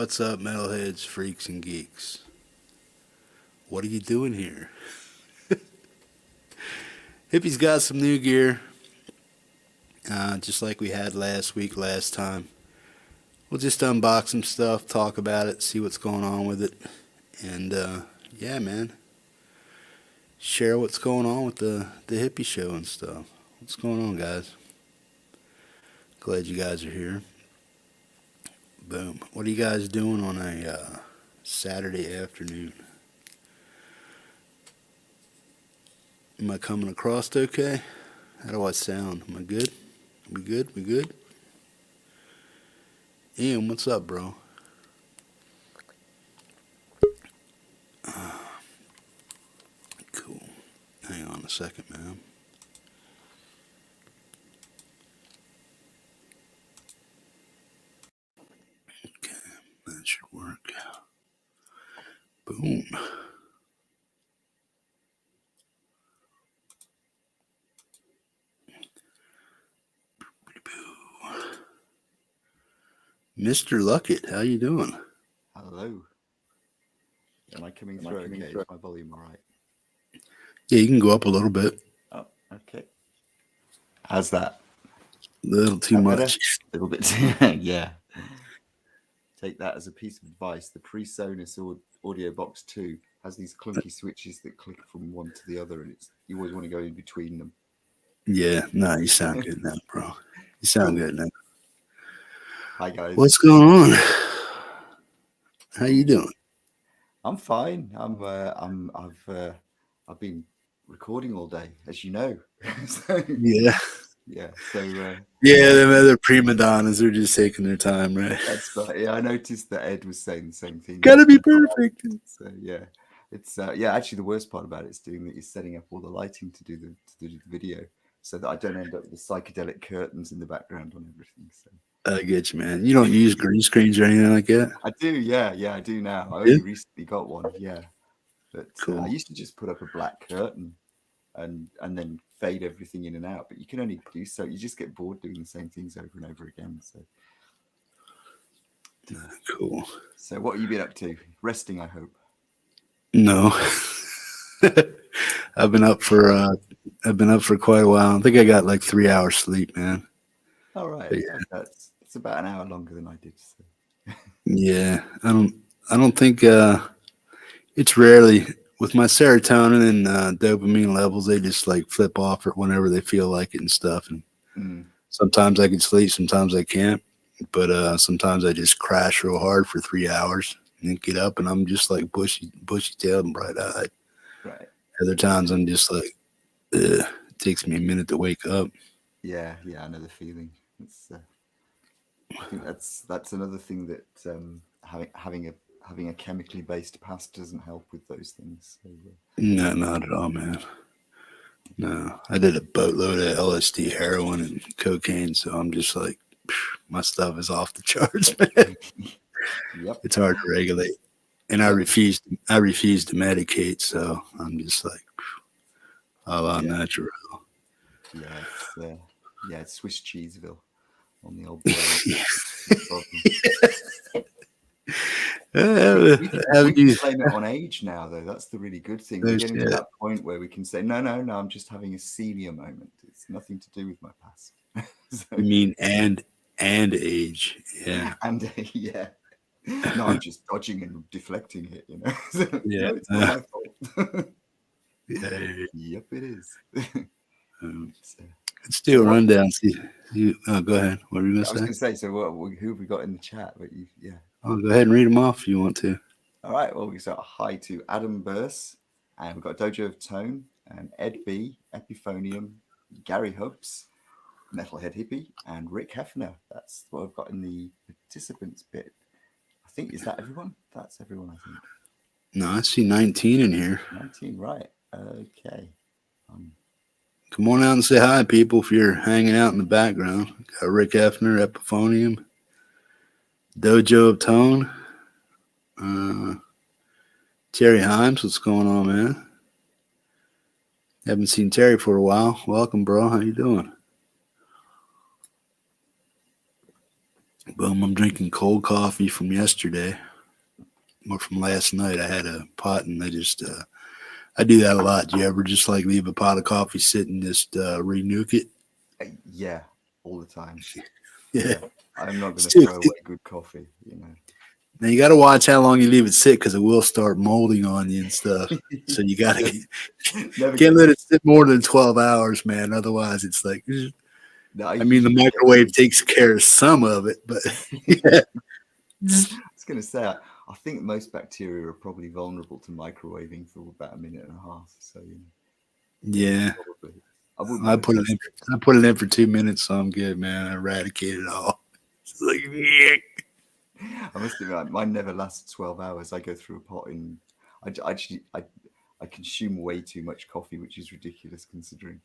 What's up, metalheads, freaks, and geeks? What are you doing here? Hippie's got some new gear, just like we had last week, last time. We'll just unbox some stuff, talk about it, see what's going on with it, and yeah, man, share what's going on with the Hippie show and stuff. What's going on, guys? Glad you guys are here. Boom. What are you guys doing on a Saturday afternoon? Am I coming across okay? How do I sound? Am I good? We good? We good? Ian, what's up, bro? Cool. Hang on a second, man. Okay, that should work. Boom. Mr. Luckett, how you doing? Hello. Am I coming through okay? Is my volume all right? Yeah, you can go up a little bit. Oh, okay. How's that? A little too much. A little bit. Yeah. Take that as a piece of advice. The PreSonus Audio Box 2 has these clunky switches that click from one to the other, and you always want to go in between them. Yeah, no, you sound good now, bro. You sound good now. Hi, guys. What's going on? How you doing? I'm fine. I've been recording all day, as you know. So, yeah. Yeah. So yeah, them other prima donnas are just taking their time, right? That's right. Yeah, I noticed that Ed was saying the same thing. Gotta be perfect. So yeah, it's yeah. Actually, the worst part about it is setting up all the lighting to do the video, so that I don't end up with the psychedelic curtains in the background on everything. So I get you, man. You don't use green screens or anything like that? I do. Yeah, I do now. I only recently got one. Yeah, but cool. I used to just put up a black curtain and then fade everything in and out, but you can only do so. You just get bored doing the same things over and over again. So cool. So what have you been up to? Resting, I hope. No. I've been up for quite a while. I think I got like 3 hours sleep, man. All right. Yeah. It's about an hour longer than I did. So. Yeah. I don't think it's rarely with my serotonin and dopamine levels, they just like flip off whenever they feel like it and stuff. And sometimes I can sleep, sometimes I can't. But sometimes I just crash real hard for 3 hours and then get up and I'm just like bushy tailed and bright eyed. Right. Other times I'm just like, it takes me a minute to wake up. Yeah, I know the feeling. It's I think that's another thing that having a chemically based past doesn't help with those things. So, No, not at all, man. No, I did a boatload of LSD, heroin, and cocaine, so I'm just like, my stuff is off the charts, man. Yep. It's hard to regulate, and I refuse to medicate, so I'm just like, all out natural. Yeah, it's Swiss Cheeseville on the old. We can blame it on age now, though. That's the really good thing. We're getting to that point where we can say, no, I'm just having a senior moment. It's nothing to do with my past. You mean and age, yeah. And yeah. No, I'm just dodging and deflecting it, you know. Yeah. No, it's not my fault. Yeah. Yep, it is. Let's do a rundown. Go ahead. What were you going to say? I was going to say, so who have we got in the chat? But I'll go ahead and read them off if you want to. All right. Well, we got hi to Adam Burse, and we've got Dojo of Tone, and Ed B, Epiphonium, Gary Hubs, Metalhead Hippie, and Rick Hefner. That's what I've got in the participants bit. I think, is that everyone? That's everyone, I think. No, I see 19 in here. 19, right. Okay. Come on out and say hi, people, if you're hanging out in the background. Got Rick Hefner, Epiphonium, Dojo of Tone, Terry Himes. What's going on, man? Haven't seen Terry for a while. Welcome, bro. How you doing? Boom, I'm drinking cold coffee from yesterday or from last night. I had a pot and I do that a lot. Do you ever just like leave a pot of coffee sit and just renuke it? Yeah, all the time. Yeah. Yeah, I'm not going It's to too, throw away good coffee, you know. now you got to watch how long you leave it sit because it will start molding on you and stuff. So you got to Never can't get let it sit more than 12 hours, man. Otherwise, it's like, No, I I mean, the usually get microwave through. takes care of some of it, but I yeah. was going to say, I think most bacteria are probably vulnerable to microwaving for about a minute and a half. So, yeah, Yeah. probably. I wouldn't I want to put it test in. it. I put it in for 2 minutes, so I'm good, man. I eradicated it all. It's like, yeah. I must admit, mine never lasts 12 hours. I go through a pot in. I consume way too much coffee, which is ridiculous considering.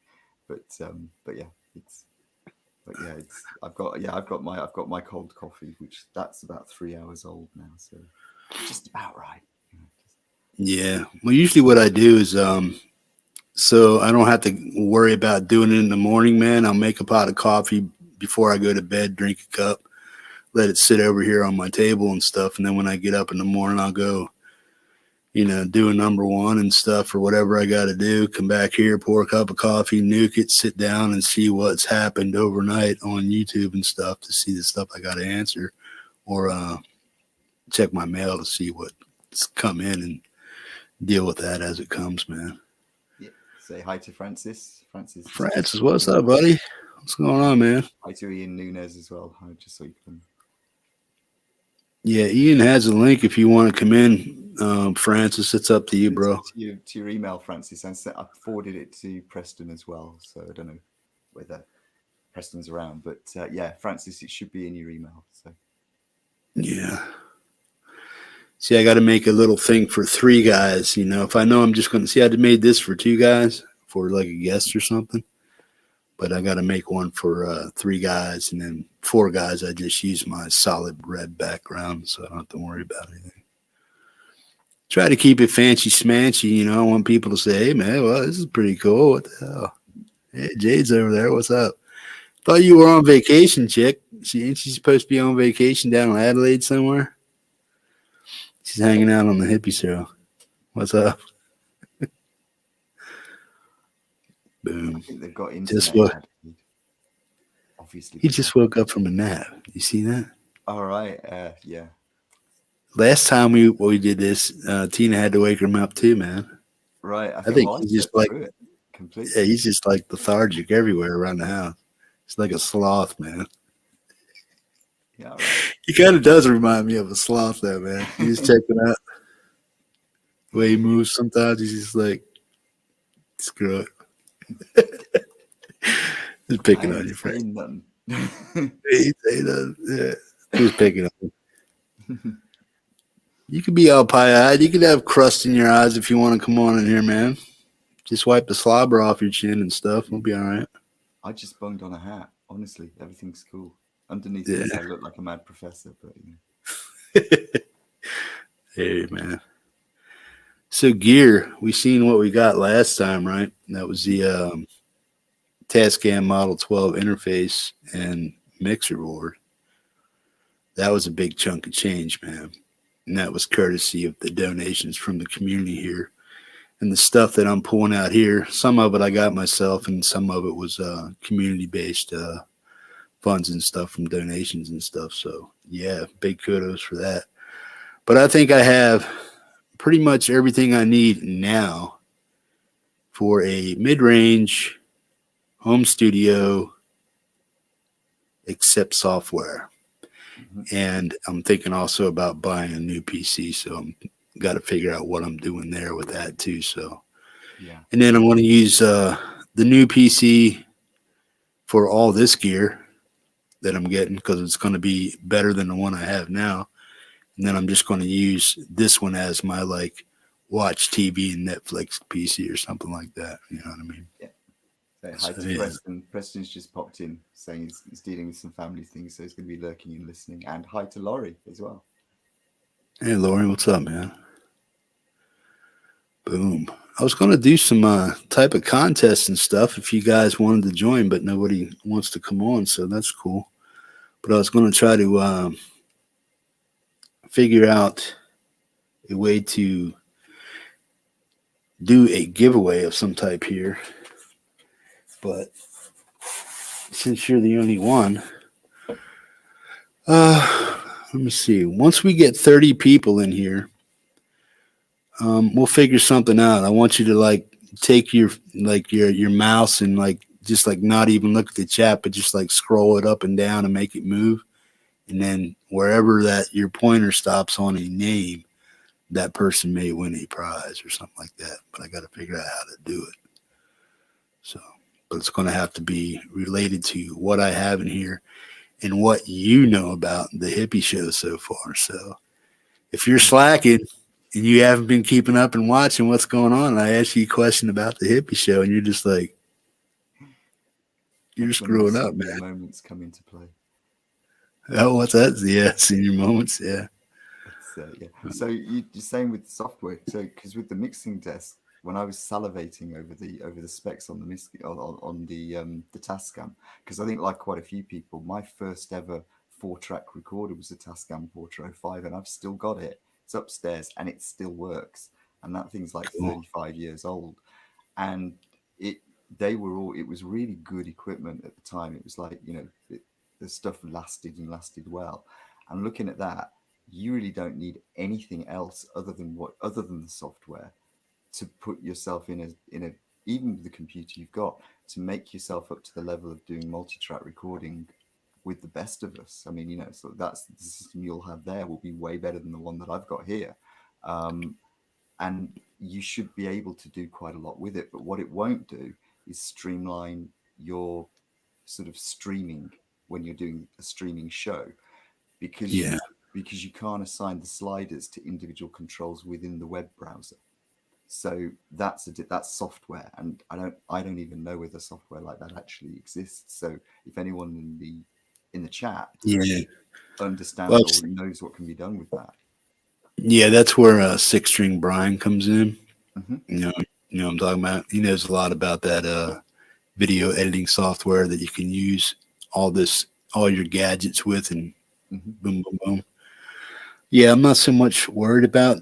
But yeah, it's I've got my cold coffee, which that's about 3 hours old now, so just about right. Yeah. Well, usually what I do is so I don't have to worry about doing it in the morning, man. I'll make a pot of coffee before I go to bed, drink a cup, let it sit over here on my table and stuff, and then when I get up in the morning, I'll go, do a number one and stuff or whatever I got to do. Come back here, pour a cup of coffee, nuke it, sit down and see what's happened overnight on YouTube and stuff to see the stuff I got to answer, or check my mail to see what's come in and deal with that as it comes, man. Yeah, say hi to Francis. Francis is just Francis, what's up, buddy? What's going on, man? hi to Ian Nunez as well. Just so you can. Yeah, Ian has a link if you want to come in. Francis, it's up to you, bro. To your email, Francis, and I forwarded it to Preston as well. So I don't know whether Preston's around, but yeah, Francis, it should be in your email. So Yeah. See, I got to make a little thing for 3 guys. If I know I'm just going to see, I made this for 2 guys for like a guest or something, but I got to make one for 3 guys, and then 4 guys. I just use my solid red background, so I don't have to worry about anything. Try to keep it fancy smanchy. I want people to say, "Hey, man, well, this is pretty cool. What the hell? Hey, Jade's over there. What's up? Thought you were on vacation, chick. Ain't she supposed to be on vacation down in Adelaide somewhere? She's hanging out on the hippie show. What's up?" I Boom. think they've got Just internet. what? Obviously, He just woke up from a nap. You see that? All right. Yeah. Last time we did this, Tina had to wake him up too, man. Right. I I think think well, I he's slept just like, through it yeah, completely. he's just like lethargic everywhere around the house. He's like a sloth, man. Yeah. All right. He kind of does remind me of a sloth, though, man. He's checking out the way he moves. Sometimes he's just like, screw it. Just I picking on ain't you, friend. saying nothing. He does. Yeah. Just picking on you. You could be all pie-eyed. You could have crust in your eyes if you want to come on in here, man. Just wipe the slobber off your chin and stuff. We'll be all right. I just bunged on a hat. Honestly, everything's cool. Underneath Yeah. this, I look like a mad professor, but Hey, man. So gear, we seen what we got last time, right? That was the Tascam Model 12 interface and mixer board. That was a big chunk of change, man. And that was courtesy of the donations from the community here. And the stuff that I'm pulling out here, some of it I got myself, and some of it was community-based funds and stuff from donations and stuff. So, yeah, big kudos for that. But I think I have pretty much everything I need now for a mid-range home studio except software. And I'm thinking also about buying a new PC, so I'm got to figure out what I'm doing there with that too. So, yeah. and then I'm going to use the new PC for all this gear that I'm getting because it's going to be better than the one I have now. And then I'm just going to use this one as my like watch TV and Netflix PC or something like that. You know what I mean? Yeah. So hi to Preston. Preston's just popped in saying he's dealing with some family things, so he's going to be lurking and listening. And hi to Laurie as well. Hey, Laurie, what's up, man? Boom. I was going to do some type of contest and stuff if you guys wanted to join, but nobody wants to come on, so that's cool. But I was going to try to figure out a way to do a giveaway of some type here. But since you're the only one, let me see. Once we get 30 people in here, we'll figure something out. I want you to like take your mouse and like just like not even look at the chat, but just like scroll it up and down and make it move. And then wherever that your pointer stops on a name, that person may win a prize or something like that. But I got to figure out how to do it. So, but it's going to have to be related to what I have in here and what you know about the hippie show so far. So, if you're slacking and you haven't been keeping up and watching what's going on, and I ask you a question about the hippie show, and you're just like, you're That's when the screwing up, senior man. moments come into play. Oh, what's that? Yeah, senior moments. Yeah. It's yeah. So you're saying with software, so because with the mixing desk, when I was salivating over the specs on the on the Tascam, because I think like quite a few people, my first ever 4-track recorder was a Tascam Porter 05, and I've still got it. It's upstairs and it still works, and that thing's like Cool. 35 years old, and it they were all it was really good equipment at the time. It was like the stuff lasted and lasted well, and looking at that, you really don't need anything else other than the software to put yourself in a even with the computer you've got to make yourself up to the level of doing multi-track recording with the best of us. I mean, so that's the system you'll have there will be way better than the one that I've got here. And you should be able to do quite a lot with it. But what it won't do is streamline your sort of streaming when you're doing a streaming show because Yeah. you can't assign the sliders to individual controls within the web browser. So that's software, and I don't even know whether software like that actually exists. So if anyone in the chat Yeah. Well, understands or knows what can be done with that. yeah, that's where Six String Brian comes in. Mm-hmm. You know, what I'm talking about. He knows a lot about that video editing software that you can use all your gadgets with, and Mm-hmm. boom, boom, boom. Yeah, I'm not so much worried about.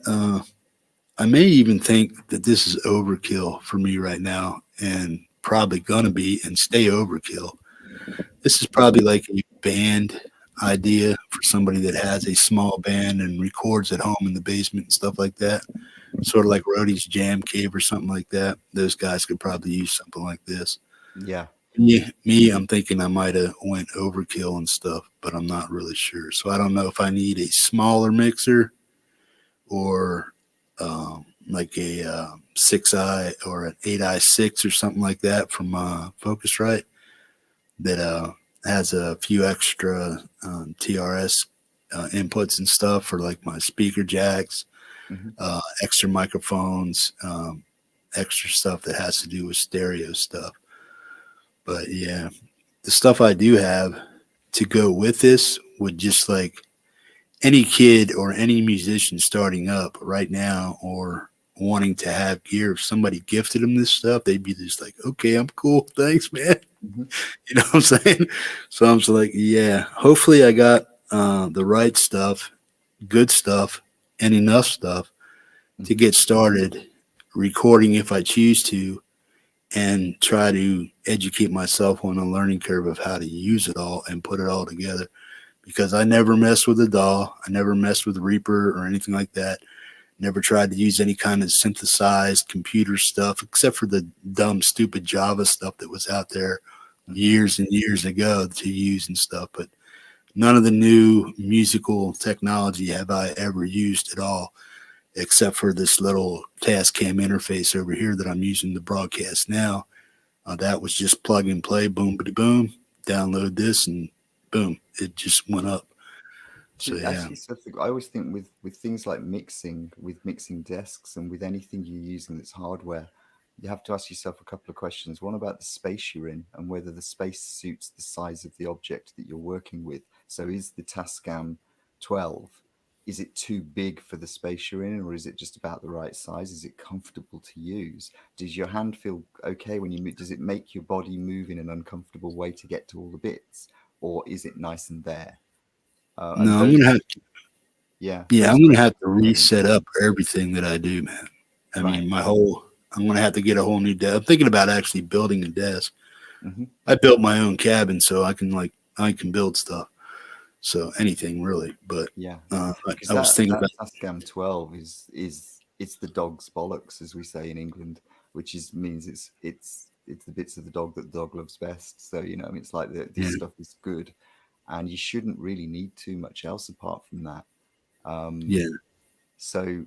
I may even think that this is overkill for me right now, and probably gonna be and stay overkill. This is probably like a band idea for somebody that has a small band and records at home in the basement and stuff like that. Sort of like Roddy's Jam Cave or something like that. Those guys could probably use something like this. Yeah. I'm thinking I might have went overkill and stuff, but I'm not really sure. So I don't know if I need a smaller mixer or like a 6i or an 8i6 or something like that from Focusrite that has a few extra TRS inputs and stuff for like my speaker jacks, Mm-hmm. extra microphones, extra stuff that has to do with stereo stuff. But yeah, the stuff I do have to go with this would just like any kid or any musician starting up right now or wanting to have gear, if somebody gifted them this stuff, they'd be just like, okay, I'm cool. Thanks, man. Mm-hmm. You know what I'm saying? So I'm just like, yeah, hopefully I got the right stuff, good stuff, and enough stuff to Mm-hmm. get started recording if I choose to and try to educate myself on the learning curve of how to use it all and put it all together because I never messed with a DAW. I never messed with Reaper or anything like that. Never tried to use any kind of synthesized computer stuff except for the dumb, stupid Java stuff that was out there Mm-hmm. years and years ago to use and stuff. But none of the new musical technology have I ever used at all, except for this little Tascam interface over here that I'm using to broadcast now. That was just plug and play, boom, boom, download this, and boom, it just went up. So yeah, Actually, so I always think with things like with mixing desks, and with anything you're using that's hardware, you have to ask yourself a couple of questions. One about the space you're in and whether the space suits the size of the object that you're working with. So, is the Tascam 12? Is it too big for the space you're in, or is it just about the right size? Is it comfortable to use? Does your hand feel okay when you move? Does it make your body move in an uncomfortable way to get to all the bits? or is it nice and there? No, And I'm gonna have to. yeah, Yeah, those I'm gonna have to questions are reset up everything that I do, man. I Right. mean, I'm gonna have to get a whole new desk. I'm thinking about actually building a desk. Mhm. I built my own cabin, so I can build stuff. So anything really, but Yeah, because I was thinking that about. Tascam 12 is it's the dog's bollocks, as we say in England, which means it's the bits of the dog that the dog loves best. So I mean, it's like this Yeah, stuff is good, and you shouldn't really need too much else apart from that. yeah, So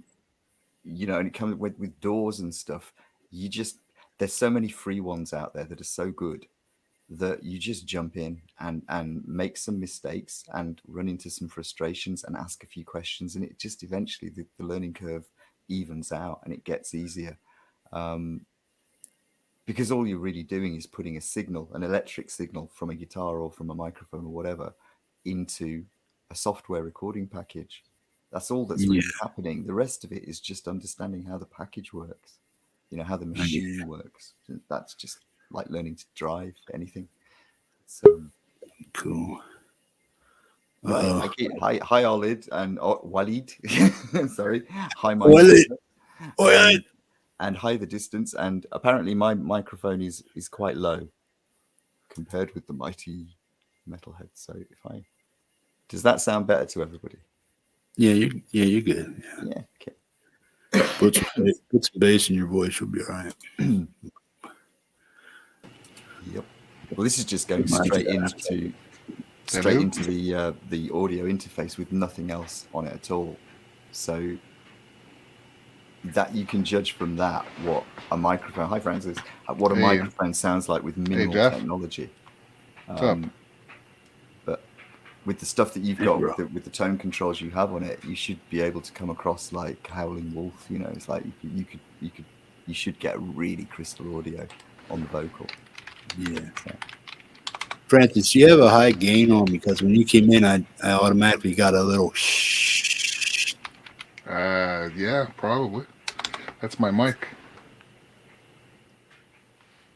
and it comes with doors and stuff. You just there's so many free ones out there that are so good that you just jump in and make some mistakes and run into some frustrations and ask a few questions, and it just eventually the learning curve evens out and it gets easier, because all you're really doing is putting a signal, an electric signal from a guitar or from a microphone or whatever, into a software recording package. That's all that's yeah. really happening. The rest of it is just understanding how the package works, how the I get machine works. That's just like learning to drive anything. So cool. right, Uh hi Olid and Walid. Sorry, hi oh. and hi the distance. And apparently my microphone is quite low compared with the mighty metalhead. So does that sound better to everybody? You're good. Yeah. Okay. Put some bass in your voice, you'll be all right. Yep. Well, this is just going Reminds you straight of into Hello? the audio interface with nothing else on it at all. So that you can judge from that what a microphone. Hi, Francis. What a Hey. microphone sounds like with minimal Jeff. technology. What's up? But with the stuff that you've Hey, got bro. with the tone controls you have on it, you should be able to come across like Howling Wolf. It's like you should get really crystal audio on the vocal. Yeah. So. Francis, you have a high gain on because when you came in, I automatically got a little shh. Yeah, probably. That's my mic.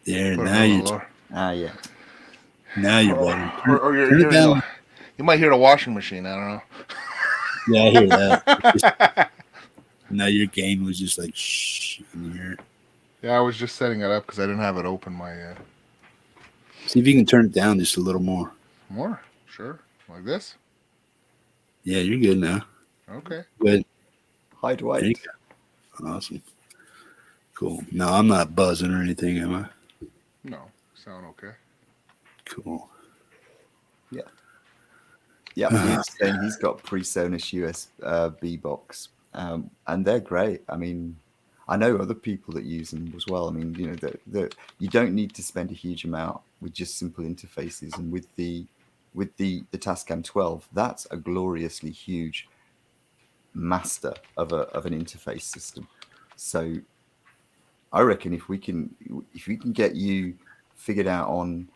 There, Put it now a you little lower. Yeah. now you're better. Or you're Turn it hearing down. you might hear the washing machine. I don't know. Yeah, I hear that. Now your gain was just like shh in your ear. Yeah, I was just setting it up because I didn't have it open. My See if you can turn it down just a little more. more, sure, like this. Yeah, you're good now. Okay. Good. Hi, There you Dwight. go. Awesome. Cool. No, I'm not buzzing or anything, am I? No, sound okay. Cool. Yeah, he's saying he's got PreSonus USB box, and they're great. I mean, I know other people that use them as well. I mean, you don't need to spend a huge amount with just simple interfaces, and with the Tascam 12, that's a gloriously huge master of an interface system. So I reckon if we can get you figured out on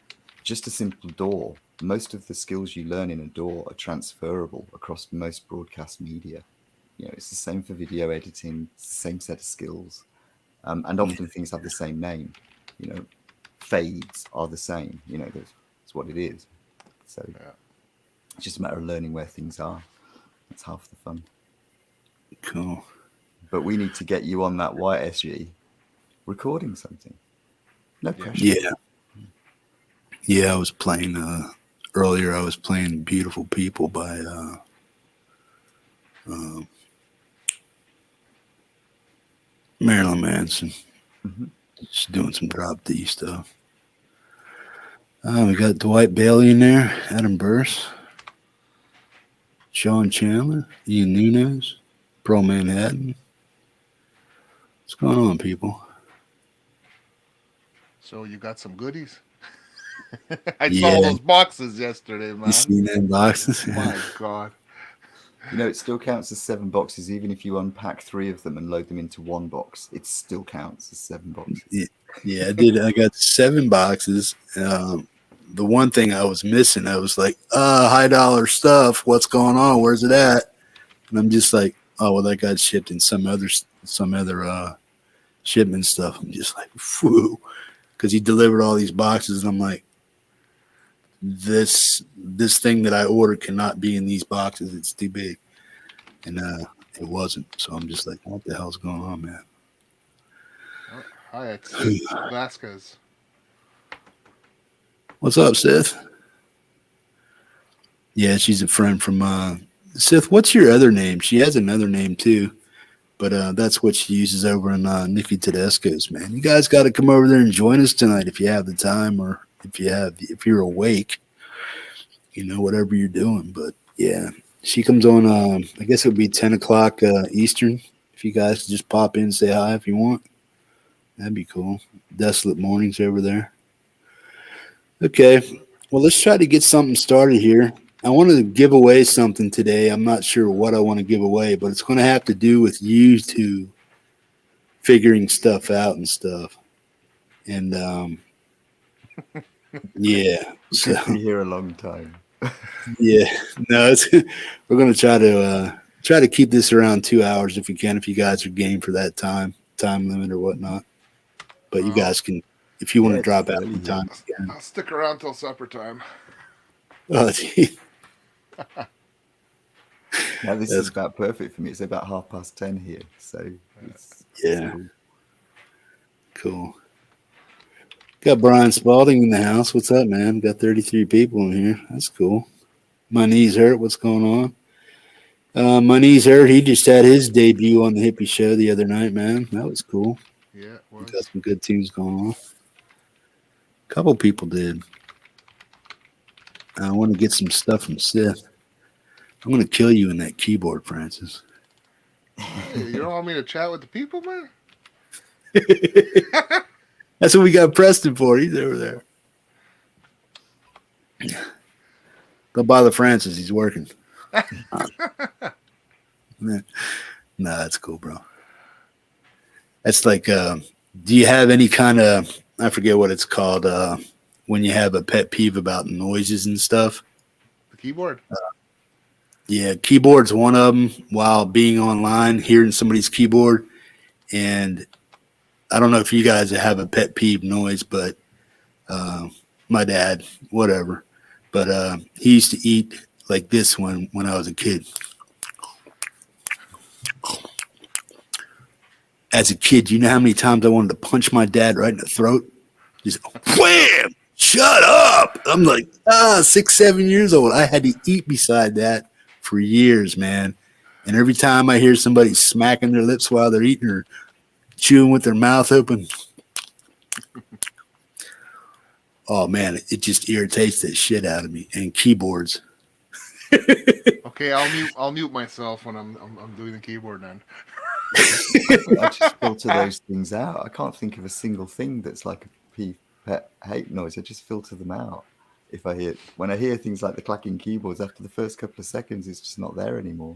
just a simple DAW, most of the skills you learn in a DAW are transferable across most broadcast media. It's the same for video editing, it's the same set of skills, and often things have the same name. Fades are the same. That's what it is. So it's just a matter of learning where things are. That's half the fun. Cool. But we need to get you on that white SG recording something. No pressure. Yeah. Yeah, I was playing earlier. I was playing "Beautiful People" by Marilyn Manson. Mm-hmm. Just doing some drop D stuff. We got Dwight Bailey in there, Adam Burse, Sean Chandler, Ian Nunes, Pro Manhattan. What's going on, people? So you got some goodies. I saw those boxes yesterday, man. You seen them boxes? My God. It still counts as 7 boxes, even if you unpack 3 of them and load them into one box. It still counts as 7 boxes. Yeah, I did. I got 7 boxes. The one thing I was missing, I was like, high dollar stuff. What's going on? Where's it at? And I'm just like, oh, well, that got shipped in some other shipment stuff. I'm just like, whew. Because he delivered all these boxes. And I'm like, this thing that I ordered cannot be in these boxes. It's too big. And it wasn't. So I'm just like, what the hell's going on, man? Oh, hi, it's Seth Vasquez. What's up, Seth? Yeah, she's a friend from Seth. What's your other name? She has another name too, but that's what she uses over in Nikki Tedesco's. Man, you guys got to come over there and join us tonight if you have the time, or if you're awake. Whatever you're doing. But yeah, she comes on. I guess it would be 10 o'clock Eastern. If you guys could just pop in and say hi if you want, that'd be cool. Desolate mornings over there. Okay, well, let's try to get something started here. I want to give away something today. I'm not sure what I want to give away, but it's going to have to do with you two figuring stuff out and stuff. And yeah, so Could be here a long time. yeah, no, we're going to try to keep this around 2 hours if we can. If you guys are game for that time limit or whatnot, but you guys can, if you want to drop out in time. I'll stick around till supper time. Oh, gee. Now this is about perfect for me. It's about 10:30 here, so yeah, cool. Got Brian Spalding in the house. What's up, man? Got 33 people in here. That's cool. My knees hurt. What's going on? My knees hurt. He just had his debut on the Hippie show the other night, man. That was cool. Yeah, it was. Got some good tunes going on. A couple people did. I want to get some stuff from Seth. I'm going to kill you in that keyboard, Francis. Hey, you don't want me to chat with the people, man? That's what we got Preston for. He's over there. Don't bother Francis. He's working. No, that's cool, bro. That's like, do you have any kind of, I forget what it's called, when you have a pet peeve about noises and stuff? The keyboard? Yeah, keyboard's one of them. While being online, hearing somebody's keyboard, and I don't know if you guys have a pet peeve noise, but my dad, whatever, but he used to eat like this when I was a kid. As a kid, you know how many times I wanted to punch my dad right in the throat? Just wham! Shut up! I'm like 6, 7 years old. I had to eat beside that for years, man. And every time I hear somebody smacking their lips while they're eating or chewing with their mouth open, oh man, it just irritates the shit out of me. And keyboards. Okay, I'll mute myself when I'm doing the keyboard then. I just filter those things out. I can't think of a single thing that's like a pet hate noise. I just filter them out. When I hear things like the clacking keyboards, after the first couple of seconds, it's just not there anymore.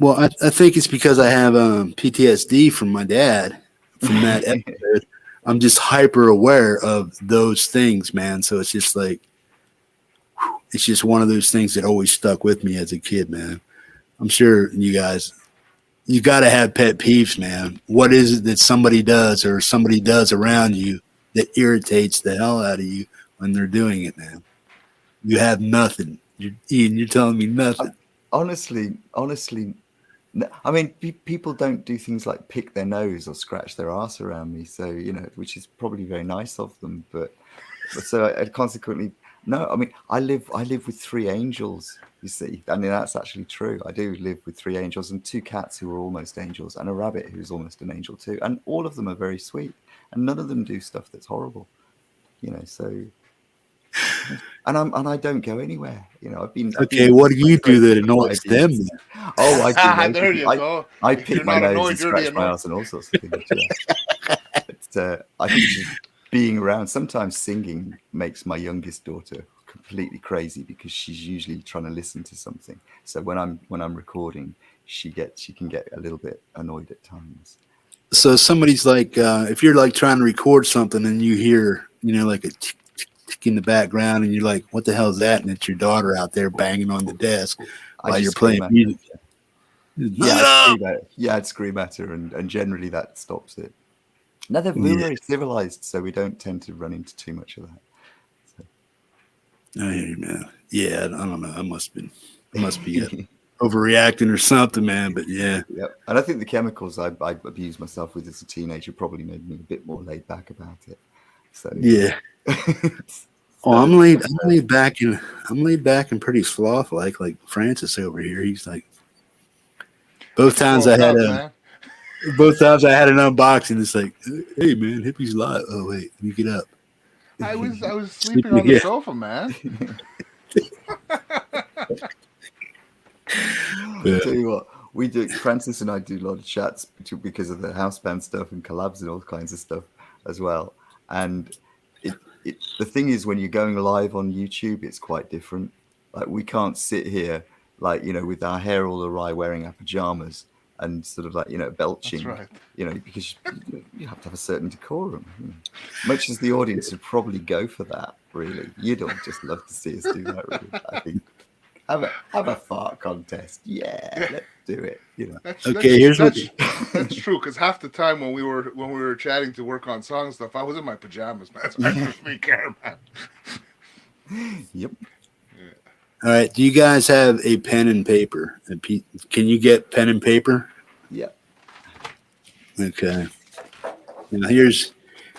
Well, I think it's because I have PTSD from my dad from that episode. I'm just hyper aware of those things, man. So it's just like, it's just one of those things that always stuck with me as a kid, man. I'm sure you guys, you got to have pet peeves, man. What is it that somebody does or somebody does around you that irritates the hell out of you when they're doing it, man? You have nothing. Ian, you're telling me nothing. Honestly, I mean, people don't do things like pick their nose or scratch their ass around me. So, which is probably very nice of them. But so I consequently, no, I mean, I live with 3 angels, you see. I mean, that's actually true. I do live with 3 angels and 2 cats who are almost angels and a rabbit who's almost an angel too. And all of them are very sweet and none of them do stuff that's horrible, so. And I don't go anywhere. I've been. Okay, what do you do that annoys them? Oh, I do. There you go. I pick my nose and scratch my ass and all sorts of things. Yeah. But, I think just being around, sometimes singing makes my youngest daughter completely crazy because she's usually trying to listen to something. So when I'm recording, she can get a little bit annoyed at times. So somebody's like, if you're like trying to record something and you hear, like a tick in the background and you're like, what the hell is that? And it's your daughter out there banging on the desk while you're playing music. I'd scream at her and generally that stops it. Now we're very civilized, so we don't tend to run into too much of that. So. I hear you, man. Yeah, I don't know. I must be overreacting or something, man. But yeah. Yep. And I think the chemicals I abused myself with as a teenager probably made me a bit more laid back about it. So Yeah. Oh, I'm laid back and pretty sloth like Francis over here. He's like both times I had an unboxing. It's like, hey man, Hippie's live. Oh wait, let me get up. I was sleeping on the sofa, man. I'll tell you what, we do. Francis and I do a lot of chats because of the house band stuff and collabs and all kinds of stuff as well. And the thing is, when you're going live on YouTube, it's quite different. Like we can't sit here with our hair all awry, wearing our pajamas and sort of belching. That's right. Because you have to have a certain decorum. Much as the audience would probably go for that, really. You'd all just love to see us do that, really. I think. Have a fart contest. Yeah, let's do it. That's true. Because half the time when we were chatting to work on song stuff, I was in my pajamas, man. So I just be care, man. Yep. Yeah. All right. Do you guys have a pen and paper? Can you get pen and paper? Yep. Okay. Now here's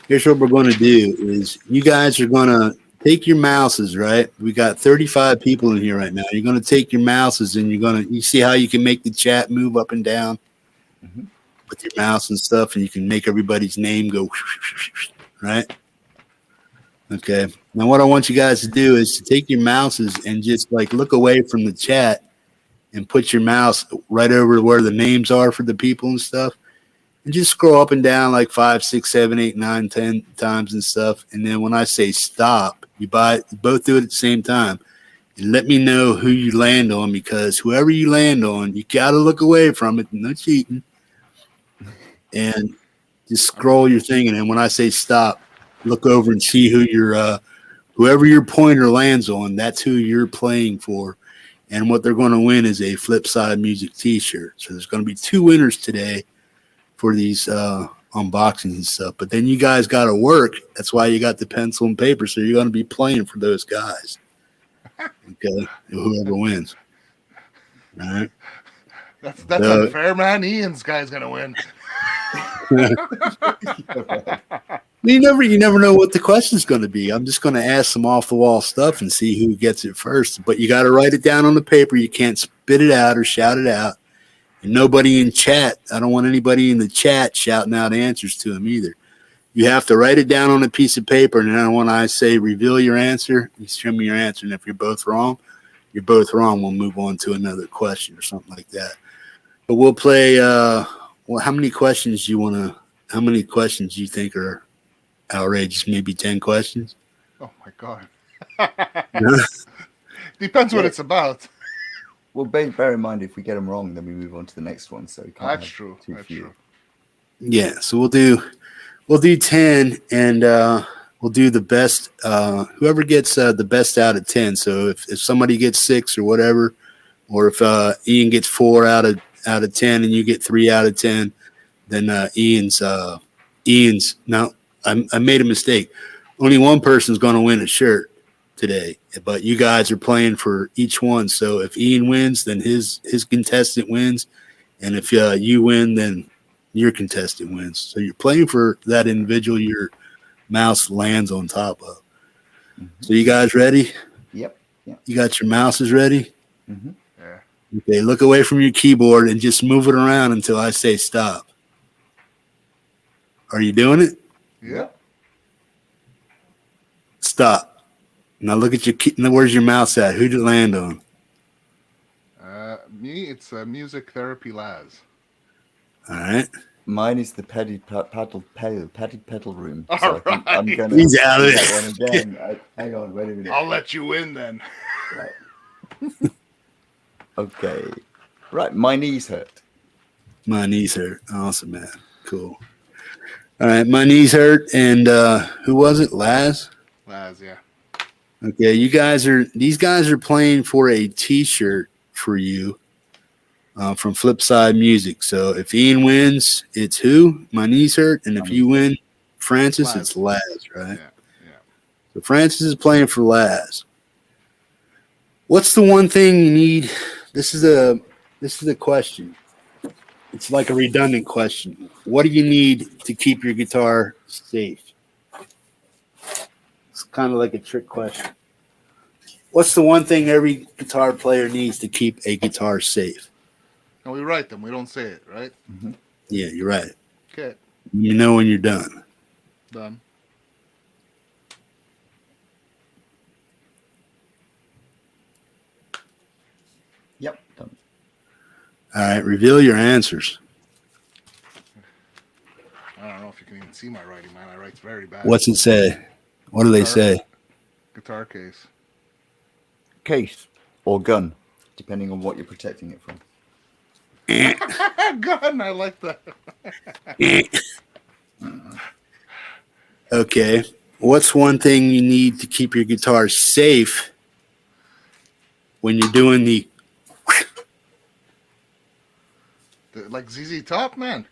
what we're going to do is you guys are going to take your mouses, right? We got 35 people in here right now. You're going to take your mouses and you see how you can make the chat move up and down with your mouse and stuff, and you can make everybody's name go, right? Okay. Now what I want you guys to do is to take your mouses and just look away from the chat and put your mouse right over where the names are for the people and stuff. And just scroll up and down 5, 6, 7, 8, 9, 10 times and stuff. And then when I say stop, you both do it at the same time. And let me know who you land on, because whoever you land on, you got to look away from it. No cheating. And just scroll your thing. And then when I say stop, look over and see whoever your pointer lands on, that's who you're playing for. And what they're going to win is a Flipside Music t-shirt. So there's going to be 2 winners today for these unboxings and stuff. But then you guys got to work. That's why you got the pencil and paper. So you're going to be playing for those guys. Okay. Whoever wins. All right. That's unfair, man. Ian's guy's going to win. You never know what the question's going to be. I'm just going to ask some off the wall stuff and see who gets it first. But you got to write it down on the paper. You can't spit it out or shout it out. And nobody in chat. I don't want anybody in the chat shouting out answers to him either. You have to write it down on a piece of paper. And then when I say reveal your answer, you show me your answer. And if you're both wrong, you're both wrong. We'll move on to another question or something like that. But we'll play. How many questions do you think are outrageous? Maybe 10 questions? Oh, my God. Depends what it's about. Well, bear in mind, if we get them wrong, then we move on to the next one. So that's true. That's true. Yeah, so we'll do 10, and we'll do the best. Whoever gets the best out of 10. So if somebody gets 6 or whatever, or if Ian gets 4 out of 10, and you get 3 out of 10, then Ian's. No, I made a mistake. Only one person's going to win a shirt today, but you guys are playing for each one. So if Ian wins, then his contestant wins, and if you win, then your contestant wins. So you're playing for that individual your mouse lands on top of. So you guys ready? Yep. You got your mouses ready? Yeah. Okay, look away from your keyboard and just move it around until I say stop. Are you doing it? Yeah. Stop. Now look at your key. Where's your mouse at? Who'd it land on? Me, it's Music Therapy Laz. All right. Mine is the padded pedal room. All so right. I'm gonna He's out of that it. one again. Hang on, wait a minute. I'll let you in then. Right. Okay. Right, my knees hurt. My knees hurt. Awesome, man. Cool. All right, my knees hurt, and who was it? Laz? Laz, yeah. Okay, these guys are playing for a t-shirt for you from Flipside Music. So if Ian wins, it's who? My knees hurt. And if you win, Francis, Laz. It's Laz, right? Yeah. So Francis is playing for Laz. What's the one thing you need? This is a question. It's like a redundant question. What do you need to keep your guitar safe? It's kind of like a trick question. What's the one thing every guitar player needs to keep a guitar safe? And we write them. We don't say it, right? Mm-hmm. Yeah, you're right. Okay. You know when you're done. Done. Yep. Done. All right, reveal your answers. I don't know if you can even see my writing, man. I write very bad. What's it say? What do they say? Guitar case. Case or gun, depending on what you're protecting it from. Gun, I like that. Okay. What's one thing you need to keep your guitar safe when you're doing the Like ZZ Top, man.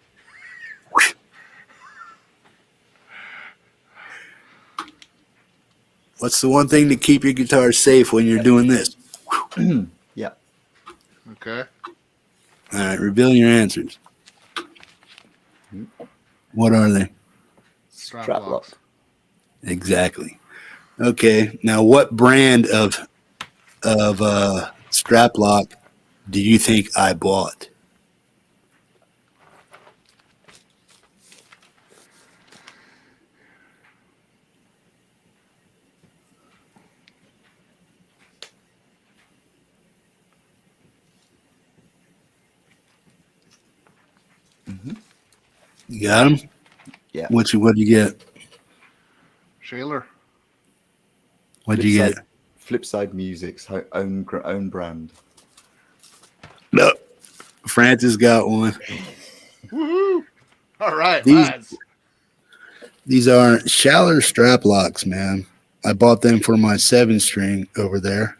What's the one thing to keep your guitar safe when you're doing this? Yeah. Okay. All right, reveal your answers. What are they? Strap Strap locks. lock. Exactly. Okay. Now, what brand of strap lock do you think I bought? You got them? Yeah. What'd you get? Shaler. What'd you get? Flipside Music's own brand. No. Francis got one. Woohoo! All right, These- lads. These are Schaller strap locks, man. I bought them for my 7-string over there.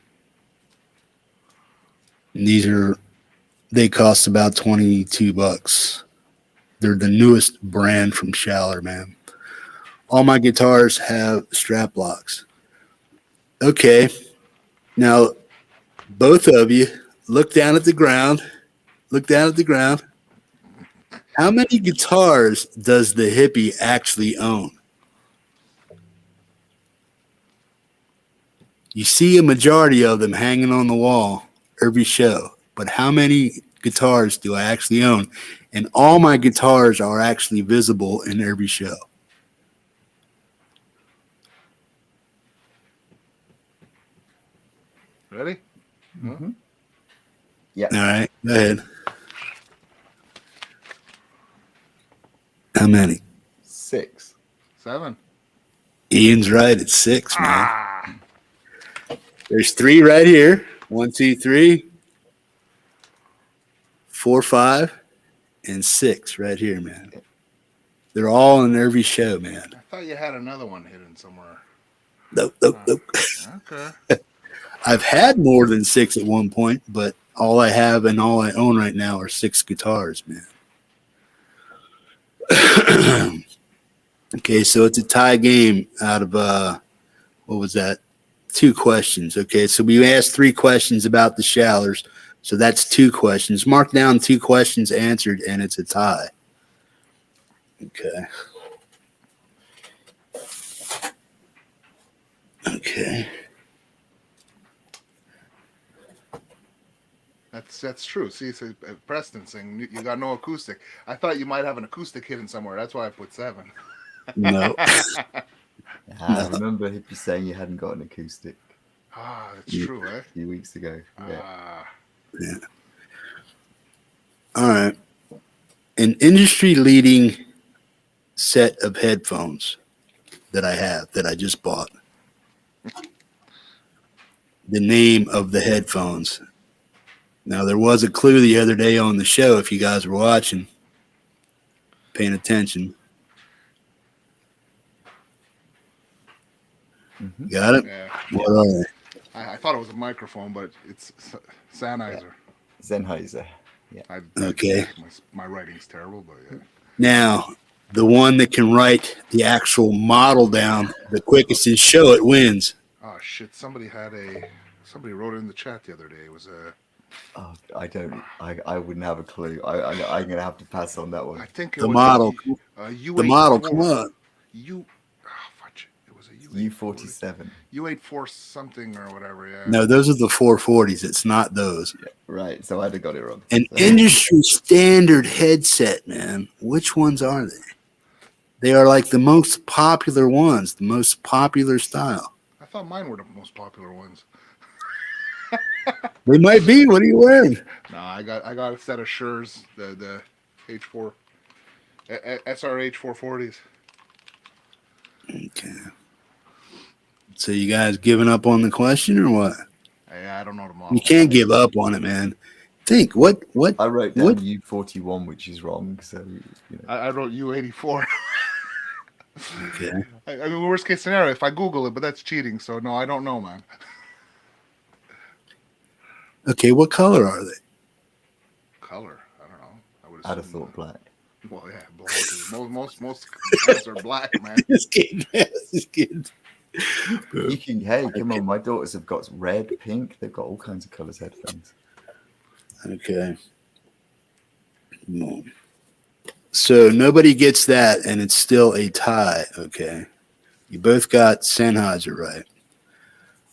And they cost about $22. They're the newest brand from Schaller, man. All my guitars have strap locks. Okay. Now, both of you, look down at the ground. Look down at the ground. How many guitars does the Hippie actually own? You see a majority of them hanging on the wall every show, but how many guitars do I actually own? And all my guitars are actually visible in every show. Ready? Mm-hmm. Yeah. All right, go ahead. How many? 6. 7. Ian's right. It's 6, man. Ah. There's 3 right here. 1, 2, 3, 4, 5, and 6 right here, man. They're all in every show, man. I thought you had another one hidden somewhere. Nope. Okay. I've had more than 6 at one point, but all I have and all I own right now are 6 guitars, man. Okay, so it's a tie game out of what was that? 2 questions. Okay, so we asked 3 questions about the Schallers, so that's 2 questions. Mark down 2 questions answered, and it's a tie. Okay. Okay. That's true. See, so Preston saying you got no acoustic. I thought you might have an acoustic hidden somewhere. That's why I put 7. No. I remember Hippie saying you hadn't got an acoustic Ah, that's true, eh? a few weeks ago. Yeah. Ah. Yeah. All right. An industry leading set of headphones that I have that I just bought. The name of the headphones. Now, there was a clue the other day on the show, if you guys were watching, paying attention. Mm-hmm. Got it? Yeah. What are they? I thought it was a microphone, but it's Sennheiser. Sennheiser. Okay. My writing's terrible, but yeah. Now, the one that can write the actual model down the quickest and show it wins. Oh shit! Somebody had a Somebody wrote it in the chat the other day. It was Oh, I wouldn't have a clue. I'm gonna have to pass on that one. I think it The was model. U84. The model, come on. Fudge. It was a U47. U84 something or whatever. Yeah. No, those are the 440s. It's not those. Yeah, right. So I'd have got it wrong. An industry standard headset, man. Which ones are they? They are like the most popular ones, the most popular style. I thought mine were the most popular ones. They might be. What are you wearing? No, I got a set of Shure's, the H4 SRH 440s. Okay. So you guys giving up on the question or what? I don't know the model. You can't give up on it, man. Think what I wrote down U41, which is wrong. So I wrote U84. Okay. I mean, worst case scenario, if I Google it, but that's cheating. So no, I don't know, man. Okay, what color are they? Color? I don't know. I'd have thought black. Well, yeah, black. Most guys are black, man. Just kidding. Just kidding. You can. Hey, come on. My daughters have got red, pink. They've got all kinds of colors headphones. Okay. So nobody gets that, and it's still a tie. Okay. You both got Sennheiser right.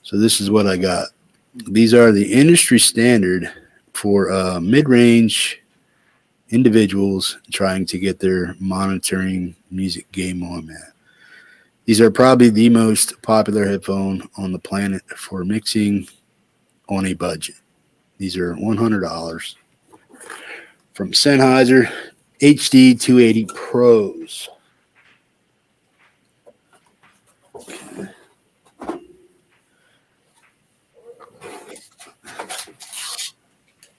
So this is what I got. These are the industry standard for mid-range individuals trying to get their monitoring music game on, man. These are probably the most popular headphone on the planet for mixing on a budget. These are $100 from Sennheiser HD 280 Pros. Okay.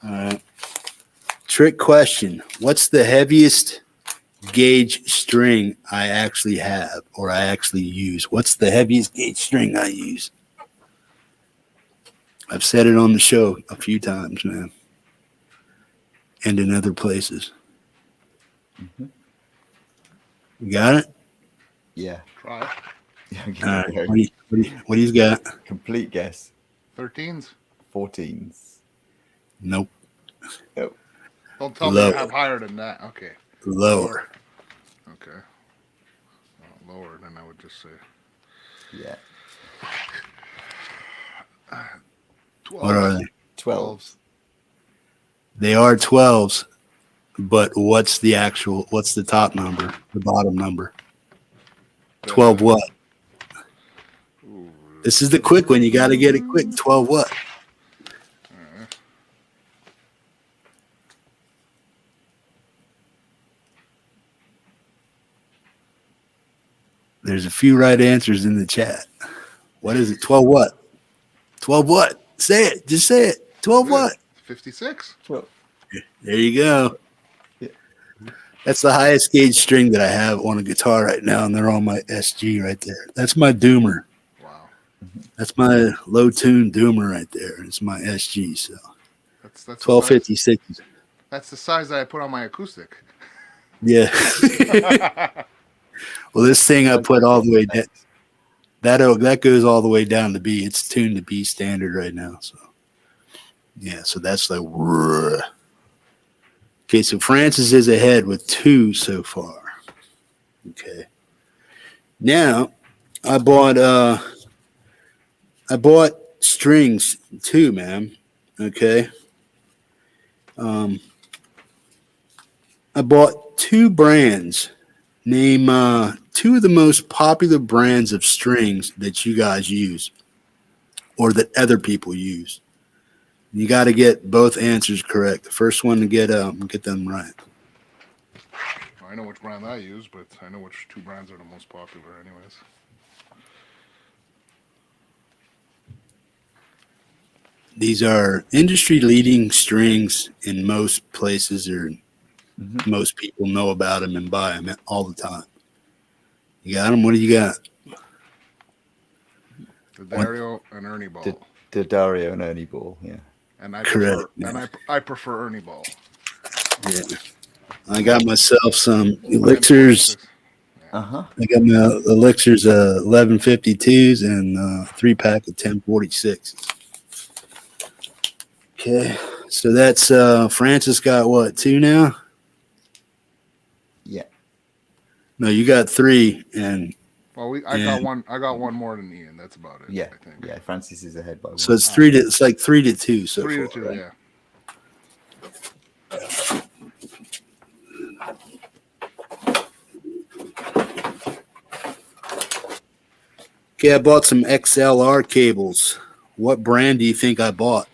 All right. Trick question. What's the heaviest gauge string I actually have or I actually use? What's the heaviest gauge string I use? I've said it on the show a few times, man. And in other places. Mm-hmm. You got it? Yeah. Try. Yeah. All right. What do you got? Complete guess. 13s. 14s. Nope. Nope. Don't tell me Lower. you have higher than that. Okay. Lower. Okay. Well, lower than I would just say. Yeah. 12. What are they? 12s. They are 12s, but what's the top number, the bottom number? 12 what? Ooh. This is the quick one. You got to get it quick. 12 what? There's a few right answers in the chat. What is it? 12 what? 12 what? Say it. Just say it. 12 what? 56. 12. There you go. Yeah. That's the highest gauge string that I have on a guitar right now, and they're on my SG right there. That's my doomer. Wow. That's my low tune doomer right there. It's my SG. So That's 1256. That's the size that I put on my acoustic. Yeah. Well, this thing I put all the way down. That goes all the way down to B. It's tuned to B standard right now. So yeah, so that's like okay. So Francis is ahead with 2 so far. Okay. Now I bought strings too, man. Okay. I bought 2 brands. Name 2 of the most popular brands of strings that you guys use or that other people use. You got to get both answers correct. The first one to get them right. I know which brand I use, but I know which 2 brands are the most popular anyways. These are industry-leading strings in most places, or most people know about them and buy them all the time. You got them? What do you got? The Dario and Ernie Ball. The Dario and Ernie Ball, yeah. And I Correct, prefer, and I prefer Ernie Ball. Yeah. I got myself some Elixirs. Uh-huh. I got my Elixirs 1152s and 3-pack of 1046s. Okay, so that's Francis got what, 2 now? Yeah. No, you got 3, and Well, I got one more than Ian. That's about it. Yeah. I think. Yeah. Francis is ahead by 1. so it's 3 to it's like 3 to 2 so 3 far. to 2. Right? Yeah. Okay, I bought some XLR cables. What brand do you think I bought?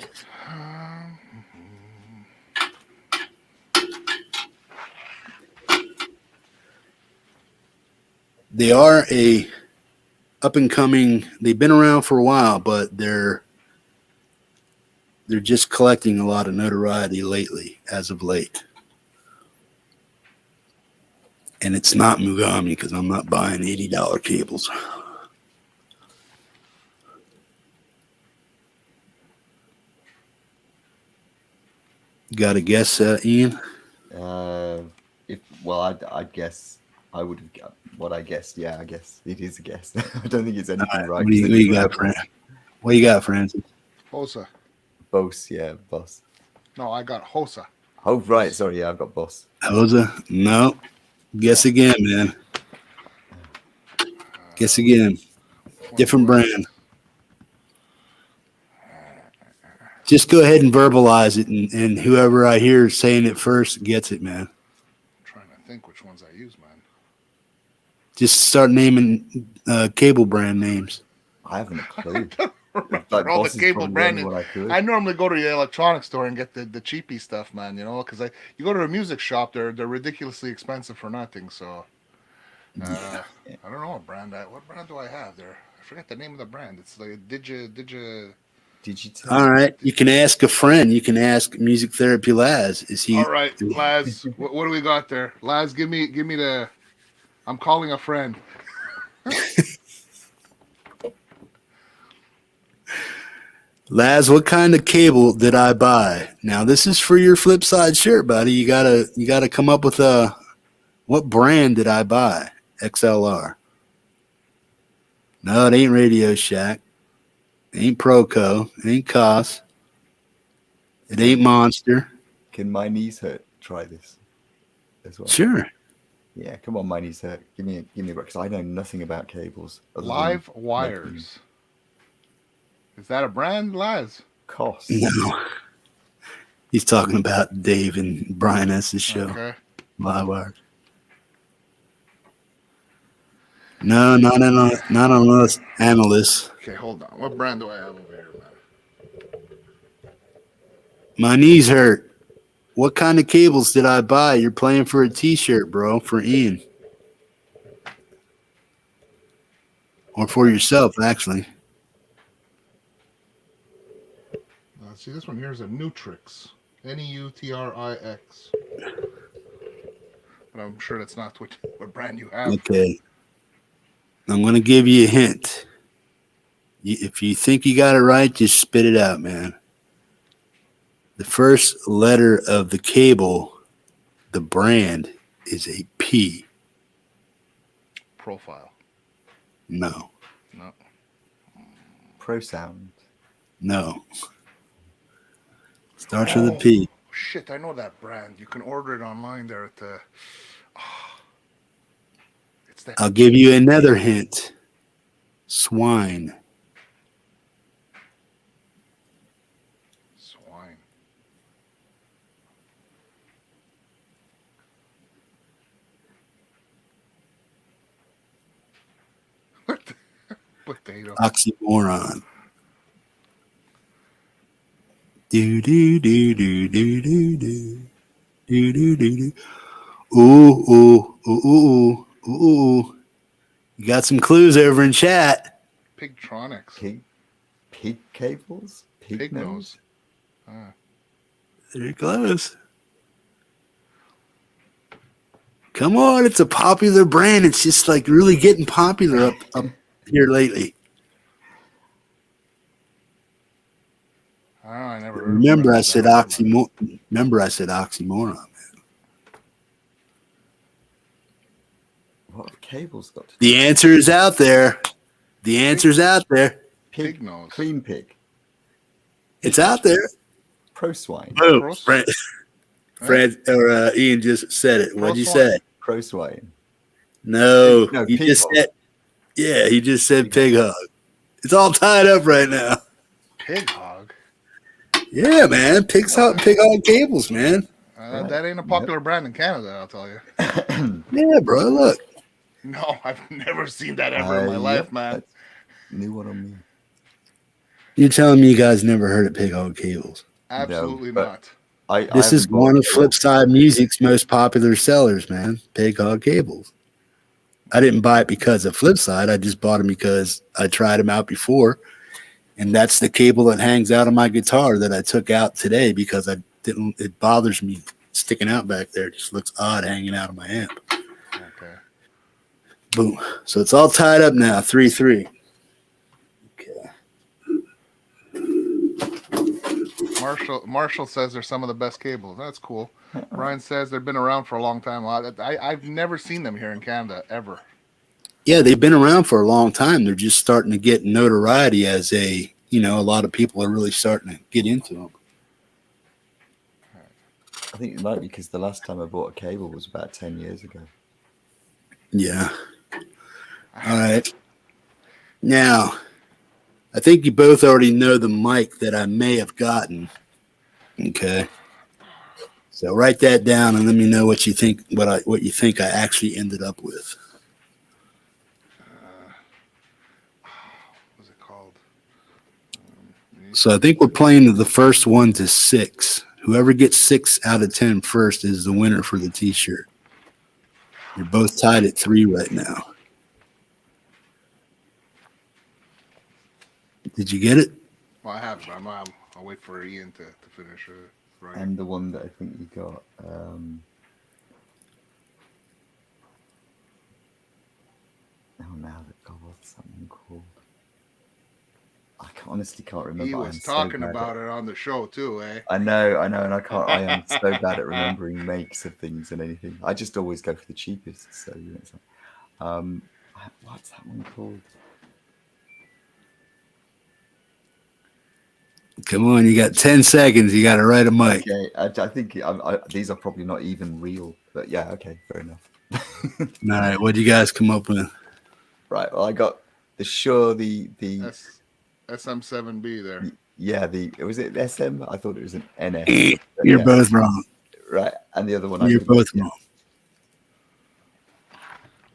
They are a up and coming. They've been around for a while, but they're just collecting a lot of notoriety lately, as of late. And it's not Mugami because I'm not buying $80 cables. Got a guess, Ian? I'd guess I would have got what I guessed. Yeah, I guess it is a guess. I don't think it's anything right. What do you got, What you got, Francis? Hosa. Bose, yeah, boss. No, I got Hosa. Oh, right. Sorry, yeah, I've got boss. Hosa? No. Guess again, man. Guess again. Different brand. Just go ahead and verbalize it, and whoever I hear saying it first gets it, man. I'm trying to think which ones I use, man. Just start naming cable brand names. I haven't a clue. Like all the cable brand names. I normally go to the electronics store and get the cheapy stuff, man. You know, because you go to a music shop, they're ridiculously expensive for nothing. So I don't know what brand do I have there? I forget the name of the brand. It's like Digital. All right. You can ask a friend. You can ask Music Therapy Laz. Is he? All right, Laz. what do we got there? Laz, give me the. I'm calling a friend. Laz, what kind of cable did I buy? Now this is for your flip side shirt, buddy. You gotta come up with what brand did I buy? XLR. No, it ain't Radio Shack. It ain't Proco. It ain't COS. It ain't Monster. Can my knees hurt? Try this as well. Sure. Yeah, come on, my knees hurt. Give me a because I know nothing about cables. Live Wires. Is that a brand, Laz? Cost. No. He's talking about Dave and Brian S.'s show. Okay. Live Wires. No, not on us analysts. Okay, hold on. What brand do I have over here, man? My knees hurt. What kind of cables did I buy? You're playing for a T-shirt, bro, for Ian. Or for yourself, actually. See, this one here is a Nutrix. Neutrix. But I'm sure that's not what brand you have. Okay. I'm going to give you a hint. If you think you got it right, just spit it out, man. The first letter of the cable, the brand, is a P. Profile. No. No. Pro Sound. No. Starts with a P. Shit, I know that brand. You can order it online there at the... it's that. I'll give you another hint. Swine. Swine. Potato. Oxymoron. Do do do do do do do do do do do. Ooh ooh ooh ooh ooh ooh. You got some clues over in chat. Pigtronics. Pig cables. Pig nose. Ah. Very close. Come on, it's a popular brand. It's just like really getting popular up here lately. I never heard Remember, of I said oxymoron. Remember, I said oxymoron, man. What have cables got to do? The answer is out there. The answer's out there. Pig nose. Clean pig. It's out there. Pro swine. Boom. Gross. Ian just said it. What'd you Swine. say? Pro swine. No, No, he pig just hog. said. Yeah, he just said Pig pig hog. It's all tied up right now. Pig hog. Yeah, man. Pig hog cables, man. Right. That ain't a popular brand in Canada, I'll tell you. Yeah, bro. Look. No, I've never seen that ever in my life, man. That's new one on me. You're telling me you guys never heard of pig hog cables? Absolutely but not. This is one of Flipside Music's most popular sellers, man. Pig hog cables. I didn't buy it because of Flipside. I just bought them because I tried them out before. And that's the cable that hangs out of my guitar that I took out today because it bothers me sticking out back there. It just looks odd hanging out of my amp. Okay. Boom. So it's all tied up now, 3-3. Okay. Marshall says they're some of the best cables. That's cool. Ryan says they've been around for a long time. I've never seen them here in Canada, ever. Yeah, they've been around for a long time. They're just starting to get notoriety as a lot of people are really starting to get into them. I think it might be because the last time I bought a cable was about 10 years ago. Yeah. All right. Now, I think you both already know the mic that I may have gotten. Okay. So write that down and let me know what you think. What you think I actually ended up with. What's it called? So I think we're playing the first 1 to 6. Whoever gets 6 out of 10 first is the winner for the T-shirt. You're both tied at 3 right now. Did you get it? Well, I have. I'll wait for Ian to finish writing. And the one that I think you got. Now what's something called? Honestly can't remember. He was talking about it on the show too, eh? I know, and I am so bad at remembering makes of things and anything. I just always go for the cheapest. So what's that one called? Come on, you got 10 seconds. You got to write a mic. Okay, I think these are probably not even real, but yeah, okay, fair enough. All right, what do you guys come up with? Right, well, I got the SM7B there. Yeah, was it SM? I thought it was an NS. You're both wrong. Right, and the other one. You're both wrong.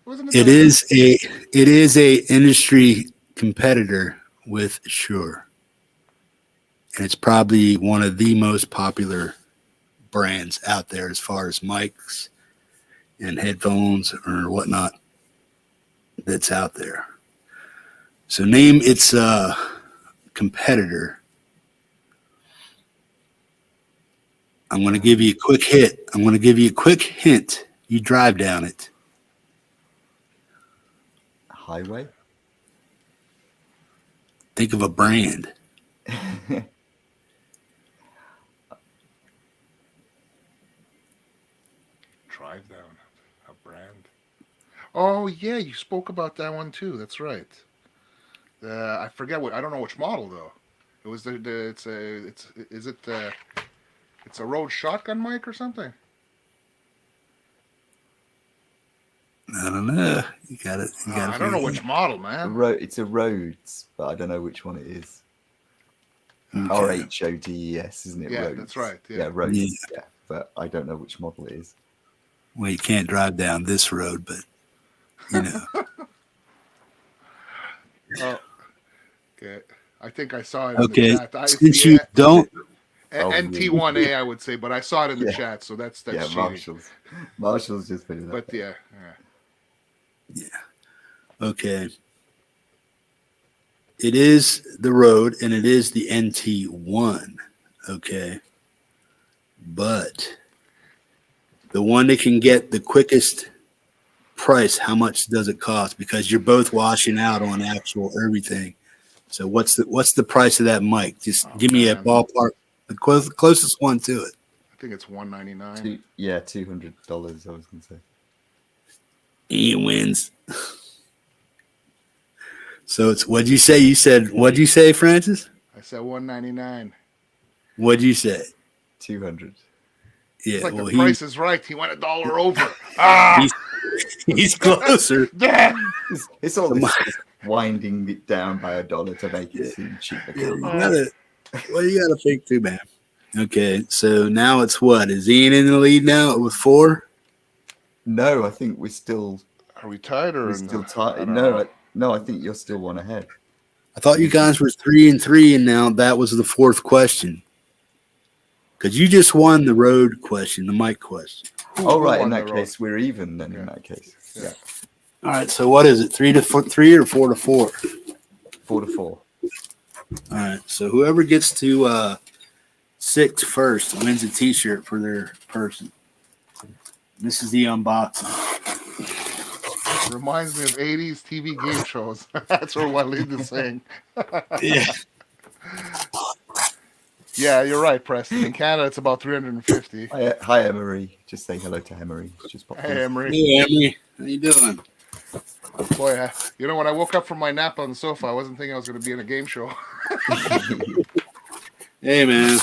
It is a industry competitor with Shure, and it's probably one of the most popular brands out there as far as mics and headphones or whatnot that's out there. So name its competitor. I'm going to give you a quick hit. I'm going to give you a quick hint. You drive down it. Highway? Think of a brand. Drive down a brand. Oh yeah, you spoke about that one too. That's right. I forget I don't know which model though. It was it's a Rode shotgun mic or something. I don't know. You got it. I don't know which model, man. It's a Rhodes, but I don't know which one it is. Okay. RHODES, isn't it? Yeah, Rhodes. that's right. Yeah, Rhodes. Yeah. Yeah, but I don't know which model it is. Well, you can't drive down this road, but you know. Oh, okay. I think I saw it. Okay. In the chat. Since you don't. NT1A, I would say, but I saw it in the chat, so that's yeah. cheating. Marshall's just put it up. But there. yeah. Okay. It is the Rode and it is the NT1. Okay. But the one that can get the quickest price, how much does it cost? Because you're both washing out on actual everything. So what's the price of that mic? Just give me a ballpark, the closest one to it. I think it's $199. Yeah, $200. I was gonna say. He wins. So it's what'd you say? What'd you say, Francis? I said $199. What'd you say? 200. Yeah, It's like well, the Price is Right. He went $1 over. Ah, he's closer. damn. It's all this winding it down by $1 to make it seem cheaper. Yeah, Come on. you gotta think too, man. Okay, so now it's what? Is Ian in the lead now with 4? No, I think we're still Are we tied or tied. No, I think you're still one ahead. I thought you guys were 3 and 3, and now that was the 4th question. Because you just won the road question, the mic question. Oh, right. In won that the case, we're even then. Yeah. In that case, Yeah. yeah. All right, so what is it? 3 to 3 or 4 to 4? 4 to 4. All right, so whoever gets to 6 first wins a T-shirt for their person. This is the unboxing. Reminds me of 80s TV game shows. That's what Walid is saying. Yeah. Yeah, you're right, Preston. In Canada, it's about 350. Hi, Emery. Just say hello to Emery. Just pop Hey, in. Emery. Hey, Emily, how you doing? Boy, when I woke up from my nap on the sofa, I wasn't thinking I was going to be in a game show. Hey, man.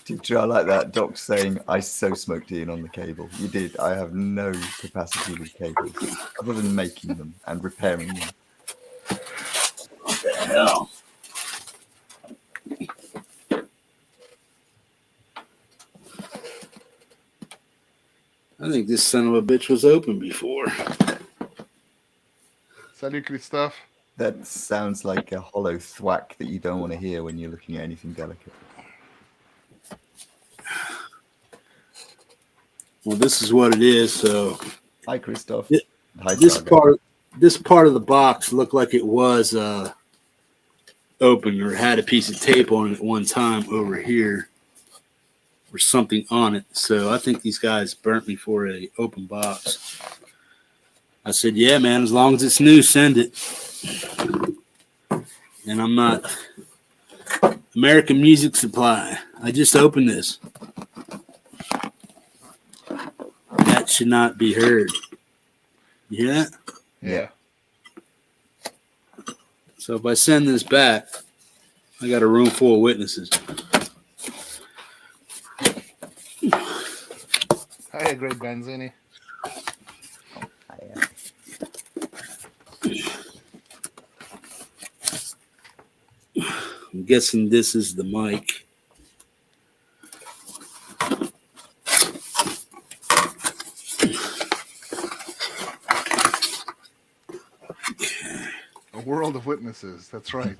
Did you like that? Doc saying, I so smoked Ian on the cable. You did. I have no capacity with cables other than making them and repairing them. What the hell? I think this son of a bitch was open before. Salut, Christophe. That sounds like a hollow thwack that you don't want to hear when you're looking at anything delicate. Well, this is what it is. So Hi, Christoph. Hi, this Saga. part of the box looked like it was open or had a piece of tape on it at one time over here, or something on it. So I think these guys burnt me for a open box. I said, "Yeah, man. As long as it's new, send it." And I'm not American Music Supply. I just opened this. That should not be heard. You hear that? Yeah. So if I send this back, I got a room full of witnesses. Hey, great Banzini. I'm guessing this is the mic. A world of witnesses. That's right.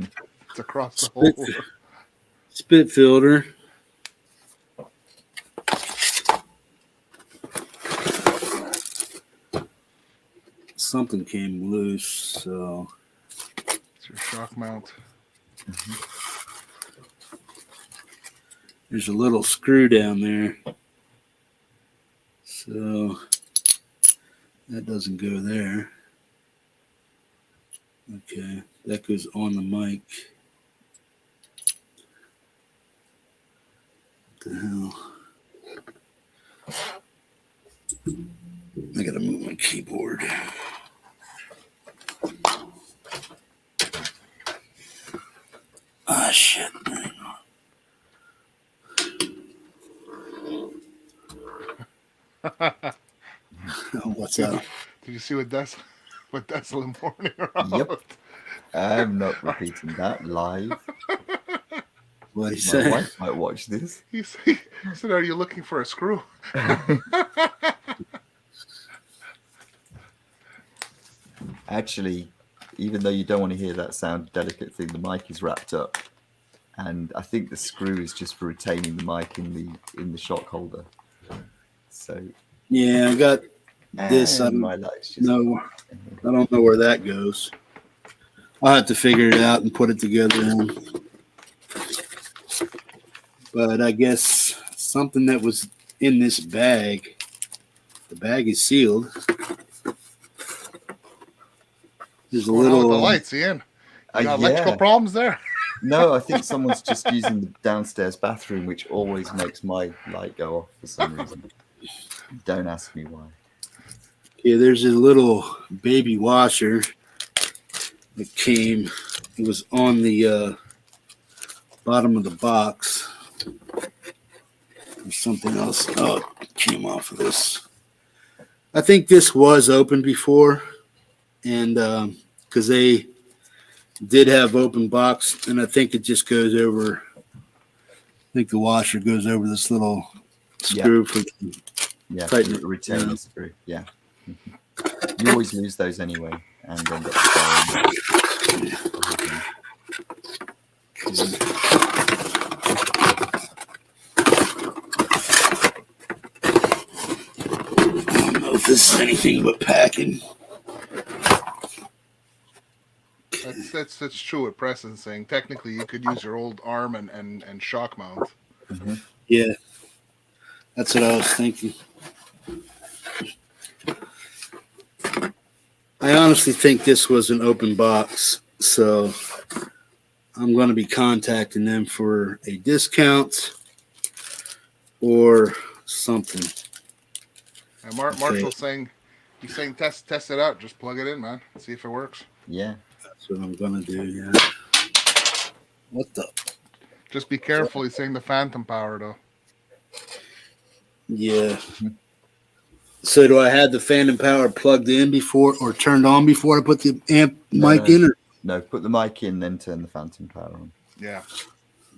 It's across the whole world. Spit filter. Something came loose, so It's your shock mount. there's a little screw down there. So that doesn't go there. Okay, that goes on the mic. What the hell? I gotta move my keyboard. Ah, shit. What's up? Did you see what Dessel in morning around? Yep. I'm not repeating that live. What he My say? wife might watch this. He said, "Are you looking for a screw?" Actually, even though you don't want to hear that sound delicate thing, the mic is wrapped up, and I think the screw is just for retaining the mic in the shock holder. So Yeah, I got this. I and don't my light's just know. I don't know where that goes. I'll have to figure it out and put it together. But I guess something that was in this bag. The bag is sealed. There's a What's going on little with the lights, Ian. You got electrical yeah. problems there. No, I think someone's just using the downstairs bathroom, which always makes my light go off for some reason. Don't ask me why. Yeah, there's a little baby washer that came. It was on the bottom of the box. There's something else. Oh, it came off of this. I think this was open before, and because they did have open box, and I think it just goes over. I think the washer goes over this little screw for tighten it. Retainer screw. Yeah. You always lose those anyway, and end up sparing. I don't know if this is anything but packing. That's true with Preston saying technically you could use your old arm and shock mount. Mm-hmm. Yeah, that's what I was thinking. I honestly think this was an open box, so I'm going to be contacting them for a discount or something. And Marshall's saying, he's saying test it out. Just plug it in, man. See if it works. Yeah. That's what I'm going to do, yeah. What the? Just be careful. He's saying the phantom power, though. Yeah. So do I have the phantom power plugged in before or turned on before I put the amp mic in? Or? No, put the mic in, then turn the phantom power on. Yeah.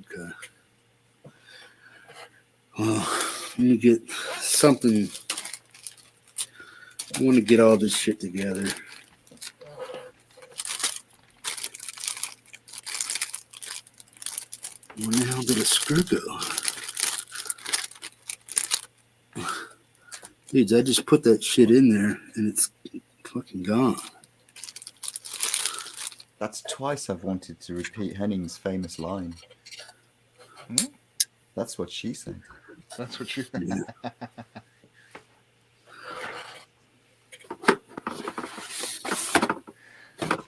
Okay. Well, let me get something. I want to get all this shit together. Where the hell did a screw go? Dudes, I just put that shit in there and it's fucking gone. That's twice I've wanted to repeat Henning's famous line. That's what she said. That's what you. Yeah.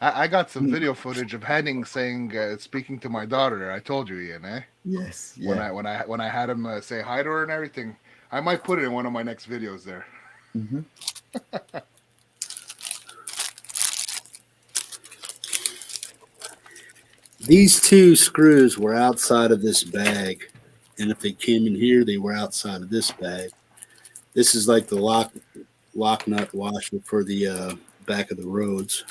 I got some video footage of Henning saying, speaking to my daughter. I told you, Ian, eh? Yes. Yeah. When I had him say hi to her and everything. I might put it in one of my next videos there. Mm-hmm. These two screws were outside of this bag, and if they came in here, they were outside of this bag. This is like the lock nut washer for the back of the roads.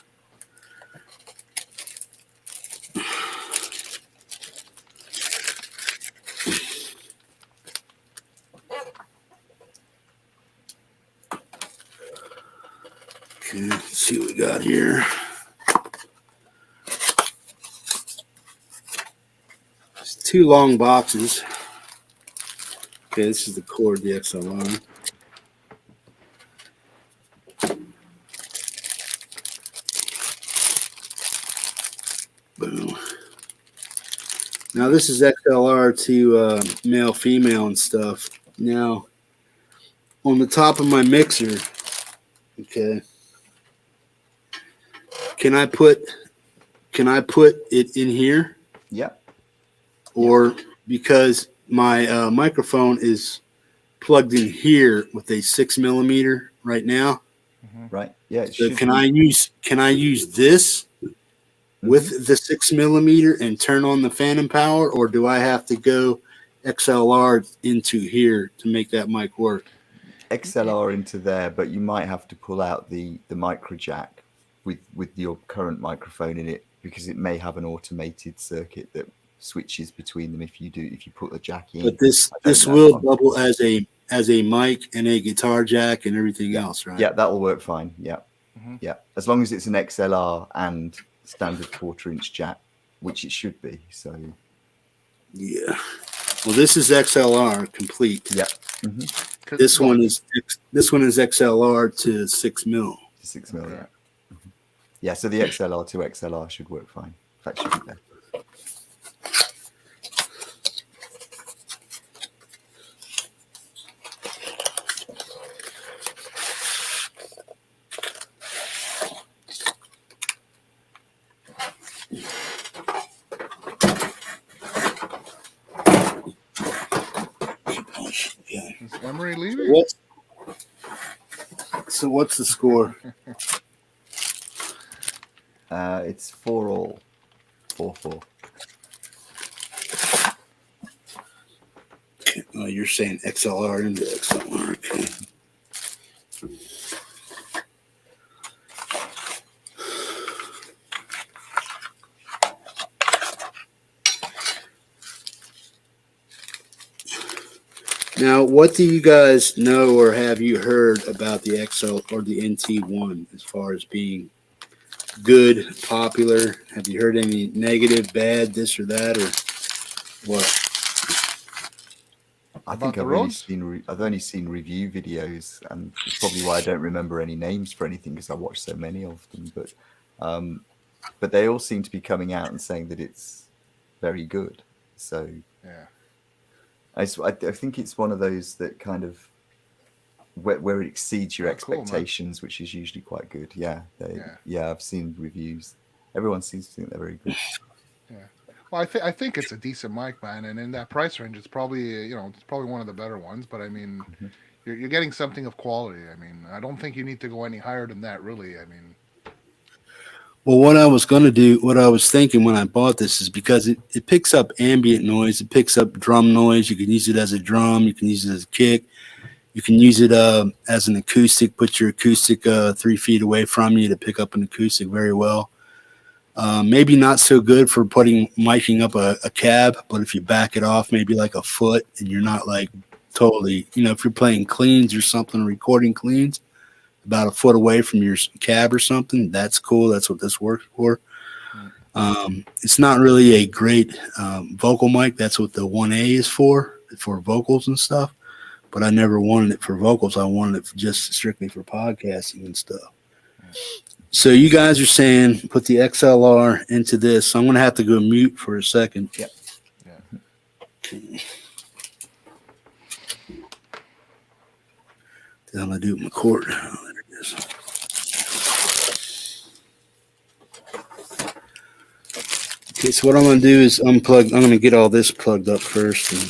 Okay, let's see what we got here. It's two long boxes. Okay, this is the cord, the XLR. Boom. Now this is XLR to male, female, and stuff. Now, on the top of my mixer, okay. Can I put it in here? Yep. Or because my microphone is plugged in here with a 6mm right now. Right. Yeah. It So should can be. I use this with the 6mm and turn on the phantom power, or do I have to go XLR into here to make that mic work? XLR into there, but you might have to pull out the micro jack with your current microphone in it, because it may have an automated circuit that switches between them if you put the jack in. But this will double as a mic and a guitar jack and everything else, right? Yeah, that will work fine. Yeah. Mm-hmm. Yeah. As long as it's an XLR and standard 1/4" jack, which it should be. So Yeah. Well, this is XLR complete. yeah. Mm-hmm. This one is XLR to 6mm. 6mm. Okay. Yeah. Yeah, so the XLR to XLR should work fine. That should be there. Yeah. Is Emery leaving? So what's the score? It's 4-4. 4-4. Okay. Oh, you're saying XLR into XLR. Okay. Now, what do you guys know or have you heard about the XL or the NT1 as far as being good, popular? Have you heard any negative, bad, this or that, or what? I About think the I've only roads? seen review videos, and it's probably why I don't remember any names for anything because I watch so many of them. But they all seem to be coming out and saying that it's very good. So Yeah. I think it's one of those that kind of where it exceeds your Cool, man. expectations, which is usually quite good. Yeah, I've seen reviews. Everyone seems to think they're very good. Yeah. Well, I think it's a decent mic, man, and in that price range, it's probably it's probably one of the better ones. But I mean, you're getting something of quality. I mean, I don't think you need to go any higher than that, really. I mean, Well, what I was going to do, what I was thinking when I bought this is because it picks up ambient noise, it picks up drum noise. You can use it as a drum, you can use it as a kick, you can use it as an acoustic. Put your acoustic 3 feet away from you to pick up an acoustic very well. Maybe not so good for miking up a cab, but if you back it off maybe like a foot and you're not like totally, if you're playing cleans or something, recording cleans, about a foot away from your cab or something, that's cool. That's what this works for. It's not really a great vocal mic. That's what the 1A is for vocals and stuff. But I never wanted it for vocals. I wanted it just strictly for podcasting and stuff. So you guys are saying put the XLR into this. So I'm going to have to go mute for a second. Yep. yeah. Okay. Then I'm going to do it in the cord. Oh, there it is. Okay, so what I'm going to do is unplug. I'm going to get all this plugged up first, and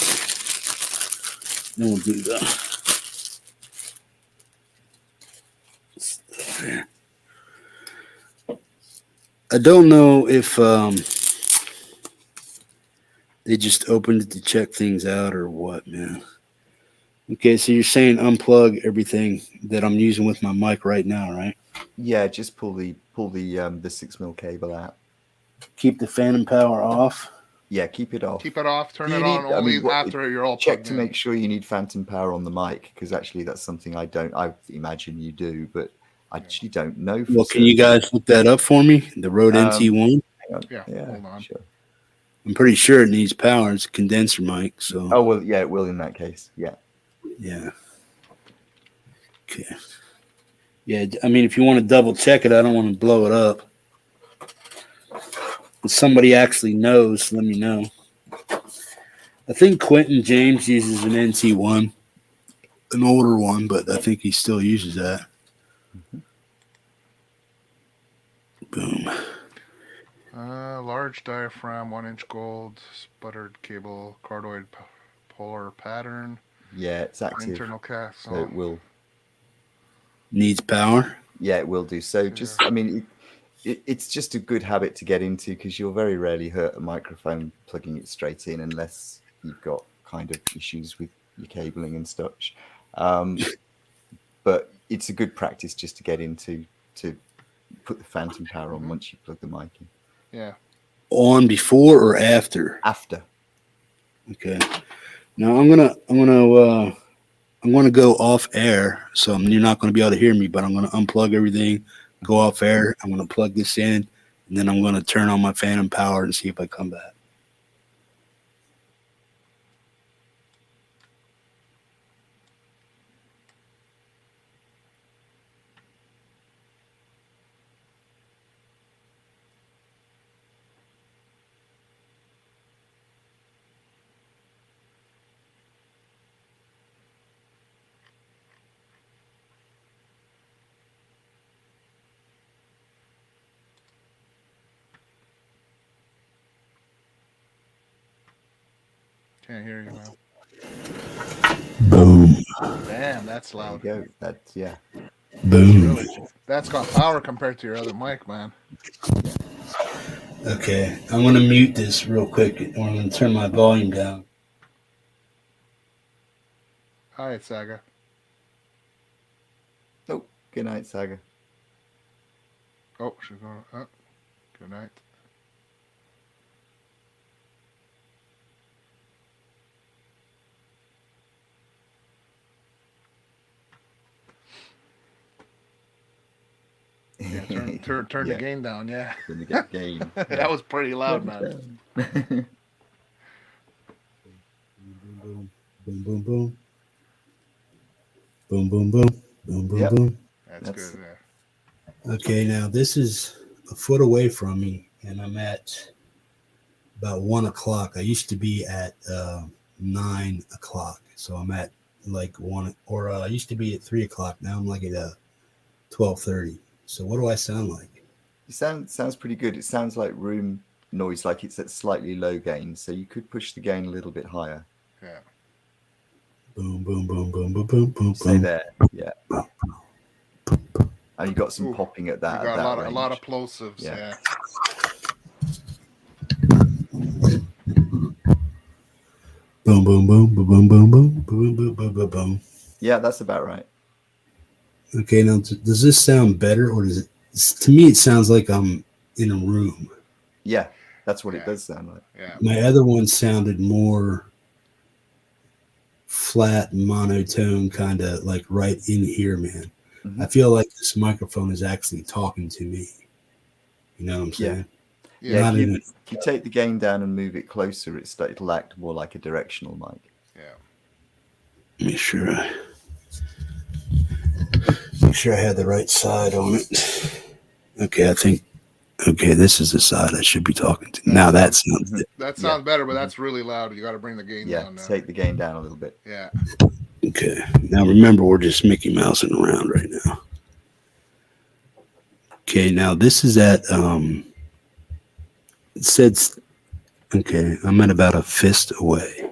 then we'll do the stuff here. I don't know if they just opened it to check things out or what, man. Okay, so you're saying unplug everything that I'm using with my mic right now, right? Yeah, just pull the 6mm cable out. Keep the phantom power off. Yeah, keep it off. Keep it off. Turn it on only after you're all check plugged to in. make sure you need phantom power on the mic, because actually that's something I imagine you do, but I actually don't know. Well, can you guys look that up for me? The Rode NT1. Hang on. Yeah, hold on. Sure. I'm pretty sure it needs power. It's a condenser mic, so. Oh well, yeah, it will in that case. Yeah. Yeah. Okay. Yeah, I mean, if you want to double check it, I don't want to blow it up. If somebody actually knows, let me know. I think Quentin James uses an NT1, an older one, but I think he still uses that. Boom. Large diaphragm, 1-inch gold, sputtered cable, cardioid polar pattern. Yeah, it's active. Internal cast. So it will. Needs power? Yeah, it will do. So just, I mean, it's just a good habit to get into, because you'll very rarely hurt a microphone plugging it straight in unless you've got kind of issues with your cabling and such. But it's a good practice just to get into, to put the phantom power on once you plug the mic in. Yeah. On before or after? After. Okay. Now I'm gonna go off air, so you're not gonna be able to hear me. But I'm gonna unplug everything, go off air. I'm gonna plug this in, and then I'm gonna turn on my phantom power and see if I come back. Can't hear you now. Boom. Damn, that's There you loud. go. That's, yeah. Boom. Really, that's got power compared to your other mic, man. Okay, I'm gonna mute this real quick. I'm gonna turn my volume down. Hi, it's Saga. Oh, good night, Saga. Oh, she's going. Oh, good night. Yeah, turn Yeah. the gain down. Yeah, Turn the gain. that was pretty loud, man. Boom, boom, boom, boom, boom. Boom, boom, boom, boom, boom, Yep. boom. That's That's- good. Yeah. Okay, now this is a foot away from me, and I'm at about 1 o'clock. I used to be at 9 o'clock, so I'm at like 1, or I used to be at 3 o'clock. Now I'm like at 12:30. So what do I sound like? It sounds pretty good. It sounds like room noise, like it's at slightly low gain. So you could push the gain a little bit higher. Yeah. Boom, boom, boom, boom, boom, boom, boom, Say boom. there, yeah. And you got some Ooh, popping at You that. got at that a lot of range. plosives. Yeah. Yeah. Boom, boom, boom, boom, boom, boom, boom, boom, boom, boom, boom, boom. Yeah, that's about right. Okay, now does this sound better, or does it? To me, it sounds like I'm in a room. Yeah, that's what Yeah. it does sound like. Yeah. My other one sounded more flat, monotone, kind of like right in here, man. Mhm. I feel like this microphone is actually talking to me. You know what I'm Yeah. saying? Yeah. Not in If you take the gain down and move it closer, it'll act more like a directional mic. Yeah. Make sure I had the right side on it. Okay, I think. Okay, this is the side I should be talking to. Now that sounds good. That Yeah. sounds better, but that's really loud. You got to bring the gain Yeah, down now. take the gain down a little bit. Yeah. Okay. Now remember, we're just Mickey Mousing around right now. Okay, now this is at it said okay, I'm at about a fist away.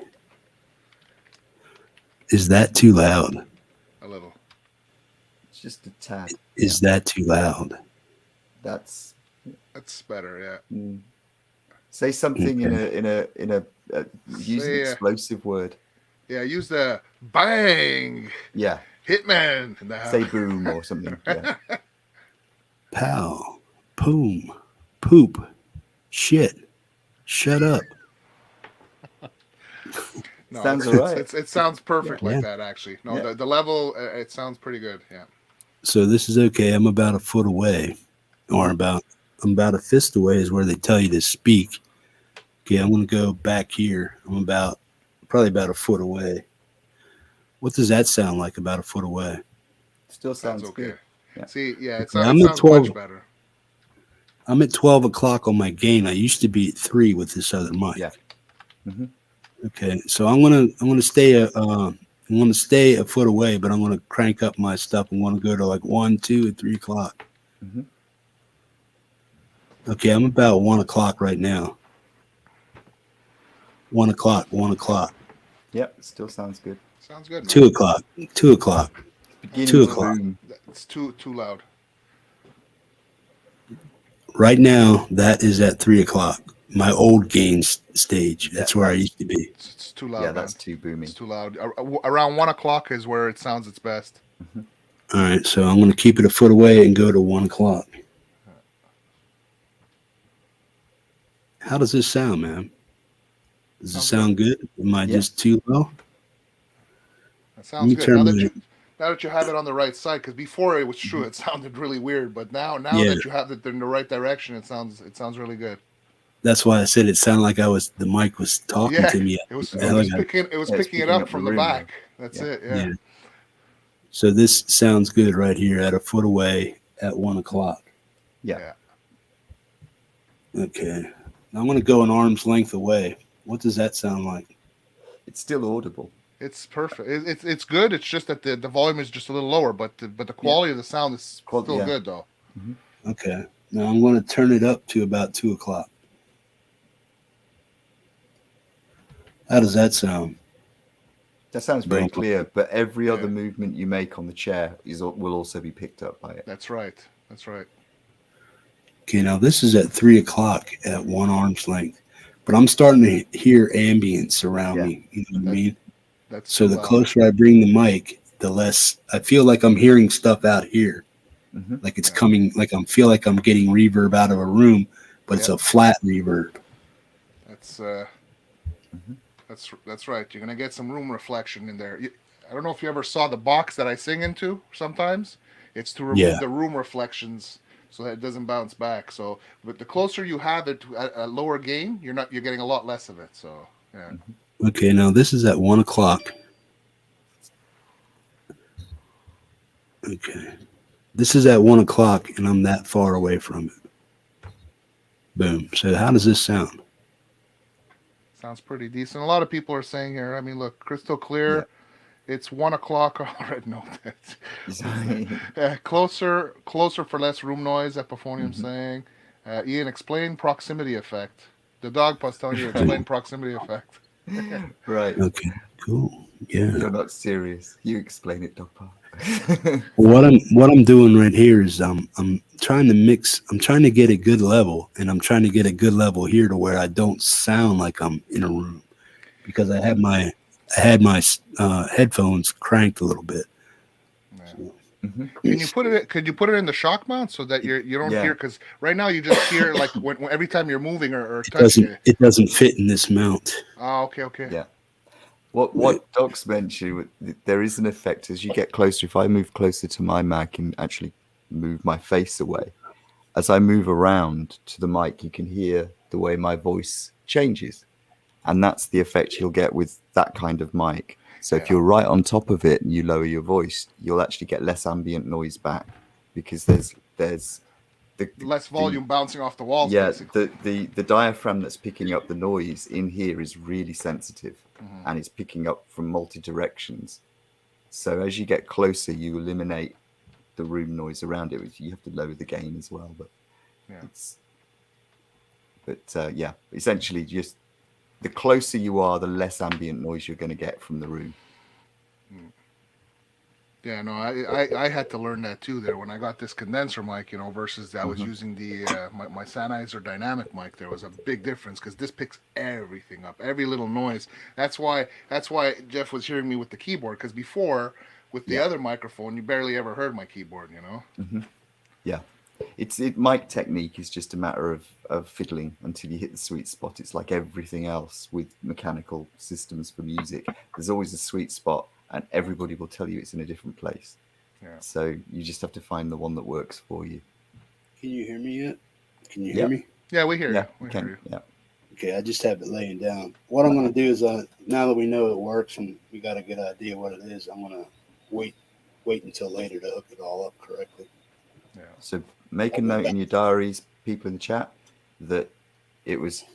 Is that too loud? A little. It's just a tad. Is that too loud? That's better. Yeah. say something in a use an Say, explosive word. Yeah. Use the bang Yeah, hitman. in the say house. boom or something. Yeah, Pow, poom, poop, shit, shut up. No, Sounds it's- alright. It sounds perfect Yeah. like that, actually. No, Yeah. the level, it sounds pretty good. Yeah. So this is okay. I'm about a foot away, or I'm about a fist away is where they tell you to speak. Okay, I'm gonna go back here. I'm probably about a foot away. What does that sound like? About a foot away. still Sounds sounds okay. good. Yeah. See, yeah, Okay, I'm it at sounds 12. much better. I'm at 12 o'clock on my gain. I used to be at 3 with this other mic. Yeah. Mhm. Okay, so I'm gonna stay a foot away, but I'm gonna crank up my stuff. I'm gonna go to like 1, 2, and 3 o'clock. Mhm. Okay, I'm about 1 o'clock right now. 1 o'clock, 1 o'clock, Yep, still sounds good. Sounds good, man. 2 o'clock, 2 o'clock. Beginning 2 of the o'clock. boom. It's too loud. Right now, that is at 3 o'clock. My old gain stage. That's Yeah, where I that's- used to be. It's too loud. Yeah, man. that's too boomy. It's too loud. Around 1 o'clock is where it sounds its best. All right, so I'm going to keep it a foot away and go to 1 o'clock. How does this sound, man? Does it Sounds sound good? Am I Yeah. just too low? That sounds me good. turn Now that you have it on the right side, because before it was true, it sounded really weird. But now Yeah. that you have it in the right direction, it sounds really good. That's why I said it sounded like the mic was talking Yeah, to me. It was Yeah, like picking it's it picking up up from the the room, back. That's Yeah. it. Yeah. So this sounds good right here at a foot away at 1 o'clock. Yeah. Okay. Now I'm going to go an arm's length away. What does that sound like? It's still audible. It's perfect. It's good. It's just that the volume is just a little lower, but the quality of the sound is still Yeah. good though. Okay. Now I'm going to turn it up to about 2 o'clock. How does that sound? That sounds very Boom. clear, but every other Yeah. movement you make on the chair will also be picked up by it. That's right. That's right. Okay, now this is at 3 o'clock at 1 arm's length, but I'm starting to hear ambience around Yeah. me. You know what I mean? That's So too the loud. closer I bring the mic, the less I feel like I'm hearing stuff out here. Mm-hmm. Like it's coming, like feel like I'm getting reverb out of a room, but it's Yep. a flat reverb. That's Mm-hmm. that's right. You're gonna get some room reflection in there. I don't know if you ever saw the box that I sing into. Sometimes it's to remove the room reflections so that it doesn't bounce back. So, but the closer you have it at a lower gain, you're getting a lot less of it. So, yeah. Mm-hmm. Okay, now this is at 1 o'clock. Okay. This is at 1 o'clock, and I'm that far away from it. Boom. So how does this sound? Sounds pretty decent. A lot of people are saying here. I mean, look, crystal clear. Yeah. It's 1 o'clock. All right, no, Mm-hmm. closer for less room noise. Epiphonium saying. Ian, explain proximity effect. The dog was telling you to explain proximity effect. Right. Okay, cool. Yeah. You're not serious. You explain it, Dog Park. What I'm doing right here is I'm trying to mix. I'm trying to get a good level, and I'm trying to get a good level here to where I don't sound like I'm in a room, because I had my headphones cranked a little bit. Yeah. So, Mm-hmm. Could you put it in the shock mount so that you don't hear, because right now you just hear like when every time you're moving or touching it. It doesn't fit in this mount. Oh, okay. Yeah. What Doc's mentioned, there is an effect as you get closer. If I move closer to my mic and actually move my face away, as I move around to the mic, you can hear the way my voice changes. And that's the effect you'll get with that kind of mic. So if you're right on top of it and you lower your voice, you'll actually get less ambient noise back, because there's the Less volume bouncing off the walls. Yeah, basically. the diaphragm that's picking up the noise in here is really sensitive, and it's picking up from multi directions. So as you get closer, you eliminate the room noise around it. You have to lower the gain as well, but essentially just the closer you are, the less ambient noise you're going to get from the room. Yeah, no, I had to learn that too there when I got this condenser mic, versus I was using the my Sennheiser dynamic mic. There was a big difference because this picks everything up, every little noise. That's why Jeff was hearing me with the keyboard, because before with the other microphone you barely ever heard my keyboard, Yeah, mic technique is just a matter of fiddling until you hit the sweet spot. It's like everything else with mechanical systems for music. There's always a sweet spot, and everybody will tell you it's in a different place. Yeah. So you just have to find the one that works for you. Can you hear me yet? Can you hear me? Yeah, we hear you. We hear you. Yeah. Okay, I just have it laying down. What I'm going to do is, now that we know it works and we got a good idea what it is, I'm going to wait until later to hook it all up correctly. Yeah. So make a note in your diaries, people in the chat, that it was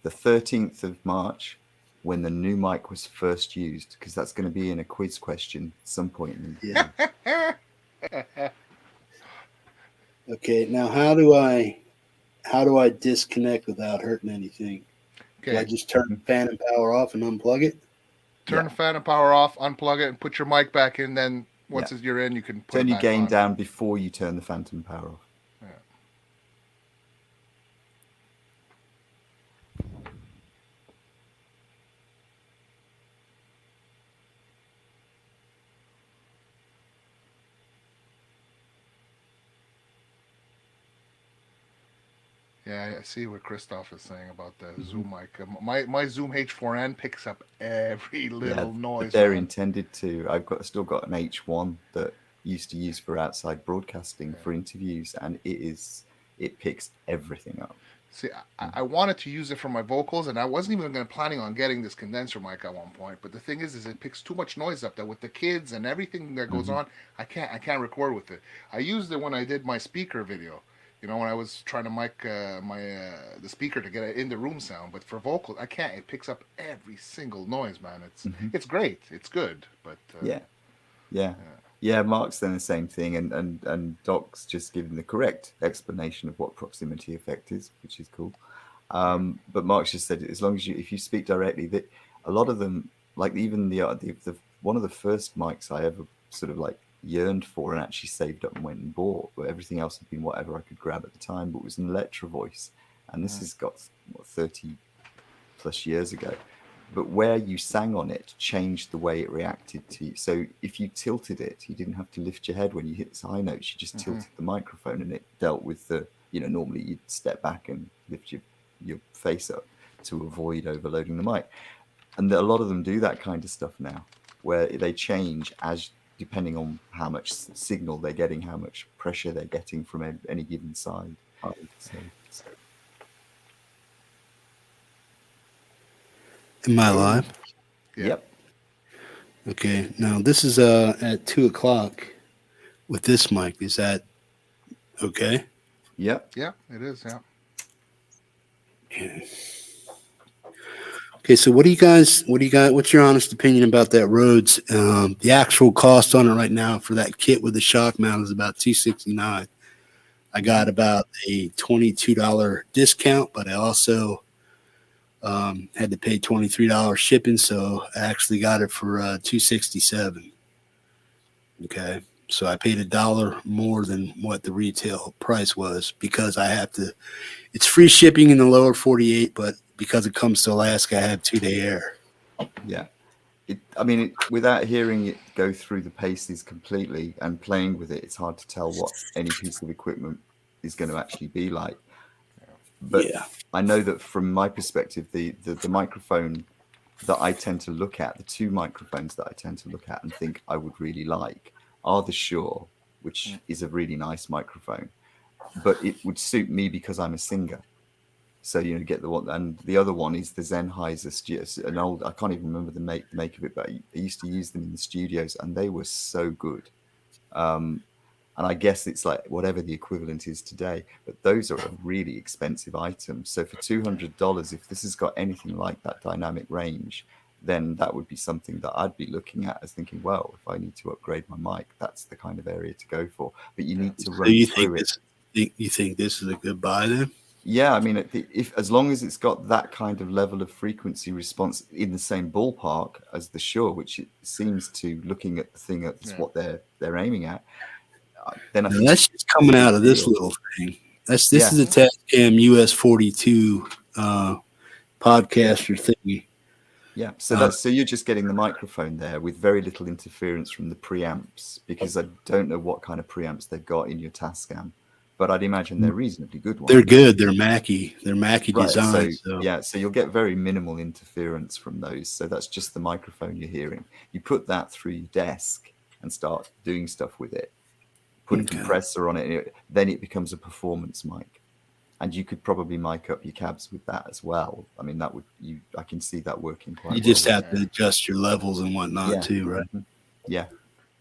the 13th of March when the new mic was first used, because that's going to be in a quiz question at some point. Yeah. Okay, now how do I disconnect without hurting anything? Okay. Do I just turn the fan and power off and unplug it? Turn the fan and power off, unplug it, and put your mic back in. Then once you're in, you can put turn it your back gain on. down before you turn the phantom power off. Yeah. Yeah, I see what Christoph is saying about the Zoom mic. My Zoom H4n picks up every little noise. They're intended to. Still got an H1 that used to use for outside broadcasting for interviews, and it picks everything up. See, I wanted to use it for my vocals, and I wasn't even planning on getting this condenser mic at one point. But the thing is it picks too much noise up there with the kids and everything that goes on. I can't record with it. I used it when I did my speaker video. When I was trying to mic the speaker to get an in the room sound, but for vocals, I can't. It picks up every single noise, man. It's great. It's good, but Mark's done the same thing, and Doc's just given the correct explanation of what proximity effect is, which is cool. But Mark's just said, as long as if you speak directly, that a lot of them, like even the one of the first mics I ever sort of like yearned for and actually saved up and went and bought, but everything else had been whatever I could grab at the time, but it was an Electro Voice, and this has got 30 plus years ago, but where you sang on it changed the way it reacted to you. So if you tilted it, you didn't have to lift your head when you hit the high notes. You just tilted the microphone, and it dealt with the, normally you'd step back and lift your face up to avoid overloading the mic. And a lot of them do that kind of stuff now, where they change as depending on how much signal they're getting, how much pressure they're getting from any given side. So. Am I live? Yep. Okay. Now this is at 2:00 with this mic. Is that okay? Yep. Yeah, it is. Yeah. Okay. Okay, so what do you guys? What's your honest opinion about that Rhodes? The actual cost on it right now for that kit with the shock mount is about $269. I got about a $22 discount, but I also had to pay $23 shipping, so I actually got it for $267. Okay, so I paid $1 more than what the retail price was because I have to. It's free shipping in the lower 48, but because it comes to Alaska, I have 2-day air. Yeah. Without hearing it go through the paces completely and playing with it, it's hard to tell what any piece of equipment is going to actually be like. But yeah. I know that from my perspective, the microphone that I tend to look at, the two microphones that I tend to look at and think I would really like are the Shure, which is a really nice microphone, but it would suit me because I'm a singer. So, get the one, and the other one is the Sennheiser, an old, I can't even remember the make of it, but I used to use them in the studios and they were so good. And I guess it's like whatever the equivalent is today, but those are a really expensive item. So for $200, if this has got anything like that dynamic range, then that would be something that I'd be looking at as thinking, well, if I need to upgrade my mic, that's the kind of area to go for. But you need to run through it. You think this is a good buy then? Yeah, if as long as it's got that kind of level of frequency response in the same ballpark as the Shure, which it seems to, looking at the thing, that's what they're aiming at. Then I think that's just coming out of this little thing. This is a Tascam US 42 podcaster thingy. Yeah, so you're just getting the microphone there with very little interference from the preamps, because I don't know what kind of preamps they've got in your Tascam. But I'd imagine they're reasonably good ones. They're good. They're Mackie. They're Mackie design. So you'll get very minimal interference from those. So that's just the microphone you're hearing. You put that through your desk and start doing stuff with it. Put a compressor on it, then it becomes a performance mic. And you could probably mic up your cabs with that as well. I mean, I can see that working quite well. You just have to adjust your levels and whatnot too, right? Yeah.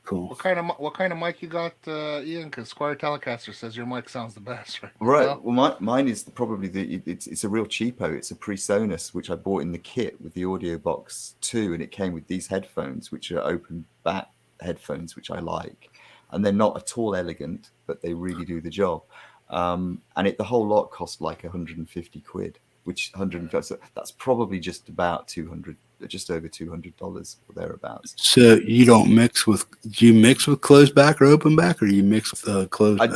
Cool. What kind of mic you got, Ian? Because Squire Telecaster says your mic sounds the best, right? Right. Well, mine is probably it's a real cheapo. It's a PreSonus, which I bought in the kit with the Audio Box 2, and it came with these headphones, which are open back headphones, which I like, and they're not at all elegant, but they really do the job. And the whole lot cost like 150 quid, which that's probably just about just over $200 or thereabouts. So you don't mix with? Do you mix with closed back or open back, or you mix with closed back?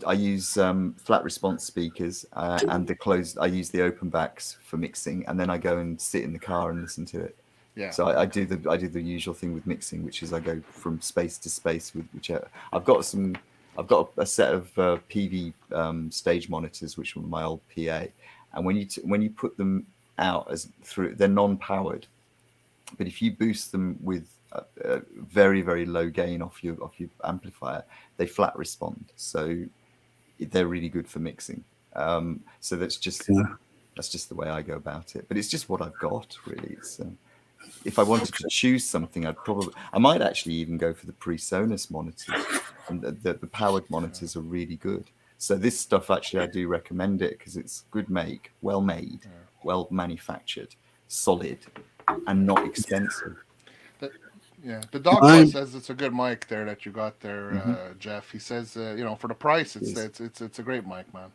I use flat response speakers and the closed. I use the open backs for mixing, and then I go and sit in the car and listen to it. Yeah. So I do the usual thing with mixing, which is I go from space to space with whichever. I've got a set of PV stage monitors, which were my old PA, and when you put them out they're non-powered, but if you boost them with a very, very low gain off your amplifier, they flat respond, so they're really good for mixing. So that's just the way I go about it, but it's just what I've got, really. It's if I wanted to choose something, I might actually even go for the PreSonus monitors, and the powered monitors are really good. So this stuff, actually, I do recommend it because it's good make, well made, well manufactured, solid, and not expensive. The dog says it's a good mic there that you got there, Jeff. He says, for the price, it's a great mic, man.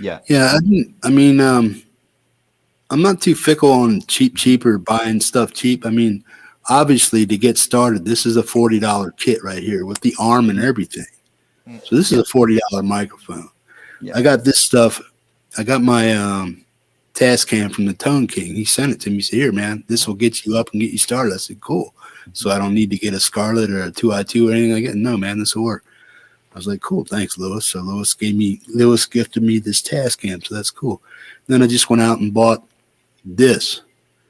Yeah. Yeah, I mean, I'm not too fickle on cheap or buying stuff cheap. I mean, obviously, to get started, this is a $40 kit right here with the arm and everything. So this is a $40 microphone. Yeah. I got this stuff. I got my task cam from the Tone King. He sent it to me. He said, here, man, this will get you up and get you started. I said, cool. So I don't need to get a Scarlett or a 2i2 or anything like that. No, man, this will work. I was like, cool, thanks, Lewis. So Lewis gifted me this task cam, so that's cool. Then I just went out and bought this.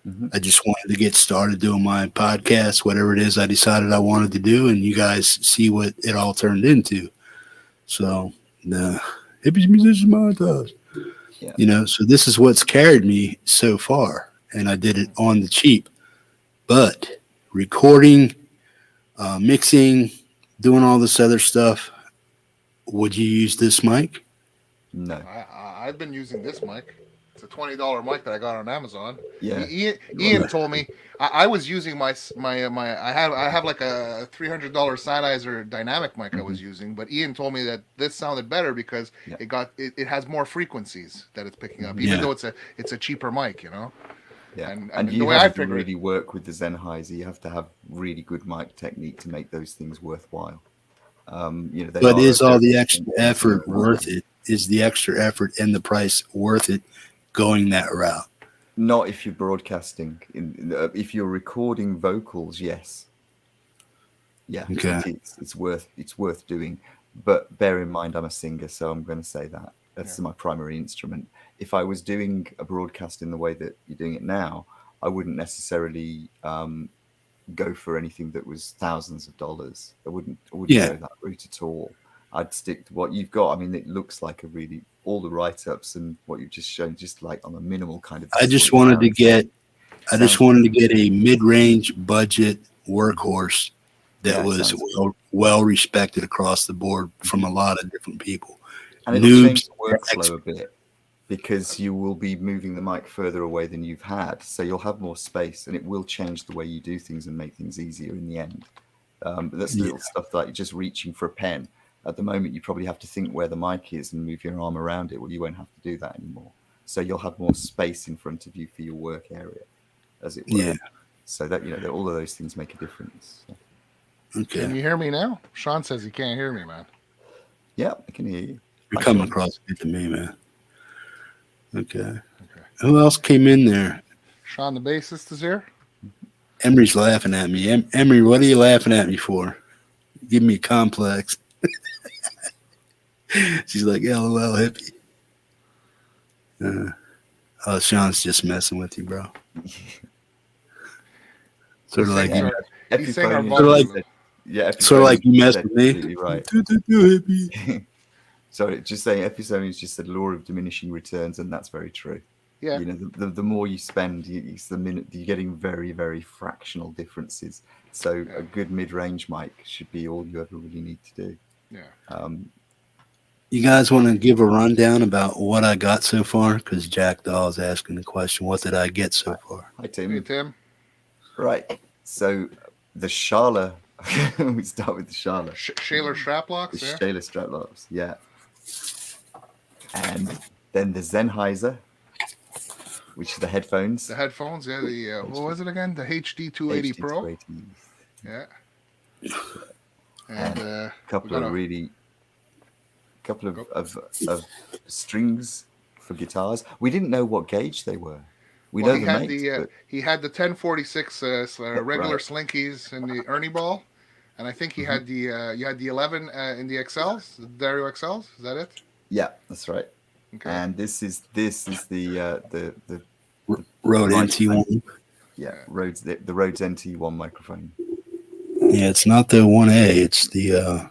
Mm-hmm. I just wanted to get started doing my podcast, whatever it is I decided I wanted to do, and you guys see what it all turned into. So the Hippie's Musician Montage. Yeah. You know, so this is what's carried me so far, and I did it on the cheap. But recording, mixing, doing all this other stuff, would you use this mic? No. I've been using this mic. It's a $20 mic that I got on Amazon. Yeah. Ian told me I was using my I have like a $300 Sennheiser dynamic mic I was using, but Ian told me that this sounded better because it has more frequencies that it's picking up, even though it's a cheaper mic, you know. Yeah, and you the way have I to figured really work with the Sennheiser. You have to have really good mic technique to make those things worthwhile. You know, But is all the extra effort worth it? Is the extra effort and the price worth it going that route? Not if you're broadcasting. If you're recording vocals, yes. Yeah, okay. It's worth doing. But bear in mind, I'm a singer, so I'm going to say that. That's my primary instrument. If I was doing a broadcast in the way that you're doing it now, I wouldn't necessarily go for anything that was thousands of dollars. I wouldn't go that route at all. I'd stick to what you've got. I mean, it looks like all the write-ups and what you've just shown, just like on a minimal kind of. I just wanted to get a mid-range budget workhorse that was well respected across the board from a lot of different people. And it'll change the workflow a bit because you will be moving the mic further away than you've had. So you'll have more space and it will change the way you do things and make things easier in the end. But that's little stuff like just reaching for a pen. At the moment, you probably have to think where the mic is and move your arm around it. Well, you won't have to do that anymore. So you'll have more space in front of you for your work area, as it were. Yeah. So that, that all of those things make a difference. So. Okay. Can you hear me now? Sean says he can't hear me, man. Yeah, I can hear you. You're coming across good to me, man. Okay. Who else came in there? Sean, the bassist, is here. Emery's laughing at me. Emery, what are you laughing at me for? Give me a complex. She's like, LOL, hippie. Sean's just messing with you, bro. Sort of like you messed with me. Right. Hippie. Sorry, just saying, Ephisonian's just the law of diminishing returns, and that's very true. Yeah. The more you spend, it's the minute you're getting very, very fractional differences. So a good mid-range mic should be all you ever really need to do. Yeah. You guys want to give a rundown about what I got so far? Because Jack Doll's asking the question, what did I get so far? Hi, Tim. Hey, Tim. Right. So the Schala, we start with the Schala. Shaler strap locks, the Shaler strap locks, yeah. And then the Sennheiser, which is the headphones. The headphones, yeah. The what was it again? The HD 280 Pro. 280. Yeah. And a couple of strings for guitars. We didn't know what gauge they were. He had the 1046 regular slinkies in the Ernie ball, and I think he had you had the 11 in the XLs, the Dario XLs. Is that it? Yeah, that's right. Okay. And this is the Rode NT1. Yeah, the Rhodes NT1 microphone. Yeah, it's not the 1A. It's the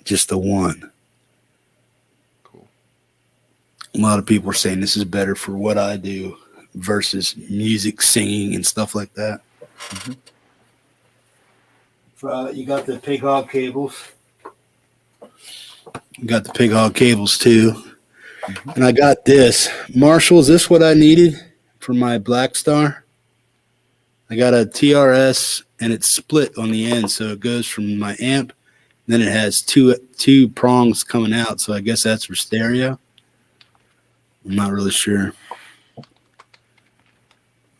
just the one. Cool. A lot of people are saying this is better for what I do versus music, singing, and stuff like that. Mm-hmm. You got the pig hog cables. You got the pig hog cables too. Mm-hmm. And I got this. Marshall, is this what I needed for my Black Star? I got a TRS and it's split on the end, so it goes from my amp. Then it has two prongs coming out, so I guess that's for stereo. I'm not really sure.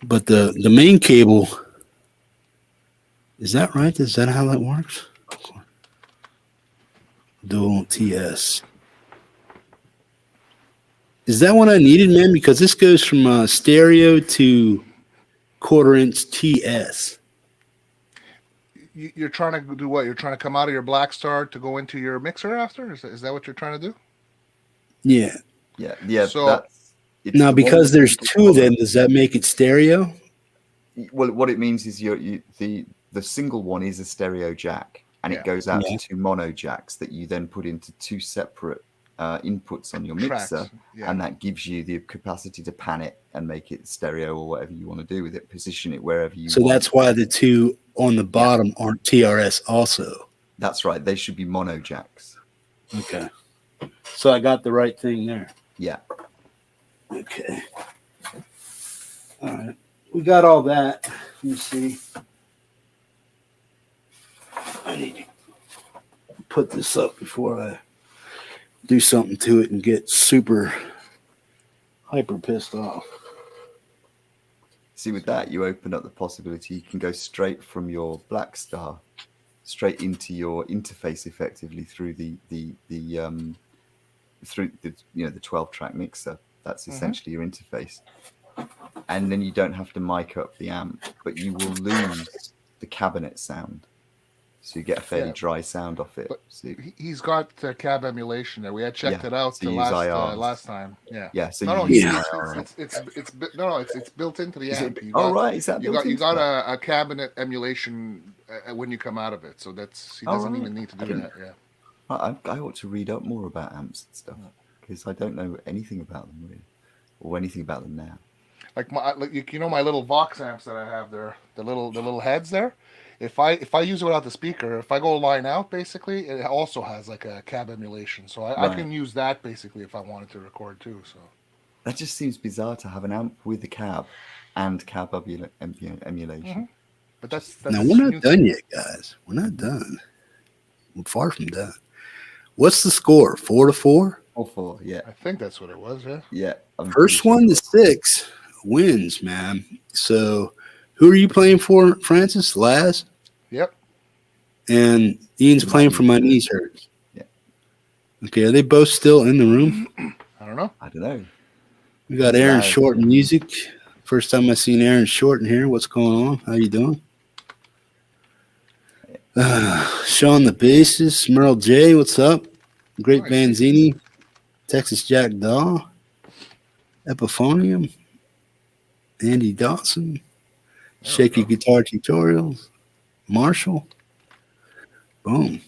But the main cable, is that right? Is that how that works? Dual TS. Is that what I needed, man? Because this goes from stereo to quarter-inch TS. You're trying to do what? You're trying to come out of your Black Star to go into your mixer after? Is that what you're trying to do? Yeah. Yeah. So- It's Now, the one because with there's the two of them, color. does that make it stereo? Well, what it means is the single one is a stereo jack, and Yeah. it goes out Yeah. to two mono jacks that you then put into two separate inputs on your Tracks. mixer, Yeah. and that gives you the capacity to pan it and make it stereo or whatever you want to do with it. Position it wherever you So want. that's why the two on the bottom aren't TRS also. That's right. They should be mono jacks. Okay. So I got the right thing there. Yeah. Okay. All right. We got all that. Let me see. I need to put this up before I do something to it and get super hyper pissed off. See, with that, you open up the possibility you can go straight from your Black Star straight into your interface effectively through the 12-track mixer. That's essentially your interface. And then you don't have to mic up the amp, but you will lose the cabinet sound. So you get a fairly dry sound off it. But So, he's got cab emulation there. We had checked Yeah, it out so the you use last time. Yeah. yeah, so No, you use Yeah. it's built into the Is amp. it, You oh, got- right. Is that You built got into a, that? a cabinet emulation when you come out of it, so he doesn't right. even need to I do didn't- that. Yeah. I ought to read up more about amps and stuff because I don't know anything about them really, or anything about them now. Like my little Vox amps that I have there, the little heads there. If I use it without the speaker, if I go line out, basically, it also has like a cab emulation, so I Right. can use that basically if I wanted to record too. So That just seems bizarre to have an amp with a cab and cab emulation. but that's Now, we're not done yet, guys. We're not done. We're far from done. What's the score? 4-4? Or four, yeah, I think that's what it was. Yeah. yeah. I'm First pretty one sure. to 6 wins, man. So, who are you playing for, Francis? Laz? Yep. And Ian's My playing for knees My hurt. Knees Hurt. Yeah. Okay, are they both still in the room? I don't know. I don't know. We got Aaron Laz. Short music. First time I seen Aaron Short in here. What's going on? How you doing? Sean the bassist. Merle J, what's up? Great Nice. Vanzini. Texas Jack Daw. Epiphonium. Andy Dawson. There we Shaky go. Guitar Tutorials. Marshall. Boom.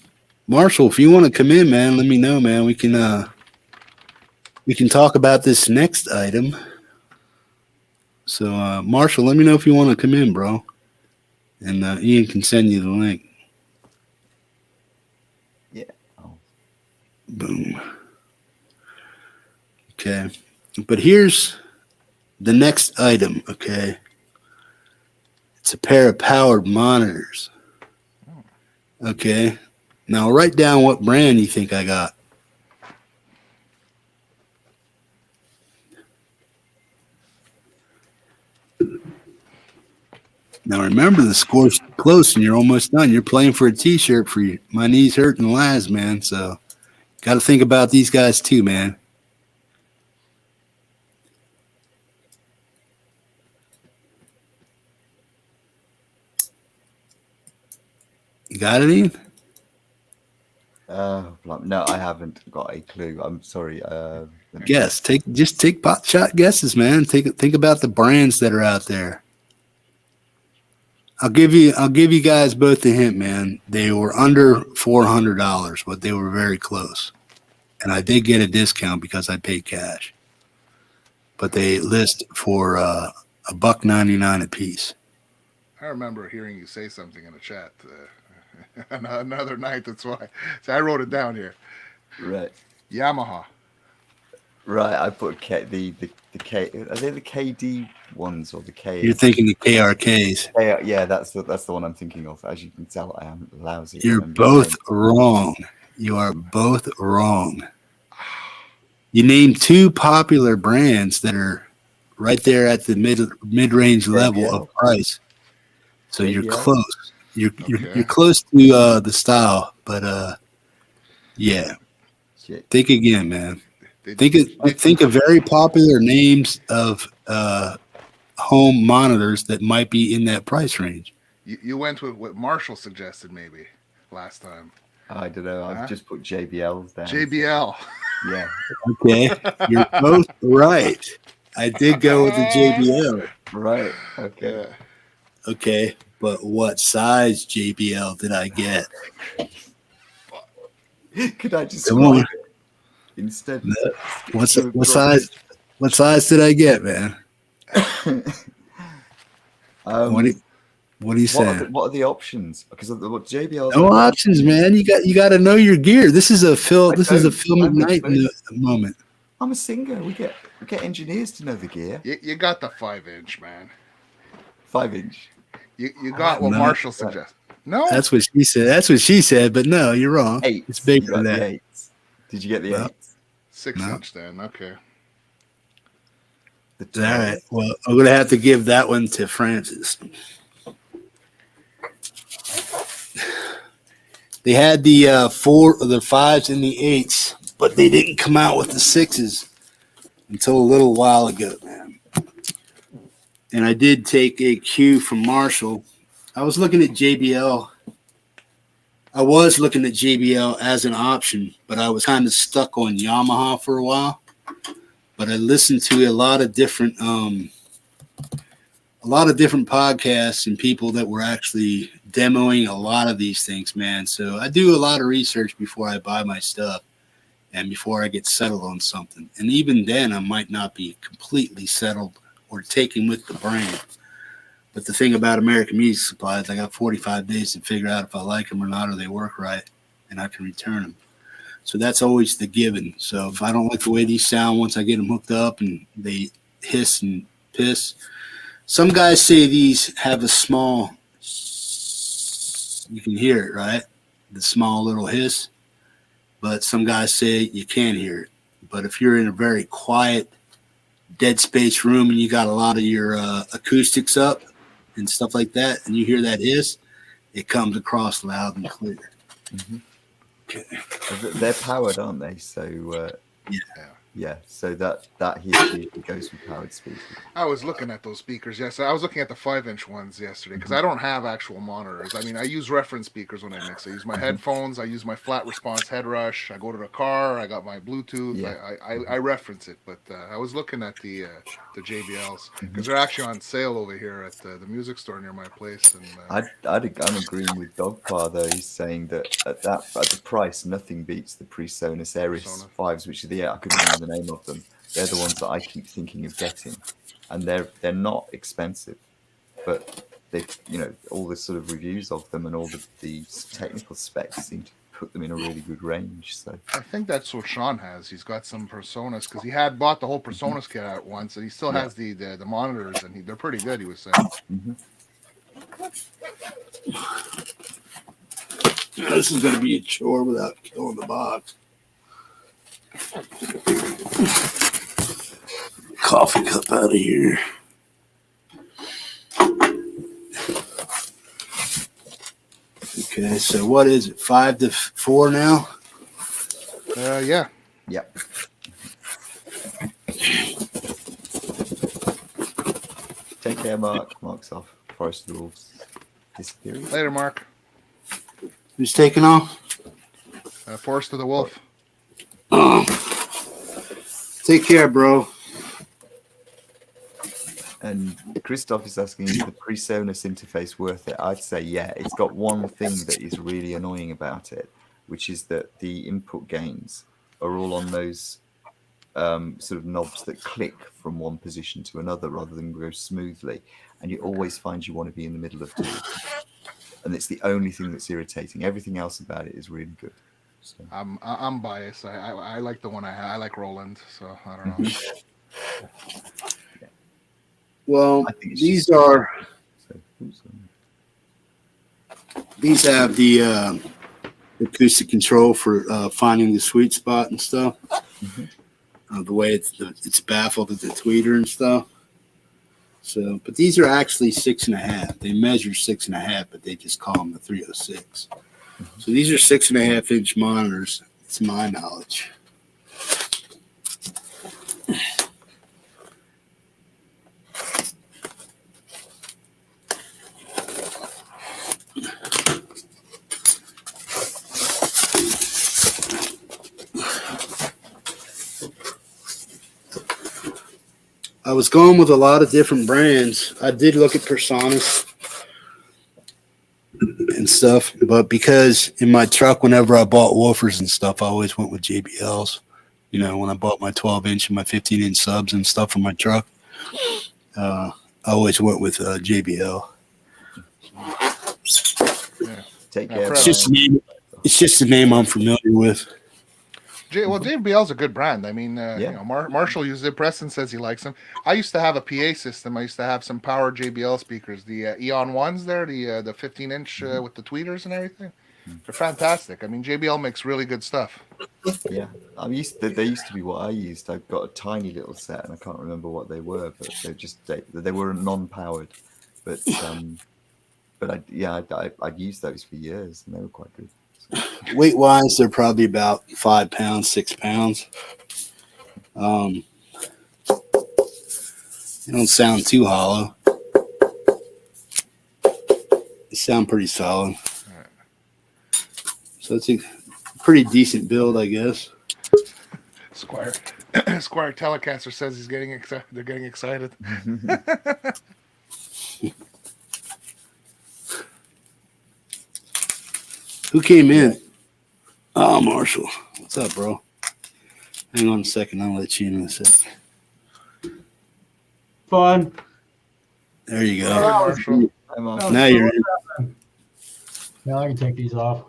Marshall, if you want to come in, man, let me know, man. We can talk about this next item. So, Marshall, let me know if you want to come in, bro. And Ian can send you the link. Yeah. Oh. Boom. Okay. But here's the next item, okay? It's a pair of powered monitors. Okay. Now write down what brand you think I got. Now remember, the score's close and you're almost done. You're playing for a t-shirt for you. My knees hurt and Laz, man. So got to think about these guys too, man. You got it, Ian? No, I haven't got a clue. I'm sorry. Let me- Guess. Take pot shot guesses, man. Think about the brands that are out there. I'll give you guys both a hint, man. They were under $400, but they were very close. And I did get a discount because I paid cash. But they list for $1.99 a piece. I remember hearing you say something in the chat another night. That's why. So I wrote it down here. Right. Yamaha. Right. I put the K. Are they the KD ones or the K? You're thinking the KRKs. Yeah, that's the one I'm thinking of. As you can tell, I am lousy. at You're remembering both names. wrong. You are both wrong. You named two popular brands that are right there at the mid-range level Yeah. of price. So you're Yeah. close. You're Okay. close to the style, but yeah. Shit. Think again, man. Think of very popular names of home monitors that might be in that price range. You went with what Marshall suggested maybe last time. I don't know. I've just put JBLs down. JBL. Yeah. Okay, you're both right. I did go with the JBL. Right. Okay. Yeah. Okay, but what size JBL did I get? Could I Come describe on. it instead? What size? What size did I get, man? What are you saying? What are the options? Because of the JBLs. No options, man. You got to know your gear. This is a Phil. This is a Phil McKnight moment. I'm a singer. We get engineers to know the gear. You got the 5-inch, man. 5-inch. You got what Marshall suggested. No, that's what she said. That's what she said. But no, you're wrong. 8. It's bigger than that. 8s. Did you get the 8? 6-inch then. Okay. All right. Well, I'm gonna have to give that one to Francis. They had the 5s and the 8s, but they didn't come out with the 6s until a little while ago, man. And I did take a cue from Marshall. I was looking at JBL. I was looking at JBL as an option, but I was kind of stuck on Yamaha for a while. But I listened to a lot of different podcasts and people that were actually demoing a lot of these things, man. So I do a lot of research before I buy my stuff and before I get settled on something. And even then, I might not be completely settled or taken with the brand. But the thing about American Music Supply is I got 45 days to figure out if I like them or not, or they work right, and I can return them. So that's always the given. So if I don't like the way these sound once I get them hooked up and they hiss and piss, some guys say these have a small, you can hear it, right? The small little hiss. But some guys say you can't hear it. But if you're in a very quiet, dead space room and you got a lot of your acoustics up and stuff like that, and you hear that hiss, it comes across loud and clear. Mm-hmm. Okay. They're powered, aren't they? So yeah. So that heat usually goes with powered speakers. I was looking at those speakers. Yes, I was looking at the 5-inch ones yesterday because I don't have actual monitors. I mean, I use reference speakers when I mix. I use my headphones. I use my flat response head rush. I go to the car. I got my Bluetooth. Yeah. I reference it. But I was looking at the JBLs because they're actually on sale over here at the music store near my place. And I'm agreeing with Dogpa though. He's saying that at the price, nothing beats the PreSonus Eris 5s, which are I couldn't remember the name of them. They're the ones that I keep thinking of getting, and they're not expensive, but they, all the sort of reviews of them and all the technical specs seem to put them in a really good range. So I think that's what Sean has. He's got some PreSonus because he had bought the whole PreSonus kit at once, and he still has the monitors, and they're pretty good. He was saying. This is going to be a chore without killing the box. Coffee cup out of here. Okay, so what is it? 5 to 4 now? Yeah. Yep. Take care, Mark. Mark's off. Forest Wolves disappearing. Later, Mark. Who's taking off? Forest of the Wolf. Take care, bro. And Christoph is asking, is the PreSonus interface worth it? I'd say yeah. It's got one thing that is really annoying about it, which is that the input gains are all on those sort of knobs that click from one position to another rather than go smoothly. And you always find you want to be in the middle of two. And it's the only thing that's irritating. Everything else about it is really good. So. I'm biased. I like the one I have. I like Roland, so I don't know. Well, these have the acoustic control for finding the sweet spot and stuff. The way it's baffled at the tweeter and stuff. So, but these are actually 6.5. They measure 6.5, but they just call them the 306. So these are 6.5-inch monitors. It's my knowledge. I was going with a lot of different brands. I did look at Personas and stuff, but because in my truck, whenever I bought woofers and stuff, I always went with JBLs. You know, when I bought my 12-inch and my 15-inch subs and stuff for my truck, I always went with JBL. Yeah. Take care. It's just a name I'm familiar with. Well, JBL's a good brand. I mean, you know, Marshall uses it. Preston says he likes them. I used to have a PA system. I used to have some power JBL speakers, the Eon ones there, the 15-inch with the tweeters and everything. They're fantastic. I mean, JBL makes really good stuff. Yeah, they used to be what I used. I've got a tiny little set, and I can't remember what they were, but they were non-powered. But I'd used those for years, and they were quite good. Weight wise, they're probably about 5 pounds, 6 pounds. They don't sound too hollow. They sound pretty solid. So it's a pretty decent build, I guess. Squire Telecaster says he's getting excited. They're getting excited. Who came in? Oh, Marshall. What's up, bro? Hang on a second. I'll let you in a sec. Fun. There you go. Marshall. Now you're in. Now I can take these off.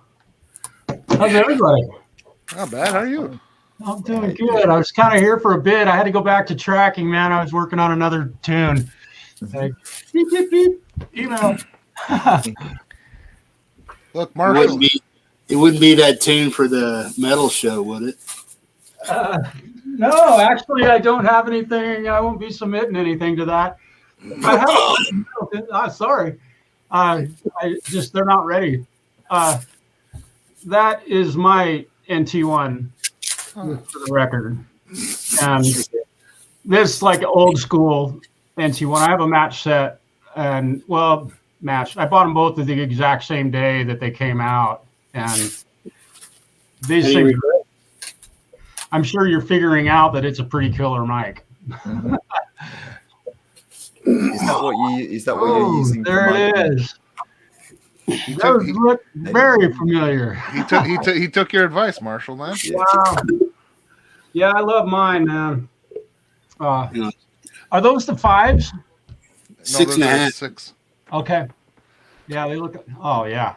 How's everybody? Not bad. How are you? I'm doing good. I was kind of here for a bit. I had to go back to tracking, man. I was working on another tune. Like, beep, beep, beep. Email. Look, Marshall. It wouldn't be that tune for the metal show, would it? No, actually, I don't have anything. I won't be submitting anything to that. I have, sorry. They're not ready. That is my NT1 for the record. And this like old school NT1. I have a match set and match. I bought them both at the exact same day that they came out. And these things, I'm sure you're figuring out that it's a pretty killer mic. Is that what you're using? There it is. Those look very familiar. He took your advice, Marshall, man. Wow. Yeah, I love mine, man. Are those the 5s? No, 6.5. 6. Okay. Yeah, they look. Oh, yeah.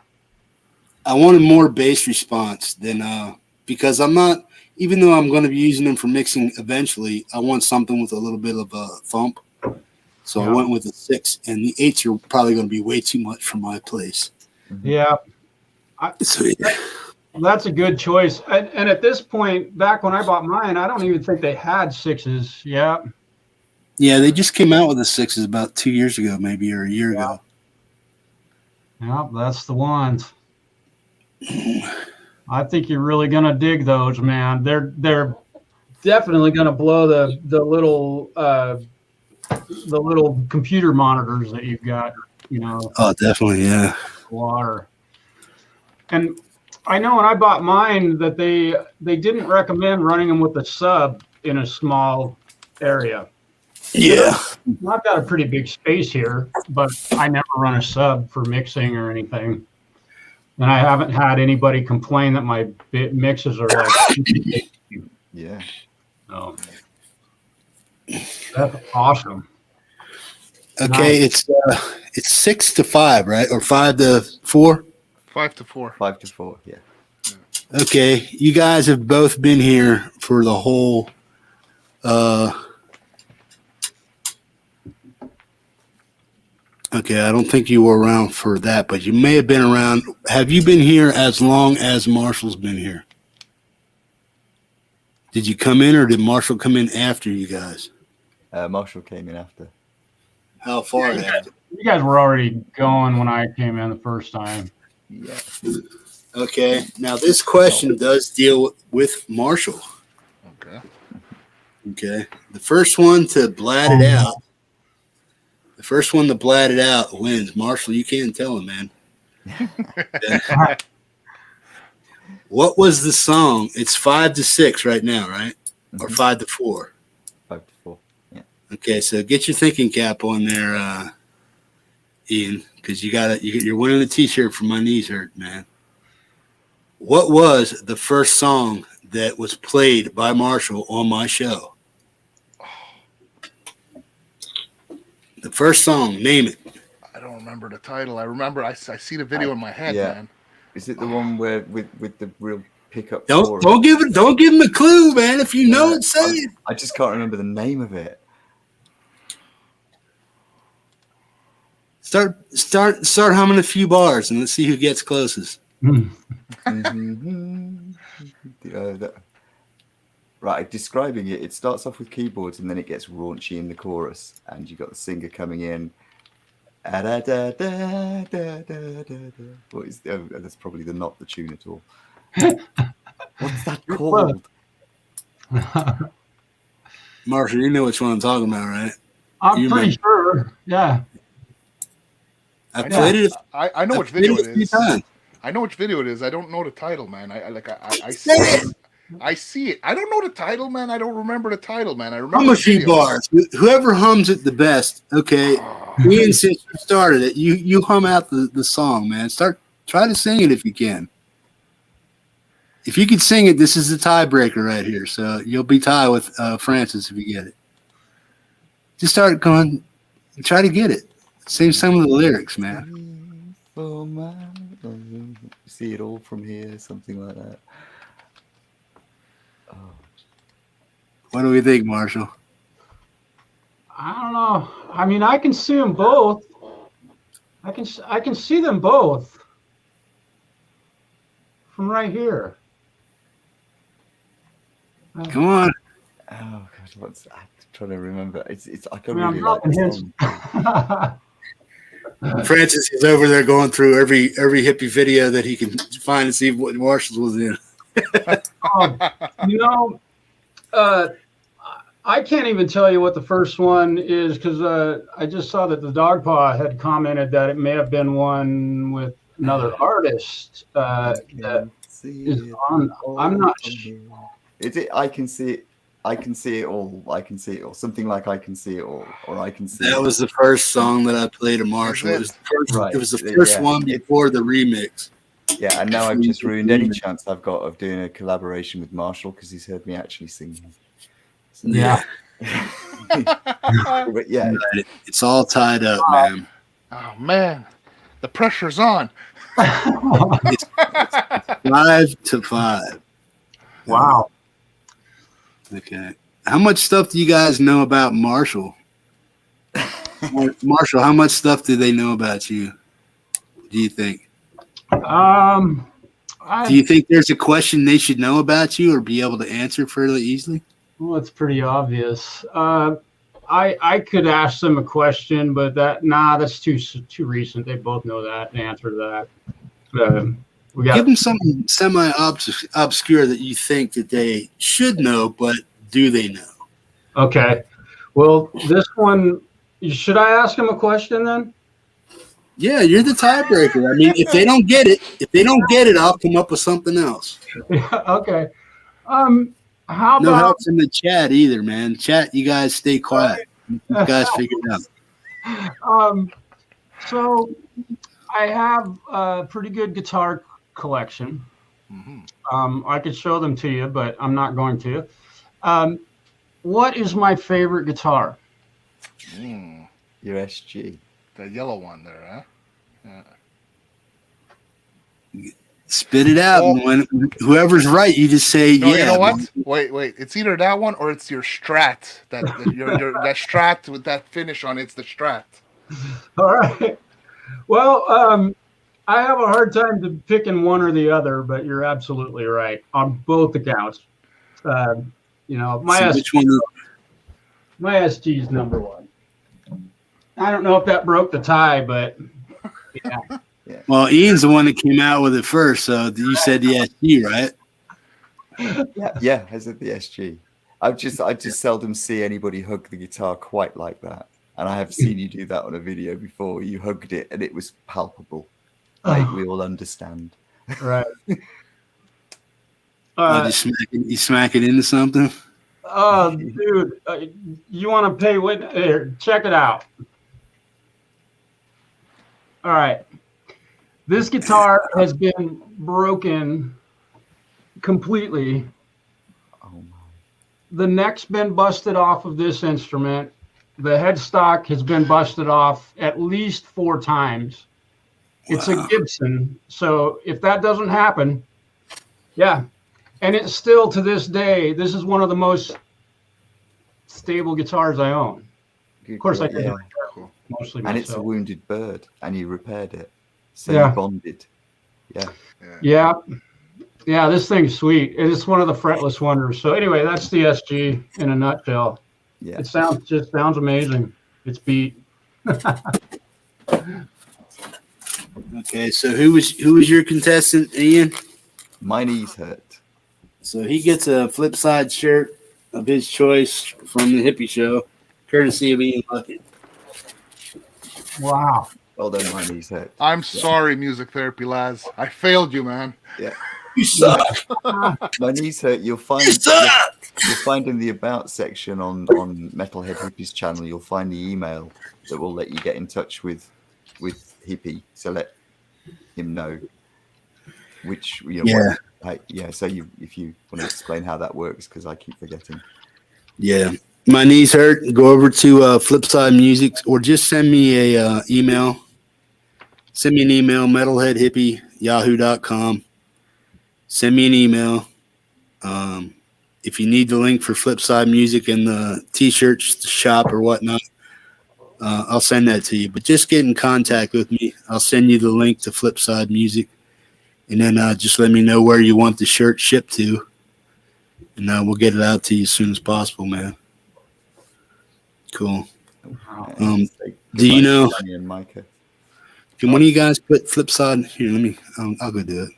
I wanted more bass response than because I'm not. Even though I'm going to be using them for mixing eventually, I want something with a little bit of a thump. So I went with a 6, and the 8s are probably going to be way too much for my place. Yeah. That's a good choice. And at this point, back when I bought mine, I don't even think they had 6s. Yeah. Yeah, they just came out with the 6s about 2 years ago, maybe, or a year ago. Yeah, that's the ones. I think you're really going to dig those, man. They're definitely going to blow the little computer monitors that you've got, you know. Oh, definitely, yeah. Water. And I know when I bought mine that they didn't recommend running them with a sub in a small area. Yeah. I've got a pretty big space here, but I never run a sub for mixing or anything. And I haven't had anybody complain that my mixes are like. Yeah. Oh, that's awesome. Okay, Nice. it's 6 to 5, right? Or 5 to 4? 5 to 4. 5 to 4. Yeah. Okay, you guys have both been here for the whole. Okay, I don't think you were around for that, but you may have been around. Have you been here as long as Marshall's been here? Did you come in, or did Marshall come in after you guys? Marshall came in after. How far after? You guys were already going when I came in the first time. Yeah. Okay, now this question does deal with Marshall. Okay. Okay. The first one to blat it out. The first one to blat it out wins. Marshall, you can't tell him, man. Yeah. What was the song? It's 5-6 right now, right? Or 5-4? 5-4. Yeah. Okay, so get your thinking cap on there, Ian, because you're winning a T-shirt for My Knees Hurt, man. What was the first song that was played by Marshall on my show? The first song, name it. I don't remember the title. I remember I see the video in my head, yeah. man. Is it the one where with the real pickup? Don't give him a clue, man. If you know it, say it. I just can't remember the name of it. Start humming a few bars and let's see who gets closest. Right, describing it, it starts off with keyboards and then it gets raunchy in the chorus, and you got the singer coming in. What is that's probably not the tune at all. What's that called? Marshall, you know which one I'm talking about, right? I'm pretty sure. Yeah. I played it. I know which video it is. I know which video it is. I don't know the title, man. I see it. I see it. I don't know the title, man. I don't remember the title, man. I remember hum a few bars. Whoever hums it the best, okay. Ian, since you started it, you hum out the song, man. Try to sing it if you can. If you can sing it, this is the tiebreaker right here. So you'll be tied with Francis if you get it. Just start going. Try to get it. Sing some of the lyrics, man. See it all from here, something like that. Oh. What do we think, Marshall? I don't know. I mean, I can see them both. I can see them both from right here. Come on. Oh gosh, I'm trying to remember. It's I don't I mean, really like this song. Francis is over there going through every hippie video that he can find and see what Marshall's was in. I can't even tell you what the first one is because I just saw that the Dog Paw had commented that it may have been one with another artist. That is on. I'm not sure. Is it? I can see it. I can see it all. I can see it all. Something like I can see it all, or I can see. That was the first song that I played of Marshall. It was the first. Right. It was the first one before the remix. Yeah, and now I've just ruined any chance I've got of doing a collaboration with Marshall because he's heard me actually singing. So, yeah. But yeah, it's all tied up, man. Oh man, the pressure's on. It's 5-5. Wow. Okay. How much stuff do you guys know about Marshall? Marshall, how much stuff do they know about you? Do you think? Do you think there's a question they should know about you or be able to answer fairly easily? Well, it's pretty obvious. I could ask them a question, but that's too recent. They both know that and answer that. Give them something semi-obscure that you think that they should know, but do they know? Okay. Well, this one, should I ask them a question then? Yeah, you're the tiebreaker. I mean, if they don't get it, I'll come up with something else. Okay. How about no help in the chat either, man? Chat, you guys stay quiet. You guys figure it out. So I have a pretty good guitar collection. Mm-hmm. I could show them to you, but I'm not going to. What is my favorite guitar? Your SG. The yellow one there, huh? Yeah. Spit it out. Well, when whoever's right, you just say, no, yeah. You know what? Wait. It's either that one or it's your Strat. That Strat with that finish on it's the Strat. All right. Well, I have a hard time picking one or the other, but you're absolutely right on both accounts. My SG is number one. I don't know if that broke the tie, but yeah. Well, Ian's the one that came out with it first, so you said the SG, right? Yeah, I said the SG. I just seldom see anybody hug the guitar quite like that. And I have seen you do that on a video before. You hugged it and it was palpable. Like, we all understand. Right. You smack it into something? Dude, you want to pay witness? Here, check it out. All right. This guitar has been broken completely. Oh my. The neck's been busted off of this instrument. The headstock has been busted off at least 4 times. It's a Gibson. So if that doesn't happen, yeah. And it's still, to this day, this is one of the most stable guitars I own. Of course, I did mostly myself. And it's a wounded bird, and you repaired it. So Yeah. you bonded. Yeah. Yeah, this thing's sweet. It is one of the fretless wonders. So anyway, that's the SG in a nutshell. Yeah. It sounds amazing. It's beat. Okay, so who was your contestant, Ian? My knees hurt. So he gets a flip side shirt of his choice from the Hippie show, courtesy of Ian Luckett. Wow. Although my knees hurt. I'm sorry, music therapy lads. I failed you, man. Yeah. You suck. My knees hurt. You'll find in the about section on Metalhead Hippie's channel, you'll find the email that will let you get in touch with Hippie. So let him know which so if you want to explain how that works, because I keep forgetting. Yeah. My knees hurt. Go over to Flipside Music, or just send me a email. Send me an email, metalheadhippie@yahoo.com. Send me an email. If you need the link for Flipside Music and the T-shirts shop or whatnot, I'll send that to you. But just get in contact with me. I'll send you the link to Flipside Music, and then just let me know where you want the shirt shipped to, and we'll get it out to you as soon as possible, man. Cool. Do you know? And Micah. Can one of you guys put Flipside here? Let me. I'll go do it.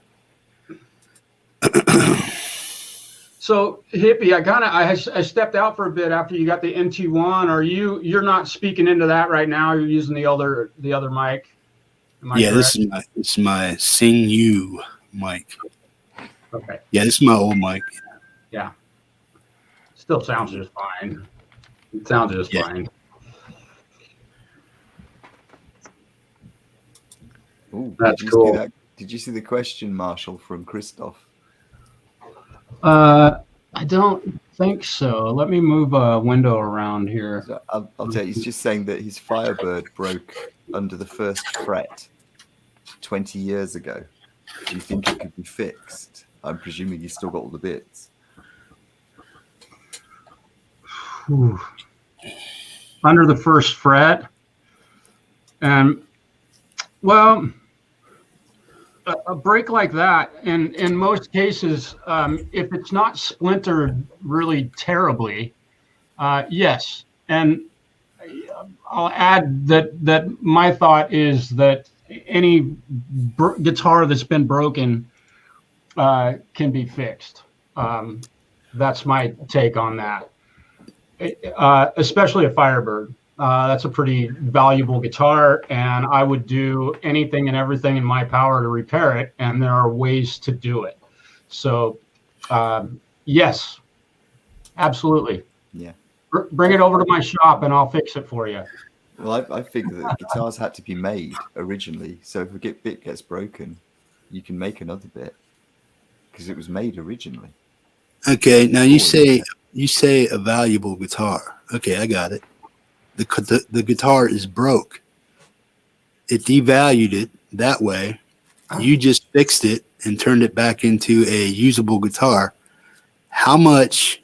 So Hippie, I stepped out for a bit after you got the NT1. You're not speaking into that right now? You're using the other mic? Yeah, this is my Sing U mic. Okay. Yeah, this is my old mic. Yeah. Still sounds just fine. It sounds just fine. Ooh, That's cool. Did you see the question, Marshall, from Christoph? I don't think so. Let me move a window around here. So I'll tell you, he's just saying that his Firebird broke under the first fret 20 years ago. Do you think it could be fixed? I'm presuming he's still got all the bits. Whew. Under the first fret. And, well, a break like that, in most cases, if it's not splintered really terribly, yes. And I'll add that my thought is that any guitar that's been broken can be fixed. That's my take on that. Especially a Firebird. That's a pretty valuable guitar, and I would do anything and everything in my power to repair it, and there are ways to do it. So, yes, absolutely. Yeah. Bring it over to my shop, and I'll fix it for you. Well, I figured that guitars had to be made originally, so if a bit gets broken, you can make another bit because it was made originally. Okay, now you say a valuable guitar. Okay, I got it. The guitar is broke. It devalued it that way. You just fixed it and turned it back into a usable guitar. How much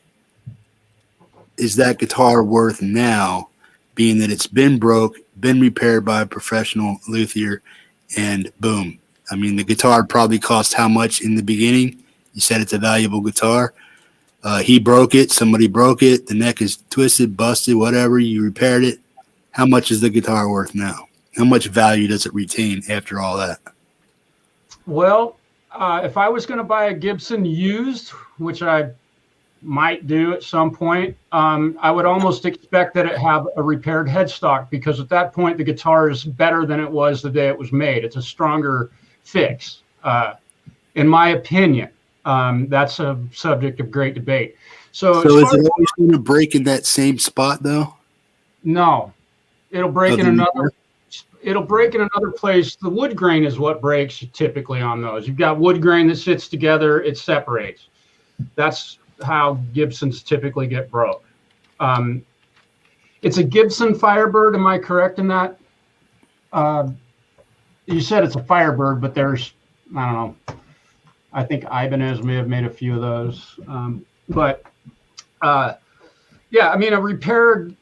is that guitar worth now, being that it's been broke, been repaired by a professional luthier, and boom? I mean, the guitar probably cost how much in the beginning? You said it's a valuable guitar. He broke it. Somebody broke it. The neck is twisted, busted, whatever. You repaired it. How much is the guitar worth now? How much value does it retain after all that? Well, if I was going to buy a Gibson used, which I might do at some point. I would almost expect that it have a repaired headstock, because at that point the guitar is better than it was the day it was made. It's a stronger fix, in my opinion. That's a subject of great debate. So is it always going to break in that same spot though? No, it'll break in another. It'll break in another place. The wood grain is what breaks typically on those. You've got wood grain that sits together, it separates. That's how Gibsons typically get broke. It's a Gibson Firebird. Am I correct in that? You said it's a Firebird, but there's, I don't know. I think Ibanez may have made a few of those. Yeah, I mean, a repaired,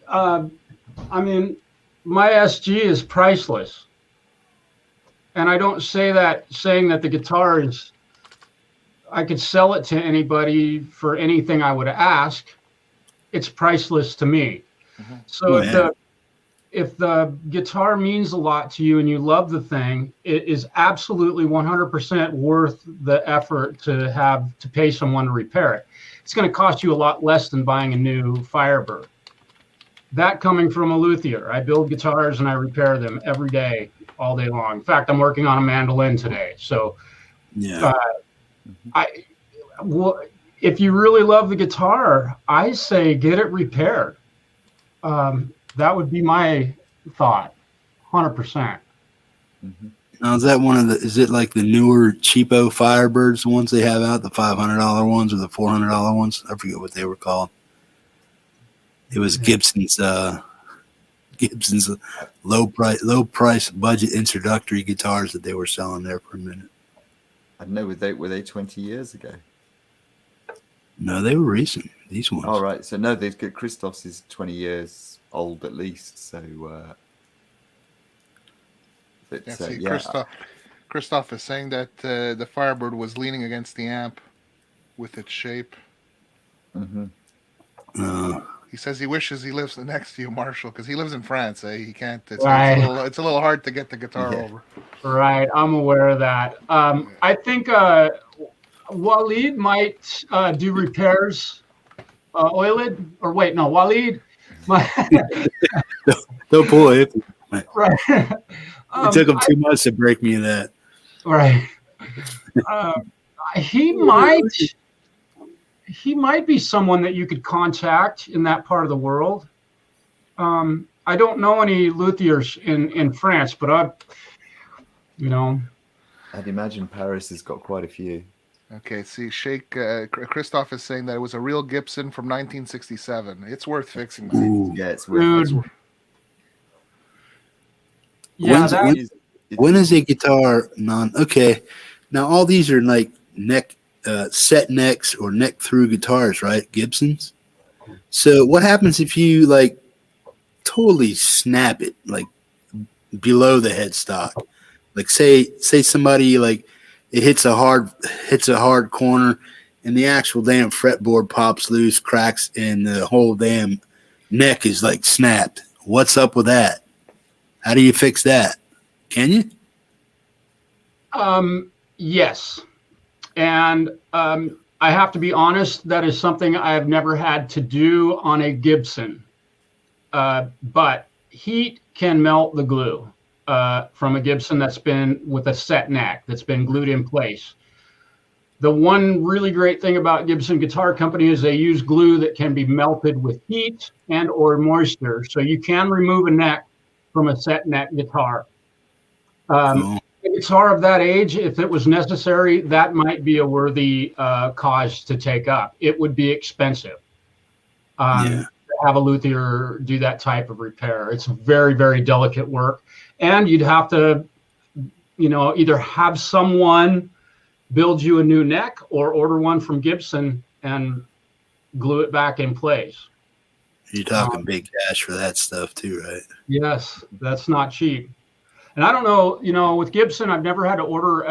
my SG is priceless. And I don't say that saying that the guitar is, I could sell it to anybody for anything I would ask. It's priceless to me. Mm-hmm. So if the guitar means a lot to you and you love the thing, it is absolutely 100% worth the effort to pay someone to repair it. It's going to cost you a lot less than buying a new Firebird. That coming from a luthier. I build guitars and I repair them every day, all day long. In fact, I'm working on a mandolin today. So yeah. If you really love the guitar, I say get it repaired. That would be my thought, 100%. Mm-hmm. Now, is that is it like the newer cheapo Firebirds, the ones they have out, the $500 ones or the $400 ones? I forget what they were called. It was Gibson's low price budget introductory guitars that they were selling there for a minute. I don't know, were they 20 years ago? No, they were recent. These ones. All right. So no, they've got Christoph's is 20 years old at least. So Christoph is saying that the Firebird was leaning against the amp with its shape. Mm-hmm. He says he wishes he lives next to you, Marshall, because he lives in France. He can't. It's a little hard to get the guitar over. Right, I'm aware of that. I think Waleed might do repairs. Waleed. Don't pull it. Right. It took him 2 months to break me of that. Right. He might be someone that you could contact in that part of the world. I don't know any luthiers in France, but I'd imagine Paris has got quite a few. Okay, see, Christoph is saying that it was a real Gibson from 1967. It's worth fixing. Ooh. Yeah, it's worth. Yeah, when is a guitar okay? Now all these are like set necks or neck through guitars, right? Gibsons. So what happens if you like totally snap it like below the headstock? Like say somebody like it hits a hard corner and the actual damn fretboard pops loose, cracks, and the whole damn neck is like snapped. What's up with that? How do you fix that? Can you? Yes. And I have to be honest, that is something I have never had to do on a Gibson. But heat can melt the glue from a Gibson that's been with a set neck, that's been glued in place. The one really great thing about Gibson Guitar Company is they use glue that can be melted with heat and or moisture. So you can remove a neck from a set neck guitar. A guitar of that age, if it was necessary, that might be a worthy cause to take up. It would be expensive to have a luthier do that type of repair. It's very, very delicate work. And you'd have to, either have someone build you a new neck or order one from Gibson and glue it back in place. You're talking big cash for that stuff too, right? Yes, that's not cheap. And I don't know, with Gibson, I've never had to order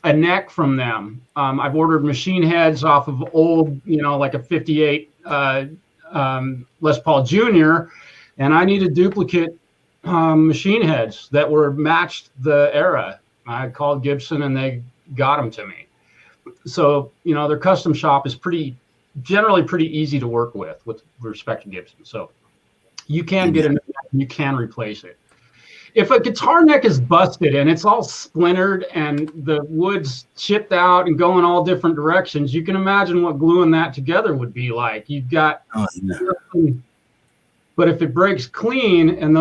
a neck from them. I've ordered machine heads off of old, like a 58 Les Paul Jr., and I needed duplicate machine heads that were matched the era. I called Gibson and they got them to me. so their custom shop is generally pretty easy to work with respect to Gibson. So you can get a new neck and you can replace it. If a guitar neck is busted and it's all splintered and the wood's chipped out and going all different directions, you can imagine what gluing that together would be like. You've got, but if it breaks clean and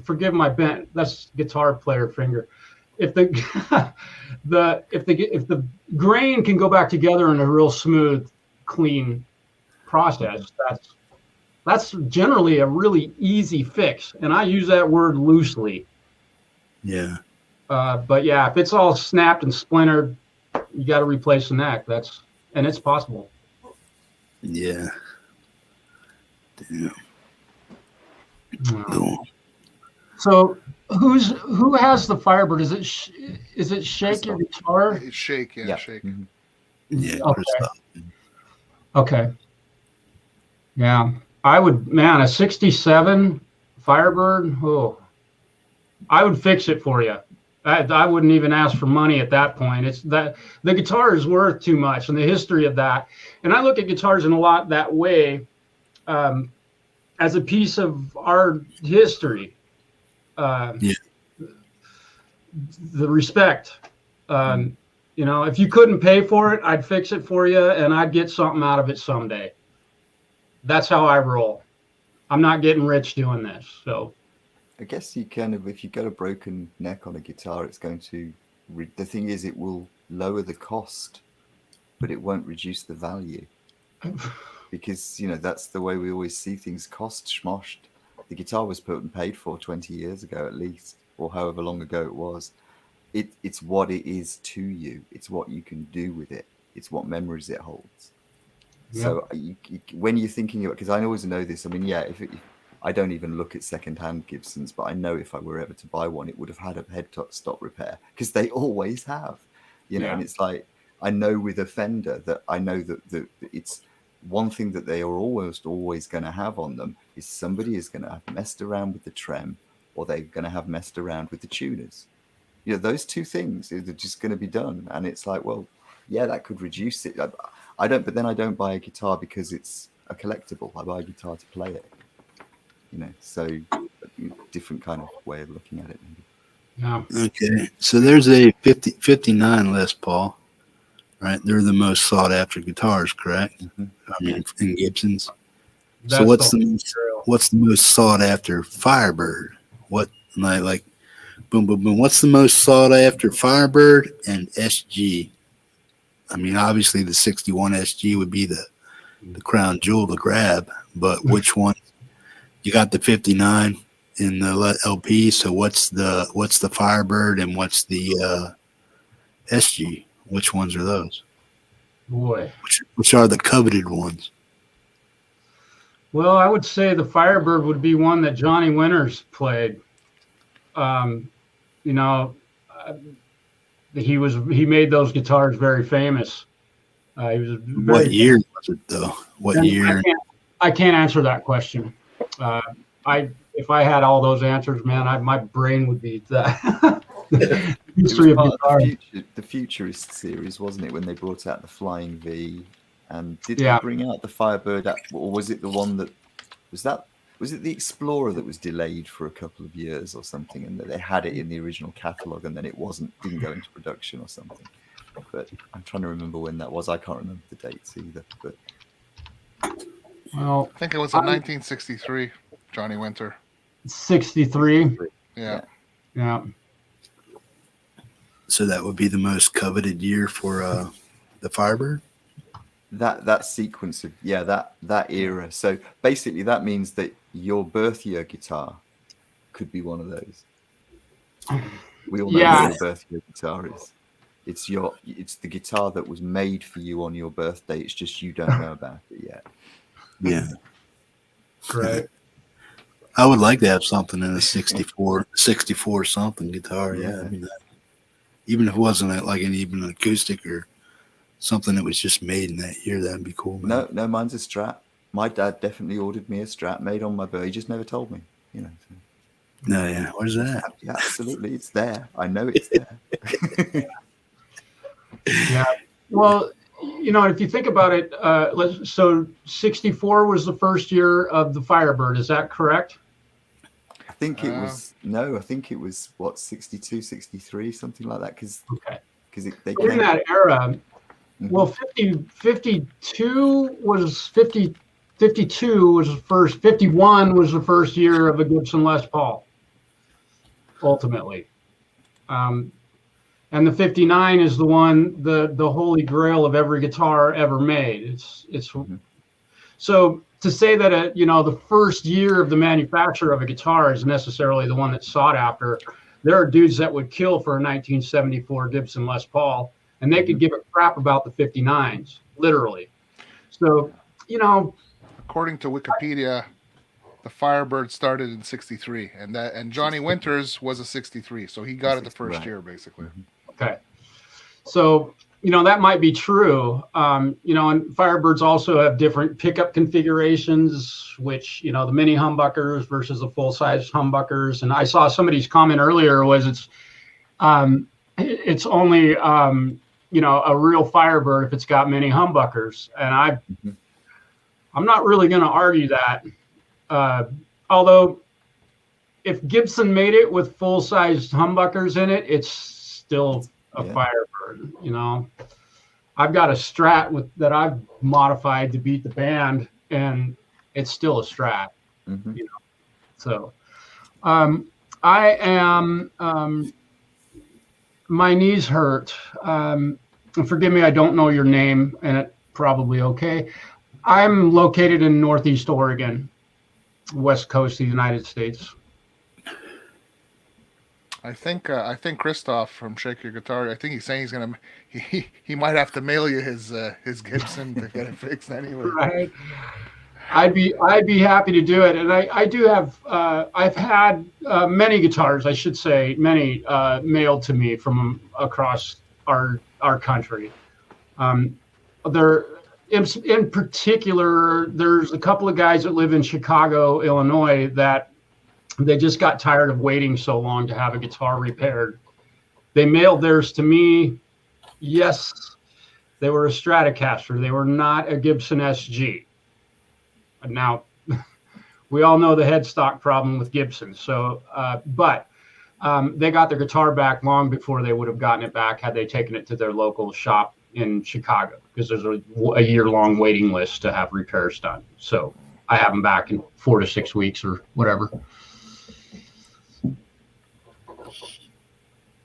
forgive my bent, that's guitar player finger. If the if the grain can go back together in a real smooth, clean process, that's generally a really easy fix, and I use that word loosely. Yeah. But yeah, if it's all snapped and splintered, you got to replace the neck. And it's possible. Yeah. Damn. So who has the Firebird? Is it Shake your guitar? It's Shake, yeah. Shake. Mm-hmm. Yeah. Okay. Yeah. I would, a 67 Firebird. Oh, I would fix it for you. I wouldn't even ask for money at that point. It's that the guitar is worth too much, and the history of that. And I look at guitars in a lot that way, as a piece of our history. The respect. If you couldn't pay for it, I'd fix it for you, and I'd get something out of it someday. That's how I roll. I'm not getting rich doing this. So I guess you kind of, if you got a broken neck on a guitar, it's going to, the thing is, it will lower the cost, but it won't reduce the value. Because, that's the way we always see things, cost schmoshed. The guitar was put and paid for 20 years ago at least, or however long ago it was. It's what it is to you. It's what you can do with it. It's what memories it holds. Yep. So when you're thinking about, because I always know this, if I don't even look at second-hand Gibsons, but I know if I were ever to buy one, it would have had a head stop repair, because they always have, and it's like, I know with a Fender that I know that it's one thing that they are always going to have on them is somebody is going to have messed around with the trem, or they're going to have messed around with the tuners. Those two things are just going to be done. And it's like, well, yeah, that could reduce it. But then I don't buy a guitar because it's a collectible. I buy a guitar to play it. So different kind of way of looking at it. Maybe. Yeah. Okay. So there's a 59 Les Paul, right? They're the most sought after guitars, correct? Mm-hmm. In Gibsons. That's so what's the most sought after Firebird? What like boom boom boom? What's the most sought after Firebird and SG? Obviously the 61 SG would be the crown jewel to grab, but which one? You got the 59 in the LP. So what's the Firebird and what's the SG? Which ones are those? Boy, which are the coveted ones? Well, I would say the Firebird would be one that Johnny Winters played. He made those guitars very famous. What year was it though? What year? I can't answer that question. If I had all those answers, man, my brain would be that. History of guitar. The Futurist series, wasn't it, when they brought out the Flying V? And did they bring out the Firebird? Or was it the one that was it the Explorer that was delayed for a couple of years or something, and that they had it in the original catalog and then it didn't go into production or something? But I'm trying to remember when that was. I can't remember the dates either. But well, I think it was in 1963. Johnny Winter. 63. Yeah. So that would be the most coveted year for the Firebird? That sequence of that era. So basically that means that your birth year guitar could be one of those. We all know what your birth year guitar is. It's the guitar that was made for you on your birthday. It's just you don't know about it yet. Yeah. Right. I would like to have something in a 64 something guitar. Yeah. Even if it wasn't like even an acoustic or something that was just made in that year, that'd be cool, man. No, mine's a Strat. My dad definitely ordered me a Strat made on my birthday. He just never told me, So. No, yeah. Where's that? Yeah, absolutely. It's there. I know it's there. Yeah. Well, if you think about it, so 64 was the first year of the Firebird. Is that correct? I think it was I think it was what 62, 63, something like that. Because Okay. they So in came. that era, Mhm. well, 52 was 52 was the first. 51 was the first year of a Gibson Les Paul. Ultimately. And the 59 is the one, the holy grail of every guitar ever made. It's So to say that the first year of the manufacture of a guitar is necessarily the one that's sought after, there are dudes that would kill for a 1974 Gibson Les Paul, and they could give a crap about the 59s, literally. So, According to Wikipedia, the Firebird started in '63, and Johnny Winters was a '63, so he got it the first year, basically. Okay. So, that might be true. And Firebirds also have different pickup configurations, which, the mini humbuckers versus the full-size humbuckers. And I saw somebody's comment earlier was it's only, a real Firebird if it's got mini humbuckers. And I'm not really going to argue that. Although if Gibson made it with full-size humbuckers in it, it's still a Firebird. I've got a Strat that I've modified to beat the band, and it's still a Strat. So I am my knees hurt. Forgive me, I don't know your name, and it's probably okay. I'm located in Northeast Oregon, west coast of the United States. I think Christoph from Shake Your Guitar. I think he's saying he might have to mail you his Gibson to get it fixed anyway. Right. I'd be happy to do it, and I do have I've had many guitars, I should say, many mailed to me from across our country. There, in particular, there's a couple of guys that live in Chicago, Illinois, that they just got tired of waiting so long to have a guitar repaired. They mailed theirs to me. Yes, they were a Stratocaster. They were not a Gibson SG. Now, we all know the headstock problem with Gibson. So, but they got their guitar back long before they would have gotten it back had they taken it to their local shop in Chicago, because there's a year-long waiting list to have repairs done. So I have them back in 4 to 6 weeks or whatever.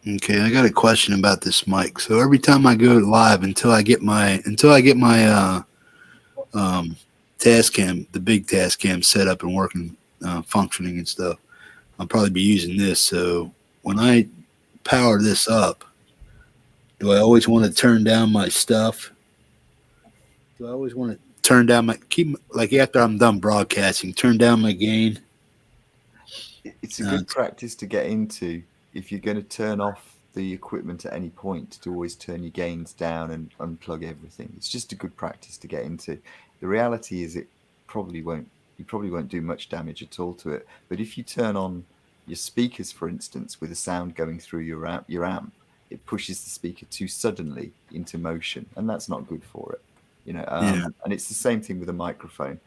Okay, I got a question about this mic. So every time I go live, until I get my Tascam, the big Tascam set up and working, functioning and stuff, I'll probably be using this. So when I power this up, do I always want to turn down my stuff? Do I always want to turn down like after I'm done broadcasting, turn down my gain? It's a good practice to get into. If you're going to turn off the equipment at any point, to always turn your gains down and unplug everything. It's just a good practice to get into. The reality is you probably won't do much damage at all to it. But if you turn on your speakers, for instance, with the sound going through your amp, it pushes the speaker too suddenly into motion, and that's not good for it. And it's the same thing with a microphone,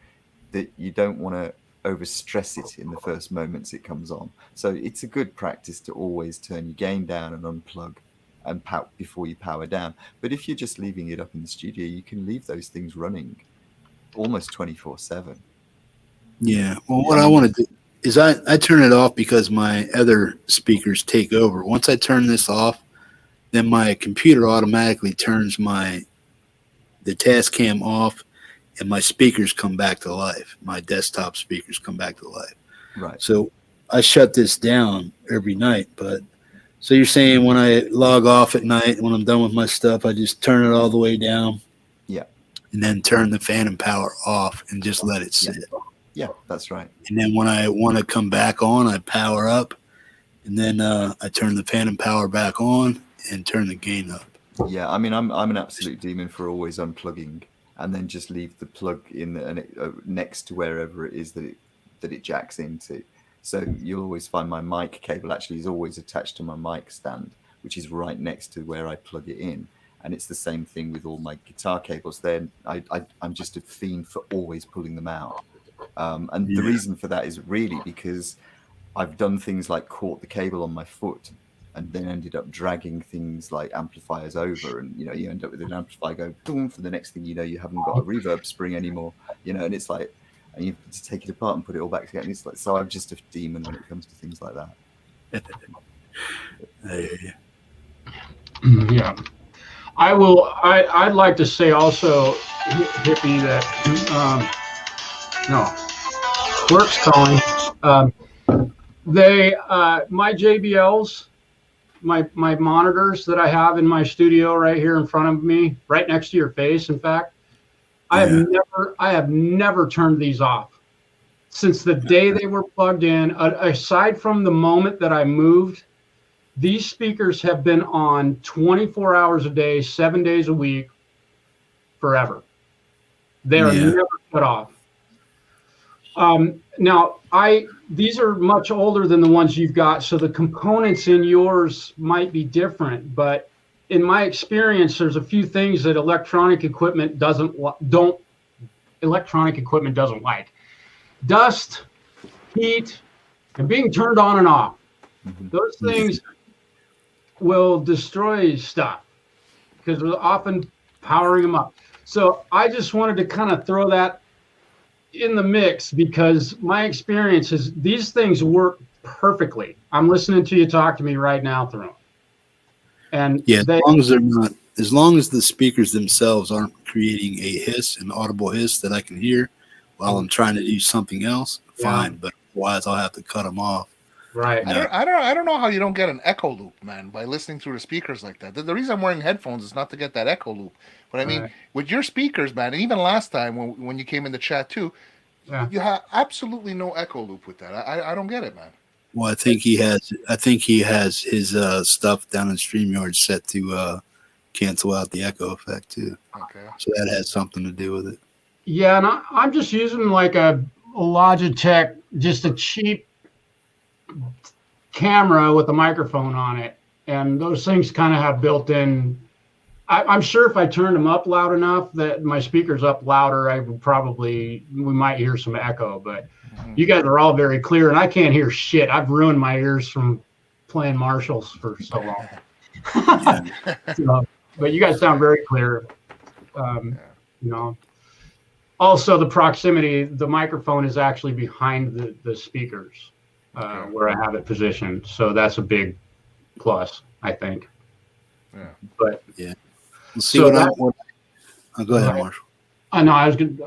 that you don't want to overstress it in the first moments it comes on. So it's a good practice to always turn your gain down and unplug and before you power down. But if you're just leaving it up in the studio, you can leave those things running almost 24/7. Yeah. Well, what I want to do is I turn it off because my other speakers take over. Once I turn this off, then my computer automatically turns the Tascam off, and my speakers come back to life. My desktop speakers come back to life. Right. So I shut this down every night. But so you're saying when I log off at night, when I'm done with my stuff, I just turn it all the way down? Yeah. And then turn the fan and power off and just let it sit. Yeah, that's right. And then when I want to come back on, I power up, and then I turn the fan and power back on and turn the gain up. Yeah, I mean, I'm an absolute demon for always unplugging and then just leave the plug in next to wherever it is that it jacks into. So you'll always find my mic cable actually is always attached to my mic stand, which is right next to where I plug it in. And it's the same thing with all my guitar cables. Then I'm just a fiend for always pulling them out. And the reason for that is really because I've done things like caught the cable on my foot and then ended up dragging things like amplifiers over, and you end up with an amplifier go boom, for the next thing you know, you haven't got a reverb spring anymore, and it's like, and you have to take it apart and put it all back together. And it's like, so I'm just a demon when it comes to things like that. Yeah. I'd like to say also, Hippie, that Work's calling. My JBLs, my monitors that I have in my studio right here in front of me, right next to your face, in fact, I have never turned these off since the day they were plugged in. Aside from the moment that I moved, these speakers have been on 24 hours a day, 7 days a week, forever. They are never cut off. Now, these are much older than the ones you've got, so the components in yours might be different. But in my experience, there's a few things that electronic equipment doesn't like: dust, heat, and being turned on and off. Those things will destroy stuff because we're often powering them up. So I just wanted to kind of throw that in the mix, because my experience is these things work perfectly. I'm listening to you talk to me right now through them. And as long as the speakers themselves aren't creating a hiss, an audible hiss that I can hear while I'm trying to do something else, fine. But otherwise, I'll have to cut them off. Right. I don't know how you don't get an echo loop, man, by listening through the speakers like that. The reason I'm wearing headphones is not to get that echo loop. But I mean, with your speakers, man, and even last time when you came in the chat too, you have absolutely no echo loop with that. I don't get it, man. Well, I think he has his stuff down in StreamYard set to cancel out the echo effect too. Okay. So that has something to do with it. Yeah, and I'm just using like a Logitech, just a cheap camera with a microphone on it, and those things kind of have built-in. I'm sure if I turned them up loud enough, that my speakers up louder, we might hear some echo. But you guys are all very clear, and I can't hear shit. I've ruined my ears from playing Marshalls for so long. But you guys sound very clear. Also, the proximity, the microphone is actually behind the speakers where I have it positioned. So that's a big plus, I think. Yeah. But we'll see go ahead, Marshall. No, I was good.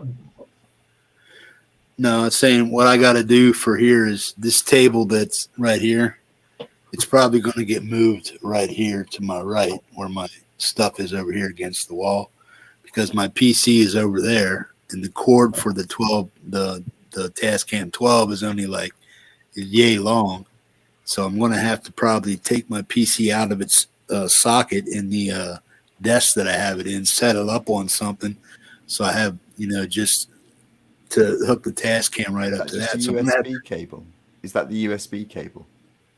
No, it's saying what I got to do for here is this table that's right here. It's probably going to get moved right here to my right, where my stuff is over here against the wall, because my PC is over there, and the cord for the 12, the Tascam 12 is only like yay long. So I'm going to have to probably take my PC out of its socket in the desk that I have it in, set it up on something, so I have just to hook the Tascam right up to that. Is that the USB cable? Is that the USB cable?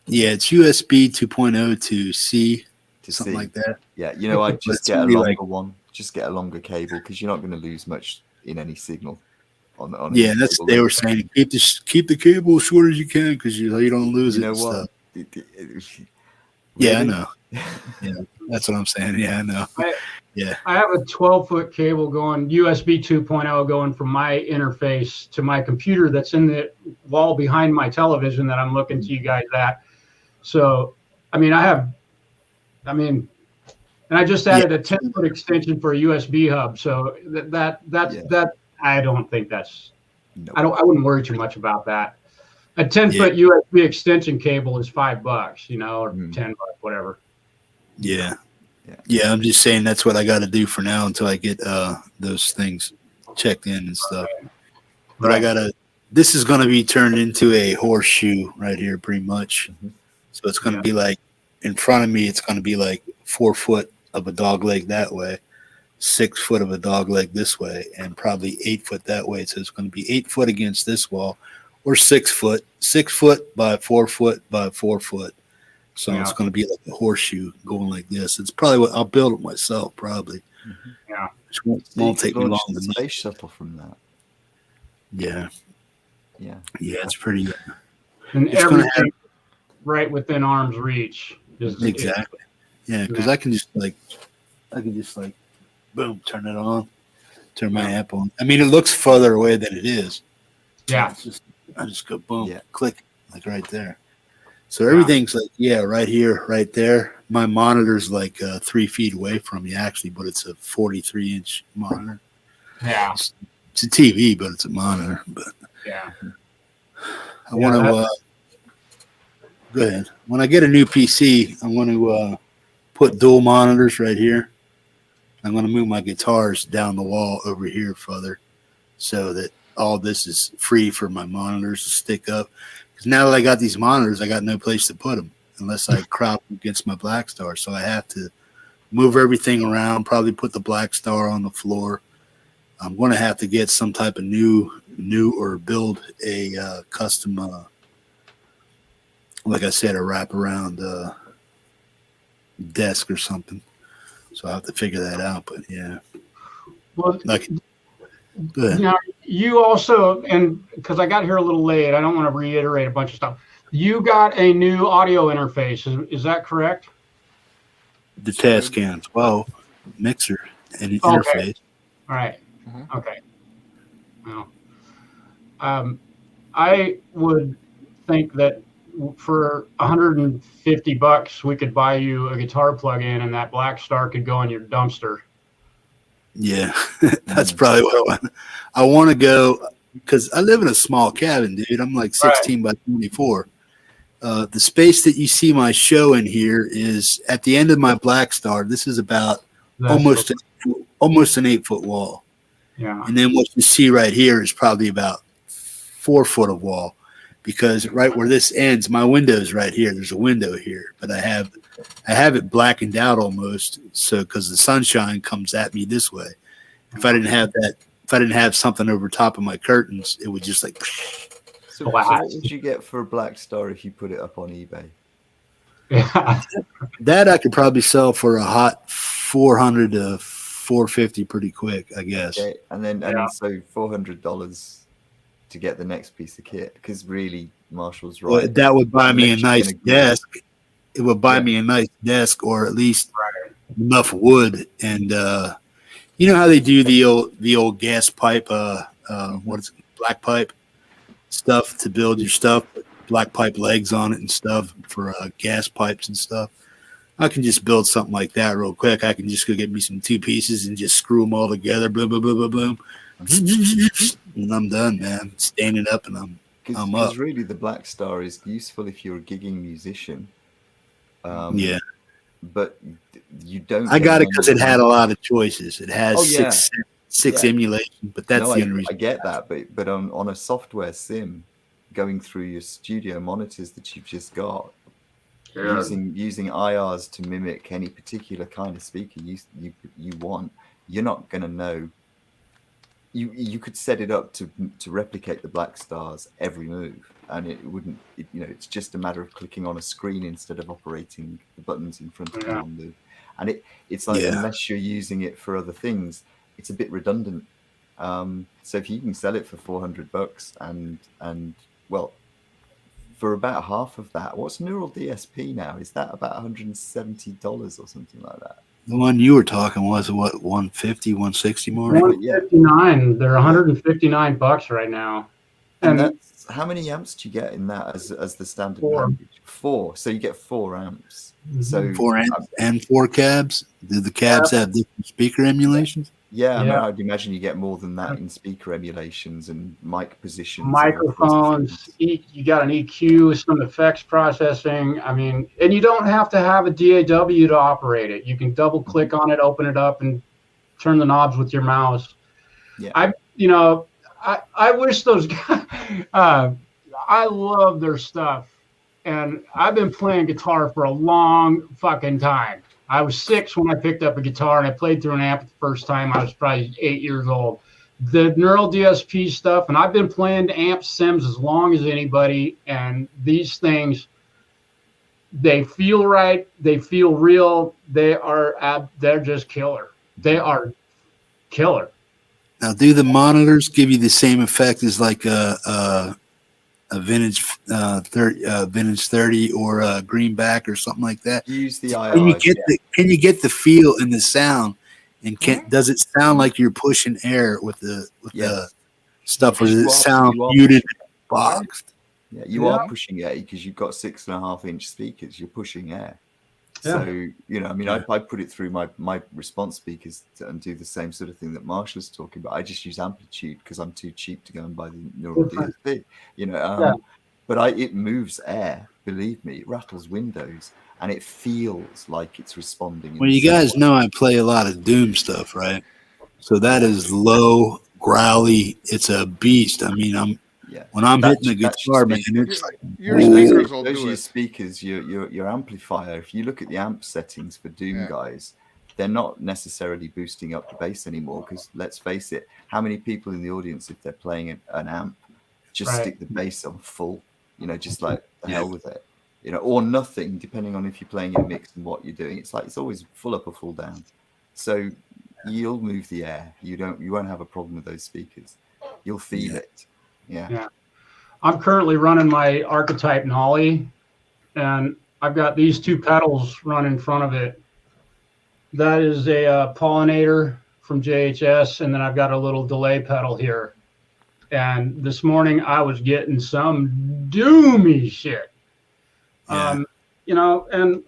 Yeah, it's USB 2.0 to C, something like that. Yeah, I'd just get a longer one. Just get a longer cable, because you're not going to lose much in any signal. On that's what they were saying. Keep the cable as short as you can, because you don't lose it. You know what? Yeah, I know. Yeah, that's what I'm saying. Yeah, I know. I have a 12-foot cable going, USB 2.0, going from my interface to my computer that's in the wall behind my television that I'm looking to you guys at. So, and I just added a 10-foot extension for a USB hub. So that I don't think that's. Nope. I wouldn't worry too much about that. A 10-foot USB extension cable is $5, or $10, whatever. Yeah, I'm just saying that's what I got to do for now until I get those things checked in and stuff. But this is going to be turned into a horseshoe right here, pretty much. So it's going to be like, in front of me, it's going to be like 4 foot of a dog leg that way, 6 foot of a dog leg this way, and probably 8 foot that way. So it's going to be 8 foot against this wall, or 6 foot by 4 foot by 4 foot. So Yeah. it's going to be like a horseshoe going like this. It's probably what I'll build it myself, probably. Yeah. Which won't So you take could me long launch to the make. space shuttle from that. Yeah. Yeah. Yeah, it's pretty. And It's gonna everything right within arm's reach. Exactly. Yeah, because I can just like, boom, turn it on, turn my app on. I mean, it looks further away than it is. Yeah. It's just, I just go boom, Yeah. click, like right there. So everything's like, right here, right there. My monitor's like 3 feet away from me, actually, but it's a 43-inch monitor. Yeah. It's a TV, but it's a monitor. But Yeah. I want to. Go ahead. When I get a new PC, I want to put dual monitors right here. I'm going to move my guitars down the wall over here further, so that all this is free for my monitors to stick up. Because now that I got these monitors, I got no place to put them unless I crop against my Black Star. So I have to move everything around. Probably put the Black Star on the floor. I'm going to have to get some type of new or build a custom, like I said, a wraparound desk or something. So I'll have to figure that out. But yeah, Well, like, go ahead. now you also, and because I got here a little late, I don't want to reiterate a bunch of stuff. You got a new audio interface. Is that correct? The Tascam 12 mixer and interface. All right. Mhm. Okay. Well, I would think that for $150, we could buy you a guitar plug-in, and that Black Star could go in your dumpster. Yeah, that's probably what I want to go, because I live in a small cabin, dude. I'm like 16 by 24. The space that you see my show in here is at the end of my Black Star. This is about almost an 8-foot wall. Yeah. And then what you see right here is probably about 4 foot of wall, because right where this ends, my window's right here. There's a window here, but I have it blackened out almost, so because the sunshine comes at me this way. If I didn't have something over top of my curtains, it would just like. So what would you get for a Black Star if you put it up on eBay? Yeah. That I could probably sell for a hot $400 to $450 pretty quick, I guess. Okay, and so $400 to get the next piece of kit, because really Marshall's right. Well, that would buy me a Unless nice you're gonna desk. It would buy me a nice desk, or at least enough wood. And you know how they do the old gas pipe, what is it, black pipe stuff to build your stuff, black pipe legs on it and stuff for gas pipes and stuff. I can just build something like that real quick. I can just go get me some 2 pieces and just screw them all together. Boom, boom, boom, boom, boom. And I'm done, man. Standing up and I'm up. Because really the Black Star is useful if you're a gigging musician. Yeah. But you don't. I got it because it had a lot of choices. It has six emulation, but that's the only reason. I get that, but on a software sim, going through your studio monitors that you've just got, using IRs to mimic any particular kind of speaker you want, you're not going to know. You could set it up to replicate the Black Star's every move, and it wouldn't. It's just a matter of clicking on a screen instead of operating the buttons in front of you on the. And it's like unless you're using it for other things, it's a bit redundant. So if you can sell it for $400 and well, for about half of that, what's Neural DSP now? Is that about $170 or something like that? The one you were talking was what, 150, 160 more? 159. They're $159 right now. And that's how many amps do you get in that as the standard package? 4. So you get 4 amps. So 4 amps and 4 cabs. Do the cabs have different speaker emulations? Yeah, I mean, I'd imagine you get more than that in speaker emulations and mic positions. Microphones, you got an EQ, some effects processing. I mean, and you don't have to have a DAW to operate it. You can double click on it, open it up, and turn the knobs with your mouse. Yeah. I wish those guys, I love their stuff. And I've been playing guitar for a long fucking time. I was 6 when I picked up a guitar, and I played through an amp the first time. I was probably 8 years old. The Neural DSP stuff, and I've been playing amp sims as long as anybody, and these things, They feel right. They feel real. They're just killer. They are killer. Now, do the monitors give you the same effect as like a vintage 30 or a greenback or something like that? Use the Can you IR. get the feel and the sound? And does it sound like you're pushing air with the stuff, or does it sound muted, boxed? Yeah, you are pushing air because you've got 6.5-inch speakers. You're pushing air. So, I mean, I put it through my response speakers and do the same sort of thing that Marshall's talking about. I just use amplitude because I'm too cheap to go and buy the neural DSP, but it moves air, believe me. It rattles windows and it feels like it's responding. Well, you guys know I play a lot of Doom stuff, right? So that is low, growly. It's a beast. I mean, when I'm hitting the guitar, man, it's like your speakers will those do are your it. speakers, your amplifier. If you look at the amp settings for Doom guys, they're not necessarily boosting up the bass anymore. Because let's face it, how many people in the audience, if they're playing an amp, just stick the bass on full? Just like the hell with it. Or nothing, depending on if you're playing in a mix and what you're doing. It's like it's always full up or full down. So you'll move the air. You won't have a problem with those speakers. You'll feel it. Yeah. I'm currently running my Archetype Nolly, and I've got these two pedals run in front of it. That is a pollinator from JHS, and then I've got a little delay pedal here. And this morning I was getting some doomy shit. And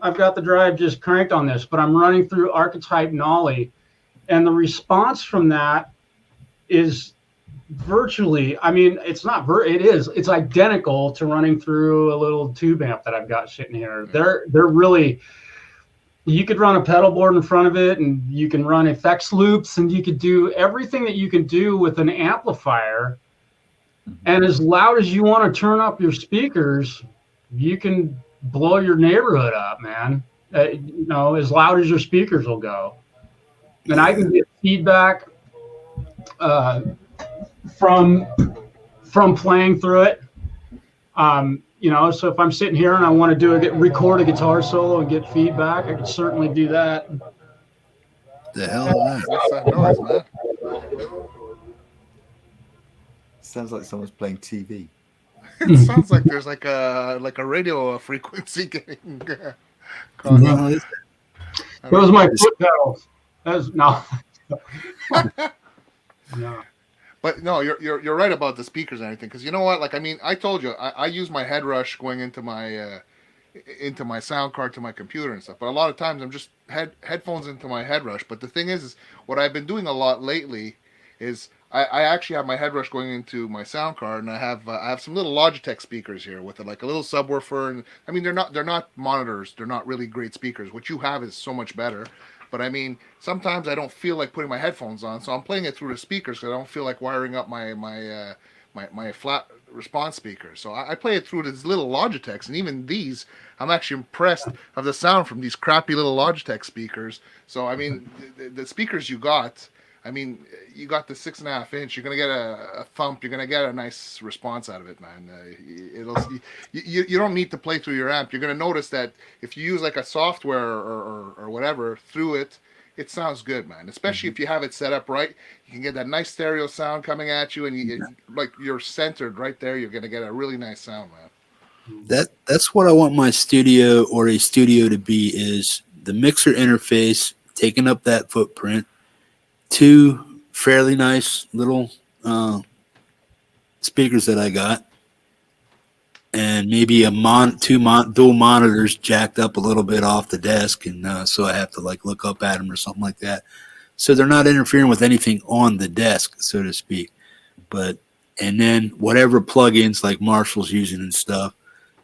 I've got the drive just cranked on this, but I'm running through Archetype Nolly, and the response from that is virtually, I mean, it's identical to running through a little tube amp that I've got sitting here. They're really, you could run a pedal board in front of it, and you can run effects loops, and you could do everything that you can do with an amplifier. And as loud as you want to turn up your speakers, you can blow your neighborhood up, man. As loud as your speakers will go. And I can get feedback from playing through it. So if I'm sitting here and I want to record a guitar solo and get feedback, I can certainly do that. The hell is that? What's that noise, man? Sounds like someone's playing TV. It sounds like there's like a radio frequency getting caught up. Those are my foot pedals. No. But no, you're right about the speakers and everything. Because you know what? Like, I mean, I told you I use my head rush going into my sound card to my computer and stuff. But a lot of times I'm just headphones into my head rush. But the thing is what I've been doing a lot lately is I actually have my head rush going into my sound card, and I have some little Logitech speakers here with like a little subwoofer. And I mean, they're not monitors. They're not really great speakers. What you have is so much better. But I mean, sometimes I don't feel like putting my headphones on, so I'm playing it through the speakers because I don't feel like wiring up my flat response speakers. So I play it through these little Logitechs, and even these, I'm actually impressed of the sound from these crappy little Logitech speakers. So I mean, the speakers you got, I mean, you got the 6.5-inch. You're gonna get a thump. You're gonna get a nice response out of it, man. You don't need to play through your amp. You're gonna notice that if you use like a software or whatever through it, it sounds good, man. Especially if you have it set up right, you can get that nice stereo sound coming at you, and you're centered right there. You're gonna get a really nice sound, man. That's what I want my studio or a studio to be, is the mixer interface taking up that footprint. 2 fairly nice little speakers that I got, and maybe dual monitors jacked up a little bit off the desk, and so I have to like look up at them or something like that. So they're not interfering with anything on the desk, so to speak. And then whatever plugins like Marshall's using and stuff,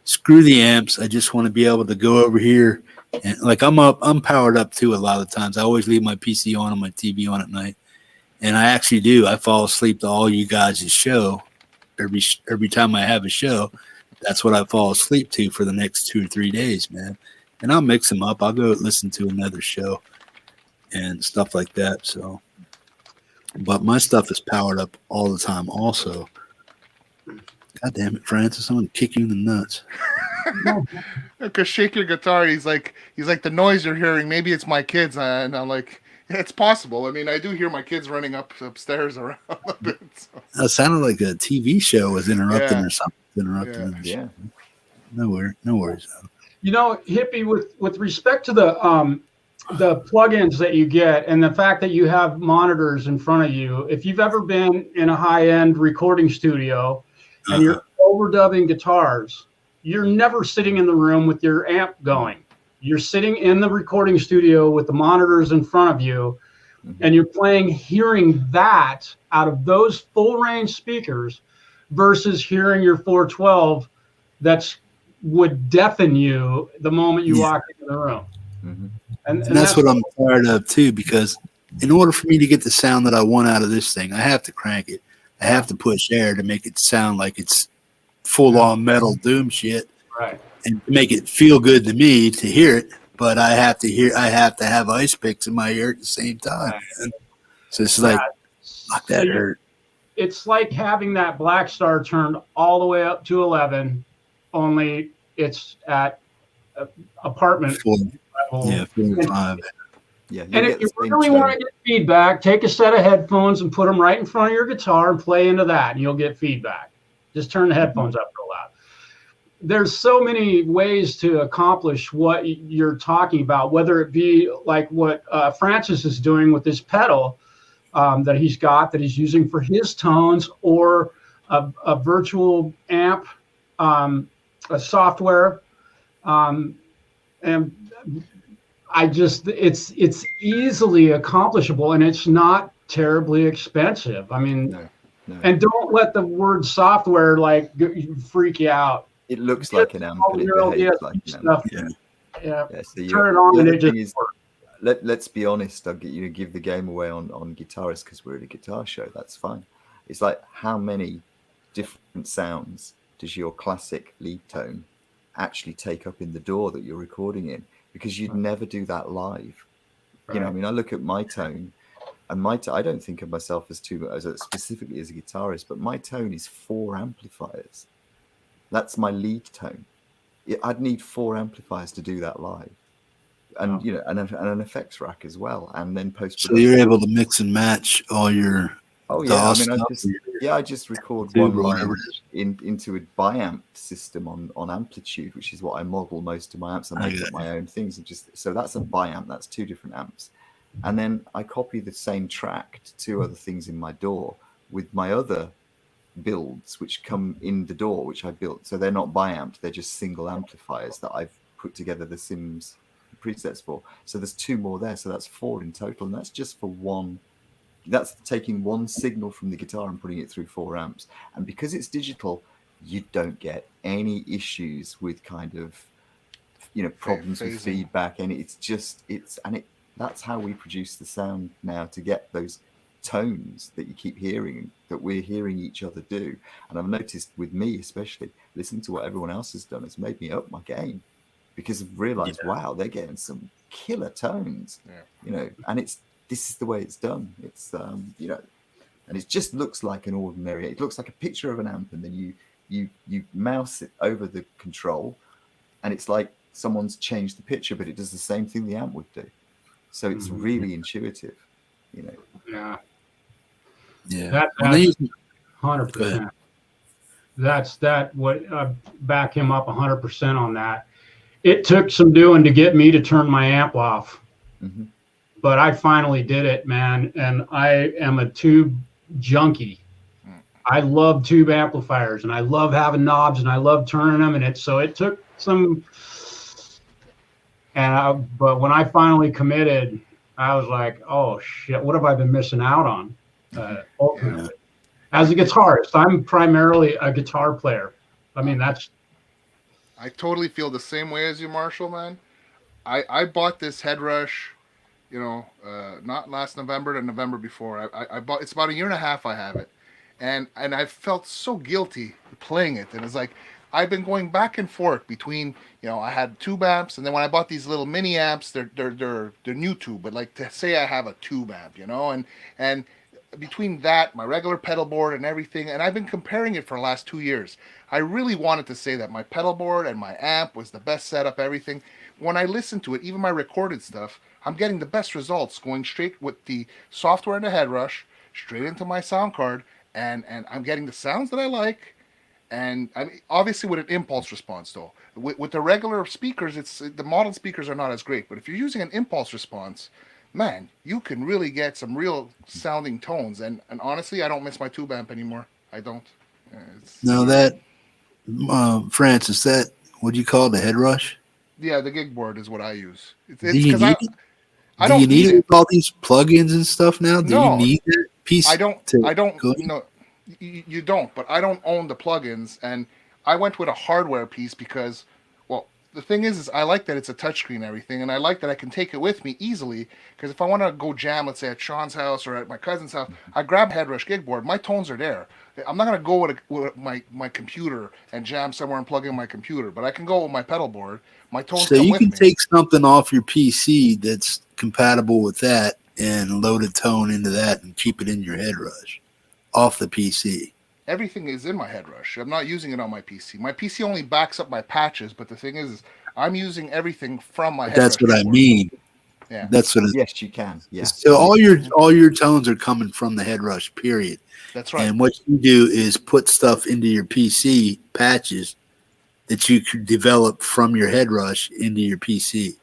screw the amps. I just want to be able to go over here. And like I'm powered up too a lot of times. I always leave my PC on and my TV on at night, and I actually do. I fall asleep to all you guys' show every time I have a show. That's what I fall asleep to for the next 2 or 3 days, man. And I'll mix them up. I'll go listen to another show and stuff like that. So, but my stuff is powered up all the time. Also, God damn it, Francis! I'm gonna kick you in the nuts. Because shake your guitar, he's like the noise you're hearing. Maybe it's my kids, and I'm like, yeah, it's possible. I mean, I do hear my kids running upstairs around a bit. So. It sounded like a TV show was interrupting Yeah. or something. Interrupting. Yeah. No worries. You know, Hippie, with respect to the plugins that you get and the fact that you have monitors in front of you, if you've ever been in a high-end recording studio and you're overdubbing guitars, you're never sitting in the room with your amp going. You're sitting in the recording studio with the monitors in front of you, and you're playing, hearing that out of those full-range speakers versus hearing your 412 would deafen you the moment you walk into the room. And that's what I'm tired of too, because in order for me to get the sound that I want out of this thing, I have to crank it. I have to push air to make it sound like it's full-on metal doom shit. Right. And to make it feel good to me to hear it, but I have to have ice picks in my ear at the same time. And so it's like, fuck, that hurt. It's like having that Black Star turned all the way up to 11, only it's at apartment level. Yeah, 4 or 5. Yeah, and if you really want to get feedback, take a set of headphones and put them right in front of your guitar and play into that, and you'll get feedback. Just turn the headphones up real loud. There's so many ways to accomplish what you're talking about, whether it be like what Francis is doing with this pedal that he's using for his tones, or a virtual amp, a software, and it's easily accomplishable, and it's not terribly expensive. I mean, no. And don't let the word software like freak you out. It looks like an amp, and it behaves like an amp. Yeah. So turn it on and it just works. Let's be honest. I'll give the game away on guitarists because we're at a guitar show. That's fine. It's like, how many different sounds does your classic lead tone actually take up in the DAW that you're recording in? Because you'd never do that live. Right. You know, I mean, I look at my tone, and I don't think of myself specifically as a guitarist, but my tone is 4 amplifiers. That's my lead tone. I'd need 4 amplifiers to do that live, and you know, and an effects rack as well, and then post. So you're able to mix and match all your. Oh yeah, I mean, I just record one line into a biamp system on Amplitude, which is what I model most of my amps. I make up my own things, and so that's a biamp. That's 2 different amps, and then I copy the same track to 2 other things in my DAW with my other builds, which come in the DAW, which I built. So they're not biamped; they're just single amplifiers that I've put together the Sims presets for. So there's 2 more there, so that's 4 in total, and that's just for one. That's taking one signal from the guitar and putting it through 4 amps. And because it's digital, you don't get any issues with kind of, you know, problems with feedback. And that's how we produce the sound now, to get those tones that you keep hearing, that we're hearing each other do. And I've noticed with me, especially listening to what everyone else has done, it's made me up my game, because I've realized, wow, they're getting some killer tones, you know, and this is the way it's done. It's you know, and it just looks like an ordinary. It looks like a picture of an amp, and then you mouse it over the control, and it's like someone's changed the picture, but it does the same thing the amp would do. So it's really intuitive, you know. Yeah. That's 100%. That's what back him up 100% on that. It took some doing to get me to turn my amp off. But I finally did it, man, and I am a tube junkie. I love tube amplifiers, and I love having knobs, and I love turning them, and it took some. But when I finally committed, I was like, "Oh shit, what have I been missing out on?" Ultimately, as a guitarist, I'm primarily a guitar player. I mean, I totally feel the same way as you, Marshall, man. I bought this Headrush. You know, not last November, the November before. I bought. It's about 1.5 years I have it, and I felt so guilty playing it. And it's like I've been going back and forth between, you know, I had tube amps, and then when I bought these little mini amps, they're new tube, but like, to say I have a tube amp, you know, and between that, my regular pedal board and everything, and I've been comparing it for the last 2 years. I really wanted to say that my pedal board and my amp was the best setup, everything. When I listen to it, even my recorded stuff, I'm getting the best results going straight with the software and the head rush, straight into my sound card, and I'm getting the sounds that I like. And I mean, obviously with an impulse response though. With the regular speakers, the model speakers are not as great. But if you're using an impulse response, man, you can really get some real sounding tones. And honestly, I don't miss my tube amp anymore. I don't. Now that, Francis, that, what do you call it, the head rush? Yeah, the gig board is what I use. Do you need it? I Do don't you need it it. with all these plugins and stuff now? Do No, you need that piece? I don't. Go? No, you don't. But I don't own the plugins, and I went with a hardware piece because, well, the thing is I like that it's a touchscreen and everything, and I like that I can take it with me easily. Because if I want to go jam, let's say at Sean's house or at my cousin's house, I grab head rush gig board. My tones are there. I'm not gonna go with my computer and jam somewhere and plug in my computer, but I can go with my pedal board. My tones So come you with can me. take something off your PC that's compatible with that and load a tone into that and keep it in your head rush off the PC. Everything is in my head rush. I'm not using it on my PC. My PC only backs up my patches, but the thing is I'm using everything from my head rush. That's what I keyboard. mean. Yeah. That's what. Yes, you can. Yeah. So all your tones are coming from the head rush. Period. That's right. And what you do is put stuff into your PC patches that you could develop from your head rush into your PC,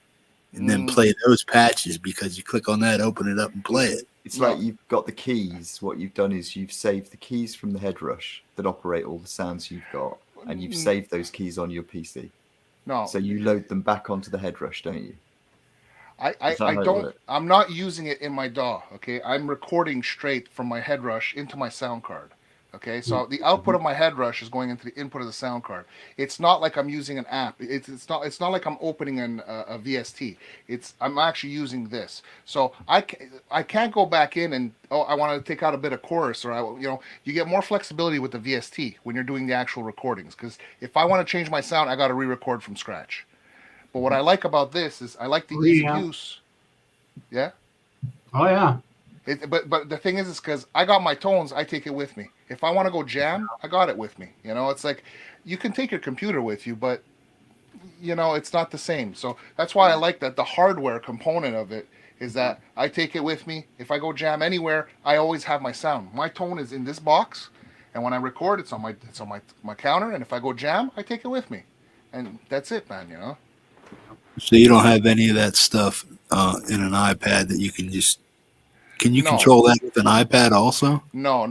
and then play those patches because you click on that, open it up, and play it. It's like you've got the keys. What you've done is you've saved the keys from the head rush that operate all the sounds you've got, and you've saved those keys on your PC. No. So you load them back onto the head rush, don't you? I don't. I'm not using it in my DAW. Okay, I'm recording straight from my head rush into my sound card. Okay, so the output of my head rush is going into the input of the sound card. It's not like I'm using an app. It's not like I'm opening a VST. I'm actually using this. So I can't go back in and I want to take out a bit of chorus or you get more flexibility with the VST when you're doing the actual recordings. Because if I want to change my sound, I got to re-record from scratch. But what I like about this is I like the ease of use. Yeah. Oh yeah. But the thing is because I got my tones, I take it with me. If I want to go jam, I got it with me. It's like you can take your computer with you, but it's not the same. So that's why I like that the hardware component of it is that I take it with me. If I go jam anywhere, I always have my sound. My tone is in this box, and when I record, it's on my counter. And if I go jam, I take it with me, and that's it, man. So you don't have any of that stuff in an iPad that you can just. Can you control that with an iPad also? No.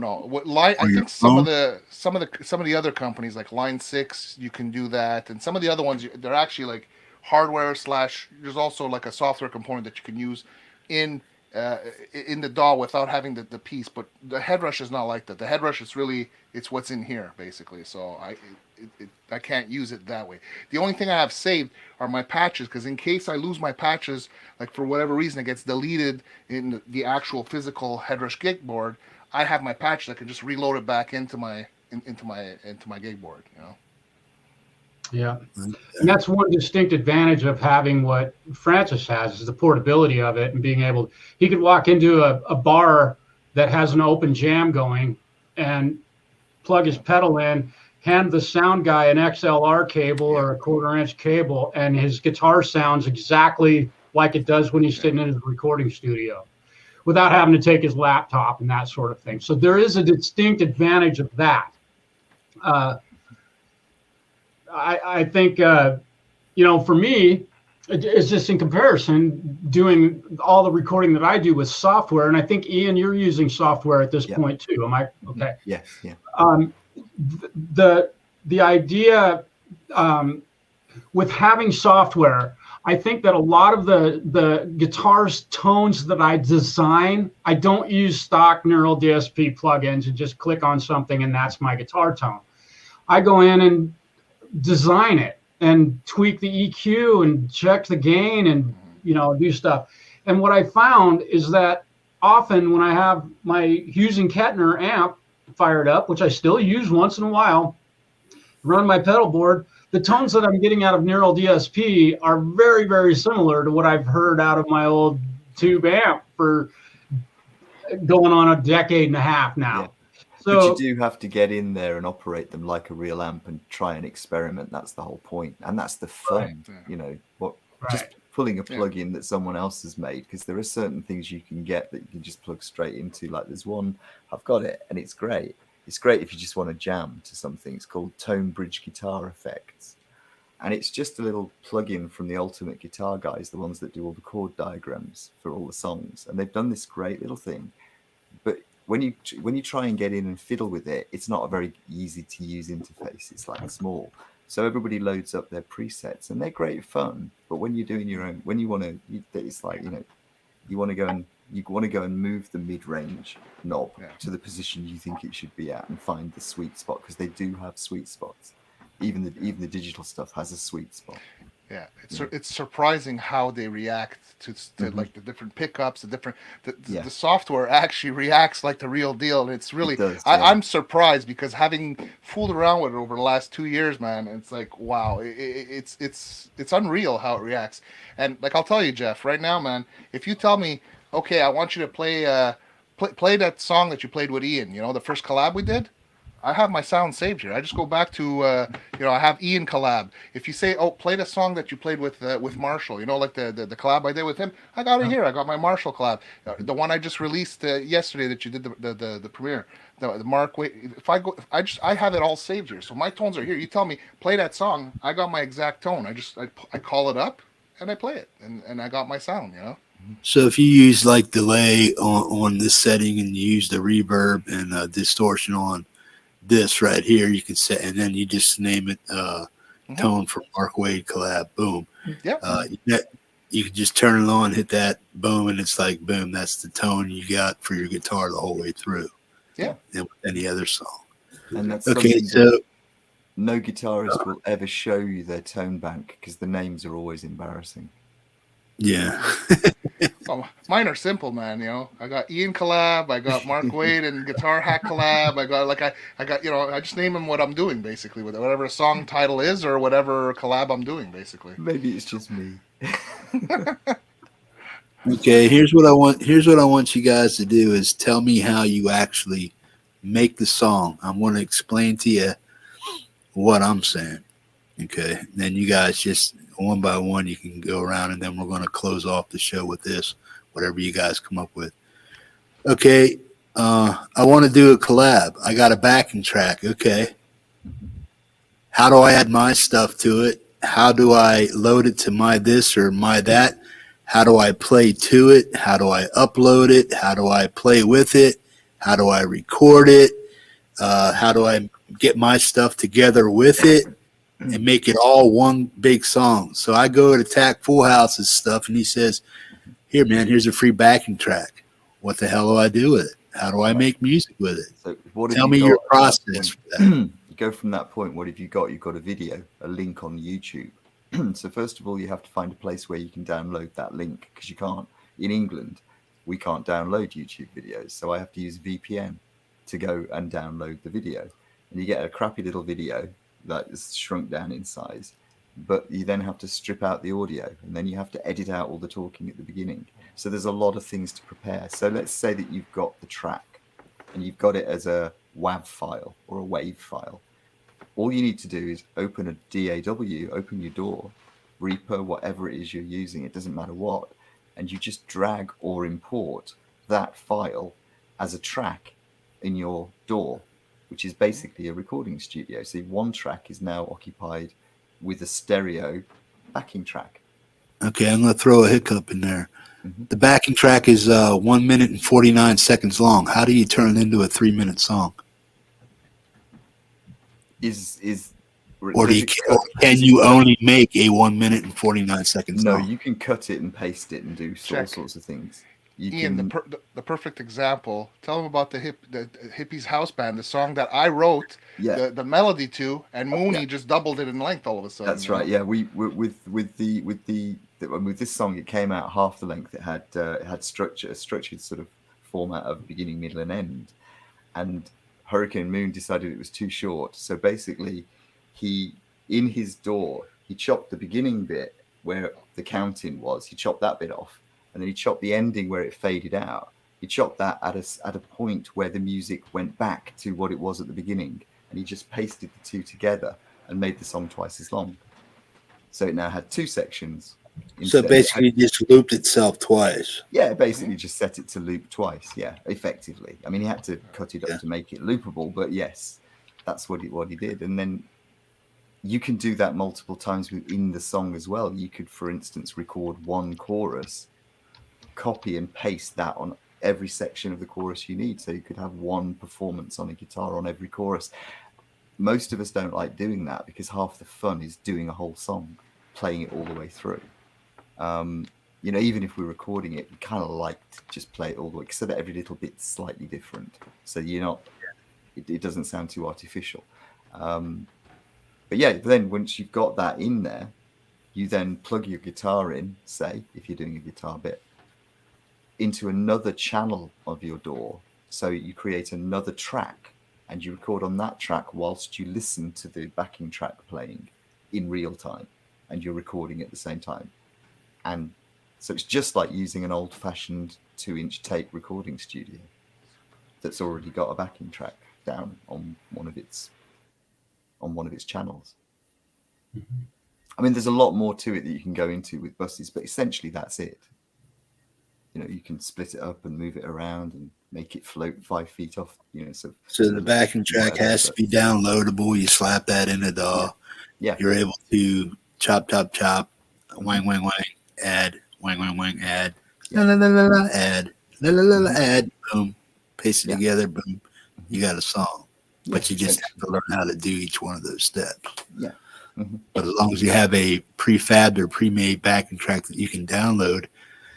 I think some of the other companies like Line 6, you can do that, and some of the other ones they're actually like hardware / there's also like a software component that you can use in the DAW without having the piece. But the head rush is not like that. The head rush is really it's what's in here basically. So I can't use it that way. The only thing I have saved are my patches because in case I lose my patches, like for whatever reason it gets deleted in the actual physical head rush gig board, I have my patch that can just reload it back into my gig board. Yeah, and that's one distinct advantage of having what Francis has is the portability of it and being able. He could walk into a bar that has an open jam going and plug his pedal in, hand the sound guy an XLR cable or a 1/4-inch cable, and his guitar sounds exactly like it does when he's sitting in his recording studio without having to take his laptop and that sort of thing. So there is a distinct advantage of that. I think, for me, it's just in comparison doing all the recording that I do with software. And I think, Ian, you're using software at this point too. Am I? Okay. Yes. Yeah. The idea with having software, I think that a lot of the guitar's tones that I design, I don't use stock neural DSP plugins and just click on something and that's my guitar tone. I go in and design it and tweak the EQ and check the gain and do stuff. And what I found is that often when I have my Hughes and Kettner amp fired up, which I still use once in a while, run my pedal board, the tones that I'm getting out of neural DSP are very, very similar to what I've heard out of my old tube amp for going on a decade and a half now. Yeah. So But you do have to get in there and operate them like a real amp and try and experiment. That's the whole point, and that's the fun. Right. Just Right. pulling a plug in that someone else has made, because there are certain things you can get that you can just plug straight into. Like there's one, I've got it, and it's great. It's great if you just want to jam to something. It's called Tone Bridge Guitar Effects, and it's just a little plug-in from the Ultimate Guitar guys, the ones that do all the chord diagrams for all the songs, and they've done this great little thing. But when you try and get in and fiddle with it, it's not a very easy to use interface. It's like small, so everybody loads up their presets, and they're great fun. But when you're doing your own, when you want to, it's like you want to go and move the mid-range knob to the position you think it should be at, and find the sweet spot, because they do have sweet spots. Even the digital stuff has a sweet spot. Yeah, it's surprising how they react to like the different pickups, the software actually reacts like the real deal. And it's really, I'm surprised, because having fooled around with it over the last 2 years, man, it's like, wow, it's unreal how it reacts. And like, I'll tell you, Jeff, right now, man, if you tell me, okay, I want you to play that song that you played with Ian, the first collab we did, I have my sound saved here. I just go back to, I have Ian collab. If you say, oh, play the song that you played with Marshall, like the collab I did with him, I got it here. I got my Marshall collab. The one I just released yesterday that you did the premiere, the Mark. Wait, I have it all saved here. So my tones are here. You tell me, play that song. I got my exact tone. I call it up and I play it, and I got my sound, So if you use like delay on this setting, and you use the reverb and distortion on this right here, you can set, and then you just name it tone for Mark Waid collab. Boom. Yeah. You can just turn it on, hit that, boom, and it's like boom. That's the tone you got for your guitar the whole way through. Yeah. And with any other song. And that's okay. So no guitarist will ever show you their tone bank, because the names are always embarrassing. Yeah. Oh, mine are simple, man. I got Ian collab, I got Mark Waid and Guitar Hack collab. I got I just name them what I'm doing, basically, with whatever a song title is or whatever collab I'm doing, basically. Maybe it's just me. Okay, here's what I want you guys to do is tell me how you actually make the song. I'm going to explain to you what I'm saying. Okay, then you guys just one by one, you can go around, and then we're going to close off the show with this, whatever you guys come up with. Okay, I want to do a collab. I got a backing track. Okay, how do I add my stuff to it? How do I load it to my this or my that? How do I play to it? How do I upload it? How do I play with it? How do I record it? How do I get my stuff together with it and make it all one big song? So I go to Tack Full House's stuff, and he says, here, man, here's a free backing track. What the hell do I do with it? How do I make music with it? So tell me your process for that. You go from that point, what have you got? You've got a video, a link on YouTube. So first of all, you have to find a place where you can download that link, because you can't, in England, we can't download YouTube videos. So I have to use VPN to go and download the video. And you get a crappy little video that is shrunk down in size, but you then have to strip out the audio, and then you have to edit out all the talking at the beginning. So there's a lot of things to prepare. So let's say that you've got the track and you've got it as a WAV file or a WAV file. All you need to do is open a DAW, open your DAW, Reaper, whatever it is you're using, it doesn't matter what, and you just drag or import that file as a track in your DAW, which is basically a recording studio. So one track is now occupied with a stereo backing track. Okay, I'm going to throw a hiccup in there. The backing track is 1 minute and 49 seconds long. How do you turn it into a 3-minute song? Or can you only make a 1 minute and 49 seconds No, long? you can cut it and paste it and do all sorts of things. Ian, the perfect example. Tell them about the Hippie's house band, the song that I wrote the melody to, and Mooney just doubled it in length all of a sudden. That's right. Yeah, we with this song, it came out half the length. It had structure, a structured sort of format of beginning, middle, and end. And Hurricane Moon decided it was too short, so basically, in his DAW, he chopped the beginning bit where the counting was. He chopped that bit off. And then he chopped the ending where it faded out, He chopped that at a point where the music went back to what it was at the beginning, and he just pasted the two together and made the song twice as long. So it now had two sections. So basically, it just looped itself twice. Yeah, basically just set it to loop twice. Yeah, effectively. I mean, he had to cut it up to make it loopable, but yes, that's what he did. And then you can do that multiple times within the song as well. You could, for instance, record one chorus, copy and paste that on every section of the chorus you need. So you could have one performance on a guitar on every chorus. Most of us don't like doing that because half the fun is doing a whole song, playing it all the way through. You know, even if we're recording it, we kind of like to just play it all the way so that every little bit's slightly different. So you're not, it doesn't sound too artificial. But yeah, then once you've got that in there, you then plug your guitar in, say, if you're doing a guitar bit, into another channel of your DAW. So you create another track and you record on that track whilst you listen to the backing track playing in real time, and you're recording at the same time. And so it's just like using an old-fashioned 2-inch tape recording studio that's already got a backing track down on one of its channels. Mm-hmm. I mean, there's a lot more to it that you can go into with buses, but essentially that's it. You know, you can split it up and move it around and make it float 5 feet off. You know, so the backing track has to be downloadable. You slap that in a DAW. Yeah. You're able to chop, wang, wang, wang, add, wang, wang, wang, add, la la la la la, add, la la la la, add, boom, paste it together, boom, you got a song. But you just have to learn how to do each one of those steps. Yeah. Mm-hmm. But as long as you have a prefabbed or pre-made backing track that you can download.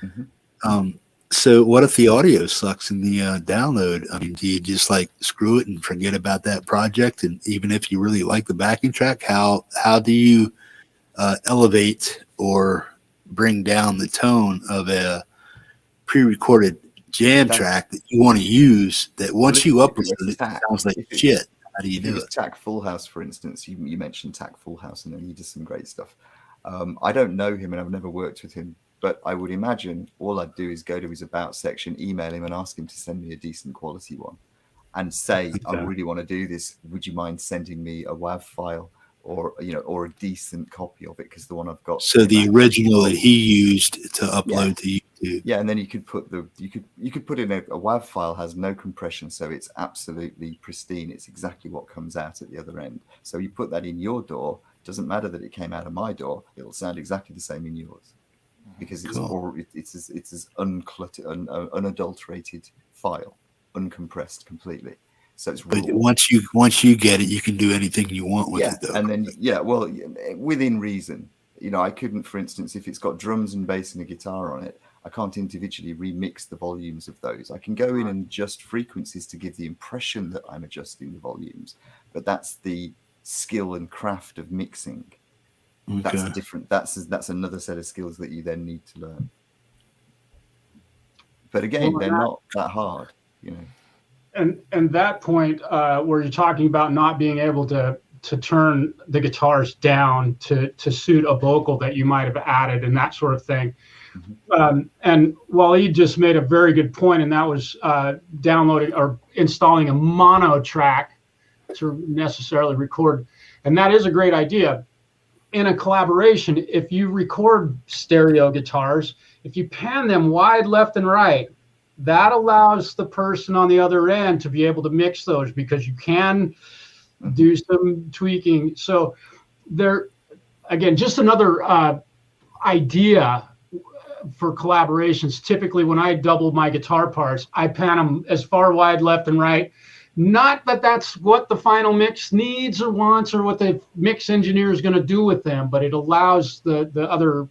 Mm-hmm. So what if the audio sucks in the download? I mean, do you just like screw it and forget about that project? And even if you really like the backing track, how do you elevate or bring down the tone of a pre-recorded jam track that you want to use, that once you upload it, it sounds like shit? How do you do it? Tack Full House, for instance, you mentioned Tack Full House, and then he does some great stuff. I don't know him and I've never worked with him, but I would imagine all I'd do is go to his About section, email him and ask him to send me a decent quality one and say, I really want to do this. Would you mind sending me a WAV file or a decent copy of it? Because the one I've got. So the original that he used to upload to YouTube. Yeah, and then you could put you could put in a WAV file, has no compression, so it's absolutely pristine. It's exactly what comes out at the other end. So you put that in your DAW. Doesn't matter that it came out of my DAW. It'll sound exactly the same in yours because it's it's as uncluttered, unadulterated file, uncompressed completely. So it's raw. But once you get it, you can do anything you want with it, though. And then within reason. You know, I couldn't, for instance, if it's got drums and bass and a guitar on it, I can't individually remix the volumes of those. I can go in and adjust frequencies to give the impression that I'm adjusting the volumes, but that's the skill and craft of mixing. Okay. That's a different. That's another set of skills that you then need to learn. But again, they're not that hard, you know. And that point where you're talking about not being able to turn the guitars down to suit a vocal that you might have added and that sort of thing. Mm-hmm. And Waleed just made a very good point, and that was downloading or installing a mono track to necessarily record. And that is a great idea. In a collaboration, if you record stereo guitars, if you pan them wide left and right, that allows the person on the other end to be able to mix those, because you can do some tweaking. So there, again, just another idea for collaborations. Typically when I double my guitar parts, I pan them as far wide left and right. Not that that's what the final mix needs or wants or what the mix engineer is going to do with them, but it allows the other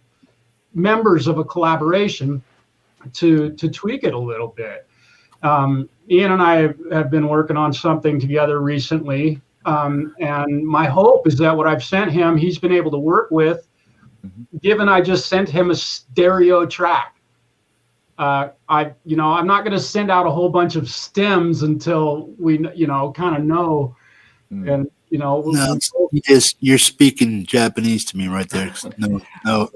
members of a collaboration to tweak it a little bit. Ian and I have been working on something together recently. And my hope is that what I've sent him, he's been able to work with, given I just sent him a stereo track. I'm not going to send out a whole bunch of stems until we, kind of know. And, you're speaking Japanese to me right there. No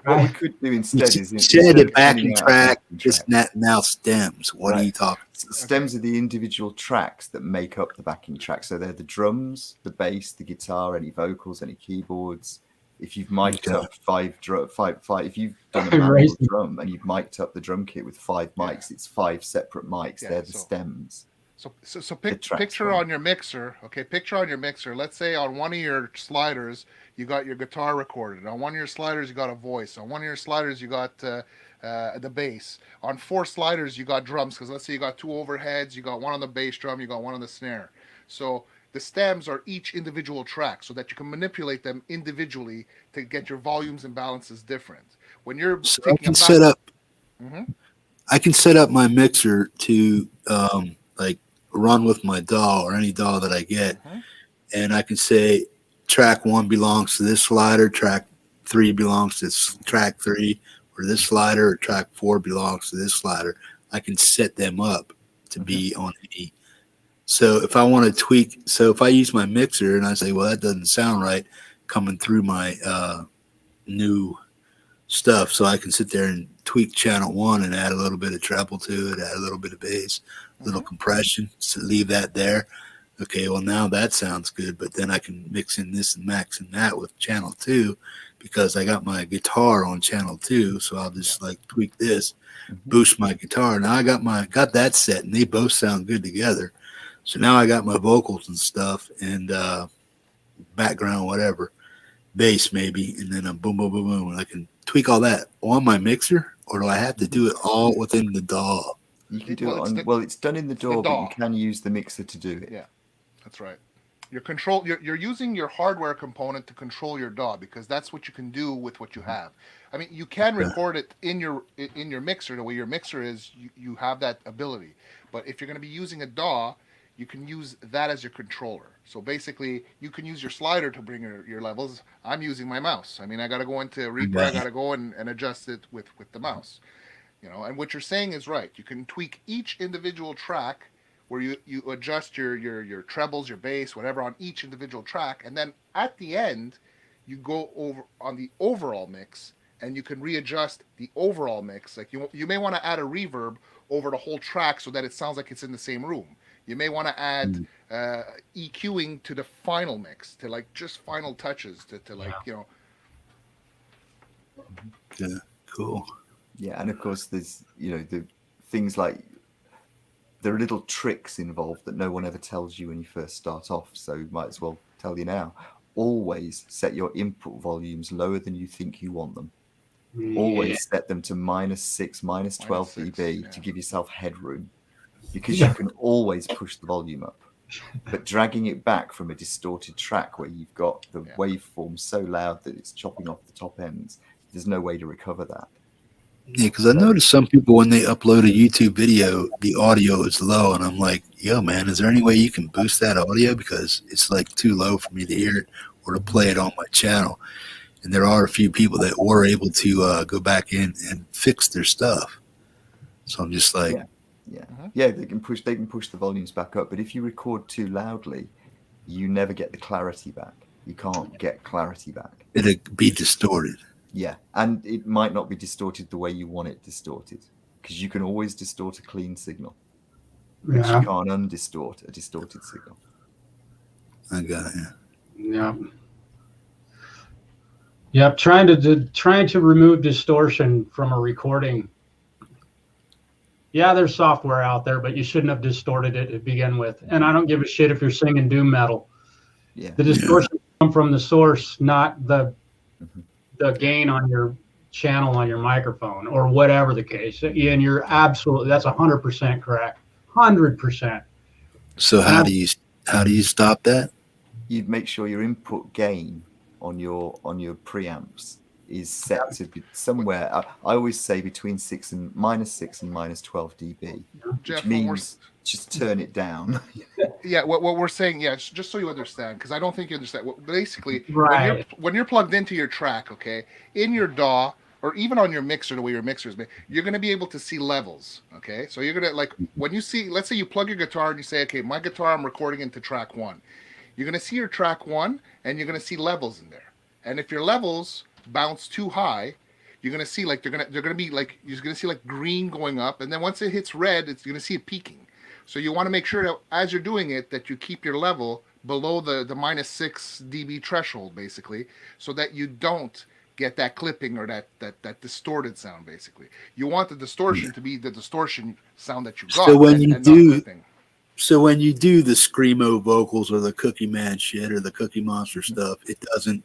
What we could do instead is Instead of of backing sending out a track, backing just track, now stems. What are you talking? Stems are the individual tracks that make up the backing track. So they're the drums, the bass, the guitar, any vocals, any keyboards. If you've mic'd up five, if you've done a manual drum and you've mic'd up the drum kit with 5 mics, it's 5 separate mics. They're the stems. So picture on your mixer. Okay, picture on your mixer. Let's say on one of your sliders you got your guitar recorded. On one of your sliders you got a voice. On one of your sliders you got the bass. On 4 sliders you got drums, because let's say you got 2 overheads. You got one on the bass drum. You got one on the snare. So the stems are each individual track, so that you can manipulate them individually to get your volumes and balances different. When you're I can set up. Mm-hmm. I can set up my mixer to like run with my DAW or any DAW that I get, and I can say track 1 belongs to this slider, track 3 belongs to track 3, or this slider, or track 4 belongs to this slider. I can set them up to be on any. So if I want to tweak, so if I use my mixer and I say, well, that doesn't sound right coming through my new stuff, so I can sit there and tweak channel 1 and add a little bit of treble to it, add a little bit of bass, a little compression, so leave that there. Okay, well, now that sounds good, but then I can mix in this and max in that with channel 2 because I got my guitar on channel 2, so I'll just like tweak this, boost my guitar. Now I got that set, and they both sound good together. So now I got my vocals and stuff and background, whatever, bass maybe, and then boom, boom, boom, boom. And I can tweak all that on my mixer, or do I have to do it all within the DAW? You can do it on. It's done in the DAW, but you can use the mixer to do it. Yeah, that's right. You're using your hardware component to control your DAW, because that's what you can do with what you have. I mean, you can record it in your mixer. The way your mixer is, you have that ability. But if you're going to be using a DAW, you can use that as your controller. So basically, you can use your slider to bring your levels. I'm using my mouse. I mean, I got to go into Reaper. I got to go and adjust it with the mouse. You know, and what you're saying is right. You can tweak each individual track where you adjust your trebles, your bass, whatever on each individual track. And then at the end, you go over on the overall mix and you can readjust the overall mix. Like you may want to add a reverb over the whole track so that it sounds like it's in the same room. You may want to add EQing to the final mix, to like just final touches, to like, you know. Yeah, cool. Yeah, and of course there's, you know, the things like there are little tricks involved that no one ever tells you when you first start off. So might as well tell you now. Always set your input volumes lower than you think you want them. Always set them to -6, -12 dB to give yourself headroom. Because you can always push the volume up, but dragging it back from a distorted track where you've got the waveform so loud that it's chopping off the top ends, there's no way to recover that. Yeah, because I noticed some people when they upload a YouTube video, the audio is low, and I'm like, yo, man, is there any way you can boost that audio? Because it's like too low for me to hear it or to play it on my channel. And there are a few people that were able to go back in and fix their stuff. So I'm just like... Yeah, they can push the volumes back up, but if you record too loudly, you never get the clarity back. You can't get clarity back. It'd be distorted. Yeah, and it might not be distorted the way you want it distorted, because you can always distort a clean signal, but you can't undistort a distorted signal. I got it. Yeah. Yep, trying to remove distortion from a recording. Yeah, there's software out there, but you shouldn't have distorted it to begin with. And I don't give a shit if you're singing doom metal. Yeah. The distortion come from the source, not the gain on your channel on your microphone or whatever the case. And you're absolutely, that's 100% correct. 100%. So how do you stop that? You'd make sure your input gain on your preamps is set to be somewhere. I always say between -6 and -12 dB, Jeff, which means just turn it down. Yeah, what we're saying, just so you understand, because I don't think you understand. Basically, right. when you're plugged into your track, okay, in your DAW or even on your mixer, the way your mixer is made, you're going to be able to see levels, okay? So you're going to, like, when you see, let's say you plug your guitar and you say, okay, my guitar, I'm recording into track 1. You're going to see your track 1 and you're going to see levels in there. And if your levels bounce too high, you're gonna see like they're gonna be like you're gonna see like green going up, and then once it hits red, you're gonna see it peaking. So you want to make sure that as you're doing it, that you keep your level below the -6 dB threshold, basically, so that you don't get that clipping or that distorted sound. Basically, you want the distortion to be the distortion sound that you got, So when you and do, not clipping. so when you do the screamo vocals or the Cookie Man shit or the Cookie Monster stuff, it doesn't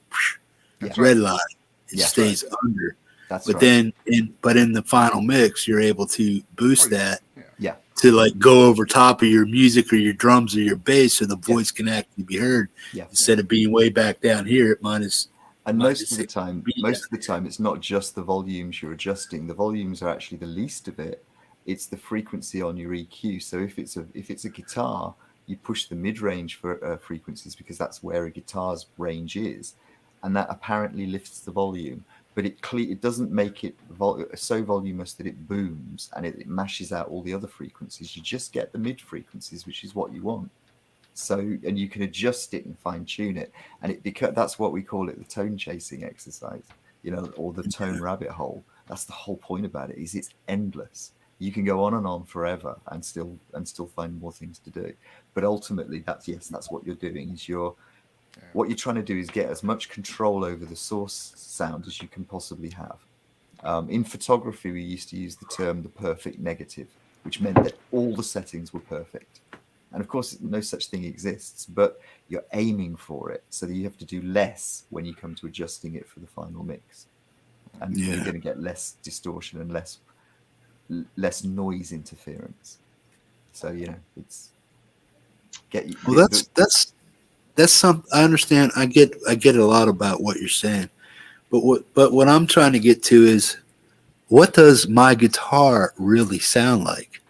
That's red right. line. It Yeah. stays under. That's But right. then in the final mix, you're able to boost Oh, yeah. that Yeah. to like go over top of your music or your drums or your bass, so the voice can actually be heard Yeah. instead of being way back down here at minus. And minus most of the 6 time, dB. it's not just the volumes you're adjusting. The volumes are actually the least of it. It's the frequency on your EQ. So if it's a guitar, you push the mid-range for frequencies because that's where a guitar's range is, and that apparently lifts the volume. But it doesn't make it so voluminous that it booms and it mashes out all the other frequencies. You just get the mid frequencies, which is what you want. So, and you can adjust it and fine tune it, and that's what we call it, the tone chasing exercise, or the tone rabbit hole. That's the whole point about it. Is it's endless. You can go on and on forever and still find more things to do. But ultimately, that's what you're doing. What you're trying to do is get as much control over the source sound as you can possibly have. In photography, we used to use the term the perfect negative, which meant that all the settings were perfect. And of course, no such thing exists, but you're aiming for it. So that you have to do less when you come to adjusting it for the final mix. And you're going to get less distortion and less noise interference. So, it's That's some. I understand. I get a lot about what you're saying, but what I'm trying to get to is, what does my guitar really sound like?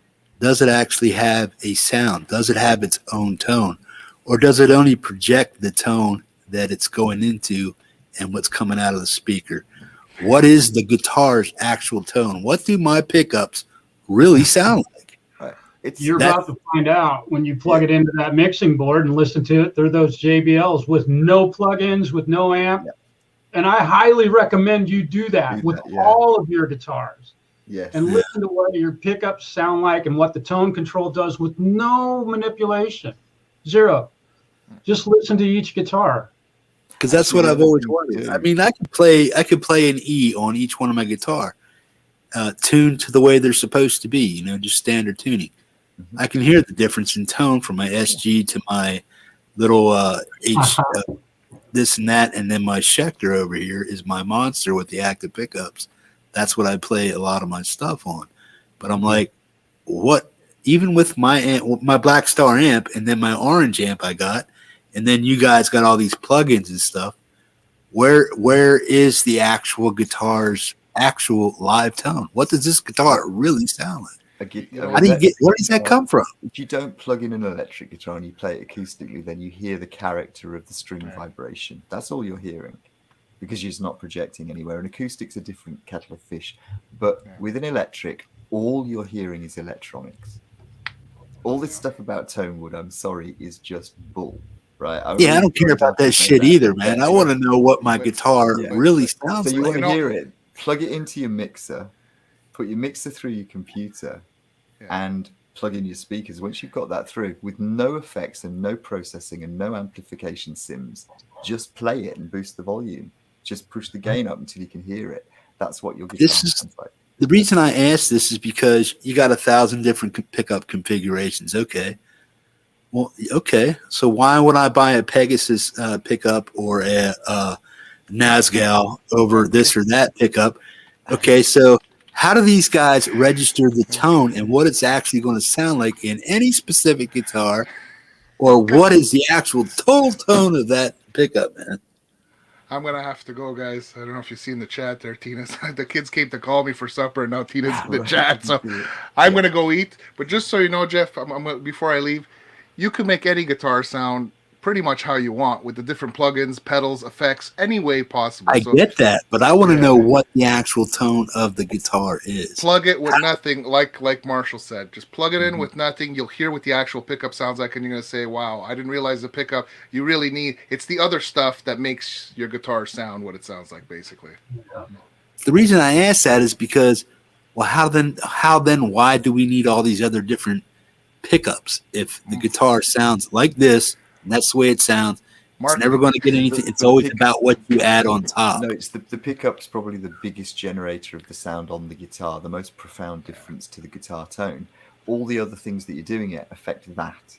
Does it actually have a sound? Does it have its own tone, or does it only project the tone that it's going into and what's coming out of the speaker? What is the guitar's actual tone? What do my pickups really sound like? You're about to find out when you plug it into that mixing board and listen to it. They're those JBLs with no plugins, with no amp. Yeah. And I highly recommend you do that with all of your guitars. Yes. And listen to what your pickups sound like and what the tone control does with no manipulation. Zero. Just listen to each guitar. Because that's what I've always wanted. I mean, I could play an E on each one of my guitar, tuned to the way they're supposed to be, just standard tuning. Mm-hmm. I can hear the difference in tone from my SG to my little H, this and that, and then my Schecter over here is my monster with the active pickups. That's what I play a lot of my stuff on. But I'm like, what? Even with my amp, my Black Star amp, and then my orange amp I got, and then you guys got all these plugins and stuff. Where is the actual guitar's actual live tone? What does this guitar really sound like? Where does that come from? If you don't plug in an electric guitar and you play it acoustically, then you hear the character of the string vibration. That's all you're hearing, because you're not projecting anywhere. And acoustic's a different kettle of fish. But with an electric, all you're hearing is electronics. All this stuff about tone wood, I'm sorry, is just bull. Right? I don't care about that shit either, man. I want to know what my guitar really sounds like. So you want to hear it, plug it into your mixer, put your mixer through your computer, and plug in your speakers. Once you've got that through, with no effects and no processing and no amplification sims, just play it and boost the volume. Just push the gain up until you can hear it. That's what your guitar sounds like. The reason I asked this is because you got 1,000 different pickup configurations. Okay. Well, okay. So why would I buy a Pegasus pickup or a Nazgal over this or that pickup? Okay, so how do these guys register the tone and what it's actually going to sound like in any specific guitar, or what is the actual total tone of that pickup, man? I'm going to have to go, guys. I don't know if you've seen the chat there, Tina. The kids came to call me for supper, and now Tina's in the chat. So I'm going to go eat. But just so you know, Jeff, before I leave, you can make any guitar sound pretty much how you want with the different plugins, pedals, effects, any way possible. I get that, but I want to know what the actual tone of the guitar is. Plug it with nothing, like Marshall said. Just plug it in with nothing. You'll hear what the actual pickup sounds like, and you're going to say, wow, I didn't realize the pickup. You really need, it's the other stuff that makes your guitar sound what it sounds like, basically. the reason I ask that is because, well, how then why do we need all these other different pickups if the guitar sounds like this and that's the way it sounds? It's never going to get anything. It's always about what you add on top. No, it's the pickup's probably the biggest generator of the sound on the guitar, the most profound difference to the guitar tone. All the other things that you're doing it affect that.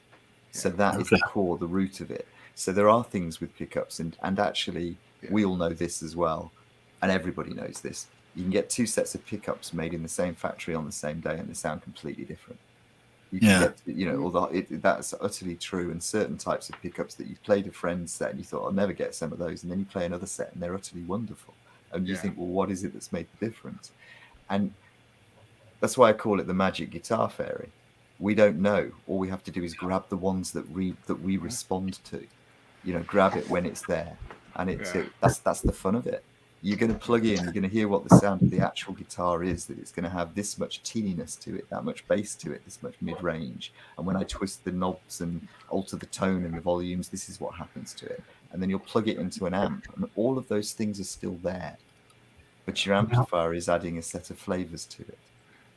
So that is the core, the root of it. So there are things with pickups, and actually we all know this as well, and everybody knows this. You can get two sets of pickups made in the same factory on the same day, and they sound completely different. You can get, although that's utterly true. And certain types of pickups that you've played a friend's set and you thought, I'll never get some of those, and then you play another set and they're utterly wonderful. And you think, well, what is it that's made the difference? And that's why I call it the magic guitar fairy. We don't know. All we have to do is grab the ones that we respond to. Grab it when it's there, and that's the fun of it. You're going to plug in, you're going to hear what the sound of the actual guitar is, that it's going to have this much teeniness to it, that much bass to it, this much mid-range. And when I twist the knobs and alter the tone and the volumes, this is what happens to it. And then you'll plug it into an amp, and all of those things are still there. But your amplifier is adding a set of flavors to it.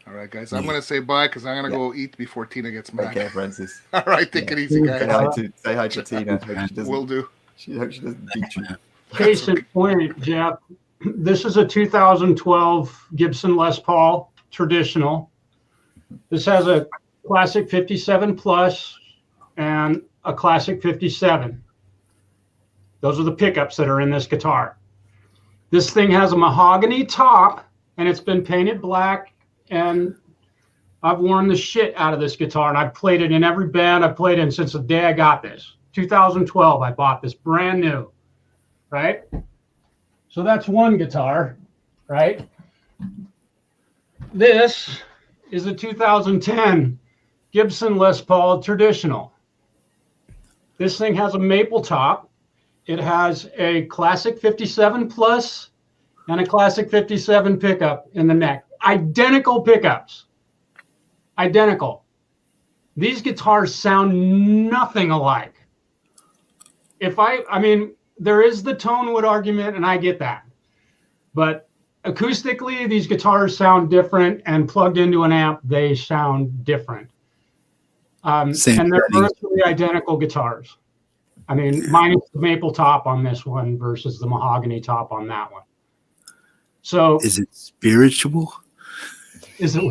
All right, guys, I'm going to say bye because I'm going to go eat before Tina gets mad. Take care, Francis. All right, take it easy, guys. Say hi to Tina. Will do. Hope she doesn't beat you. Case in point, Jeff, this is a 2012 Gibson Les Paul traditional. This has a classic 57 plus and a classic 57. Those are the pickups that are in this guitar. This thing has a mahogany top, and it's been painted black, and I've worn the shit out of this guitar, and I've played it in every band I've played in since the day I got this. 2012, I bought this brand new. Right? So that's one guitar, right? This is a 2010 Gibson Les Paul traditional. This thing has a maple top. It has a classic 57 plus and a classic 57 pickup in the neck. Identical pickups. Identical. These guitars sound nothing alike. There is the tone wood argument, and I get that. But acoustically, these guitars sound different, and plugged into an amp, they sound different. And they're virtually identical guitars. Minus the maple top on this one versus the mahogany top on that one. So is it spiritual? Is it?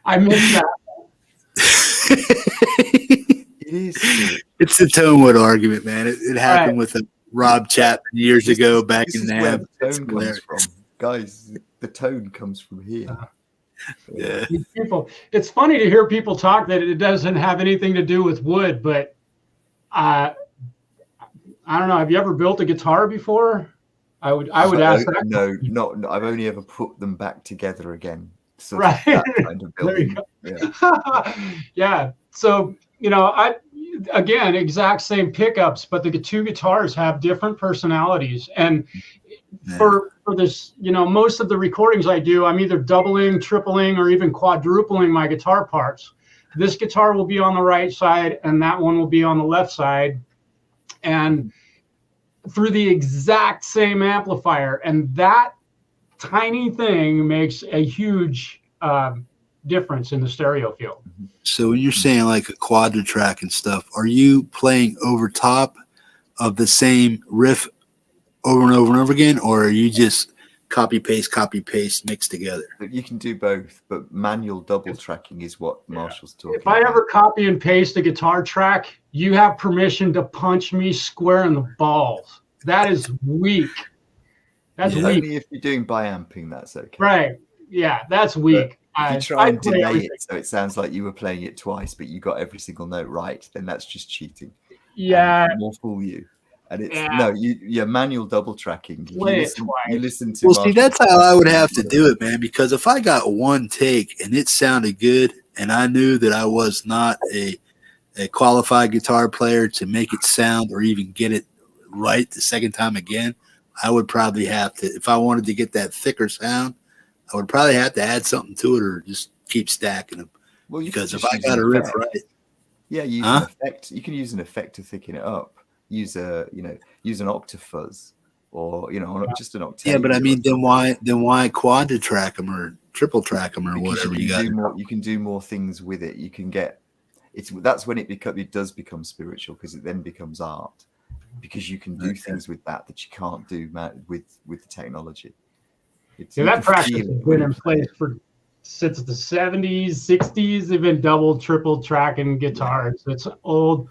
I missed that. It's a tone wood argument, man. It happened with Rob Chapman years ago back in NAB. Guys, the tone comes from here. Yeah. People, it's funny to hear people talk that it doesn't have anything to do with wood, but I don't know. Have you ever built a guitar before? I would ask that. No, I've only ever put them back together again. So right. That kind of building. There you go. Yeah. So, again, exact same pickups, but the two guitars have different personalities. And for this, most of the recordings I do, I'm either doubling, tripling, or even quadrupling my guitar parts. This guitar will be on the right side, and that one will be on the left side. And through the exact same amplifier. And that tiny thing makes a huge difference in the stereo field. So when you're saying like a quadra track and stuff, are you playing over top of the same riff over and over and over again, or are you just copy paste mixed together? You can do both, but manual double tracking is what Marshall's talking about. If I ever copy and paste a guitar track, you have permission to punch me square in the balls. That is weak. That's weak. Only if you're doing bi-amping, that's okay. Right. Yeah, that's weak. If you try and delay it so it sounds like you were playing it twice, but you got every single note right, then that's just cheating. Yeah. More fool you. And it's you're manual double tracking. You listen to see, that's how I would have to do it, man, because if I got one take and it sounded good and I knew that I was not a qualified guitar player to make it sound or even get it right the second time again, I would probably have to, if I wanted to get that thicker sound, I would probably have to add something to it or just keep stacking them. Well, because if I got a riff right, use an effect. You can use an effect to thicken it up. Use an octafuzz or just an octave. Yeah, but I mean, then why quad track them or triple track them or Because whatever you you got? can do more. You can do more things with it. You can get that's when it does become spiritual, because it then becomes art, because you can do things with that you can't do with the technology. That practice has been in place since the 70s, 60s. They've been double, triple tracking guitars. It's old,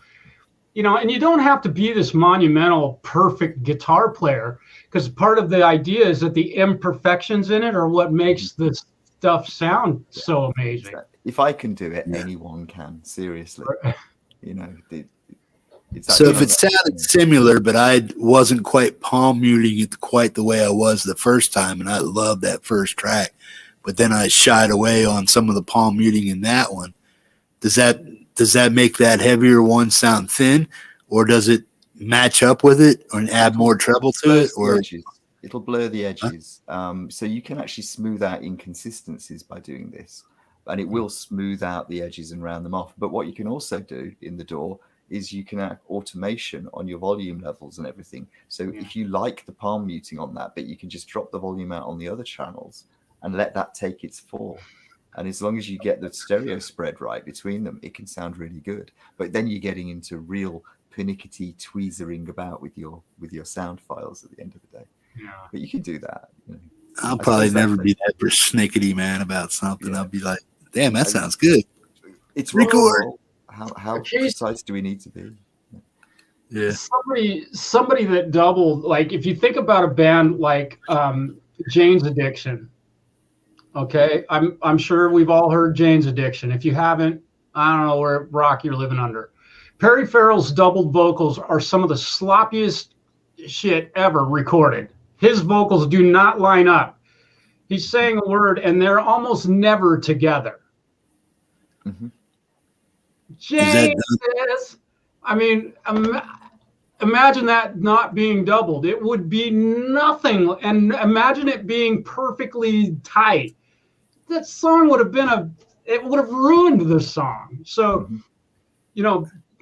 and you don't have to be this monumental, perfect guitar player, because part of the idea is that the imperfections in it are what makes this stuff sound so amazing. If I can do it, anyone can. Seriously, So if it sounded similar, but I wasn't quite palm muting it quite the way I was the first time, and I loved that first track, but then I shied away on some of the palm muting in that one, does that make that heavier one sound thin, or does it match up with it and add more treble to it? Or it'll blur the edges. So you can actually smooth out inconsistencies by doing this, and it will smooth out the edges and round them off. But what you can also do in the DAW is you can have automation on your volume levels and everything. So if you like the palm muting on that bit, you can just drop the volume out on the other channels and let that take its fall. And as long as you get the stereo spread right between them, it can sound really good. But then you're getting into real pernickety tweezering about with your sound files at the end of the day. Yeah. But you can do that. I'll probably never be that persnickety, man, about something. Yeah. I'll be like, damn, that sounds good. It's record. How precise do we need to be? Yeah. Somebody that doubled, like if you think about a band like Jane's Addiction, okay, I'm sure we've all heard Jane's Addiction. If you haven't, I don't know where rock you're living under. Perry Farrell's doubled vocals are some of the sloppiest shit ever recorded. His vocals do not line up. He's saying a word and they're almost never together. Mm-hmm. Jane says, I mean, imagine that not being doubled. It would be nothing. And imagine it being perfectly tight. That song would have been it would have ruined the song. So,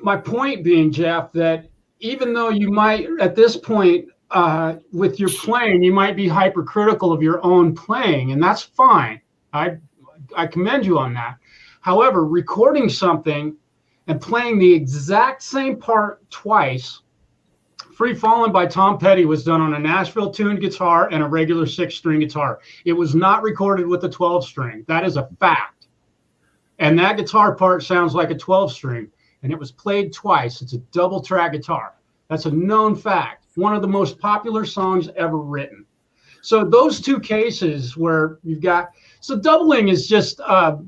my point being, Jeff, that even though you might, at this point, with your playing, you might be hypercritical of your own playing, and that's fine. I commend you on that. However, recording something and playing the exact same part twice, Free Fallin' by Tom Petty was done on a Nashville tuned guitar and a regular 6-string guitar. It was not recorded with a 12-string. That is a fact. And that guitar part sounds like a 12-string, and it was played twice. It's a double track guitar. That's a known fact. One of the most popular songs ever written. So those two cases where you've got, so doubling is just, well,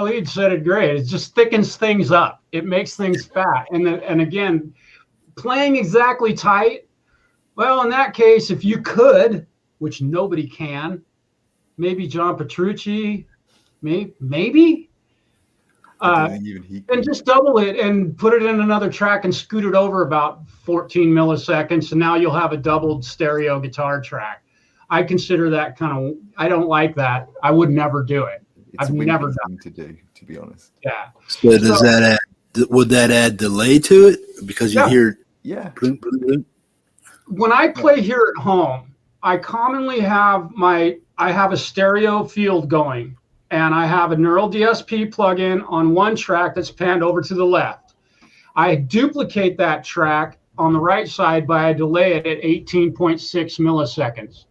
he'd said it great. It just thickens things up. It makes things fat. And again, playing exactly tight, well, in that case, if you could, which nobody can, maybe John Petrucci, maybe. And just double it and put it in another track and scoot it over about 14 milliseconds. And now you'll have a doubled stereo guitar track. I consider that I don't like that. I would never do it. It's I've never done thing to do, to be honest. Yeah. So would that add delay to it? Because you hear. Yeah. Bloom, bloom, bloom. When I play here at home, I commonly have I have a stereo field going. And I have a Neural DSP plugin on one track that's panned over to the left. I duplicate that track on the right side by a delay it at 18.6 milliseconds.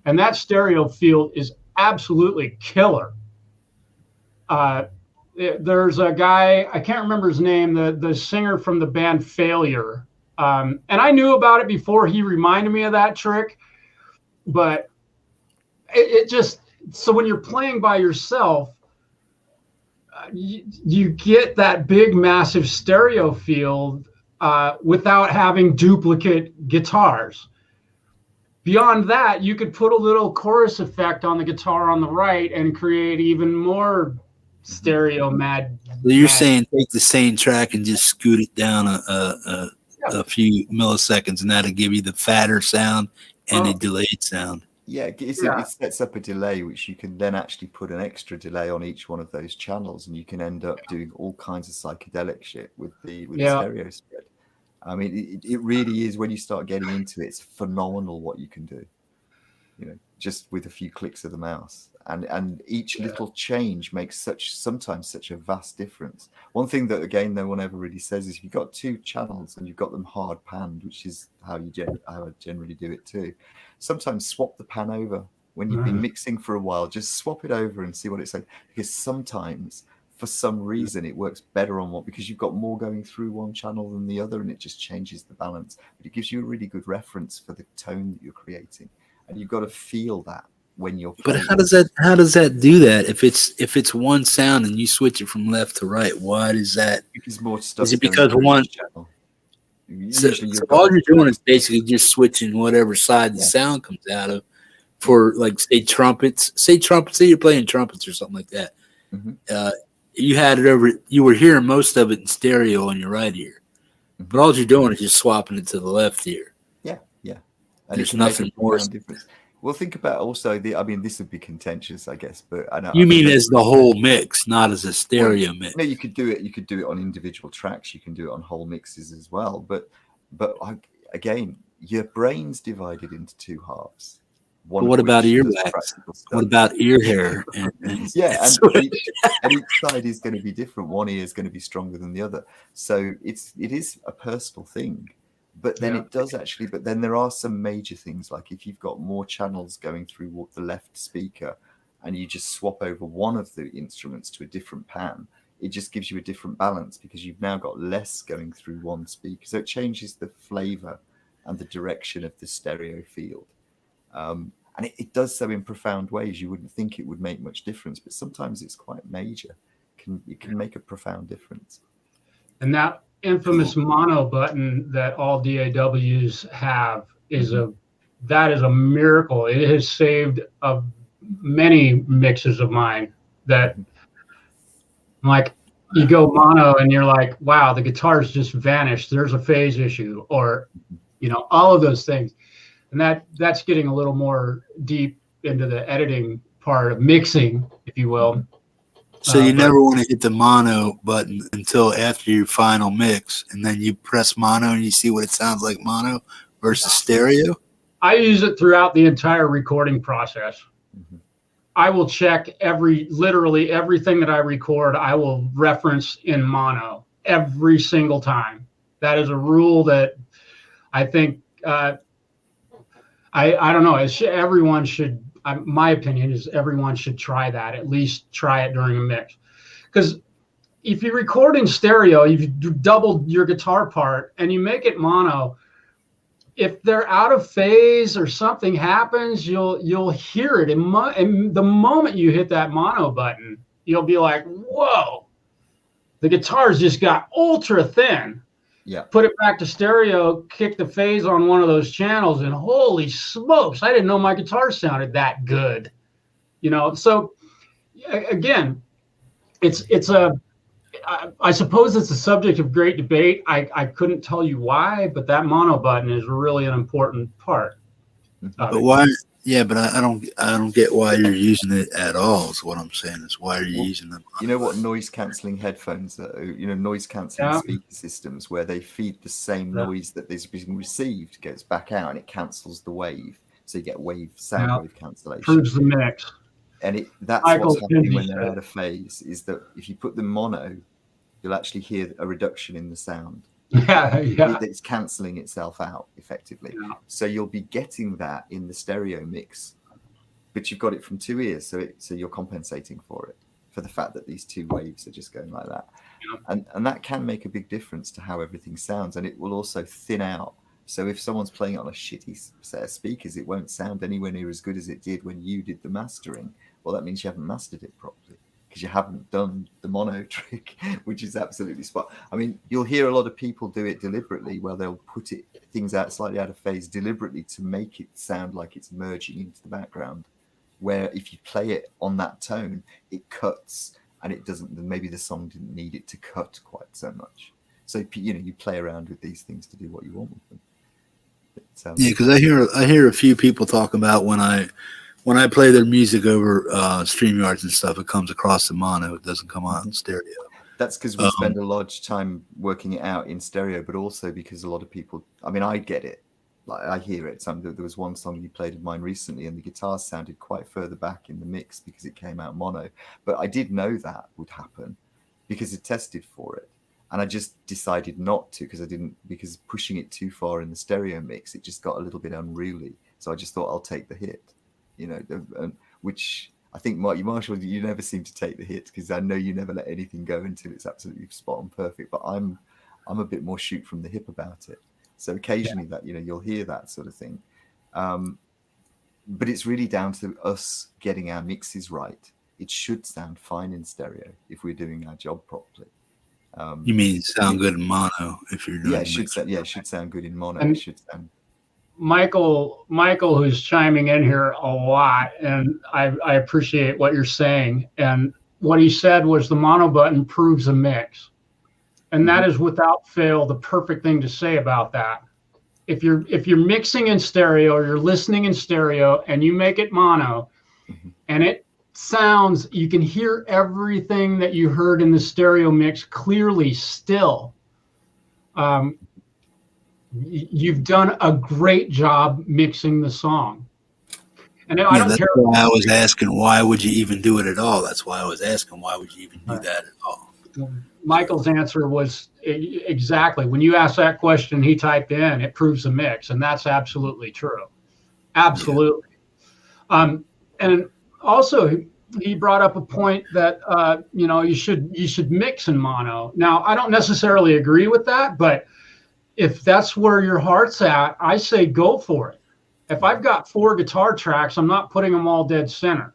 And that stereo field is absolutely killer. There's a guy, I can't remember his name, the singer from the band Failure. And I knew about it before he reminded me of that trick. But it just... So when you're playing by yourself, you get that big, massive stereo field without having duplicate guitars. Beyond that, you could put a little chorus effect on the guitar on the right and create even more stereo mad. So you're saying take the same track and just scoot it down a few milliseconds, and that'll give you the fatter sound and a delayed sound. Yeah, it sets up a delay, which you can then actually put an extra delay on each one of those channels, and you can end up doing all kinds of psychedelic shit with the stereo spread. I mean, it really is, when you start getting into it, it's phenomenal what you can do, just with a few clicks of the mouse. And each little change makes sometimes such a vast difference. One thing that, again, no one ever really says is, if you've got two channels and you've got them hard panned, which is how I generally do it too, sometimes swap the pan over. When you've been mixing for a while, just swap it over and see what it's like. Because sometimes, for some reason, it works better on one, because you've got more going through one channel than the other, and it just changes the balance. But it gives you a really good reference for the tone that you're creating, and you've got to feel that when you're playing. But how does that do that? If it's one sound and you switch it from left to right, why does that? Because more stuff. Is it because one channel? So all you're doing is basically just switching whatever side the sound comes out of. For, like, say trumpets, say you're playing trumpets or something like that. You had it over. You were hearing most of it in stereo on your right ear, but all you're doing is just swapping it to the left ear. Yeah. And there's nothing more. Difference. Well, think about also I mean, this would be contentious, I guess, but I know. You mean as the whole mix, not as a stereo mix? No, you could do it. You could do it on individual tracks. You can do it on whole mixes as well. But again, your brain's divided into two halves. What about earwax? What about ear hair? And each side is going to be different. One ear is going to be stronger than the other. So it is a personal thing. But then it does actually. But then there are some major things, like if you've got more channels going through the left speaker, and you just swap over one of the instruments to a different pan, it just gives you a different balance, because you've now got less going through one speaker. So it changes the flavor and the direction of the stereo field. And it does so in profound ways. You wouldn't think it would make much difference, but sometimes it's quite major. It can make a profound difference. And that infamous mono button that all DAWs have is a miracle. It has saved many mixes of mine that, like, you go mono and you're like, wow, the guitar's just vanished. There's a phase issue, or, all of those things. And that's getting a little more deep into the editing part of mixing, if you will. So you never want to hit the mono button until after your final mix, and then you press mono and you see what it sounds like mono versus stereo? I use it throughout the entire recording process. I will check literally everything that I record, I will reference in mono every single time. That is a rule that I think I don't know. Everyone should. My opinion is everyone should try that. At least try it during a mix, because if you record in stereo, if you double your guitar part and you make it mono, if they're out of phase or something happens, you'll hear it. And the moment you hit that mono button, you'll be like, "Whoa, the guitar's just got ultra thin." Yeah. Put it back to stereo, kick the phase on one of those channels, and holy smokes, I didn't know my guitar sounded that good. So again, I suppose it's a subject of great debate. I couldn't tell you why, but that mono button is really an important part. But why? Yeah, but I don't get why you're using it at all. Is what I'm saying. Is why are you using them? You know what noise cancelling headphones noise cancelling speaker systems, where they feed the same noise that is being received, gets back out, and it cancels the wave, so you get sound wave cancellation. Proves the mix. And that's what's happening when they're out of phase. Is that if you put them mono, you'll actually hear a reduction in the sound. It's cancelling itself out effectively. So you'll be getting that in the stereo mix, but you've got it from two ears, so you're compensating for it, for the fact that these two waves are just going like that. And that can make a big difference to how everything sounds, and it will also thin out. So if someone's playing it on a shitty set of speakers, it won't sound anywhere near as good as it did when you did the mastering. Well, that means you haven't mastered it properly, because you haven't done the mono trick, which is absolutely spot. I mean, you'll hear a lot of people do it deliberately, where they'll put things out slightly out of phase deliberately to make it sound like it's merging into the background, where if you play it on that tone, it cuts, and it doesn't. Maybe the song didn't need it to cut quite so much. So you play around with these things to do what you want with them. Yeah, because I hear a few people talk about when I play their music over StreamYards and stuff, it comes across the mono. It doesn't come out in stereo. That's because we spend a lot of time working it out in stereo, but also because a lot of people, I mean, I get it. Like, I hear it. There was one song you played of mine recently, and the guitar sounded quite further back in the mix because it came out mono. But I did know that would happen because it tested for it. And I just decided not to because pushing it too far in the stereo mix, it just got a little bit unruly. So I just thought I'll take the hit, which I think, Marshall, you never seem to take the hit because I know you never let anything go until it's absolutely spot on perfect. But I'm a bit more shoot from the hip about it. So occasionally that, you'll hear that sort of thing. But it's really down to us getting our mixes right. It should sound fine in stereo if we're doing our job properly. You mean sound good in mono if you're doing it should sound good in mono. And it should sound. Michael, who's chiming in here a lot, and I appreciate what you're saying. And what he said was the mono button proves a mix. And that is without fail the perfect thing to say about that. If you're mixing in stereo or you're listening in stereo and you make it mono and it sounds, you can hear everything that you heard in the stereo mix clearly still. You've done a great job mixing the song. And I don't care. Why I was asking, why would you even do it at all? That's why I was asking, why would you even do that at all? Michael's answer was exactly, when you asked that question, he typed in, it proves a mix. And that's absolutely true. Absolutely. Yeah. And also he brought up a point that, you should mix in mono. Now, I don't necessarily agree with that, but if that's where your heart's at, I say go for it. If I've got 4 guitar tracks, I'm not putting them all dead center.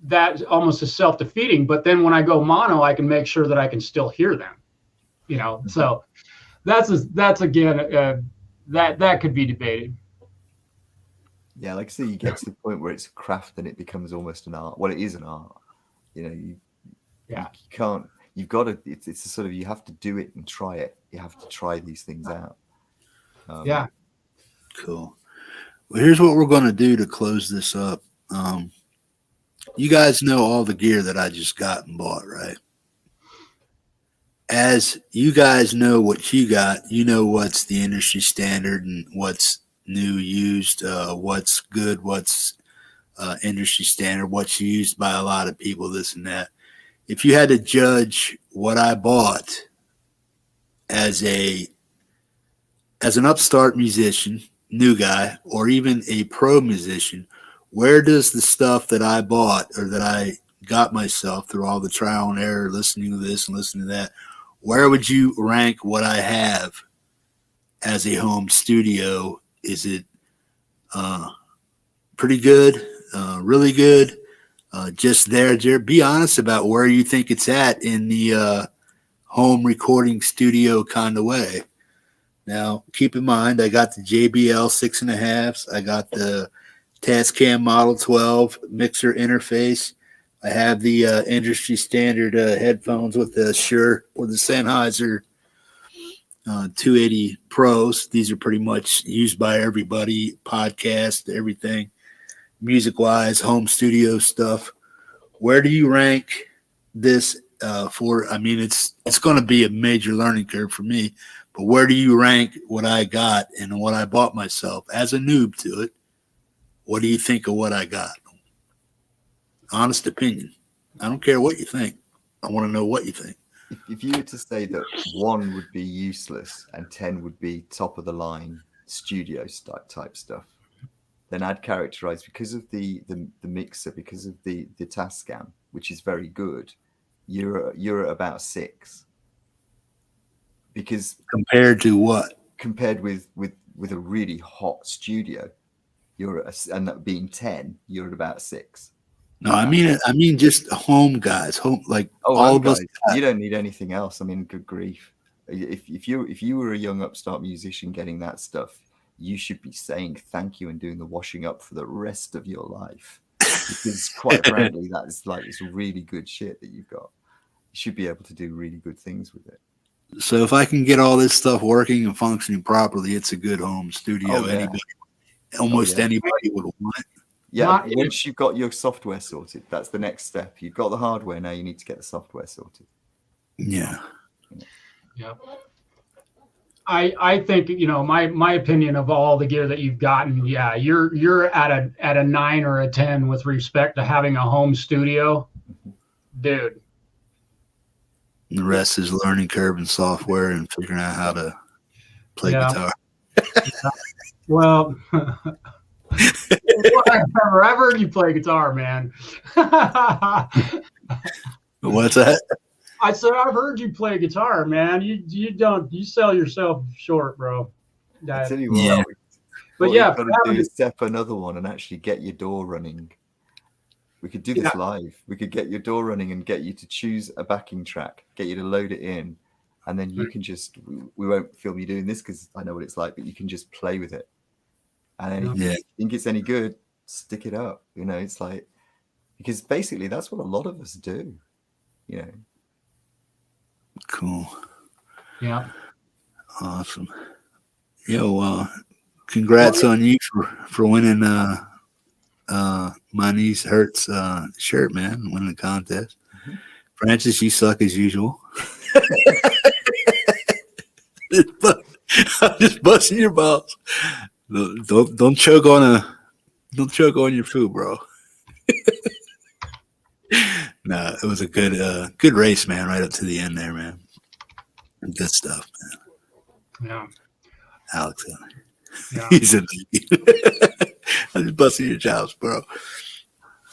That almost is self-defeating. But then when I go mono, I can make sure that I can still hear them. So that's again that could be debated. Yeah, like I say, you get to the point where it's a craft and it becomes almost an art. Well, it is an art. You can't. You've got to. It's a sort of, you have to do it and try it. You have to try these things out. Yeah. Cool. Well, here's what we're going to do to close this up. You guys know all the gear that I just got and bought, right? As you guys know what you got, you know what's the industry standard and what's new, used, what's good, what's industry standard, what's used by a lot of people, this and that. If you had to judge what I bought as an upstart musician, new guy, or even a pro musician, where does the stuff that I bought or that I got myself through all the trial and error, listening to this and listening to that, where would you rank what I have as a home studio? Is it pretty good, really good, just there? Be honest about where you think it's at in the home recording studio kind of way. Now, keep in mind, I got the JBL 6.5s. I got the Tascam Model 12 mixer interface. I have the industry standard headphones with the Shure or the Sennheiser 280 Pros. These are pretty much used by everybody, podcast, everything, music-wise, home studio stuff. Where do you rank this for? I mean, it's going to be a major learning curve for me, but where do you rank what I got and what I bought myself as a noob to it? What do you think of what I got? Honest opinion. I don't care what you think. I want to know what you think. If you were to say that 1 would be useless and 10 would be top of the line studio type stuff, then I'd characterize, because of the mixer, because of the Tascam, which is very good, you're at about 6. Because compared to what? Compared with a really hot studio, and that being 10, you're at about 6. No, I mean just home guys, home, like all of us. You don't need anything else. I mean, good grief. If you were a young upstart musician getting that stuff, you should be saying thank you and doing the washing up for the rest of your life. Because quite frankly, it's really good shit that you've got. You should be able to do really good things with it. So if I can get all this stuff working and functioning properly, it's a good home studio. Oh, yeah. Anybody would want it. Yeah, once you've got your software sorted, that's the next step. You've got the hardware, now you need to get the software sorted. Yeah. Yeah. I think, you know, my opinion of all the gear that you've gotten, yeah, you're at a 9 or a 10 with respect to having a home studio, dude. The rest is learning curve and software and figuring out how to play guitar. Yeah. Well, I've heard you play guitar, man. What's that? I said, I've heard you play guitar, man. You sell yourself short, bro. I tell you what, Yeah. But what yeah, you've got to do is step another one and actually get your door running. We could do this live. We could get your door running and get you to choose a backing track, get you to load it in, and then you can just, we won't film you doing this because I know what it's like, but you can just play with it. And then if you think it's any good, stick it up. You know, it's like, because basically that's what a lot of us do, you know. Cool. Yeah. Awesome. Yo, congrats on you for winning My Knees Hurts shirt, man. Winning the contest. Mm-hmm. Francis, you suck as usual. I'm just busting your balls. Don't choke on your food, bro. No, it was a good race, man, right up to the end there, man. Good stuff, man. Yeah. Alex. Yeah. He's in. I'm just busting your chops, bro.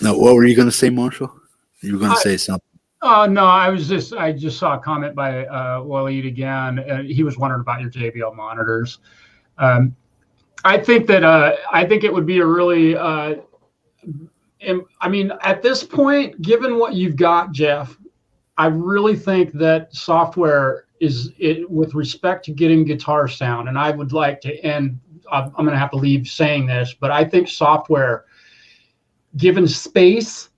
No, what were you going to say, Marshall? You were going to say something. No, I just saw a comment by Waleed again. He was wondering about your JBL monitors. I think it would be a really, I mean, at this point, given what you've got, Jeff, I really think that software is it with respect to getting guitar sound. And I would like to end, I'm going to have to leave saying this, but I think software, given space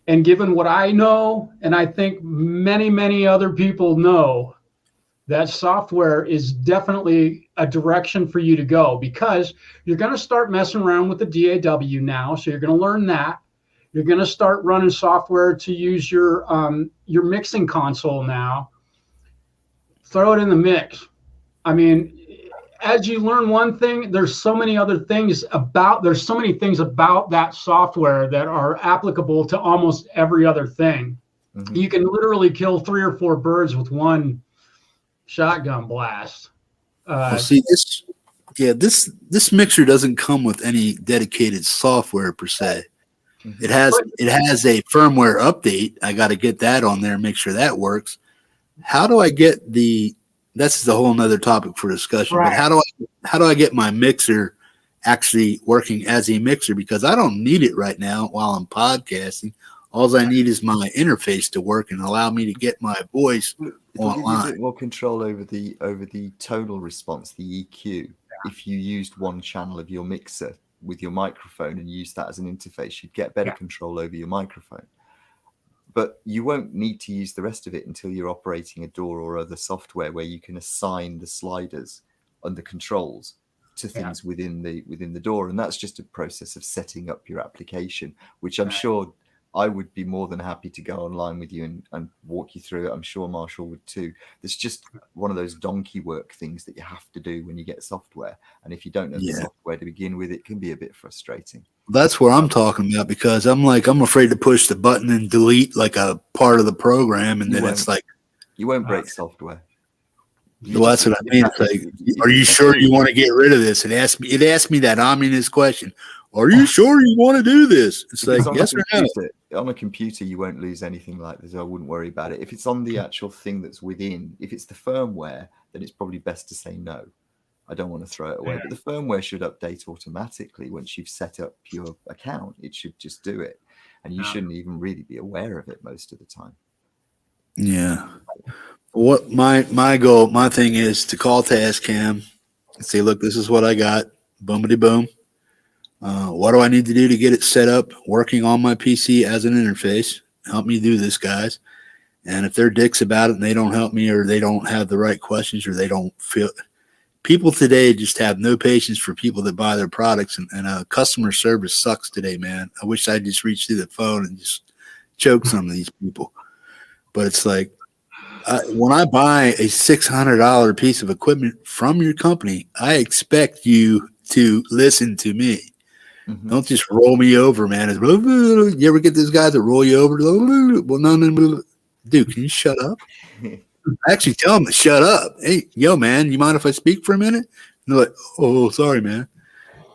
and given what I know, and I think many, many other people know, that software is definitely a direction for you to go, because you're going to start messing around with the DAW now. So you're going to learn that. You're going to start running software to use your mixing console now. Throw it in the mix. I mean, as you learn one thing, there's so many things about that software that are applicable to almost every other thing. Mm-hmm. You can literally kill 3 or 4 birds with one shotgun blast. Well, see, this mixer doesn't come with any dedicated software per se. Mm-hmm. It has a firmware update. I got to get that on there and make sure that works. How do I get that's a whole nother topic for discussion, right. But how do I get my mixer actually working as a mixer? Because I don't need it right now while I'm podcasting. All I need is my interface to work and allow me to get my voice It'll online. give you a bit more control over the tonal response, the EQ. If you used one channel of your mixer with your microphone and use that as an interface, you'd get better control over your microphone. But you won't need to use the rest of it until you're operating a DAW or other software where you can assign the sliders and the controls to things within the DAW. And that's just a process of setting up your application, which I'm sure I would be more than happy to go online with you and walk you through it. I'm sure Marshall would too. It's just one of those donkey work things that you have to do when you get software. And if you don't know the software to begin with, it can be a bit frustrating. That's where I'm talking about, because I'm afraid to push the button and delete like a part of the program. And then it's like, you won't break software. Well, that's what I mean. It's like, are you sure you want to get rid of this? It asked me that ominous question. Are you sure you want to do this? It's like, yes or no. On a computer, you won't lose anything like this. I wouldn't worry about it. If it's on the actual thing that's within, if it's the firmware, then it's probably best to say no. I don't want to throw it away. But the firmware should update automatically once you've set up your account. It should just do it. And you shouldn't even really be aware of it most of the time. Yeah. What my thing is to call Tascam and say, look, this is what I got. Boomity boom. What do I need to do to get it set up working on my PC as an interface? Help me do this, guys. And if they're dicks about it and they don't help me, or they don't have the right questions, or they don't people today just have no patience for people that buy their products, and customer service sucks today, man. I wish I just reached through the phone and just choke some of these people. But it's like, when I buy a $600 piece of equipment from your company, I expect you to listen to me. Mhm. Don't just roll me over, man. You ever get those guys that roll you over? Well, no. Dude, can you shut up? I actually tell them to shut up. Hey, yo, man, you mind if I speak for a minute? And they're like, oh, sorry, man.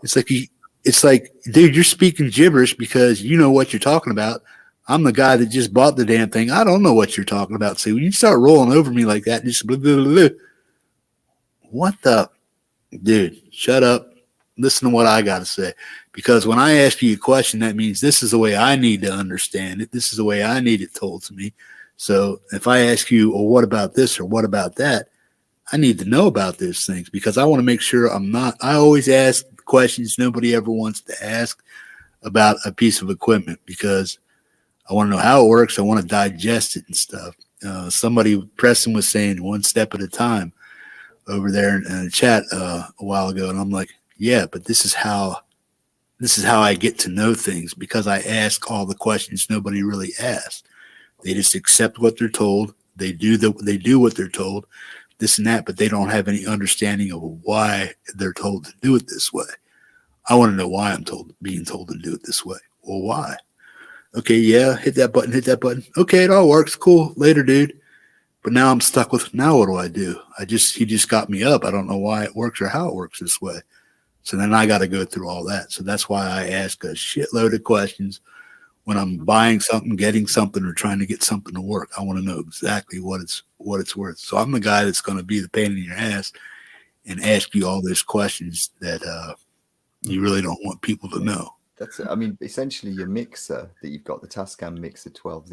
It's like, dude, you're speaking gibberish because you know what you're talking about. I'm the guy that just bought the damn thing. I don't know what you're talking about. So when you start rolling over me like that, just blah, blah, blah, blah, what the, dude, shut up. Listen to what I got to say. Because when I ask you a question, that means this is the way I need to understand it. This is the way I need it told to me. So if I ask you, well, what about this or what about that? I need to know about those things because I want to make sure I always ask questions nobody ever wants to ask about a piece of equipment because I want to know how it works. I want to digest it and stuff. Preston was saying one step at a time over there in the chat a while ago. And I'm like, yeah, but this is how I get to know things because I ask all the questions nobody really asks. They just accept what they're told. They do what they're told, this and that, but they don't have any understanding of why they're told to do it this way. I want to know why I'm being told to do it this way. Well, why? Okay, yeah, hit that button. Okay, it all works. Cool. Later, dude. But now I'm stuck with, now what do I do? He just got me up. I don't know why it works or how it works this way. So then I got to go through all that. So that's why I ask a shitload of questions when I'm buying something, getting something, or trying to get something to work. I want to know exactly what it's worth. So I'm the guy that's going to be the pain in your ass and ask you all those questions that you really don't want people to know. That's, I mean, essentially your mixer that you've got, the Tascam Mixer 12.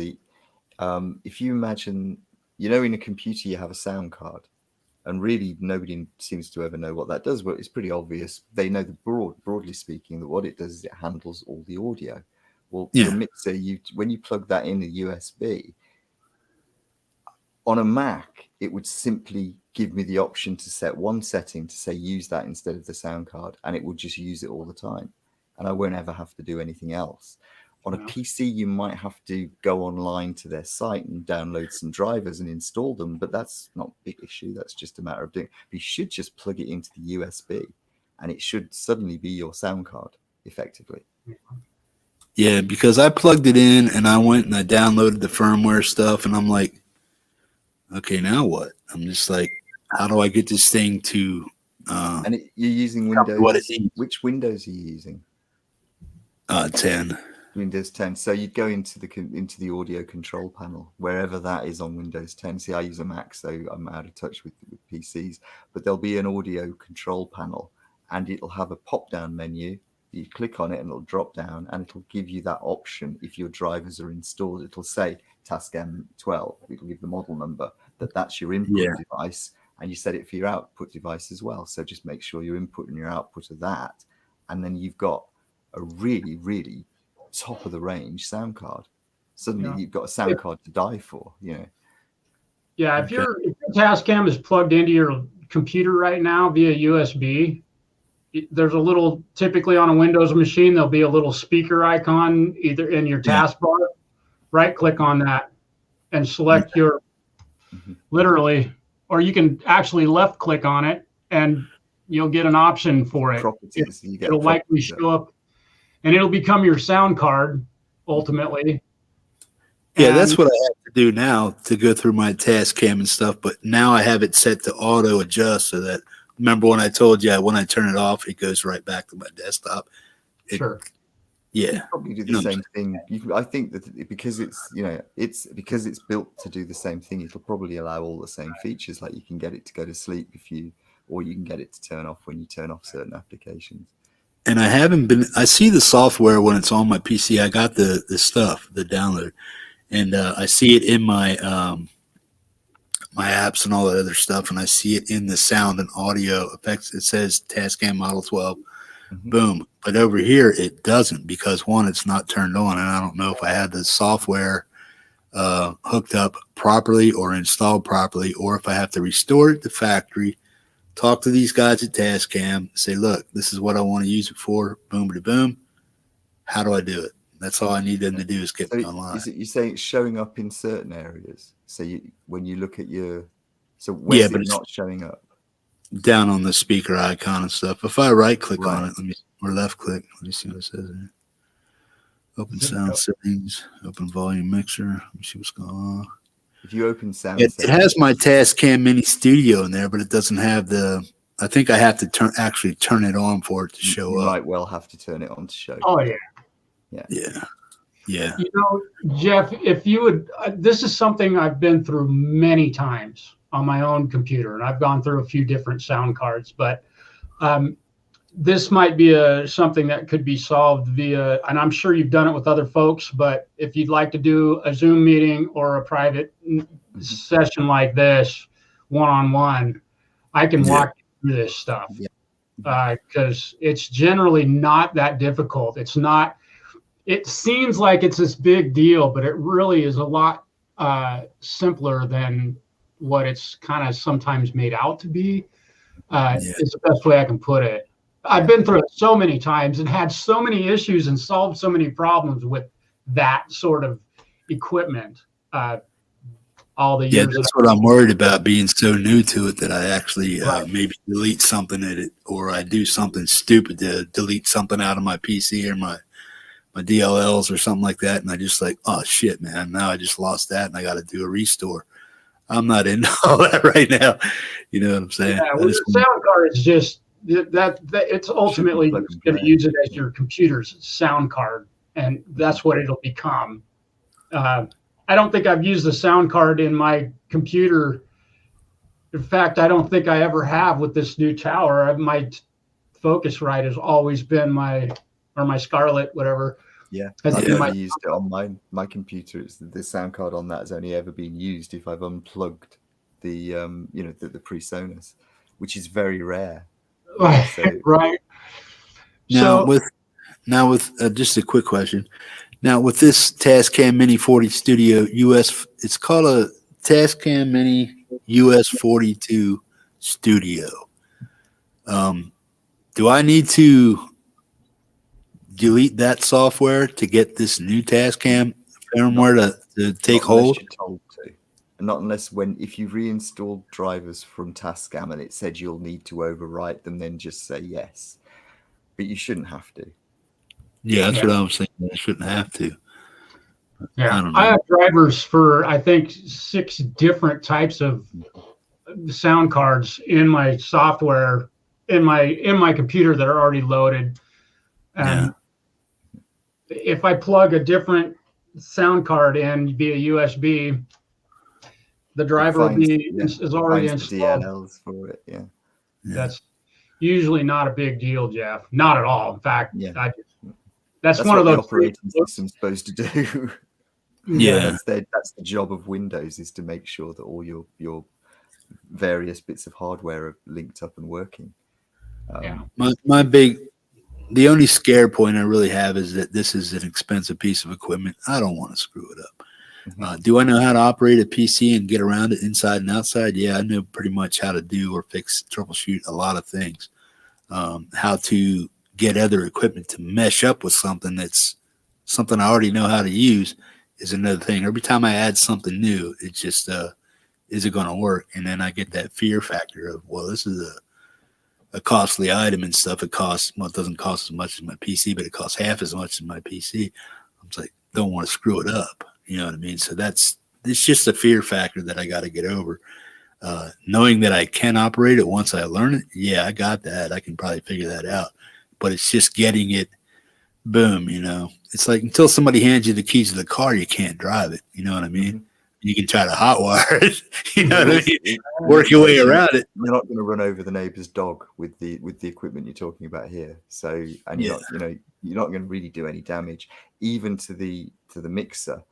If you imagine, in a computer you have a sound card, and really nobody seems to ever know what that does. But it's pretty obvious. They know broadly speaking, that what it does is it handles all the audio. Well, your mixer, when you plug that in a USB on a Mac, it would simply give me the option to set one setting to say use that instead of the sound card, and it will just use it all the time. And I won't ever have to do anything else. On a PC, you might have to go online to their site and download some drivers and install them, but that's not a big issue. That's just a matter of doing. But you should just plug it into the USB, and it should suddenly be your sound card, effectively. Yeah, because I plugged it in and I went and I downloaded the firmware stuff, and I'm like, okay, now what? I'm just like, how do I get this thing to? And you're using Windows. Which Windows are you using? 10. Windows 10. So you go into the audio control panel, wherever that is on Windows 10. See, I use a Mac, so I'm out of touch with PCs. But there'll be an audio control panel, and it'll have a pop-down menu. You click on it, and it'll drop down, and it'll give you that option. If your drivers are installed, it'll say Tascam 12. It'll give the model number. That's your input device, and you set it for your output device as well. So just make sure your input and your output are that, and then you've got a really, really top of the range sound card. Suddenly you've got a sound card to die for, Yeah, if your Tascam is plugged into your computer right now via USB, there's a little, typically on a Windows machine, there'll be a little speaker icon either in your taskbar. Right click on that and select your, literally, or you can actually left click on it and you'll get an option for it. It'll likely show up. And it'll become your sound card, ultimately. Yeah, that's what I have to do now to go through my Tascam and stuff. But now I have it set to auto adjust so that, remember when I told you when I turn it off, it goes right back to my desktop. Sure. Yeah. Probably do the same thing. I think that because it's built to do the same thing, it'll probably allow all the same features. Like you can get it to go to sleep or you can get it to turn off when you turn off certain applications. And I see the software when it's on my PC. I got the stuff, the download, and I see it in my my apps and all that other stuff, and I see it in the sound and audio effects. It says Tascam Model 12, boom. But over here, it doesn't because, one, it's not turned on, and I don't know if I had the software hooked up properly or installed properly, or if I have to restore it to factory, talk to these guys at Tascam, say, look, this is what I want to use it for. Boom, boom. How do I do it? That's all I need them to do is get me online. Is it you say it's showing up in certain areas? So when you look at where's it not showing up? Down on the speaker icon and stuff. If I right click on it, or left click, let me see what it says here. Open sound settings, open volume mixer. Let me see what's going on. If you open sound it settings, has my Tascam Mini Studio in there, but it doesn't have I think I have to turn it on for it to show up. You might well have to turn it on to show. Oh yeah. Yeah. You know, Jeff, if you would, this is something I've been through many times on my own computer, and I've gone through a few different sound cards, but this might be something that could be solved via, and I'm sure you've done it with other folks, but if you'd like to do a Zoom meeting or a private session like this, one-on-one, I can walk you through this stuff because it's generally not that difficult. It seems like it's this big deal, but it really is a lot simpler than what it's kind of sometimes made out to be. Is the best way I can put it. I've been through it so many times and had so many issues and solved so many problems with that sort of equipment. All the years. That's what I'm worried about, being so new to it that I actually maybe delete something in it, or I do something stupid to delete something out of my PC or my DLLs or something like that, and I just like, oh shit, man, now I just lost that and I got to do a restore. I'm not into all that right now. You know what I'm saying? Yeah, well, the sound card is just that it's ultimately going to use it as your computer's sound card, and that's what it'll become. I don't think I've used the sound card in my computer. In fact, I don't think I ever have with this new tower. My Focusrite has always been my Scarlett, whatever. Yeah, I've never used it on my computer. The sound card on that has only ever been used if I've unplugged the the PreSonus, which is very rare. Right. Now with just a quick question. Now with this Tascam Mini 40 Studio US, it's called a Tascam Mini US 42 Studio. Do I need to delete that software to get this new Tascam firmware to take hold? You're told to. And not unless if you reinstalled drivers from Tascam and it said you'll need to overwrite them, then just say yes. But you shouldn't have to. Yeah, that's what I was thinking. I shouldn't have to. Yeah, I have drivers for I think 6 different types of sound cards in my software in my computer that are already loaded. And if I plug a different sound card in via USB, the driver is already installed. DLLs for it, That's usually not a big deal, Jeff. Not at all. In fact, that's one what of those the operating system's supposed to do. That's the job of Windows, is to make sure that all your various bits of hardware are linked up and working. The only scare point I really have is that this is an expensive piece of equipment. I don't want to screw it up. Do I know how to operate a PC and get around it inside and outside? Yeah, I know pretty much how to do or troubleshoot a lot of things. How to get other equipment to mesh up with something that's something I already know how to use is another thing. Every time I add something new, it's just, is it going to work? And then I get that fear factor of, well, this is a costly item and stuff. It doesn't cost as much as my PC, but it costs half as much as my PC. I'm just like, don't want to screw it up. You know what I mean? So it's just a fear factor that I got to get over. Knowing that I can operate it once I learn it. Yeah, I got that. I can probably figure that out, but it's just getting it. Boom. It's like until somebody hands you the keys to the car, you can't drive it. You know what I mean? You can try to hotwire it. You know what I mean? Work your way around it. You're not going to run over the neighbor's dog with the equipment you're talking about here. So, and you're not going to really do any damage, even to the mixer.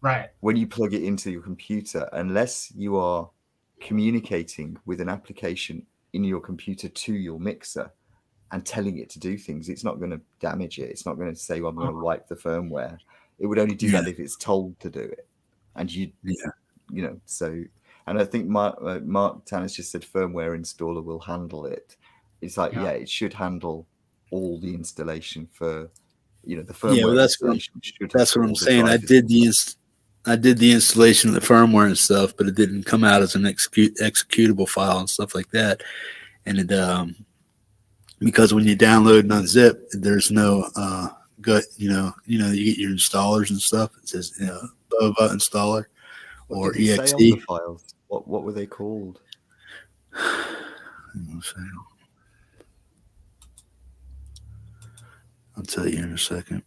Right. When you plug it into your computer, unless you are communicating with an application in your computer to your mixer and telling it to do things, it's not going to damage it. It's not going to say, well, I'm going to wipe the firmware. It would only do that if it's told to do it. And so And I think Mark Tanner's just said firmware installer will handle it. It's like, yeah, it should handle all the installation for, the Yeah, well, firmware installation should. that's what have I'm all the saying. drivers. I did the installation of the firmware and stuff, but it didn't come out as an executable file and stuff like that. And it because when you download and unzip, there's no you get your installers and stuff. It says Bova installer What or did it EXT. say on the files? What were they called? I'll tell you in a second.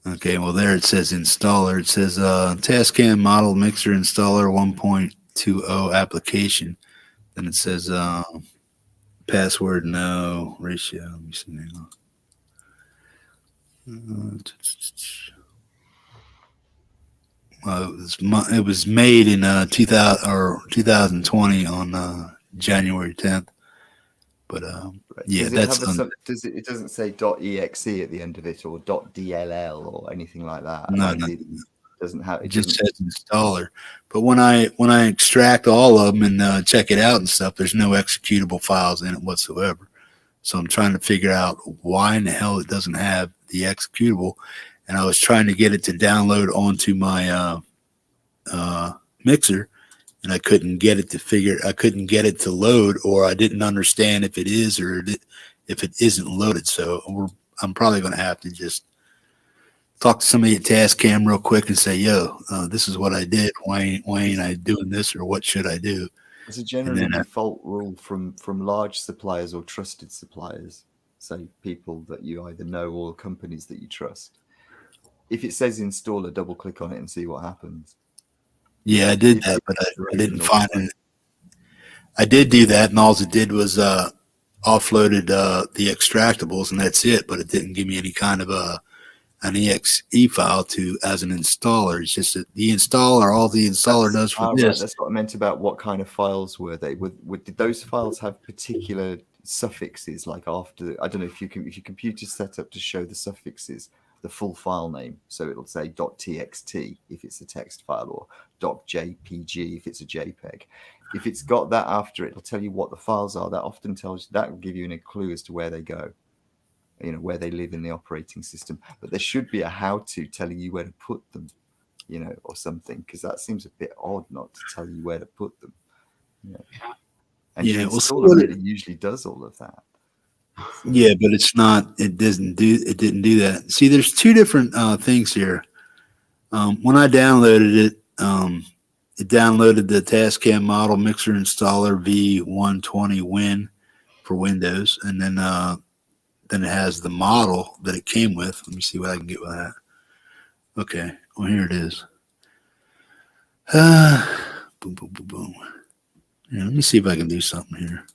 Okay, well there it says installer. It says Tascam model mixer installer 1.20 application. Then it says password no, ratio. Let me see. It was made in 2020 on January 10th. But yeah, does it doesn't say .exe at the end of it or .dll or anything like that. No, like no. It doesn't have. It just says installer. But when I extract all of them and check it out and stuff, there's no executable files in it whatsoever. So I'm trying to figure out why in the hell it doesn't have the executable. And I was trying to get it to download onto my mixer, and I couldn't get it to load, or I didn't understand if it is or if it isn't loaded. So I'm probably going to have to just talk to somebody at Tascam real quick and say, yo, this is what I did. Why ain't I doing this, or what should I do? It's a generally default rule from large suppliers or trusted suppliers, so people that you either know or companies that you trust. If it says installer, double click on it and see what happens. Yeah, I did that, but I didn't find it. I did do that, and all it did was offloaded the extractables, and that's it. But it didn't give me any kind of an exe file as an installer. It's just that the installer, all the installer does for this. Right, that's what I meant about what kind of files were they. Did those files have particular suffixes, like after? I don't know if your computer's set up to show the suffixes, the full file name. So it'll say .txt if it's a text file, or .jpg if it's a JPEG. If it's got that after it, it'll tell you what the files are. That often that will give you a clue as to where they go, where they live in the operating system. But there should be a how-to telling you where to put them, or something, because that seems a bit odd not to tell you where to put them. And your installer really usually does all of that. Yeah, but it's not. It didn't do that. See, there's two different things here. When I downloaded it, it downloaded the Tascam model mixer installer V120 Win for Windows, and then it has the model that it came with. Let me see what I can get with that. Okay, well here it is. Boom, boom, boom, boom. Yeah, let me see if I can do something here.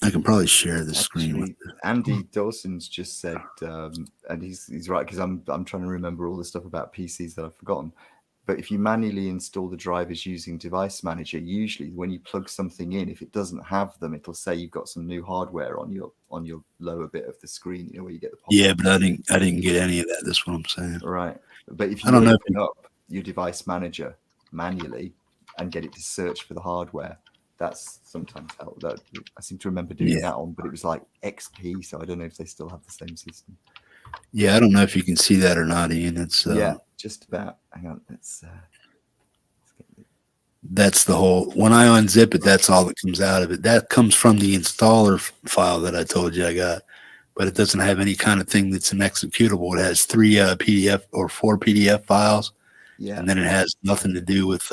I can probably share the screen with you. Andy Dawson's just said, and he's right, because I'm trying to remember all the stuff about PCs that I've forgotten. But if you manually install the drivers using Device Manager, usually when you plug something in, if it doesn't have them, it'll say you've got some new hardware on your lower bit of the screen, where you get the pop-up. Yeah, but I didn't get any of that. That's what I'm saying. Right, but if you open up your Device Manager manually and get it to search for the hardware, that's sometimes help. That I seem to remember doing that on, but it was like XP, so I don't know if they still have the same system. Yeah, I don't know if you can see that or not, Ian. It's just about. Hang on, that's the whole. When I unzip it, that's all that comes out of it. That comes from the installer file that I told you I got, but it doesn't have any kind of thing that's an executable. It has 3 PDF or 4 PDF files, and then it has nothing to do with.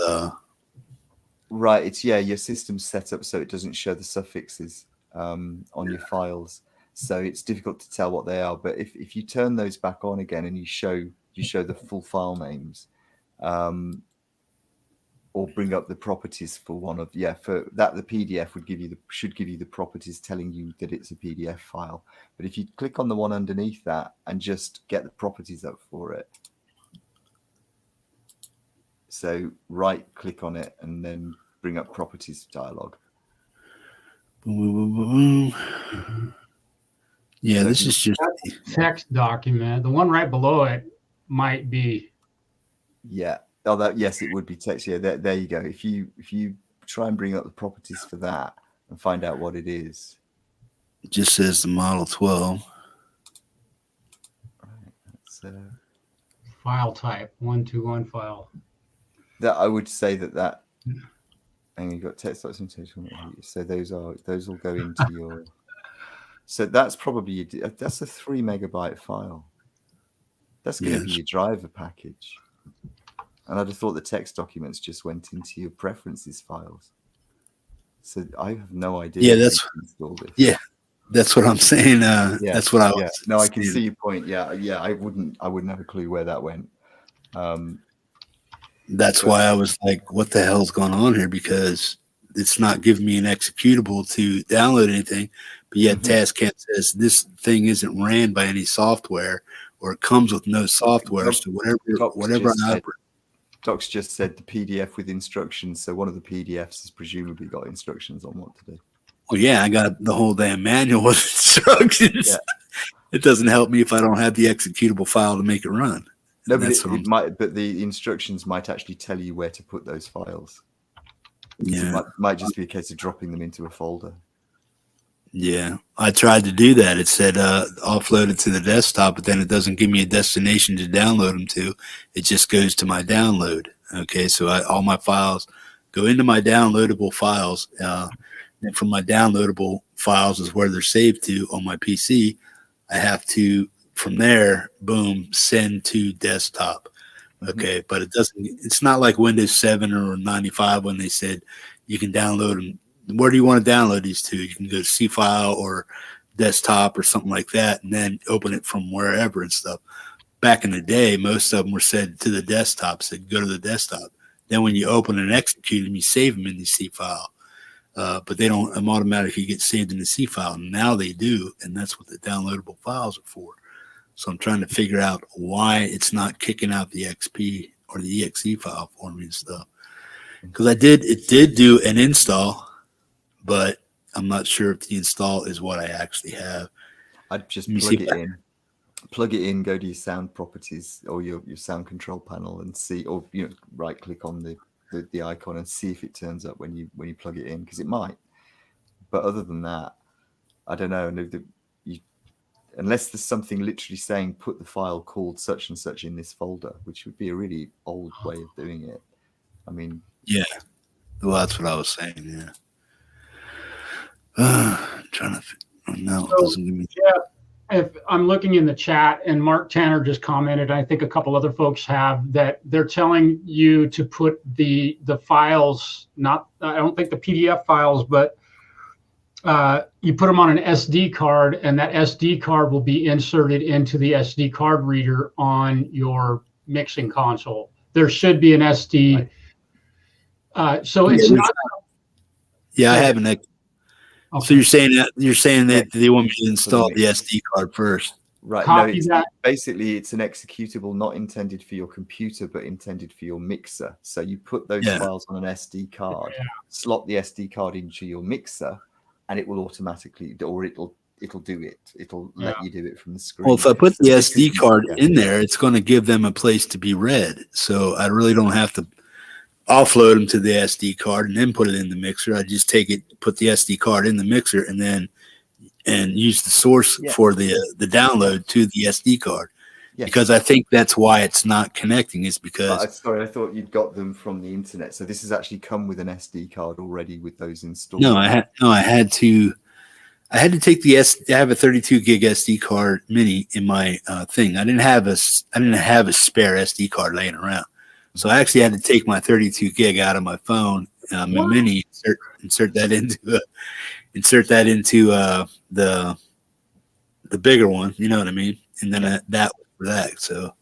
Right, it's your system's set up so it doesn't show the suffixes on your files, so it's difficult to tell what they are. But if you turn those back on again and you show the full file names, or bring up the properties for one of for that, the PDF should give you the properties telling you that it's a PDF file. But if you click on the one underneath that and just get the properties up for it. So right click on it and then bring up properties dialog. Yeah, this is just text document. The one right below it might be Yeah. Oh, that yes, it would be text. Yeah, there you go. If you try and bring up the properties for that and find out what it is. It just says the Model 12. Right. That's, File type 121 file. that I would say that. And you've got text documentation. So those will go into your. So that's probably that's a 3 megabyte file. That's going to be your driver package. And I'd have thought the text documents just went into your preferences files. So I have no idea. Yeah, that's what I'm saying. That's what I was. Yeah. No, I can see your point. Yeah. I wouldn't have a clue where that went. That's why I was like, what the hell's going on here? Because it's not giving me an executable to download anything. But yet Tascam says this thing isn't ran by any software, or it comes with no software. So whatever I operate. Doc's just said the PDF with instructions. So one of the PDFs has presumably got instructions on what to do. Well, yeah, I got the whole damn manual with instructions. Yeah. It doesn't help me if I don't have the executable file to make it run. No, but it might. But the instructions might actually tell you where to put those files. Yeah, it might just be a case of dropping them into a folder. Yeah, I tried to do that. It said offload it to the desktop, but then it doesn't give me a destination to download them to. It just goes to my download. Okay, so all my files go into my downloadable files. And from my downloadable files is where they're saved to on my PC. I have to, from there, boom, send to desktop. Okay, but it's not like Windows 7 or 95 when they said you can download them. Where do you want to download these to? You can go to C file or desktop or something like that, and then open it from wherever and stuff. Back in the day, most of them were said to the desktop, said go to the desktop. Then when you open and execute them, you save them in the C file. But they don't automatically get saved in the C file. Now they do, and that's what the downloadable files are for. So I'm trying to figure out why it's not kicking out the XP or the EXE file for me and stuff. Because it did do an install, but I'm not sure if the install is what I actually have. I'd just plug it in, go to your sound properties or your sound control panel and see, or right click on the icon and see if it turns up when you plug it in, because it might. But other than that, I don't know. Unless there's something literally saying put the file called such and such in this folder, which would be a really old way of doing it. I mean, yeah. Well, that's what I was saying. Yeah. I'm trying to. No, it doesn't give me. Yeah. If I'm looking in the chat, and Mark Tanner just commented, I think a couple other folks have, that they're telling you to put the files, I don't think the PDF files, but you put them on an SD card, and that SD card will be inserted into the SD card reader on your mixing console. There should be an SD. So it's not. Yeah, I have an. Okay. So you're saying that they want me to install the SD card first, right? No, basically it's an executable not intended for your computer but intended for your mixer. So you put those files on an SD card, slot the SD card into your mixer, and it will automatically, or it'll do it. It'll let you do it from the screen. Well, if I put the SD card in there, it's going to give them a place to be read. So I really don't have to offload them to the SD card and then put it in the mixer. I just take it, put the SD card in the mixer, and use the source for the download to the SD card. Yes. Because I think that's why it's not connecting. Is because sorry, I thought you'd got them from the internet. So this has actually come with an SD card already with those installed. No, I had to take the I have a 32 gig SD card mini in my thing. I didn't have a spare SD card laying around. So I actually had to take my 32 gig out of my phone, my mini, insert that into the bigger one. You know what I mean? And then that was for that. So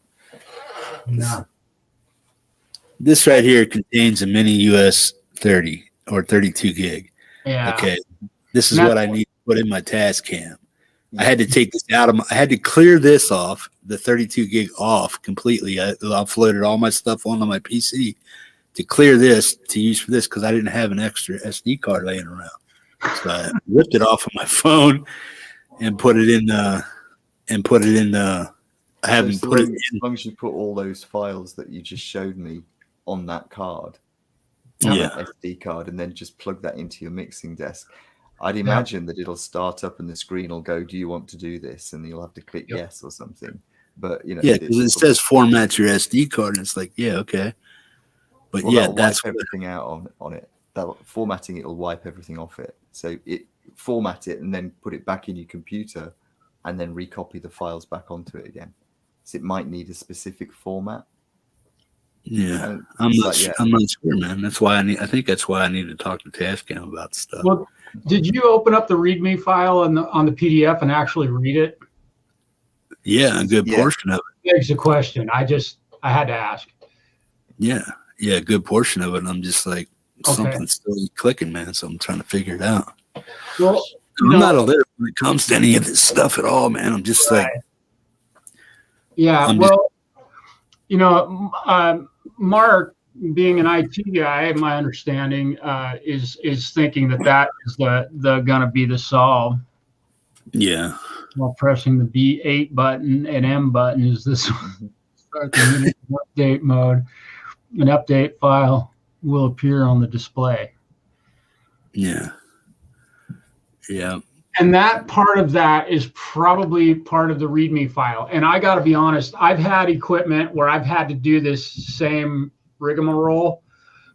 this right here contains a mini US 30 or 32 gig. Yeah. Okay. This is what I need to put in my Tascam. I had to take this out of I had to clear this off, the 32 gig off completely. I offloaded all my stuff onto my PC to clear this to use for this because I didn't have an extra SD card laying around. So I ripped it off of my phone and put it in I haven't so put it as in. long as you put all those files that you just showed me on that card, Yeah. that SD card, and then just plug that into your mixing desk, I'd imagine that it'll start up and the screen will go, do you want to do this? And you'll have to click yes or something. But, you know, Yeah, because it says format your SD card, and it's like, yeah, okay. But well, yeah, that'll that's wipe everything out on it. Formatting it will wipe everything off it. So it format it and then put it back in your computer and then recopy the files back onto it again. So it might need a specific format. yeah. And I'm it's not. like, yeah. I'm not sure, man. That's why I think that's why I need to talk to Tascam about stuff. Well, did you open up the README file on the PDF and actually read it? Yeah, a good portion of it. Begs the question. I had to ask. Yeah, a good portion of it. I'm just like something's still clicking, man. So I'm trying to figure it out. Well, I'm not illiterate when it comes to any of this stuff at all, man. I'm just like, yeah. Well, you know, Mark, being an IT guy, my understanding is thinking that is the gonna be the solve. yeah. While pressing the B8 button and M button is this start the update mode. An update file will appear on the display. Yeah. And that part of that is probably part of the README file. And I got to be honest, I've had equipment where I've had to do this same rigmarole,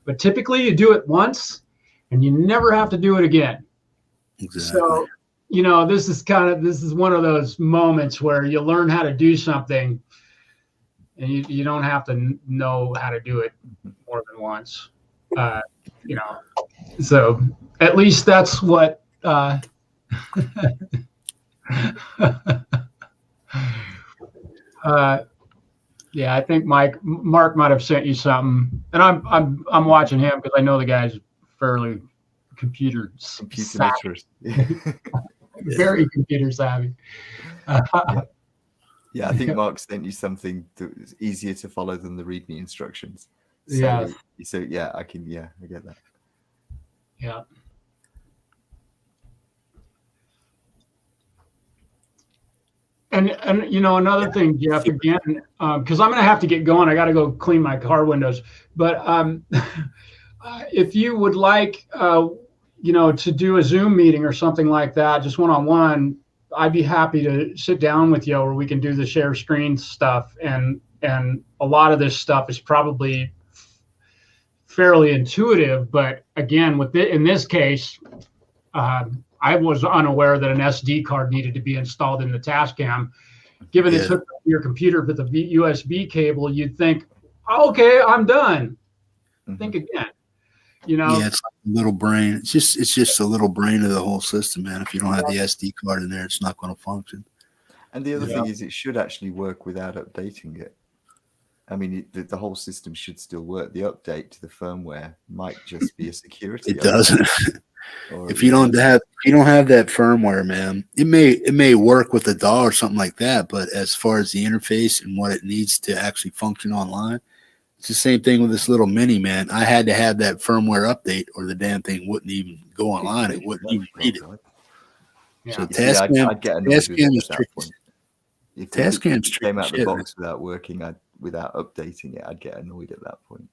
but typically you do it once and you never have to do it again. Exactly. So, you know, this is one of those moments where you learn how to do something and you don't have to know how to do it more than once. You know, so at least that's what yeah, I think Mark might have sent you something, and I'm watching him because I know the guy's fairly computer savvy. Very computer savvy. Yeah, I think Mark sent you something that was easier to follow than the README instructions. So, Yeah. I get that. Yeah. And you know, another thing, Jeff, again, because I'm going to have to get going. I got to go clean my car windows. But if you would like, you know, to do a Zoom meeting or something like that, just one-on-one, I'd be happy to sit down with you where we can do the share screen stuff. And a lot of this stuff is probably fairly intuitive. But again, in this case, I was unaware that an SD card needed to be installed in the Tascam. Given it's hooked up to your computer with a USB cable, you'd think, okay, I'm done. Think again. You know? Yeah, it's like a little brain. It's just a little brain of the whole system, man. If you don't have the SD card in there, it's not going to function. And the other thing is it should actually work without updating it. I mean, the whole system should still work. The update to the firmware might just be a security. It doesn't. If you don't have that firmware, man, it may work with a DAW or something like that, but as far as the interface and what it needs to actually function online, it's the same thing with this little mini, man. I had to have that firmware update or the damn thing wouldn't even go online. It wouldn't even read it. Yeah. I'd So get annoyed with it at that point. If Tascam's it came out the shit, box without working, without updating it, I'd get annoyed at that point.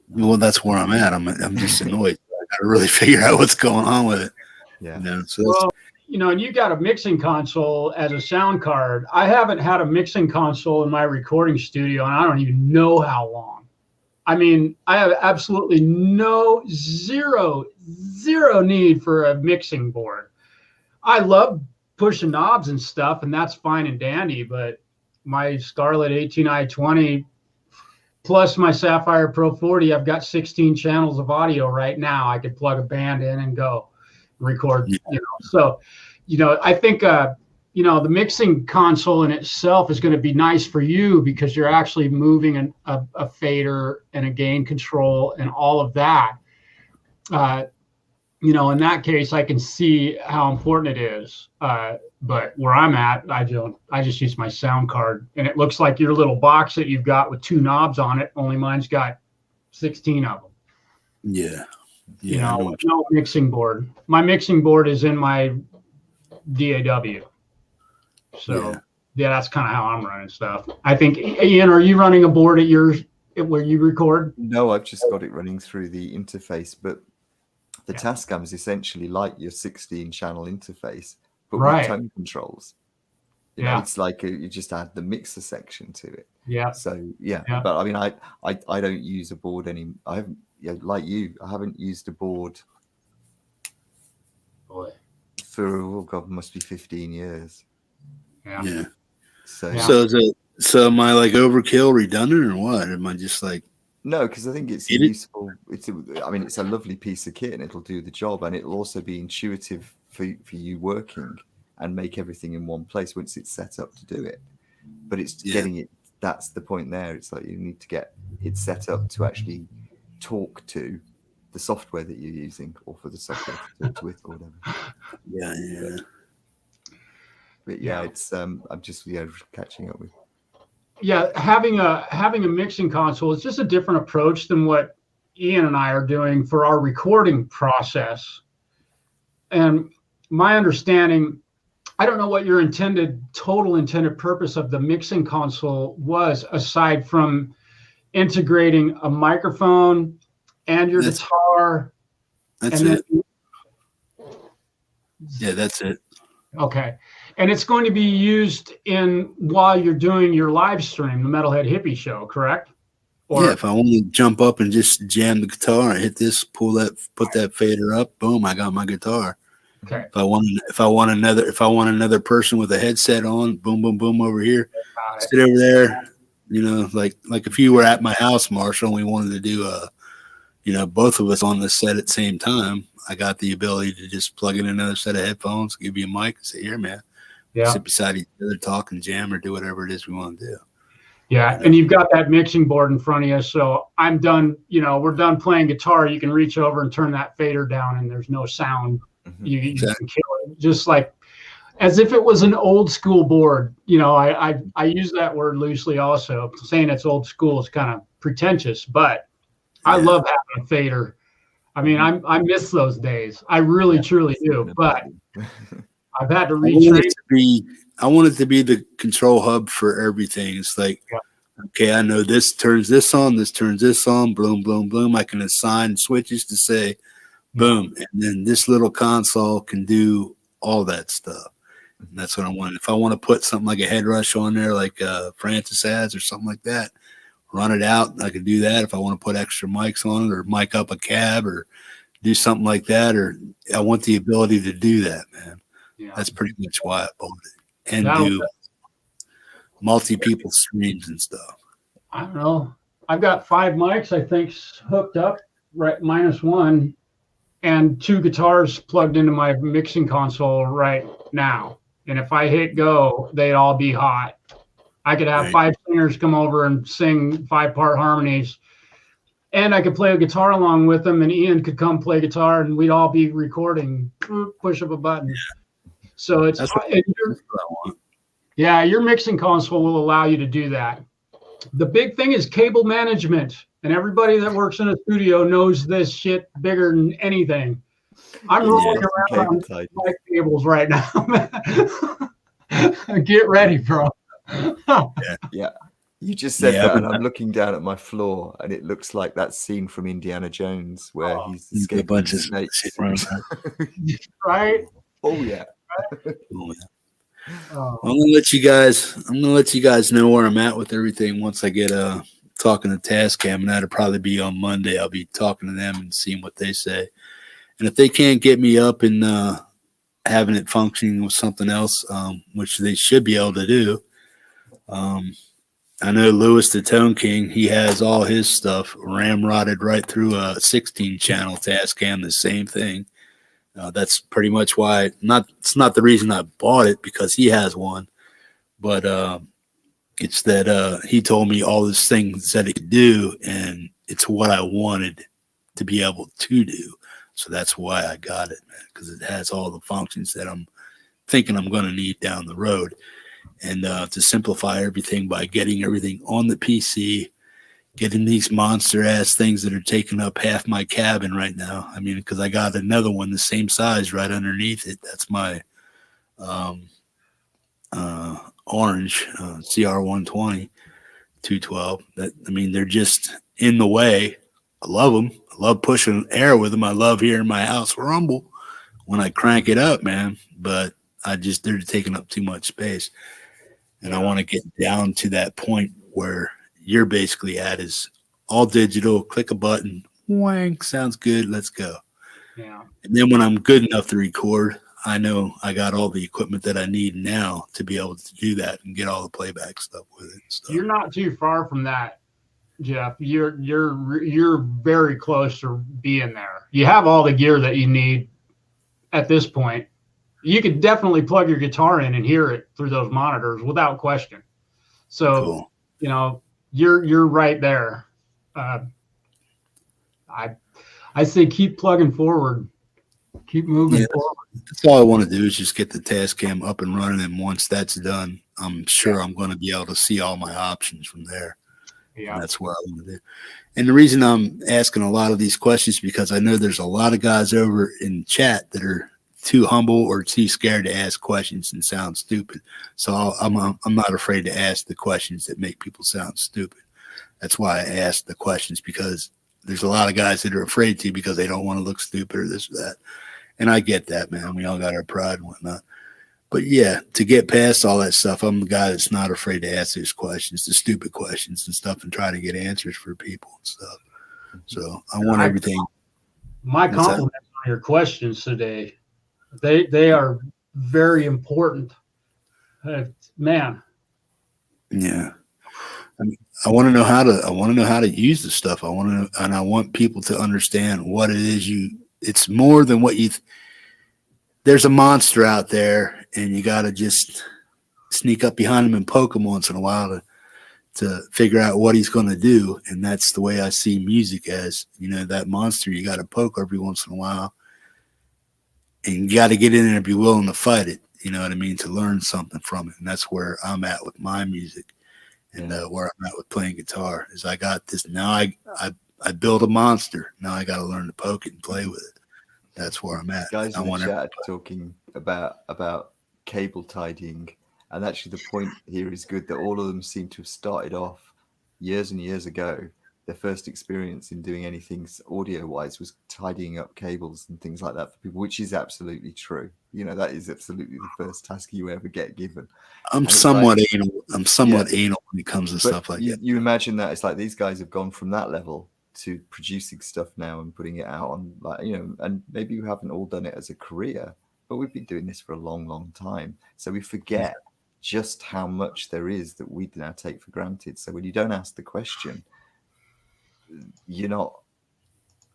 Well, that's where I'm at. I'm just annoyed. I got to really figure out what's going on with it. Yeah. You know, so Well, you know, and you got a mixing console as a sound card. I haven't had a mixing console in my recording studio, and I don't even know how long. I mean, I have absolutely zero need for a mixing board. I love pushing knobs and stuff, and that's fine and dandy, but my Scarlett 18i20 plus my Sapphire Pro 40, I've got 16 channels of audio right now. I could plug a band in and go record, you know. So, you know, I think, you know, the mixing console in itself is going to be nice for you because you're actually moving a fader and a gain control and all of that. You know, in that case, I can see how important it is. But where I'm at, I just use my sound card, and it looks like your little box that you've got with 2 knobs on it. Only mine's got 16 of them. yeah. You know, no mixing board. My mixing board is in my DAW. So Yeah, that's kind of how I'm running stuff. I think, Ian, are you running a board at yours where you record? No, I've just got it running through the interface, but the Tascam is essentially like your 16-channel interface, but with tone controls. You know, it's like you just add the mixer section to it. Yeah. So but I mean, I don't use a board I haven't, like you, I haven't used a board for, oh God, must be 15 years. Yeah. So so am I like overkill, redundant, or what? Am I just like? No, because I think it's useful. I mean, it's a lovely piece of kit, and it'll do the job, and it'll also be intuitive for you working and make everything in one place once it's set up to do it. But it's getting it. That's the point there. It's like you need to get it set up to actually talk to the software that you're using, or for the software to talk to it, or whatever. But it's I'm just catching up with. Yeah, having a mixing console is just a different approach than what Ian and I are doing for our recording process. And my understanding, I don't know what your total intended purpose of the mixing console was, aside from integrating a microphone and your guitar. That's it. Yeah, that's it. Okay. And it's going to be used while you're doing your live stream, the Metalhead Hippie show, correct? Or, if I want to jump up and just jam the guitar, hit this, put that fader up, boom, I got my guitar. Okay. If I want another person with a headset on, boom, boom, boom over here, sit over there. You know, like if you were at my house, Marshall, and we wanted to do both of us on the set at the same time, I got the ability to just plug in another set of headphones, give you a mic, and say, "Here, man." Sit beside each other, talk and jam, or do whatever it is we want to do. Yeah, and you've got that mixing board in front of you. So I'm done. We're done playing guitar. You can reach over and turn that fader down, and there's no sound. Mm-hmm. You can kill it, just like as if it was an old school board. I use that word loosely. Also, saying it's old school is kind of pretentious, but I love having a fader. I mean, I miss those days. I really, truly do. But I've had to retrain. I want it to be the control hub for everything. It's like, okay, I know this turns this on, this turns this on, boom, boom, boom. I can assign switches to say, boom, and then this little console can do all that stuff. And that's what I want. If I want to put something like a head rush on there, like Francis has or something like that, run it out. I can do that. If I want to put extra mics on it or mic up a cab or do something like that, or I want the ability to do that, man. Yeah. That's pretty much why I bought it. And do multi-people streams and stuff. I don't know. I've got 5 mics, I think, hooked up, right, -1, and 2 guitars plugged into my mixing console right now. And if I hit go, they'd all be hot. I could have 5 singers come over and sing 5-part harmonies. And I could play a guitar along with them, and Ian could come play guitar, and we'd all be recording. Push of a button. Yeah. So it's your mixing console will allow you to do that. The big thing is cable management, and everybody that works in a studio knows this shit bigger than anything. I'm rolling around on my cables right now. Get ready, bro. Yeah. You just said that, and I'm looking down at my floor, and it looks like that scene from Indiana Jones where he's escaping a bunch of snakes. Right? Oh yeah. I'm gonna let you guys know where I'm at with everything once I get talking to Tascam, and that'll probably be on Monday. I'll be talking to them and seeing what they say. And if they can't get me up and having it functioning with something else, which they should be able to do, I know Lewis the Tone King, he has all his stuff ramrodded right through a 16-channel Tascam, the same thing. That's pretty much why it's not the reason I bought it, because he has one, but it's that he told me all these things that it could do, and it's what I wanted to be able to do. So that's why I got it, man, because it has all the functions that I'm thinking I'm going to need down the road. And to simplify everything by getting everything on the PC, getting these monster-ass things that are taking up half my cabin right now. I mean, because I got another one the same size right underneath it. That's my orange CR120 212. They're just in the way. I love them. I love pushing air with them. I love hearing my house rumble when I crank it up, man. But they're taking up too much space. And I want to get down to that point where you're basically at is all digital, click a button, wank, sounds good, let's go. Yeah. And then when I'm good enough to record, I know I got all the equipment that I need now to be able to do that and get all the playback stuff with it. So. You're not too far from that, Jeff. You're very close to being there. You have all the gear that you need at this point. You could definitely plug your guitar in and hear it through those monitors without question. So, cool. You're right there. I say keep plugging forward. Keep moving forward. That's all I want to do is just get the Tascam up and running. And once that's done, I'm sure I'm going to be able to see all my options from there. Yeah. And that's what I want to do. And the reason I'm asking a lot of these questions is because I know there's a lot of guys over in chat that are too humble or too scared to ask questions and sound stupid. So I'm not afraid to ask the questions that make people sound stupid. That's why I ask the questions, because there's a lot of guys that are afraid to because they don't want to look stupid or this or that. And I get that, man. We all got our pride and whatnot. But yeah, to get past all that stuff, I'm the guy that's not afraid to ask those questions, the stupid questions and stuff, and try to get answers for people and stuff. So I want everything. My compliments on your questions today. They are very important. Man. Yeah. I want to know how to use the stuff. I want people to understand what it is it's more than what there's a monster out there, and you got to just sneak up behind him and poke him once in a while to figure out what he's going to do. And that's the way I see music as, that monster you got to poke every once in a while, and you got to get in there and be willing to fight it. You know what I mean? To learn something from it. And that's where I'm at with my music. And where I'm at with playing guitar is I got this. Now I build a monster. Now I got to learn to poke it and play with it. That's where I'm at. Guys in the chat talking about cable tidying, and actually the point here is good that all of them seem to have started off years and years ago. Their first experience in doing anything audio-wise was tidying up cables and things like that for people, which is absolutely true. That is absolutely the first task you ever get given. I'm somewhat anal. I'm somewhat anal when it comes to stuff like that. You imagine that it's like these guys have gone from that level to producing stuff now and putting it out on, and maybe you haven't all done it as a career, but we've been doing this for a long, long time. So we forget just how much there is that we now take for granted. So when you don't ask the question, you're not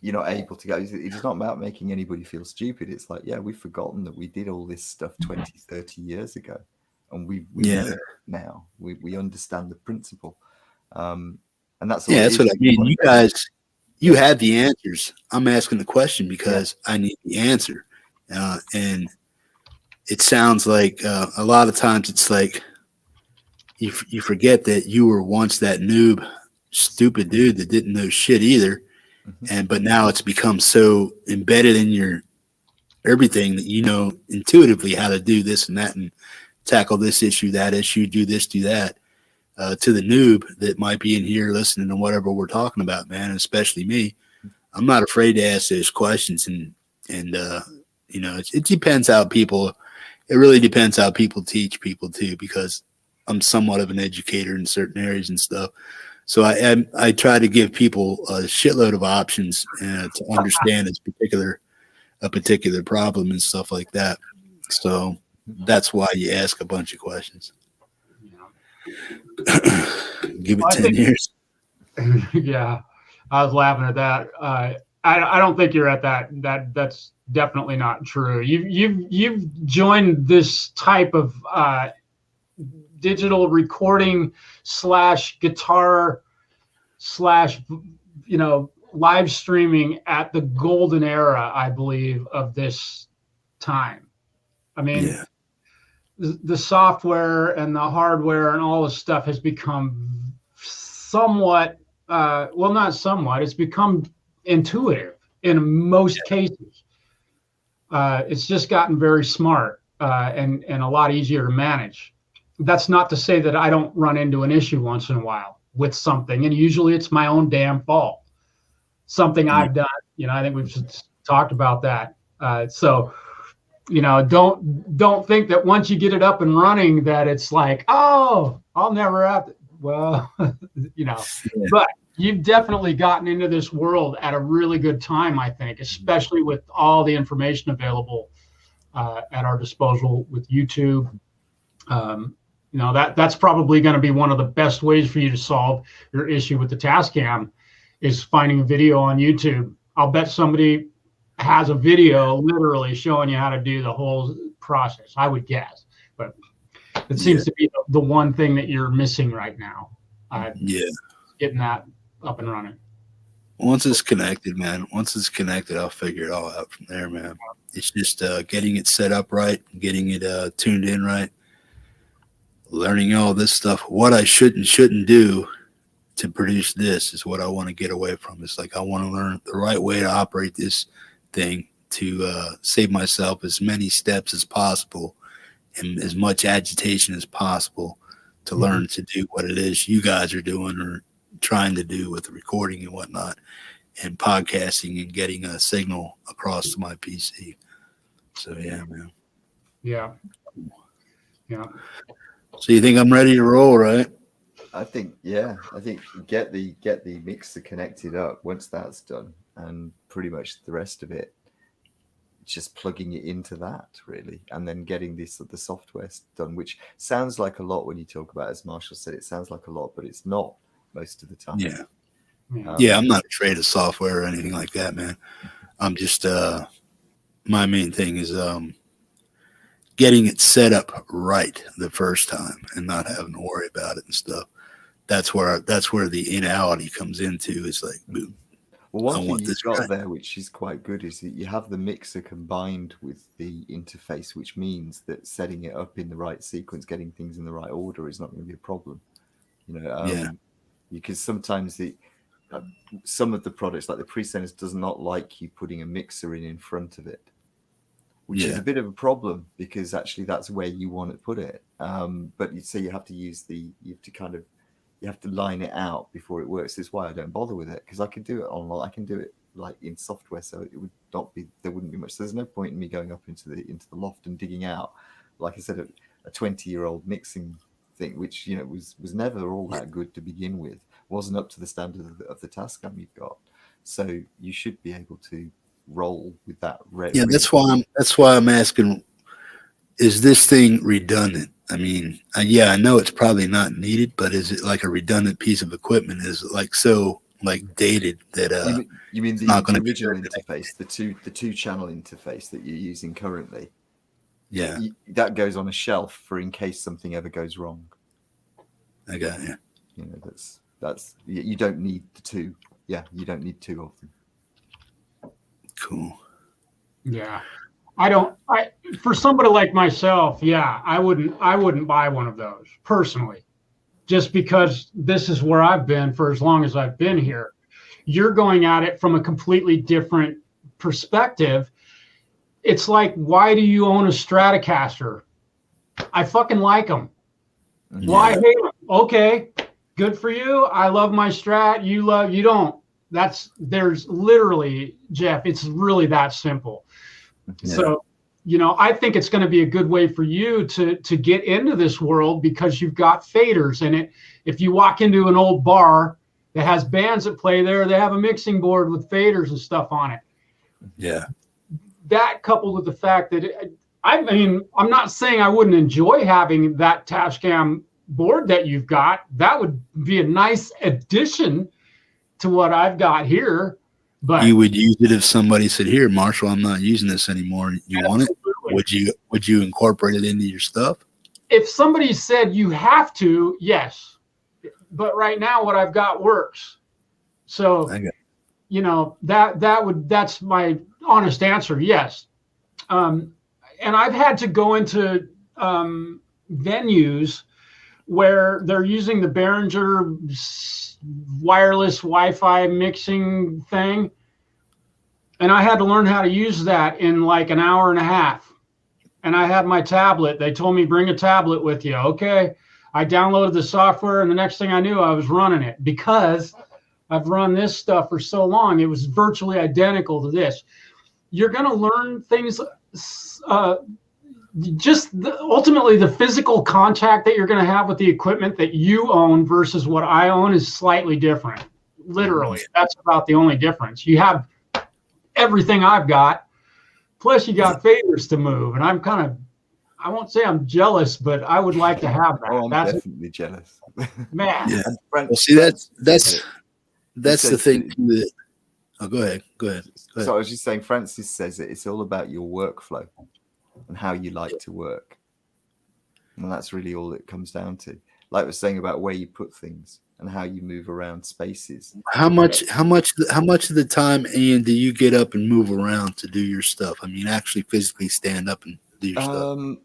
able to go. It's not about making anybody feel stupid. It's like, we've forgotten that we did all this stuff 20, 30 years ago, and we know it now. We understand the principle. And that's that's what I mean. You guys, you have the answers. I'm asking the question because I need the answer. And it sounds like a lot of times it's like you forget that you were once that noob, stupid dude that didn't know shit either. But now it's become so embedded in your everything that you know intuitively how to do this and that and tackle this issue, that issue, do this, do that. To the noob that might be in here listening to whatever we're talking about, man, especially me, I'm not afraid to ask those questions. And it depends how people, it really depends how people teach people too, because I'm somewhat of an educator in certain areas and stuff. So I try to give people a shitload of options to understand a particular problem and stuff like that. So that's why you ask a bunch of questions. Give it 10 years. Yeah, I was laughing at that. I don't think you're at that. That's definitely not true. You've joined this type of digital recording / guitar / live streaming at the golden era, I believe, of this time. I mean, the software and the hardware and all this stuff has become somewhat, not somewhat, it's become intuitive in most cases. It's just gotten very smart and a lot easier to manage. that's not to say that I don't run into an issue once in a while with something, and usually it's my own damn fault. Something I've done. I think we've just talked about that. So don't think that once you get it up and running that it's like, oh, I'll never have to. Well, but you've definitely gotten into this world at a really good time, I think, especially with all the information available at our disposal with YouTube. That's probably going to be one of the best ways for you to solve your issue with the Tascam is finding a video on YouTube. I'll bet somebody has a video literally showing you how to do the whole process, I would guess. But it seems to be the one thing that you're missing right now. Getting that up and running. Once it's connected, man. Once it's connected, I'll figure it all out from there, man. It's just getting it set up right, getting it tuned in right, learning all this stuff. What I should and shouldn't do to produce this is what I want to get away from. It's like I want to learn the right way to operate this thing to save myself as many steps as possible and as much agitation as possible to learn to do what it is you guys are doing or trying to do with the recording and whatnot and podcasting and getting a signal across to my PC. So yeah, man. Yeah. So you think I'm ready to roll, right? I think get the mixer connected up once that's done, and pretty much the rest of it, just plugging it into that really, and then getting the software done, which sounds like a lot when you talk about it. As Marshall said, it sounds like a lot, but it's not most of the time. I'm not afraid of software or anything like that, man. I'm just my main thing is getting it set up right the first time and not having to worry about it and stuff. That's where the inality comes into. Is like, boom. Well, one thing you've got there, which is quite good, is that you have the mixer combined with the interface, which means that setting it up in the right sequence, getting things in the right order, is not going to be a problem. Because sometimes some of the products, like the presenders, does not like you putting a mixer in front of it, which is a bit of a problem because actually that's where you want to put it. But you have to you have to line it out before it works. This is why I don't bother with it, because I can do it online. I can do it like in software, so it would not be, there wouldn't be much. So there's no point in me going up into the loft and digging out, like I said, a 20-year-old mixing thing, which was never all that good to begin with. Wasn't up to the standard of the Tascam you've got. So you should be able to roll with that. That's why I'm asking, is this thing redundant? I mean, I know it's probably not needed, but is it like a redundant piece of equipment? Is it like so dated that you mean the original interface, the two channel interface that you're using currently? Yeah, that goes on a shelf for in case something ever goes wrong. I got you. That's you don't need the two. Yeah, you don't need two of them. Cool. Yeah. For somebody like myself, I wouldn't buy one of those personally, just because this is where I've been for as long as I've been here. You're going at it from a completely different perspective. It's like, why do you own a Stratocaster? I fucking like them. Yeah. Why hate them? Okay, good for you. I love my Strat. You don't. There's literally, Jeff, it's really that simple. Yeah. So, I think it's going to be a good way for you to get into this world because you've got faders in it. If you walk into an old bar that has bands that play there, they have a mixing board with faders and stuff on it. Yeah. That coupled with the fact that, I'm not saying I wouldn't enjoy having that Tascam board that you've got. That would be a nice addition to what I've got here. But you would use it if somebody said, "Here, Marshall, I'm not using this anymore. You want it?" Would you incorporate it into your stuff? If somebody said you have to, yes. But right now, what I've got works. So, that's my honest answer. Yes. And I've had to go into venues where they're using the Behringer wireless Wi-Fi mixing thing, and I had to learn how to use that in like an hour and a half. and I had my tablet. They told me bring a tablet with you. Okay. I downloaded the software, and the next thing I knew, I was running it because I've run this stuff for so long. It was virtually identical to this. You're going to learn things, ultimately the physical contact that you're going to have with the equipment that you own versus what I own is slightly different. Literally, that's about the only difference. You have everything I've got, plus you got faders to move, and I'm kind of, I won't say I'm jealous, but I would like to have that. Oh, I'm that's definitely jealous. man. Yeah. Brent, Well, see, that's the says thing. That, oh, go ahead. So I was just saying, Francis says that it's all about your workflow and how you like to work, and that's really all it comes down to. Like we're saying about where you put things and how you move around spaces. How much of the time, Ian, do you get up and move around to do your stuff? I mean, actually physically stand up and do your stuff.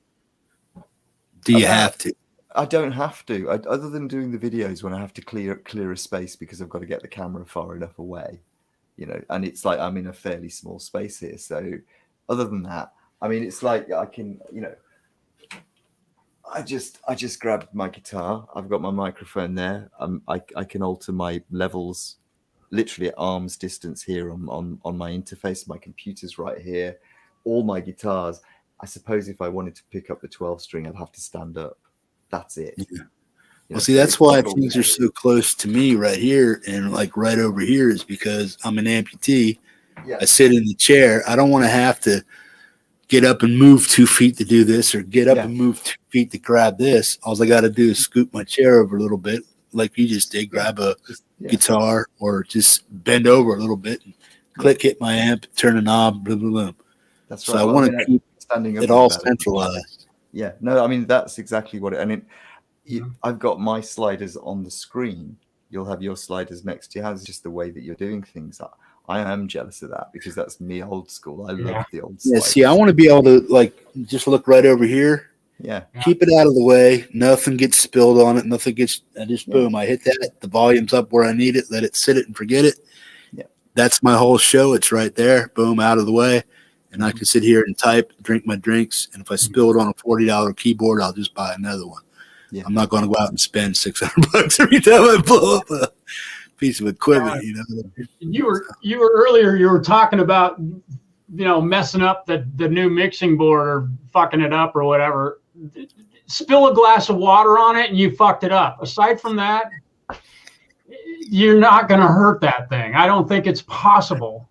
Do you have to? I don't have to. Other than doing the videos when I have to clear a space because I've got to get the camera far enough away, you know, and it's like I'm in a fairly small space here. So other than that, I mean, it's like I can, you know, I just grabbed my guitar. I've got my microphone there. I can alter my levels literally at arm's distance here on my interface. My computer's right here. All my guitars. I suppose if I wanted to pick up the 12 string, I'd have to stand up. That's it. Yeah. You Well, know, see, so that's it's why not things all- are so close to me right here and like right over here is because I'm an amputee. Yeah. I sit in the chair. I don't want to have to get up and move 2 feet to do this or get up and move 2 feet to grab this. All I got to do is scoop my chair over a little bit, like you just did, grab a guitar or just bend over a little bit and click, hit my amp, turn a knob, blah, blah, blah. That's So right. I Well, want mean, to keep standing up it all is about centralized. Yeah, no, I mean that's exactly what it. And I've got my sliders on the screen. You'll have your sliders next to you. It's just the way that you're doing things. I am jealous of that because that's me, old school. I love the old. Yeah, sliders. see, I want to be able to like just look right over here. Yeah. Keep it out of the way. Nothing gets spilled on it. Nothing gets. I just boom. I hit that. The volume's up where I need it. Let it sit it and forget it. Yeah. That's my whole show. It's right there. Boom, out of the way. And I can sit here and type, drink my drinks. And if I spill it on a $40 keyboard, I'll just buy another one. Yeah. I'm not going to go out and spend $600 every time I blow up a piece of equipment. You know. You were earlier. You were talking about, you know, messing up the new mixing board or fucking it up or whatever. Spill a glass of water on it and you fucked it up. Aside from that, you're not going to hurt that thing. I don't think it's possible.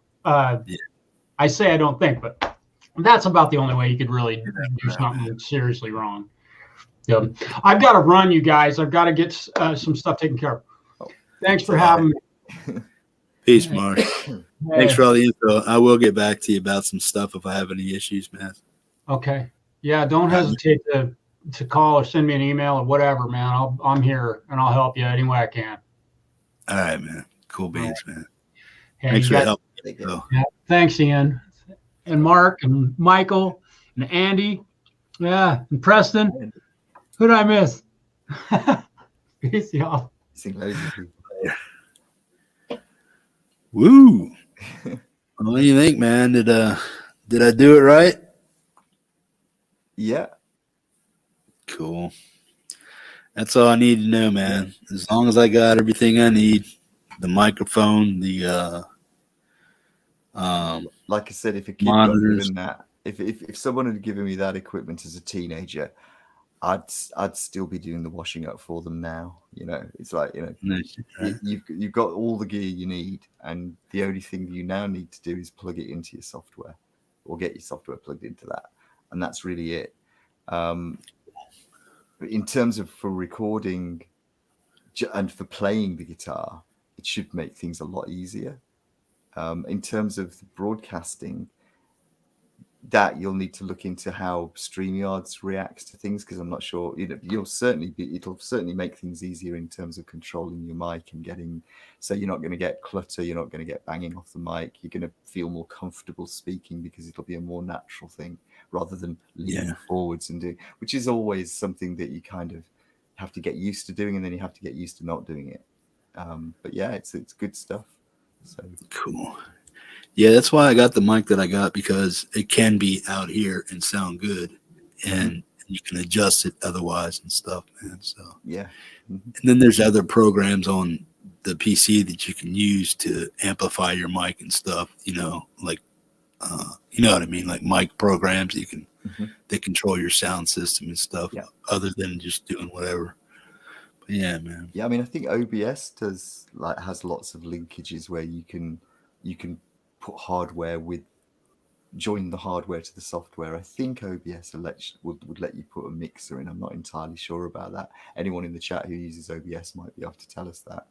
I say I don't think, but that's about the only way you could really do something seriously wrong. Yeah. I've got to run, you guys. I've got to get some stuff taken care of. Thanks for having me. Peace, Mark. Thanks for all the info. I will get back to you about some stuff if I have any issues, man. Okay. Yeah, don't hesitate to call or send me an email or whatever, man. I'm here and I'll help you any way I can. All right, man. Cool beans, man. Hey, Thanks for help. Yeah, thanks, Ian. And Mark and Michael and Andy. Yeah, and Preston. Who did I miss? Peace, y'all. Woo. What do you think, man? Did I do it right? Yeah. Cool. That's all I need to know, man. As long as I got everything I need, the microphone, the like I said, if a kid monitors. got given that, if someone had given me that equipment as a teenager, I'd still be doing the washing up for them now. You know, it's like, you know, you've got all the gear you need, and the only thing you now need to do is plug it into your software, or get your software plugged into that, and that's really it. In terms of for recording and for playing the guitar, it should make things a lot easier. In terms of the broadcasting, that you'll need to look into how StreamYards reacts to things, because I'm not sure. You know, it'll certainly make things easier in terms of controlling your mic and getting. So you're not going to get clutter. You're not going to get banging off the mic. You're going to feel more comfortable speaking because it'll be a more natural thing rather than leaning forwards and doing, which is always something that you kind of have to get used to doing, and then you have to get used to not doing it. But yeah, it's good stuff. So cool. Yeah, that's why I got the mic that I got, because it can be out here and sound good. and you can adjust it otherwise and stuff, man. So Yeah. and then there's other programs on the PC that you can use to amplify your mic and stuff, like, you know what I mean? Like mic programs you can, they control your sound system and stuff other than just doing whatever. But yeah, man. Yeah, I mean, I think OBS has lots of linkages where you can put hardware join the hardware to the software. I think OBS would let you put a mixer in. I'm not entirely sure about that. Anyone in the chat who uses OBS might be able to tell us that.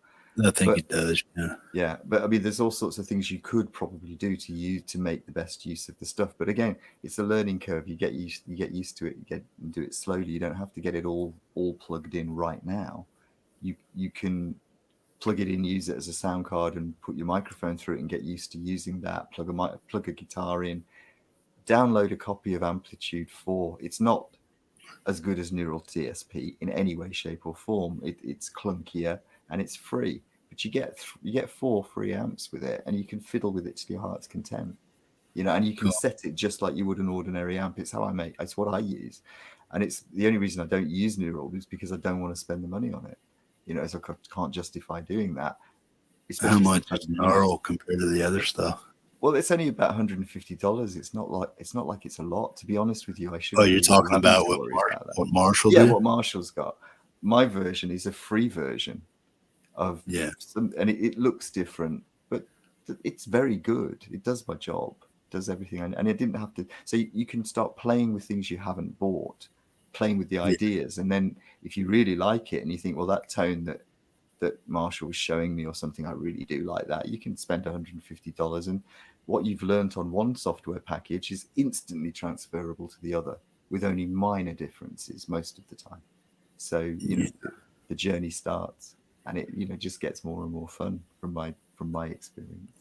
I think it does. Yeah. Yeah, but I mean, there's all sorts of things you could probably do to make the best use of the stuff. But again, it's a learning curve. You get used to it. You do it slowly. You don't have to get it all plugged in right now. You can plug it in, use it as a sound card, and put your microphone through it, and get used to using that. Plug a guitar in. Download a copy of Amplitude 4. It's not as good as Neural TSP in any way, shape, or form. It's clunkier and it's free, but you get 4 free amps with it, and you can fiddle with it to your heart's content. And you can set it just like you would an ordinary amp. It's it's what I use, and it's the only reason I don't use Neural is because I don't want to spend the money on it. As I can't justify doing that. How much is Neural compared to the other stuff? Well, it's only about $150. It's not like it's a lot, to be honest with you. I should. Oh, you're talking about what Marshall? Yeah, what Marshall's got. My version is a free version of and it looks different, but it's very good. It does my job, does everything, and it didn't have to. So you can start playing with things you haven't bought, playing with the ideas, and then if you really like it and you think, well, that tone that Marshall was showing me or something, I really do like that, you can spend $150, and what you've learned on one software package is instantly transferable to the other with only minor differences most of the time. So the journey starts, and it just gets more and more fun from my experience.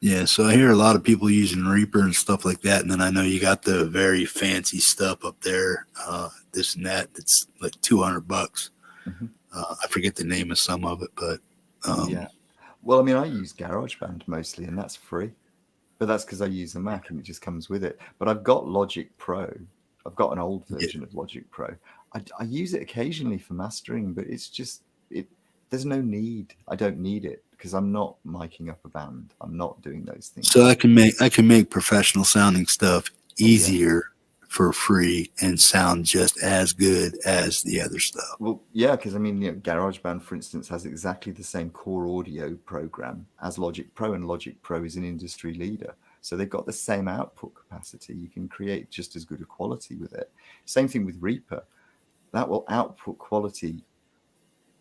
Yeah, so I hear a lot of people using Reaper and stuff like that, and then I know you got the very fancy stuff up there, this and that. It's like $200. I forget the name of some of it, but yeah. Well, I mean, I use GarageBand mostly, and that's free, but that's because I use a Mac and it just comes with it. But I've got Logic Pro. I've got an old version of Logic Pro. I use it occasionally for mastering, but it's just there's no need. I don't need it because I'm not miking up a band. I'm not doing those things. So I can make professional sounding stuff easier for free and sound just as good as the other stuff. Well, yeah, because I mean, GarageBand, for instance, has exactly the same core audio program as Logic Pro, and Logic Pro is an industry leader. So they've got the same output capacity. You can create just as good a quality with it. Same thing with Reaper. That will output quality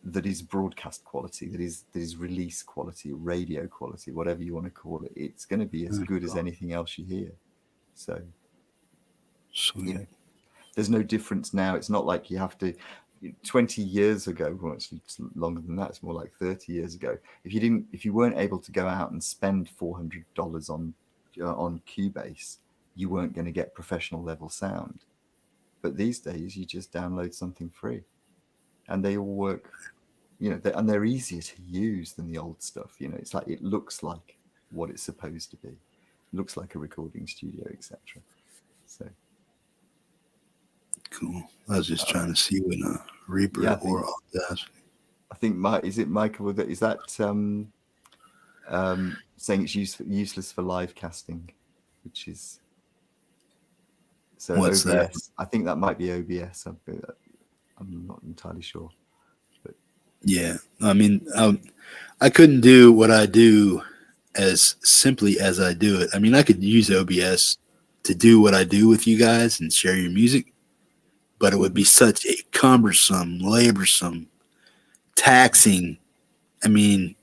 that is broadcast quality, that is release quality, radio quality, whatever you want to call it. It's going to be as good as anything else you hear. So, there's no difference now. It's not like you have to. 20 years ago, well, actually it's longer than that. It's more like 30 years ago. If you weren't able to go out and spend $400 on Cubase, you weren't going to get professional level sound. But these days, you just download something free, and they all work. And they're easier to use than the old stuff. It's like it looks like what it's supposed to be. It looks like a recording studio, etc. So cool. I was just trying to see when Reaper or Audacity. I think Michael? Is that saying it's useless for live casting, which is so What's OBS. that? I think that might be OBS. I'm not entirely sure. But yeah, I mean, I couldn't do what I do as simply as I do it. I mean, I could use OBS to do what I do with you guys and share your music, but it would be such a cumbersome, laborsome, taxing. I mean,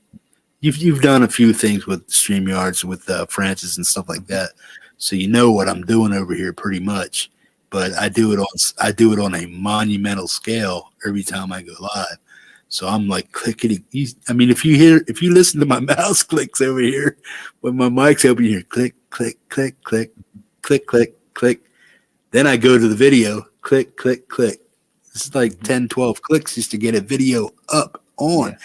you've done a few things with StreamYards, with Francis and stuff like that, so you know what I'm doing over here pretty much. But I do it on a monumental scale every time I go live. So I'm like clickety. I mean, if you listen to my mouse clicks over here when my mic's open here, click, click, click, click, click, click, click. Then I go to the video, click, click, click. It's like 10, 12 clicks just to get a video up on.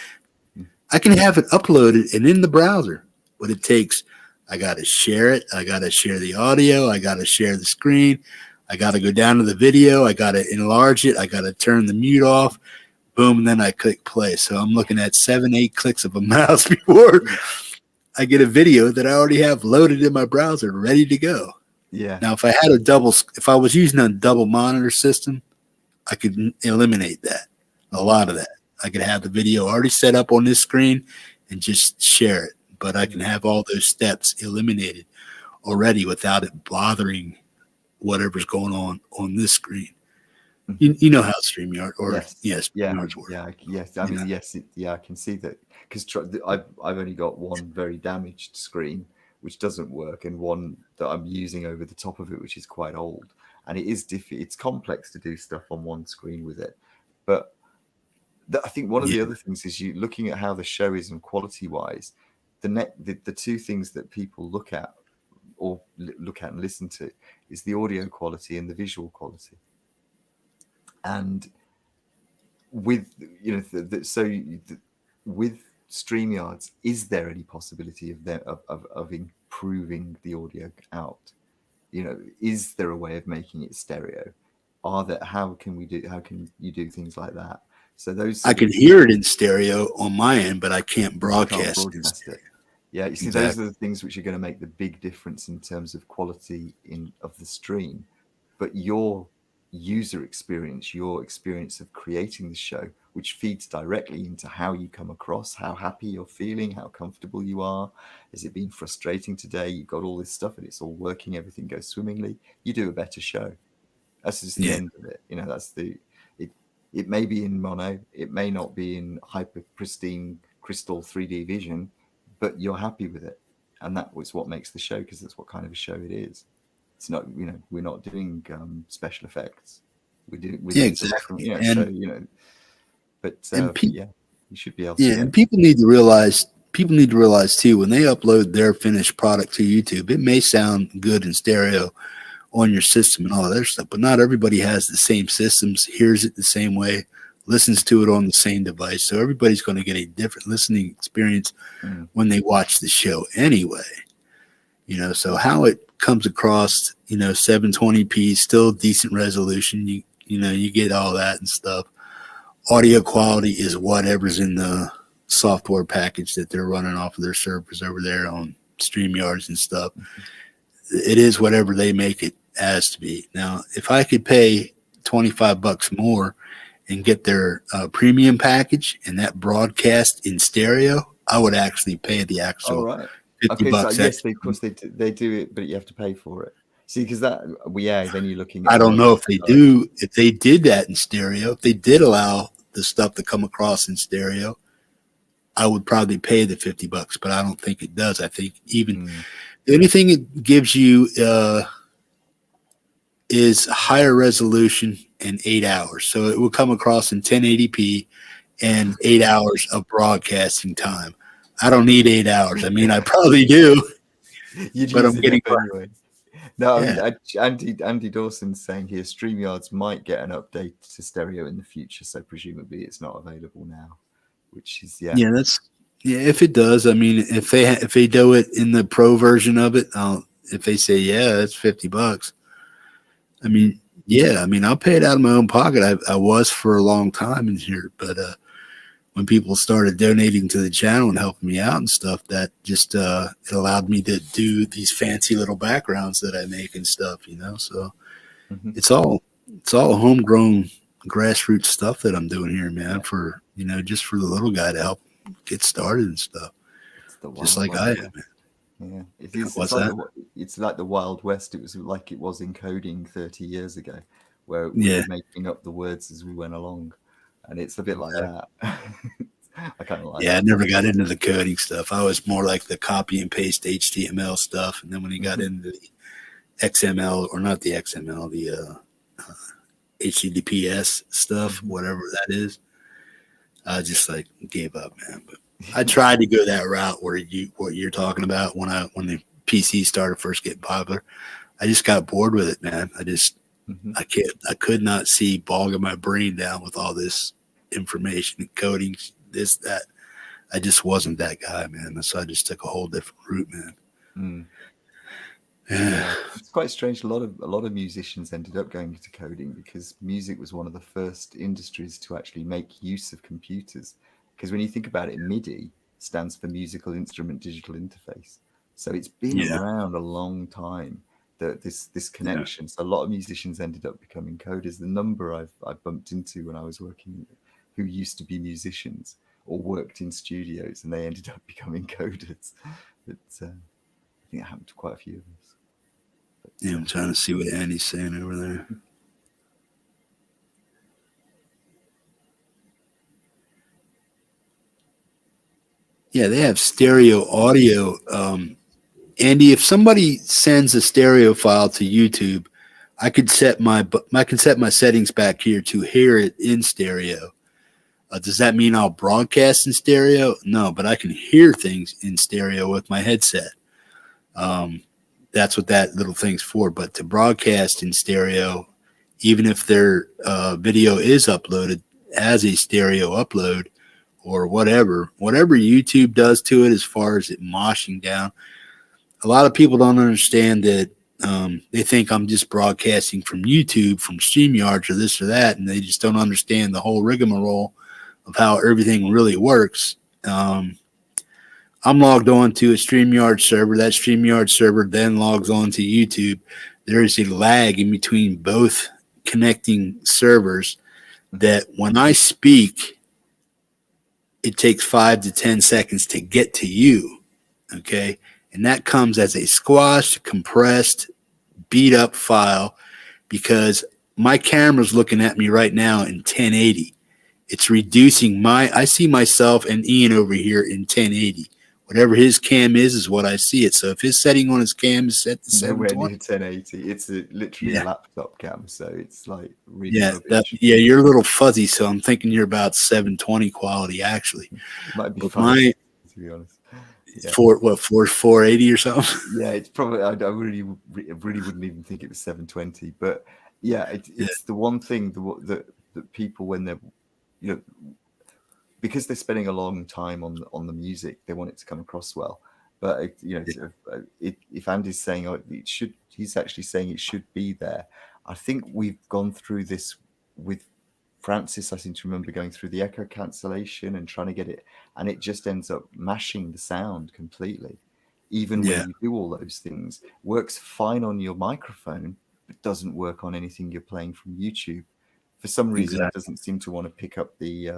Yeah. I can have it uploaded and in the browser, but it takes, I got to share it. I got to share the audio. I got to share the screen. I got to go down to the video. I got to enlarge it. I got to turn the mute off. Boom, and then I click play. So I'm looking at 7-8 clicks of a mouse before I get a video that I already have loaded in my browser, ready to go. Yeah. Now, if I was using a double monitor system, I could eliminate that, a lot of that. I could have the video already set up on this screen and just share it. But I can have all those steps eliminated already without it bothering whatever's going on this screen. You know how StreamYard or StreamYard's work. Yes. I mean, yes. I can see that because I've only got one very damaged screen which doesn't work, and one that I'm using over the top of it, which is quite old. And it is it's complex to do stuff on one screen with it. But I think one of the other things is you looking at how the show is and quality wise, the two things that people look at and listen to is the audio quality and the visual quality. And with with StreamYards, is there any possibility of improving the audio out? Is there a way of making it stereo? How can you do things like that? So I can hear it in stereo on my end, but I can't broadcast it. Yeah, you see, exactly. Those are the things which are going to make the big difference in terms of quality of the stream. But your user experience, your experience of creating the show, which feeds directly into how you come across, how happy you're feeling, how comfortable you are. Has it been frustrating today? You've got all this stuff and it's all working, everything goes swimmingly. You do a better show. That's just the end of it. That's it may be in mono, it may not be in hyper pristine crystal 3D vision, but you're happy with it. And that was what makes the show, because that's what kind of a show it is. It's not, we're not doing special effects. We're doing exactly. But you should be able to. Yeah, and people need to realize too, when they upload their finished product to YouTube, it may sound good in stereo on your system and all that stuff, but not everybody has the same systems, hears it the same way, listens to it on the same device. So everybody's going to get a different listening experience when they watch the show anyway. So how it comes across, 720p, still decent resolution. You get all that and stuff. Audio quality is whatever's in the software package that they're running off of their servers over there on StreamYards and stuff. It is whatever they make it as to be. Now, if I could pay $25 more and get their premium package and that broadcast in stereo, I would actually pay the actual $50. So yes, of course they do it, but you have to pay for it. See, because then you're looking at. I don't know if they do. If they did that in stereo, if they did allow the stuff to come across in stereo, I would probably pay the $50, but I don't think it does. I think even the only thing it gives you is higher resolution and 8 hours. So it will come across in 1080p and 8 hours of broadcasting time. I don't need 8 hours. I mean, I probably do, but I'm getting anyway. No, Andy Dawson's saying here StreamYards might get an update to stereo in the future, so presumably it's not available now. Which is if it does. I mean, if they do it in the pro version of it, if they say it's $50. I mean, I'll pay it out of my own pocket. I was for a long time in here, but when people started donating to the channel and helping me out and stuff, that just it allowed me to do these fancy little backgrounds that I make and stuff. So it's all homegrown grassroots stuff that I'm doing here, man. For just for the little guy to help get started and stuff. Just like I am. Yeah, it's like the Wild West. It was like it was in coding 30 years ago, where we were making up the words as we went along, and it's a bit like that. I kind of like. Yeah, I never got into the coding stuff. I was more like the copy and paste HTML stuff, and then when he got into the XML, or not the XML, the HTTPS stuff, whatever that is, I just gave up, man. But I tried to go that route what you're talking about when the PC started first getting popular. I just got bored with it, man. I could not see bogging my brain down with all this information and coding, this, that. I just wasn't that guy, man. So I just took a whole different route, man. Yeah. It's quite strange. A lot of musicians ended up going into coding because music was one of the first industries to actually make use of computers. Because when you think about it, MIDI stands for Musical Instrument Digital Interface. So it's been Yeah. around a long time. This connection. So a lot of musicians ended up becoming coders. The number I bumped into when I was working, who used to be musicians or worked in studios, and they ended up becoming coders. But I think it happened to quite a few of us. Yeah, I'm trying to see what Andy's saying over there. Yeah, they have stereo audio. Andy, if somebody sends a stereo file to YouTube, I could set my settings back here to hear it in stereo. Does that mean I'll broadcast in stereo? No, but I can hear things in stereo with my headset. That's what that little thing's for. But to broadcast in stereo, even if their video is uploaded as a stereo upload or whatever YouTube does to it as far as it moshing down, a lot of people don't understand that. They think I'm just broadcasting from YouTube, from StreamYards or this or that, and they just don't understand the whole rigmarole of how everything really works. I'm logged on to a StreamYard server. That StreamYard server then logs on to YouTube. There is a lag in between both connecting servers that when I speak, it takes 5 to 10 seconds to get to you. Okay. And that comes as a squashed, compressed, beat up file because my camera's looking at me right now in 1080. It's reducing I see myself and Ian over here in 1080. Whatever his cam is what I see it. So if his setting on his cam is set to Nowhere 720, near 1080. It's literally a laptop cam, so it's like really yeah, rubbish. you're a little fuzzy. So I'm thinking you're about 720 quality actually. It might be But fine, to be honest. Yeah. 480 or something. Yeah, it's probably. I really wouldn't even think it was 720. But yeah, it's the one thing that people, when they're, you know, because they're spending a long time on the music, they want it to come across well. But if Andy's saying he's actually saying it should be there. I think we've gone through this with Francis. I seem to remember going through the echo cancellation and trying to get it, and it just ends up mashing the sound completely. Even when you do all those things, works fine on your microphone, but doesn't work on anything you're playing from YouTube. For some reason, it doesn't seem to want to pick up the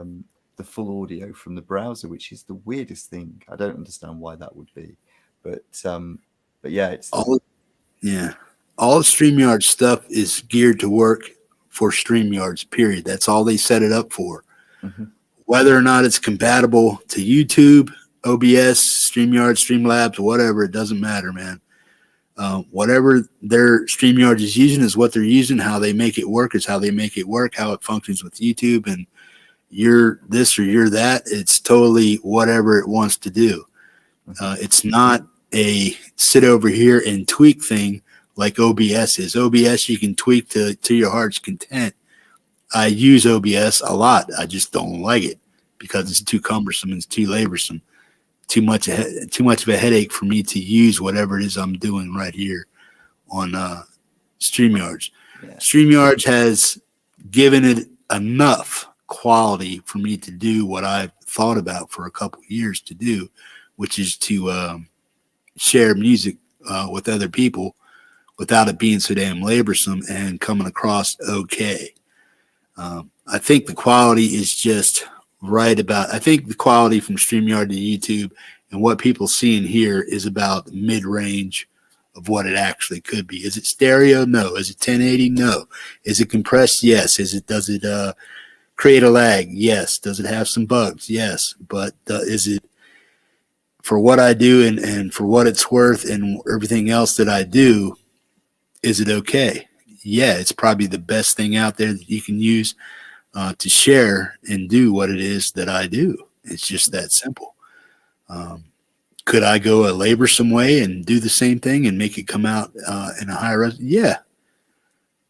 full audio from the browser, which is the weirdest thing. I don't understand why that would be, but yeah, it's all StreamYard stuff is geared to work for StreamYards. Period. That's all they set it up for. Mm-hmm. Whether or not it's compatible to YouTube, OBS, StreamYard, Streamlabs, whatever, it doesn't matter, man. Whatever their StreamYard is using is what they're using. How they make it work is how they make it work. How it functions with YouTube, and you're this or you're that. It's totally whatever it wants to do. It's not a sit over here and tweak thing like OBS is. OBS you can tweak to your heart's content. I use OBS a lot. I just don't like it because it's too cumbersome and it's too laborsome. Too much of a headache for me to use whatever it is I'm doing right here on StreamYards. Yeah. StreamYards has given it enough quality for me to do what I've thought about for a couple of years to do, which is to share music with other people without it being so damn laborsome and coming across okay. I think the quality is just right about. I think the quality from StreamYard to YouTube and what people see and hear is about mid-range of what it actually could be. Is it stereo? No. Is it 1080? No. Is it compressed? Yes. Does it create a lag? Yes. Does it have some bugs? Yes. But is it, for what I do and for what it's worth and everything else that I do, is it okay? Yeah, it's probably the best thing out there that you can use to share and do what it is that I do. It's just that simple. Could I go a laborsome way and do the same thing and make it come out in a higher res? Yeah.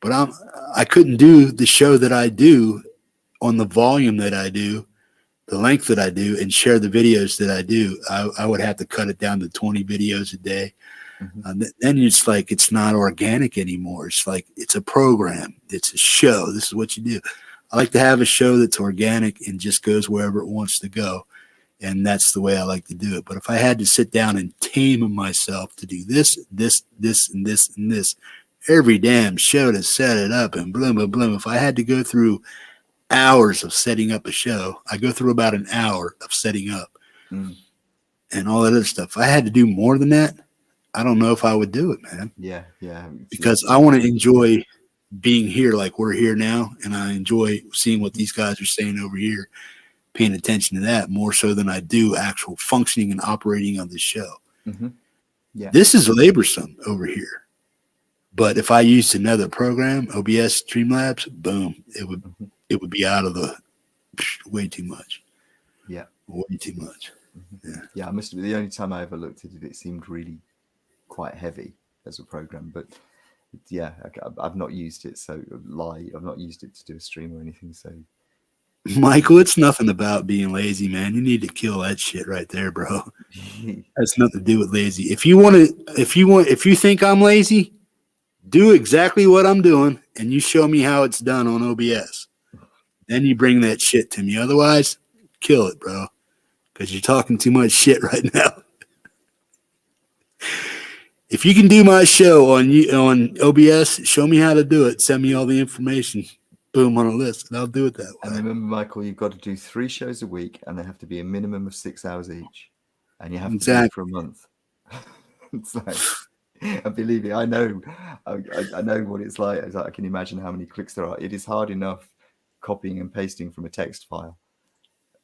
But I couldn't do the show that I do on the volume that I do the length that I do and share the videos that I do, I would have to cut it down to 20 videos a day. Then it's like it's not organic anymore. It's like it's a program. It's a show. This is what you do. I like to have a show that's organic and just goes wherever it wants to go. And that's the way I like to do it. But if I had to sit down and tame myself to do this, and this, every damn show to set it up and bloom, boom, bloom. If I had to go through hours of setting up a show, I go through about an hour of setting up and all that other stuff. If I had to do more than that, I don't know if I would do it, man. Yeah. Because I want to enjoy being here like we're here now, and I enjoy seeing what these guys are saying over here, paying attention to that more so than I do actual functioning and operating of the show. Yeah. This is laborsome over here. But if I used another program, OBS, Streamlabs, boom, it would be out of the way too much. Yeah. Way too much. Yeah, I must admit, the only time I ever looked at it, it seemed really quite heavy as a program. But yeah, I've not used it. So I've not used it to do a stream or anything. So Michael, it's nothing about being lazy, man. You need to kill that shit right there, bro. That's nothing to do with lazy. If you think I'm lazy, do exactly what I'm doing, and you show me how it's done on OBS. Then you bring that shit to me. Otherwise, kill it, bro, because you're talking too much shit right now. If you can do my show on OBS, show me how to do it. Send me all the information. Boom, on a list, and I'll do it that way. And remember, Michael, you've got to do 3 shows a week, and they have to be a minimum of 6 hours each, and you have to do it for a month. It's like, and believe me, I know what it's like. I can imagine how many clicks there are. It is hard enough copying and pasting from a text file.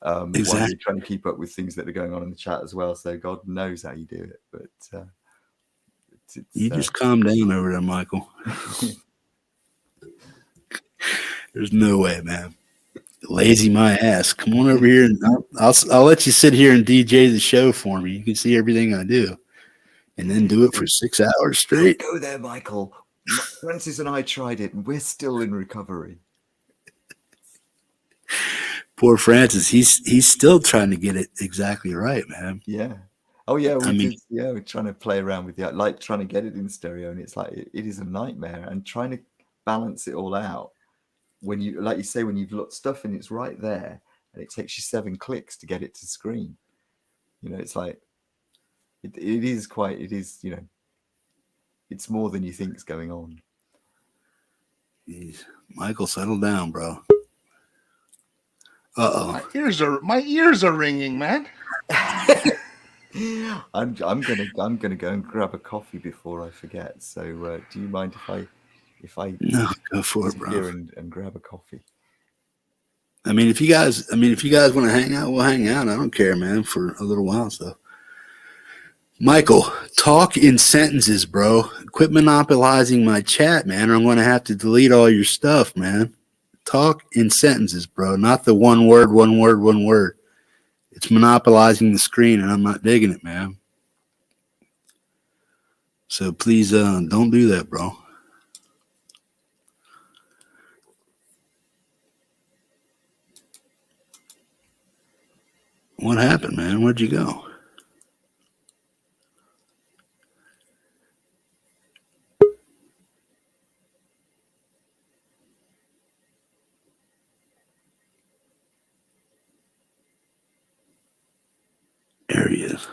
While you're trying to keep up with things that are going on in the chat as well. So God knows how you do it, but you just calm down over there, Michael. There's no way, man. Lazy my ass. Come on over here, and I'll let you sit here and DJ the show for me. You can see everything I do, and then do it for 6 hours straight. Don't go there, Michael. Francis and I tried it, and we're still in recovery. Poor Francis. He's still trying to get it exactly right, man. Yeah. Oh yeah. We're trying to play around with like trying to get it in stereo, and it's like it is a nightmare, and trying to balance it all out. When you, like you say, when you've looked stuff and it's right there, and it takes you 7 clicks to get it to screen, it's like it is, it's more than you think is going on. Jeez. Michael, settle down, bro. My ears are ringing, man. I'm gonna go and grab a coffee before I forget. So do you mind if I no, go for it, bro. Here and grab a coffee? I mean, if you guys want to hang out, we'll hang out. I don't care, man, for a little while. So, Michael, talk in sentences, bro. Quit monopolizing my chat, man, or I'm going to have to delete all your stuff, man. Talk in sentences, bro. Not the one word. It's monopolizing the screen, and I'm not digging it, man. So please, don't do that, bro. What happened, man? Where'd you go? There he is.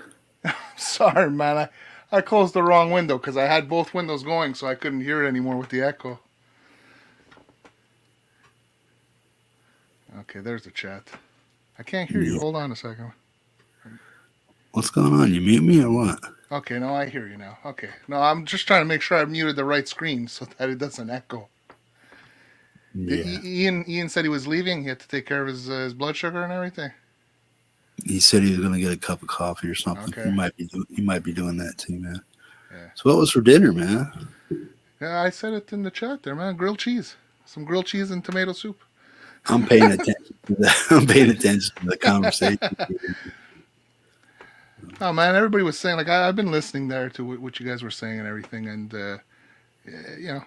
Sorry, man. I closed the wrong window because I had both windows going, so I couldn't hear it anymore with the echo. Okay, there's the chat. I can't hear you. Hold on a second. What's going on? You mute me or what? Okay, no, I hear you now. Okay. No, I'm just trying to make sure I muted the right screen so that it doesn't echo. Yeah. Ian said he was leaving. He had to take care of his blood sugar and everything. He said he was going to get a cup of coffee or something. Okay. He might be doing that too, man. Yeah. So what was for dinner, man? Yeah, I said it in the chat there, man. Grilled cheese. Some grilled cheese and tomato soup. I'm paying attention to that. I'm paying attention to the conversation. Oh man, everybody was saying, like, I've been listening there to what you guys were saying and everything, and you know,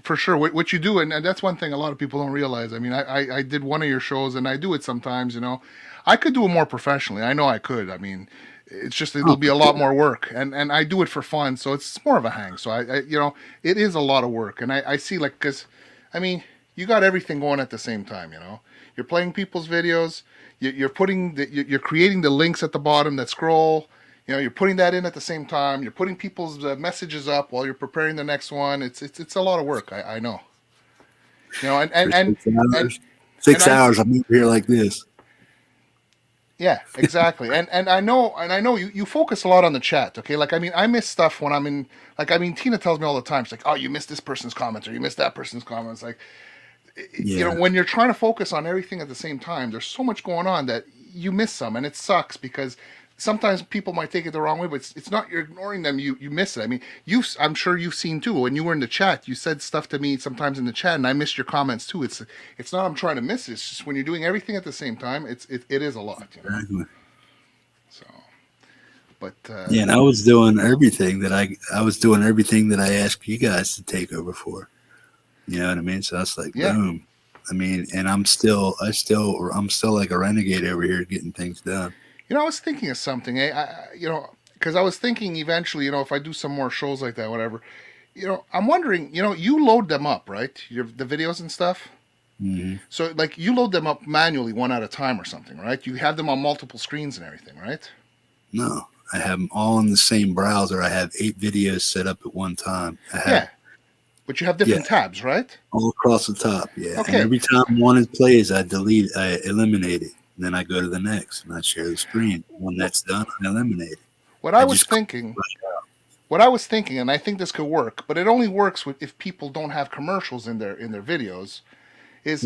for sure, what you do, and that's one thing a lot of people don't realize. I mean, I did one of your shows, and I do it sometimes. You know, I could do it more professionally. I know I could. I mean, it's just it'll be a lot more work, and I do it for fun, so it's more of a hang. So I you know, it is a lot of work, and I see like because, I mean, you got everything going at the same time. You know, you're playing people's videos, you're putting you're creating the links at the bottom that scroll. You know, you're putting that in at the same time. You're putting people's messages up while you're preparing the next one. It's a lot of work. I know. You know, and 6 and hours. I'm over here like this. yeah, exactly. And I know you focus a lot on the chat. Okay, like I mean, I miss stuff when I'm in. Like I mean, Tina tells me all the time. She's like, "Oh, you missed this person's comments, or you missed that person's comments." Like, you know, when you're trying to focus on everything at the same time, there's so much going on that you miss some, and it sucks because sometimes people might take it the wrong way, but it's not you're ignoring them. You miss it. I mean, I'm sure you've seen too. When you were in the chat, you said stuff to me sometimes in the chat, and I missed your comments too. It's not I'm trying to miss it. It's just when you're doing everything at the same time, it is a lot. You know? Exactly. So, but yeah, and I was doing everything that I was doing everything that I asked you guys to take over for. You know what I mean? So that's like boom. I mean, and I'm still like a renegade over here getting things done. You know, I was thinking of something. You know, because I was thinking eventually, you know, if I do some more shows like that, whatever. You know, I'm wondering. You know, you load them up, right? The videos and stuff. Mm-hmm. So, like, you load them up manually, one at a time, or something, right? You have them on multiple screens and everything, right? No, I have them all in the same browser. I have 8 videos set up at one time. But you have different tabs, right? All across the top, yeah. Okay. And every time one plays, I eliminate it. And then I go to the next, and I share the screen. When that's done, I eliminate it. What I was thinking, and I think this could work, but it only works if people don't have commercials in their videos. Is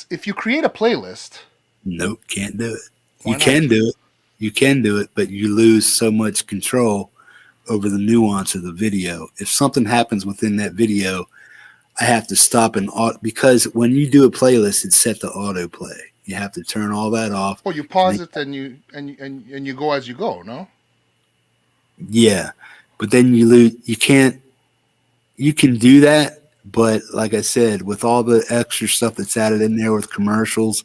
if you create a playlist. Nope, can't do it. You can do it. You can do it, but you lose so much control over the nuance of the video. If something happens within that video, I have to stop because when you do a playlist, it's set to autoplay. You have to turn all that off. Well, you pause it and you go as you go, no? Yeah, but then you lose. You can't. You can do that, but like I said, with all the extra stuff that's added in there with commercials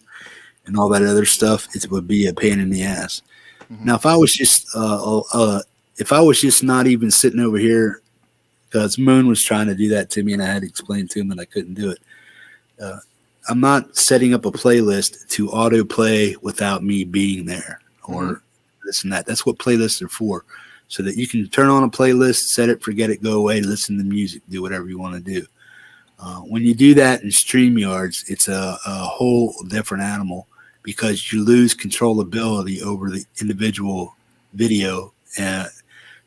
and all that other stuff, it would be a pain in the ass. Mm-hmm. Now, if I was just not even sitting over here, because Moon was trying to do that to me, and I had to explain to him that I couldn't do it. I'm not setting up a playlist to autoplay without me being there or this and that. That's what playlists are for, so that you can turn on a playlist, set it, forget it, go away, listen to music, do whatever you want to do. When you do that in StreamYards, it's a whole different animal because you lose controllability over the individual video.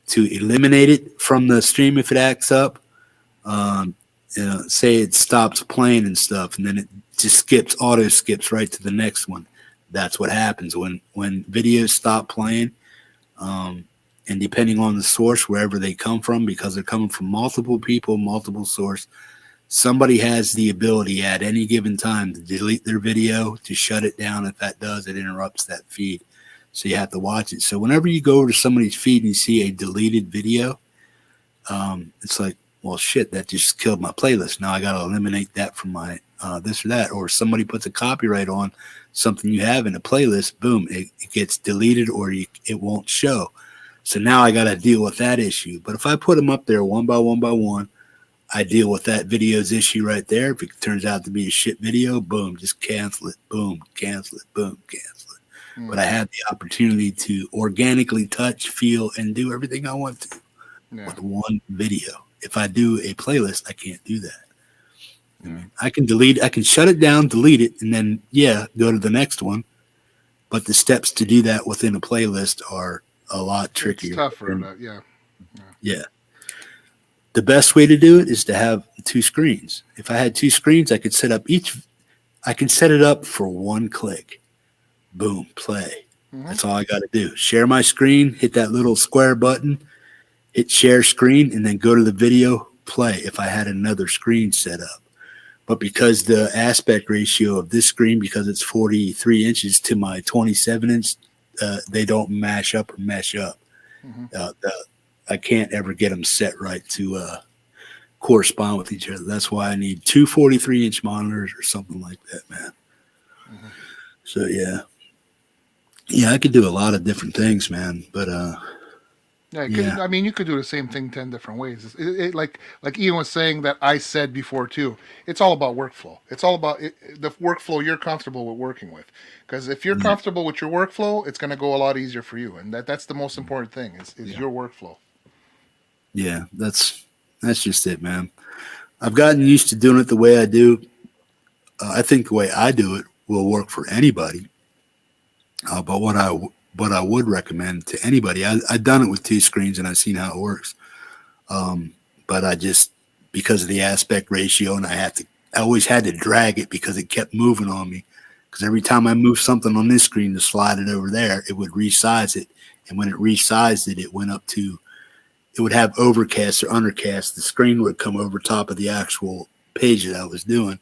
To eliminate it from the stream if it acts up, say it stops playing and stuff, and then it just auto skips right to the next one. That's what happens when videos stop playing. And depending on the source, wherever they come from, because they're coming from multiple people, multiple source, somebody has the ability at any given time to delete their video, to shut it down. If that does, it interrupts that feed. So you have to watch it. So whenever you go over to somebody's feed and you see a deleted video, it's like, well, shit, that just killed my playlist. Now I got to eliminate that from my this or that. Or somebody puts a copyright on something you have in a playlist, boom, it gets deleted or it won't show. So now I got to deal with that issue. But if I put them up there one by one, I deal with that video's issue right there. If it turns out to be a shit video, boom, just cancel it. Boom, cancel it. Boom, cancel it. But I have the opportunity to organically touch, feel, and do everything I want to with one video. If I do a playlist, I can't do that. I can shut it down, delete it, and then, go to the next one. But the steps to do that within a playlist are a lot trickier. It's tougher, yeah. The best way to do it is to have 2 screens. If I had 2 screens, I could set it up for one click. Boom, play. That's all I got to do. Share my screen, hit that little square button, hit share screen, and then go to the video, play if I had another screen set up. But because the aspect ratio of this screen, because it's 43 inches to my 27 inch, they don't mash up or mesh up. I can't ever get them set right to correspond with each other. That's why I need two 43-inch monitors or something like that, man. Mhm. So yeah, I could do a lot of different things, man. But Yeah, yeah, I mean, you could do the same thing 10 different ways. Like Ian was saying that I said before too. It's all about workflow. It's all about the workflow you're comfortable with working with. Because if you're yeah, comfortable with your workflow, it's going to go a lot easier for you, and that's the most important thing is yeah, your workflow. yeah, that's just it, man. I've gotten used to doing it the way I do. I think the way I do it will work for anybody. But what I would recommend to anybody, I've done it with two screens and I've seen how it works. But I just, because of the aspect ratio, and I always had to drag it because it kept moving on me. Because every time I moved something on this screen to slide it over there, it would resize it. And when it resized it, it went up to, it would have overcast or undercast. The screen would come over top of the actual page that I was doing,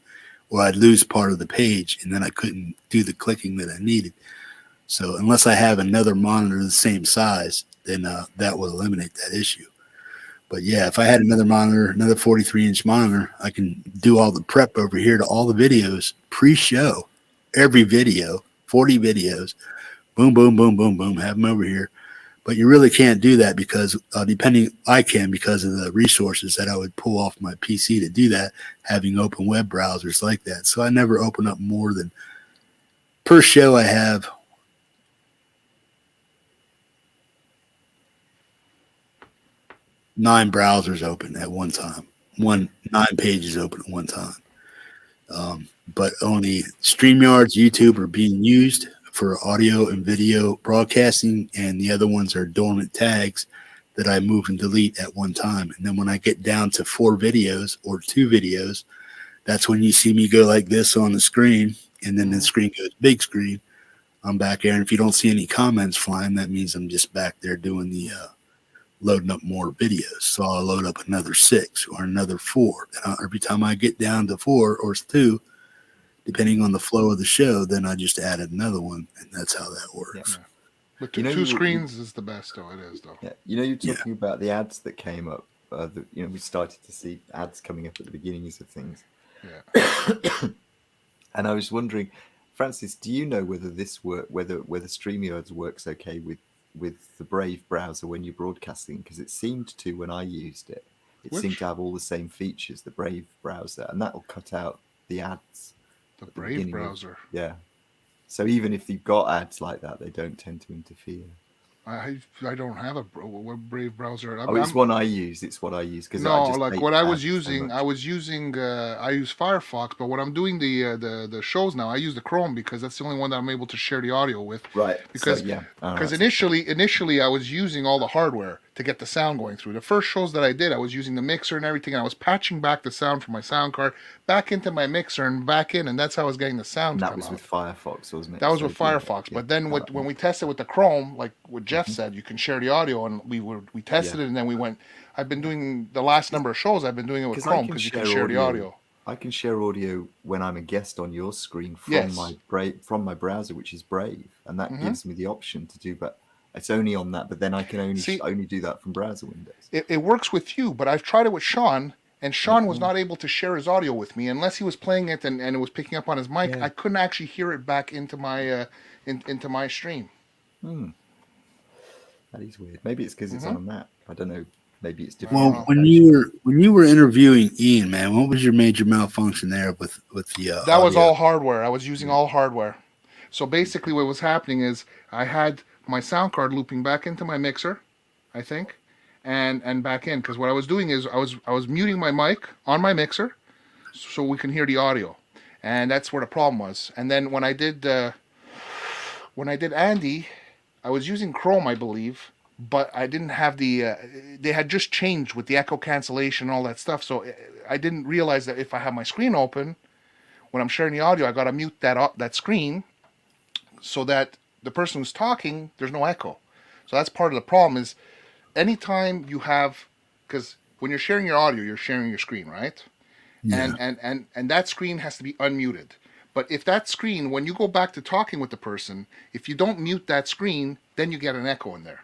or I'd lose part of the page, and then I couldn't do the clicking that I needed. So unless I have another monitor the same size, then that will eliminate that issue. But yeah, if I had another monitor, another 43-inch monitor, I can do all the prep over here to all the videos pre-show, every video, 40 videos, boom, boom, boom, boom, boom, have them over here. But you really can't do that because I can because of the resources that I would pull off my PC to do that, having open web browsers like that. So I never open up more than, per show I have 9 browsers open at one time. 9 pages open at one time. But only StreamYards, YouTube are being used for audio and video broadcasting, and the other ones are dormant tags that I move and delete at one time. And then when I get down to 4 videos or 2 videos, that's when you see me go like this on the screen, and then the screen goes big screen. I'm back there, and if you don't see any comments flying, that means I'm just back there doing the loading up more videos. So I'll load up another 6 or another 4. And every time I get down to 4 or 2, depending on the flow of the show, then I just added another one, and that's how that works. Yeah. But You know, two screens is the best, though. It is, though. Yeah, you're talking about the ads that came up. We started to see ads coming up at the beginnings of things. Yeah. And I was wondering, Francis, do you know whether whether StreamYards works okay with the Brave browser when you're broadcasting? Because it seemed to when I used it. It seemed to have all the same features, the Brave browser, and that will cut out the ads. The Brave browser. Yeah. So even if you've got ads like that, they don't tend to interfere. I don't have a Brave browser. It's one I use. It's what I use because what I was using. I use Firefox, but when I'm doing the shows now, I use the Chrome because that's the only one that I'm able to share the audio with. Right. Because initially I was using all the hardware to get the sound going through. The first shows that I did, I was using the mixer and everything. And I was patching back the sound from my sound card back into my mixer and back in, and that's how I was getting the sound. And that was with Firefox, wasn't it? That was with Firefox. But then when we tested with the Chrome, like what Jeff said, you can share the audio, and we tested it, and then we went. I've been doing the last number of shows. I've been doing it with Chrome because you can share the audio. I can share audio when I'm a guest on your screen from my browser, which is Brave, and that gives me the option to do. But it's only on that. But then I can only do that from browser windows. It works with you, but I've tried it with Sean. And Sean was not able to share his audio with me unless he was playing it and it was picking up on his mic. Yeah. I couldn't actually hear it back into my into my stream. That is weird. Maybe it's because it's on a map. I don't know. Maybe it's different. Well, when you were interviewing Ian, man, what was your major malfunction there with the? That was all hardware. I was using all hardware. So basically, what was happening is I had my sound card looping back into my mixer, I think. And back in, because what I was doing is I was muting my mic on my mixer so we can hear the audio, and that's where the problem was. And then when I did Andy, I was using Chrome, I believe, but I didn't have the they had just changed with the echo cancellation and all that stuff, so I didn't realize that if I have my screen open when I'm sharing the audio, I got to mute that screen so that the person who's talking, there's no echo. So that's part of the problem is. Anytime you have, because when you're sharing your audio, you're sharing your screen, right? Yeah. And that screen has to be unmuted. But if that screen, when you go back to talking with the person, if you don't mute that screen, then you get an echo in there.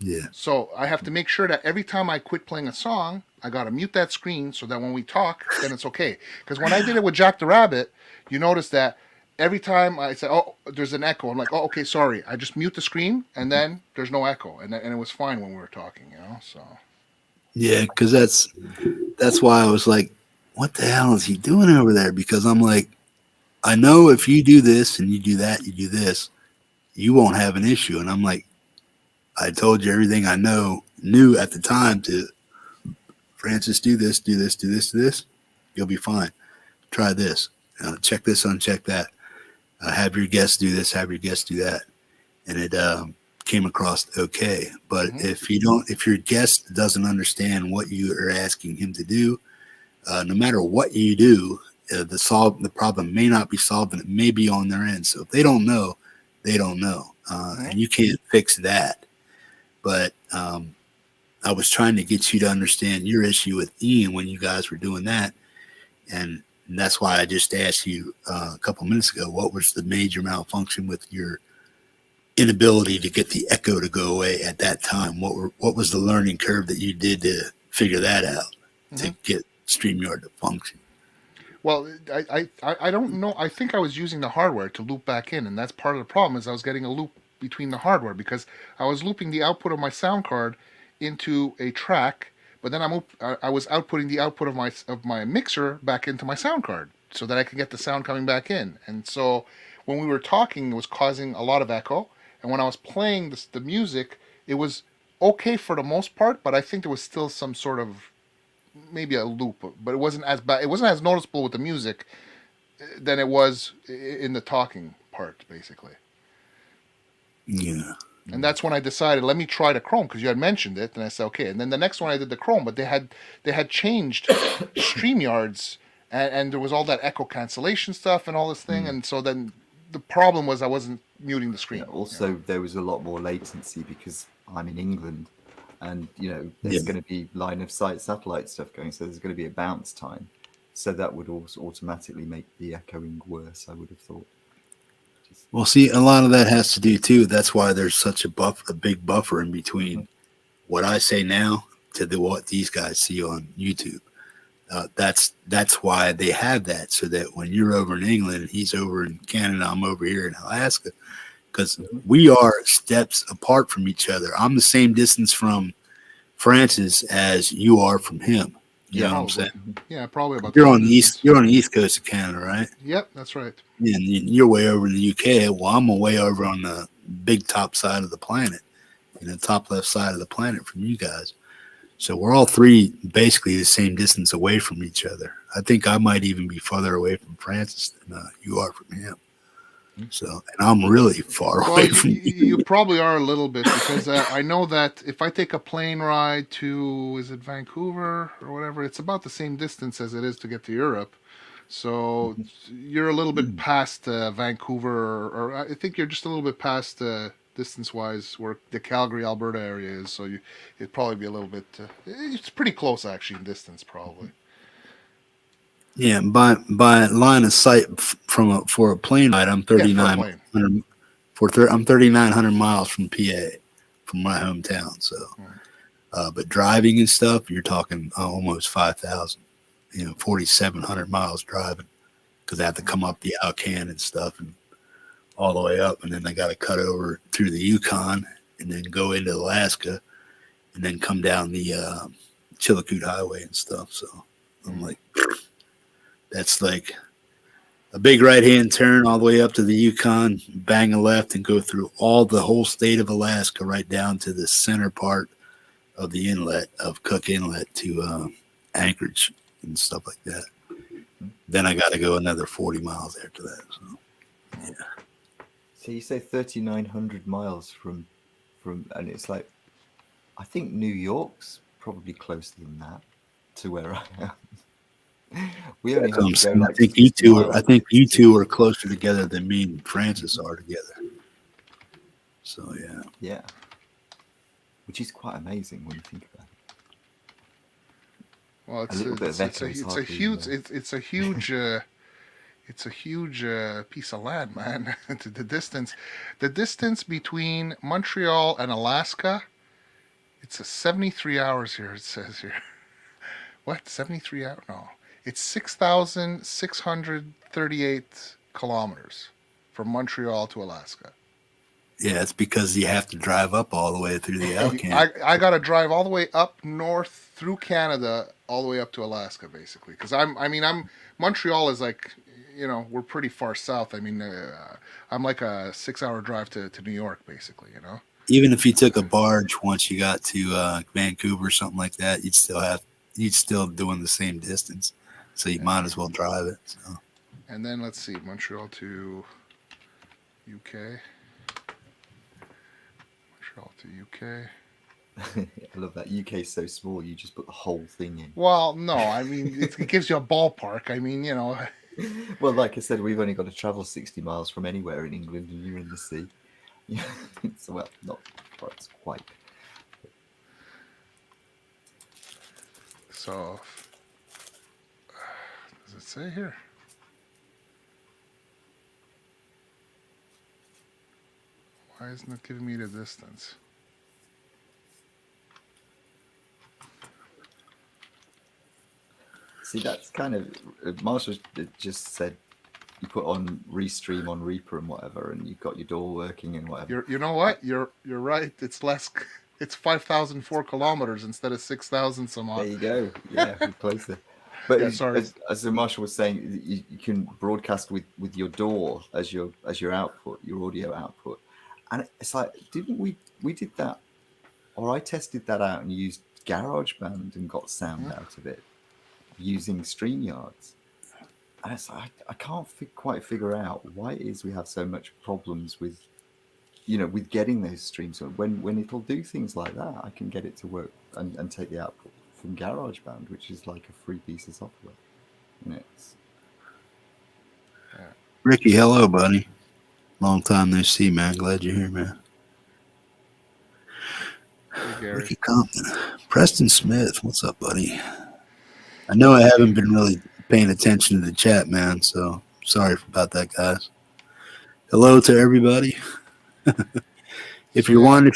Yeah. So I have to make sure that every time I quit playing a song, I got to mute that screen so that when we talk, then it's okay. Because when I did it with Jack the Rabbit, you notice that every time I say, oh, there's an echo, I'm like, oh, okay, sorry. I just mute the screen and then there's no echo. And it was fine when we were talking, you know? So. Yeah, because that's why I was like, what the hell is he doing over there? Because I'm like, I know if you do this and you do that, you do this, you won't have an issue. And I'm like, I told you everything I knew at the time to Francis, do this, do this, do this, do this. You'll be fine. Try this. Check this, uncheck that. Have your guests do this, have your guests do that. And it came across okay. But if your guest doesn't understand what you are asking him to do, no matter what you do, the problem may not be solved, and it may be on their end. So if they don't know, they don't know, and you can't fix that. But I was trying to get you to understand your issue with Ian when you guys were doing that, and that's why I just asked you a couple minutes ago, what was the major malfunction with your inability to get the echo to go away at that time? What was the learning curve that you did to figure that out to get StreamYard to function? Well, I don't know. I think I was using the hardware to loop back in, and that's part of the problem is I was getting a loop between the hardware because I was looping the output of my sound card into a track, but then I was outputting the output of my mixer back into my sound card so that I could get the sound coming back in. And so when we were talking, it was causing a lot of echo, and when I was playing the music, it was okay for the most part, but I think there was still some sort of maybe a loop, but it wasn't as bad. It wasn't as noticeable with the music than it was in the talking part, basically. Yeah. And that's when I decided, let me try the Chrome because you had mentioned it, and I said okay. And then the next one I did the Chrome, but they had changed StreamYards, and there was all that echo cancellation stuff and all this thing, and so then the problem was I wasn't muting the screen. Yeah, also, there was a lot more latency because I'm in England, and there's going to be line of sight satellite stuff going, so there's going to be a bounce time, so that would also automatically make the echoing worse, I would have thought. Well, see, a lot of that has to do too. That's why there's such a big buffer in between what I say now to what these guys see on YouTube. That's why they have that, so that when you're over in England and he's over in Canada, I'm over here in Alaska, because we are steps apart from each other. I'm the same distance from Francis as you are from him. You know what I'm saying? Yeah, probably about. You're on the east coast of Canada, right? Yep, that's right. Yeah, and you're way over in the UK. Well, I'm way over on the big top side of the planet, top left side of the planet from you guys. So we're all three basically the same distance away from each other. I think I might even be farther away from Francis than you are from him. So, and I'm really far away from you. You probably are a little bit, because I know that if I take a plane ride to, is it Vancouver or whatever, it's about the same distance as it is to get to Europe. So you're a little bit past Vancouver, or I think you're just a little bit past distance-wise where the Calgary, Alberta area is. So it'd probably be a little bit, it's pretty close actually in distance probably. Yeah, by line of sight for a plane ride, I'm 3,900. I'm 3,900 miles from PA, from my hometown. So, but driving and stuff, you're talking almost 5,000. 4,700 miles driving, because I have to come up the Alcan and stuff and all the way up, and then I got to cut over through the Yukon and then go into Alaska and then come down the Chilkoot Highway and stuff. So I'm like, that's like a big right-hand turn all the way up to the Yukon, bang a left, and go through the whole state of Alaska right down to the center part of the inlet of Cook Inlet to Anchorage and stuff like that. Then I got to go another 40 miles after that. So, yeah. So you say 3,900 miles from, and it's like, I think New York's probably closer than that to where I am. We only have to go like, I think you two are closer together than me and Francis are together. So yeah. Yeah. Which is quite amazing when you think about it. Well, it's a huge piece of land, man. The distance between Montreal and Alaska It's a 73 hours here. It says here. What? 73 hours? No, it's 6,638 kilometers from Montreal to Alaska. Yeah, it's because you have to drive up all the way through the Alcan. I got to drive all the way up north through Canada, all the way up to Alaska, basically. Because I'm Montreal is like, we're pretty far south. I mean, I'm like a 6-hour drive to New York, basically. Even if you took a barge once you got to Vancouver or something like that, you'd still doing the same distance. So you might as well drive it. So. And then let's see, Montreal to UK. Montreal to UK. I love that. UK is so small, you just put the whole thing in. Well, no, I mean, it gives you a ballpark. I mean, Well, like I said, we've only got to travel 60 miles from anywhere in England, and you're in the sea. So, well, not quite. So, does it say here? Why isn't it giving me the distance? See, that's kind of Marshall just said you put on Restream on Reaper and whatever, and you've got your door working and whatever. You know what? You're right. It's less. It's 5,004 kilometers instead of 6,000 some odd. There you go. Yeah, we're closer. But Yeah, sorry. as Marshall was saying, you can broadcast with your door as your output, your audio output, and it's like, didn't we did that, or I tested that out and used GarageBand and got sound out of it using StreamYards. And it's like, I can't quite figure out why it is we have so much problems with, with getting those streams. When it'll do things like that, I can get it to work and take the output from GarageBand, which is like a free piece of software. Ricky, hello, buddy. Long time no see, man. Glad you're here, man. Hey, Gary. Ricky Compton. Preston Smith, what's up, buddy? I know I haven't been really paying attention to the chat, man, so sorry about that, guys. Hello to everybody. If you're wondering,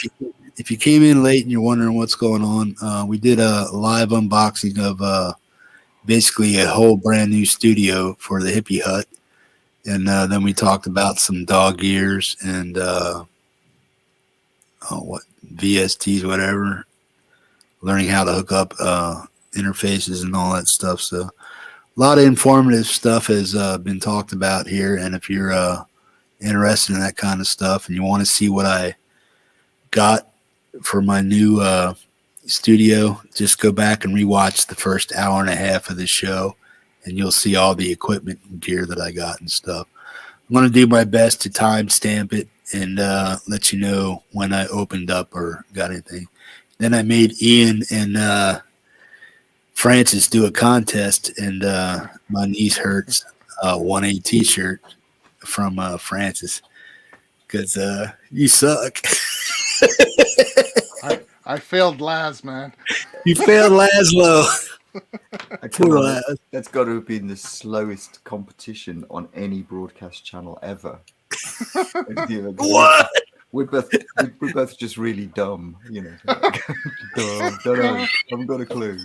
if you came in late and you're wondering what's going on, we did a live unboxing of basically a whole brand new studio for the Hippie Hut, and then we talked about some dog ears and VSTs, whatever, learning how to hook up interfaces and all that stuff. So a lot of informative stuff has been talked about here, and if you're interested in that kind of stuff and you want to see what I got for my new studio, just go back and rewatch the first hour and a half of the show, and you'll see all the equipment and gear that I got and stuff. I'm going to do my best to timestamp it and let you know when I opened up or got anything. Then I made Ian and Francis do a contest, and my niece hurts won a t-shirt from Francis because you suck. I failed Laz, man. You failed Laszlo. Poor Laz. That's got to have been the slowest competition on any broadcast channel ever. What? We're both just really dumb, Dumb. Don't know. Haven't got a clue.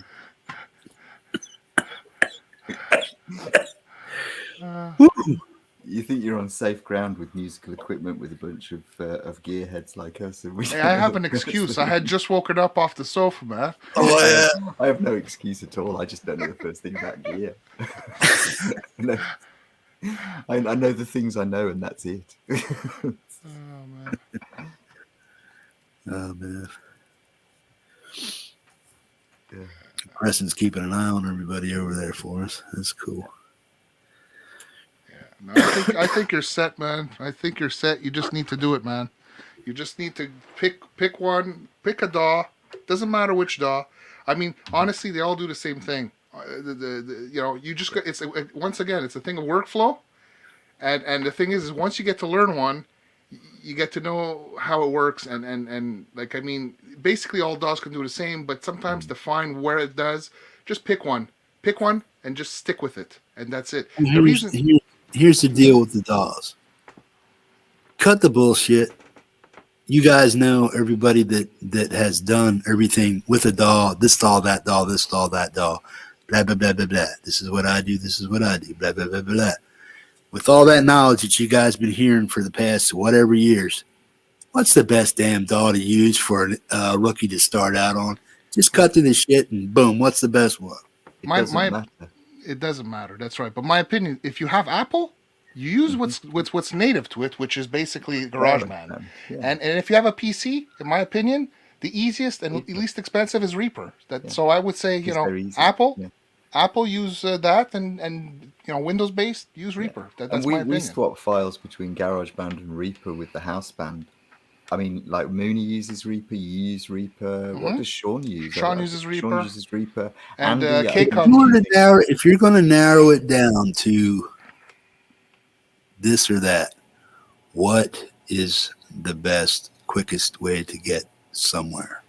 You think you're on safe ground with musical equipment with a bunch of gearheads like us? And Hey, I have an excuse. I had just woken up off the sofa, man. Oh, yeah. I have no excuse at all. I just don't know the first thing about gear. I know the things I know, and that's it. Oh, man. Oh, man. Yeah. Preston's keeping an eye on everybody over there for us. That's cool. No, I think you're set, man. I think you're set. You just need to do it, man. You just need to pick one, pick a DAW. Doesn't matter which DAW. I mean, honestly, they all do the same thing. You just got, once again, it's a thing of workflow, and the thing is once you get to learn one, you get to know how it works, and like, I mean, basically all DAWs can do the same, but sometimes to find where it does, just pick one, and just stick with it, and that's it. Here's the deal with the DAWs. Cut the bullshit. you guys know everybody that has done everything with a DAW, this DAW, that DAW, this DAW, that DAW, blah, blah, blah, blah, blah. This is what I do. This is what I do, blah, blah, blah, blah, blah. With all that knowledge that you guys been hearing for the past whatever years, what's the best damn DAW to use for a rookie to start out on? Just cut to the shit and boom, what's the best one? It doesn't matter. It doesn't matter. That's right. But my opinion, if you have Apple, you use what's native to it, which is basically GarageBand. Yeah. And if you have a PC, in my opinion, the easiest and least expensive is Reaper. So I would say, It's very easy. Apple use that, and Windows based use Reaper. That's and my opinion. we swap files between GarageBand and Reaper with the house band. I mean, like Mooney uses Reaper, you use Reaper. What does Sean use? Sean uses Reaper. Sean uses Reaper. And Andy, if you're going to narrow it down to this or that, what is the best, quickest way to get somewhere?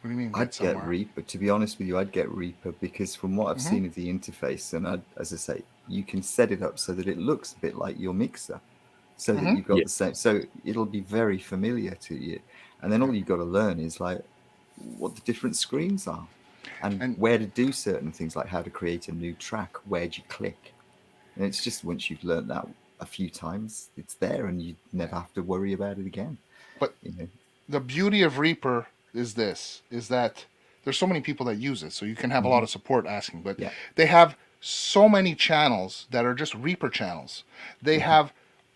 What do you mean? I'd get Reaper. To be honest with you, I'd get Reaper because from what I've seen of the interface, and as I say, you can set it up so that it looks a bit like your mixer, so that you've got the same. So it'll be very familiar to you, and then all you've got to learn is like what the different screens are, and where to do certain things, like how to create a new track. Where'd you click? And it's just once you've learned that a few times, it's there, and you never have to worry about it again. But the beauty of Reaper is that there's so many people that use it, so you can have a lot of support asking, but they have so many channels that are just Reaper channels. They have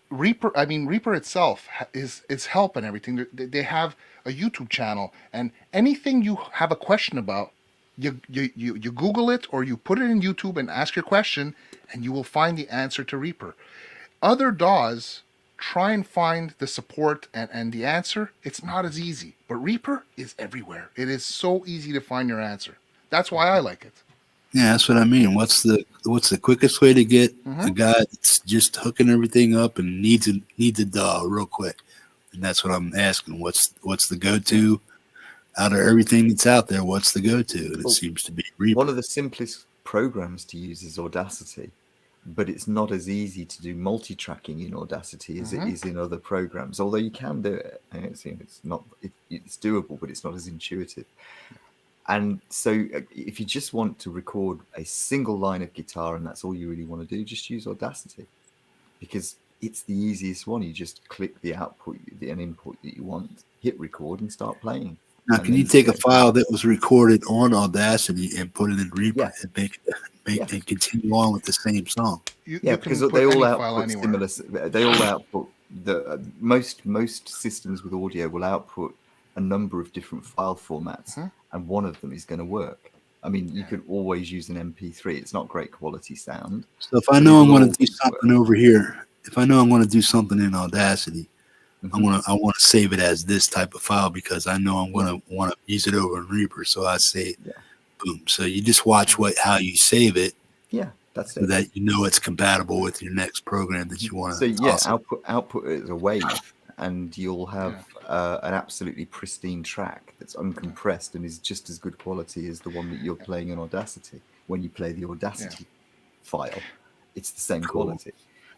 Reaper. I mean, Reaper itself is help and everything. They have a YouTube channel, and anything you have a question about, you Google it or you put it in YouTube and ask your question, and you will find the answer to Reaper. Other DAWs try and find the support and the answer. It's not as easy, but Reaper is everywhere. It is so easy to find your answer. That's why I like it. Yeah, that's what I mean. What's the quickest way to get a guy that's just hooking everything up and needs a DAW real quick? And that's what I'm asking. What's the go-to out of everything that's out there? What's the go-to? And it seems to be Reaper. One of the simplest programs to use is Audacity, but it's not as easy to do multi-tracking in Audacity as it is in other programs. Although you can do it, and it's doable, but it's not as intuitive. And so if you just want to record a single line of guitar and that's all you really want to do, just use Audacity, because it's the easiest one. You just click the output, an input that you want, hit record, and start playing. Now, can you take a file that was recorded on Audacity and put it in Reaper and make and continue on with the same song? Because they all output similar. They all output most systems with audio will output a number of different file formats, and one of them is going to work. I mean, you can always use an MP3. It's not great quality sound. So if I know I'm going to do something over here, if I know I'm going to do something in Audacity, I want to save it as this type of file because I know I'm going to want to use it over in Reaper. So I say, boom. So you just watch how you save it. Yeah, that's so that you know it's compatible with your next program that you want to. So output it as a wave, and you'll have an absolutely pristine track that's uncompressed and is just as good quality as the one that you're playing in Audacity. When you play the Audacity file, it's the same quality.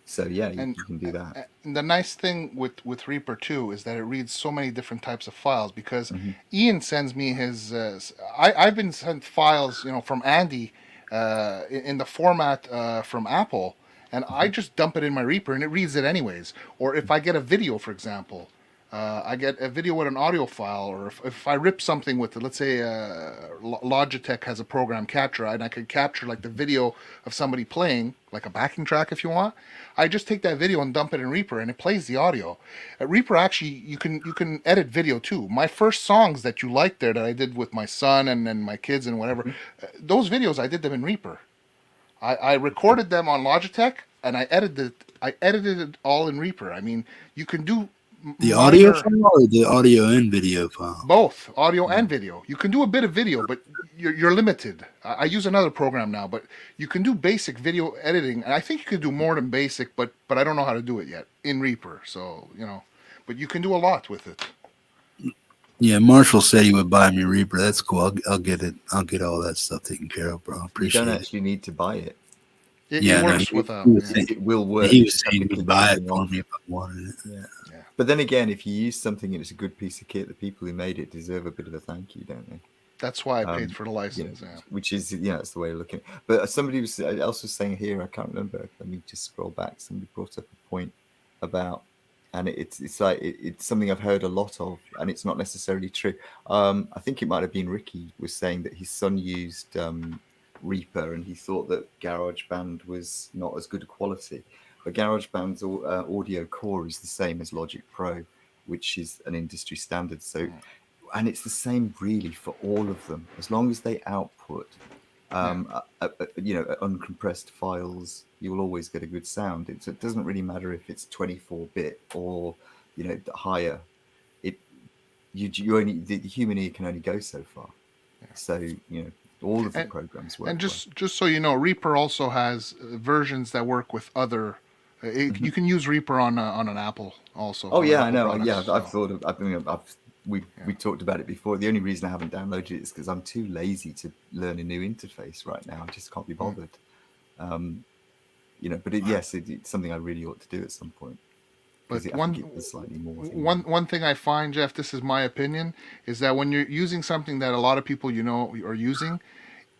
So you can do that. And the nice thing with Reaper too is that it reads so many different types of files, because Ian sends me his. I've been sent files, from Andy, in the format from Apple, and I just dump it in my Reaper and it reads it anyways. Or if I get a video, for example, I get a video with an audio file, or if I rip something with it, let's say Logitech has a program capture, and I could capture like the video of somebody playing, like a backing track if you want. I just take that video and dump it in Reaper, and it plays the audio. At Reaper, actually, you can edit video too. My first songs that you liked there that I did with my son and my kids and whatever, those videos I did them in Reaper. I recorded them on Logitech, and I edited it all in Reaper. I mean, you can do the audio file or the audio and video file? Both audio and video. You can do a bit of video, but you're limited. I use another program now, but you can do basic video editing, and I think you can do more than basic, but I don't know how to do it yet in Reaper. So but you can do a lot with it. Yeah, Marshall said he would buy me Reaper. That's cool. I'll get it. I'll get all that stuff taken care of, bro. Appreciate it. You don't actually need to buy it. It Yeah, no, works he- with he was saying- It will work. He You was just have saying to he click would buy it everything for off. me if I wanted it. Yeah. Yeah. But then again, if you use something and it's a good piece of kit, the people who made it deserve a bit of a thank you, don't they? That's why I paid for the You know, license. Yeah. which is, that's the way of looking. But somebody else was saying here, I can't remember. Let me just scroll back. Somebody brought up a point about, and it's like it's something I've heard a lot of, and it's not necessarily true. I think it might have been Ricky was saying that his son used Reaper, and he thought that GarageBand was not as good a quality. But GarageBand's audio core is the same as Logic Pro, which is an industry standard. So, and it's the same really for all of them, as long as they output, uncompressed files, you will always get a good sound. It doesn't really matter if it's 24-bit or higher. The human ear can only go so far. So all of the programs work. And just so you know, Reaper also has versions that work with other. You can use Reaper on an Apple also. Oh yeah, I know. Products, Yeah, so. I've thought of. We talked about it before. The only reason I haven't downloaded it is because I'm too lazy to learn a new interface right now. I just can't be bothered. But it's something I really ought to do at some point. But I think it does slightly more. One thing I find, Jeff, this is my opinion, is that when you're using something that a lot of people are using,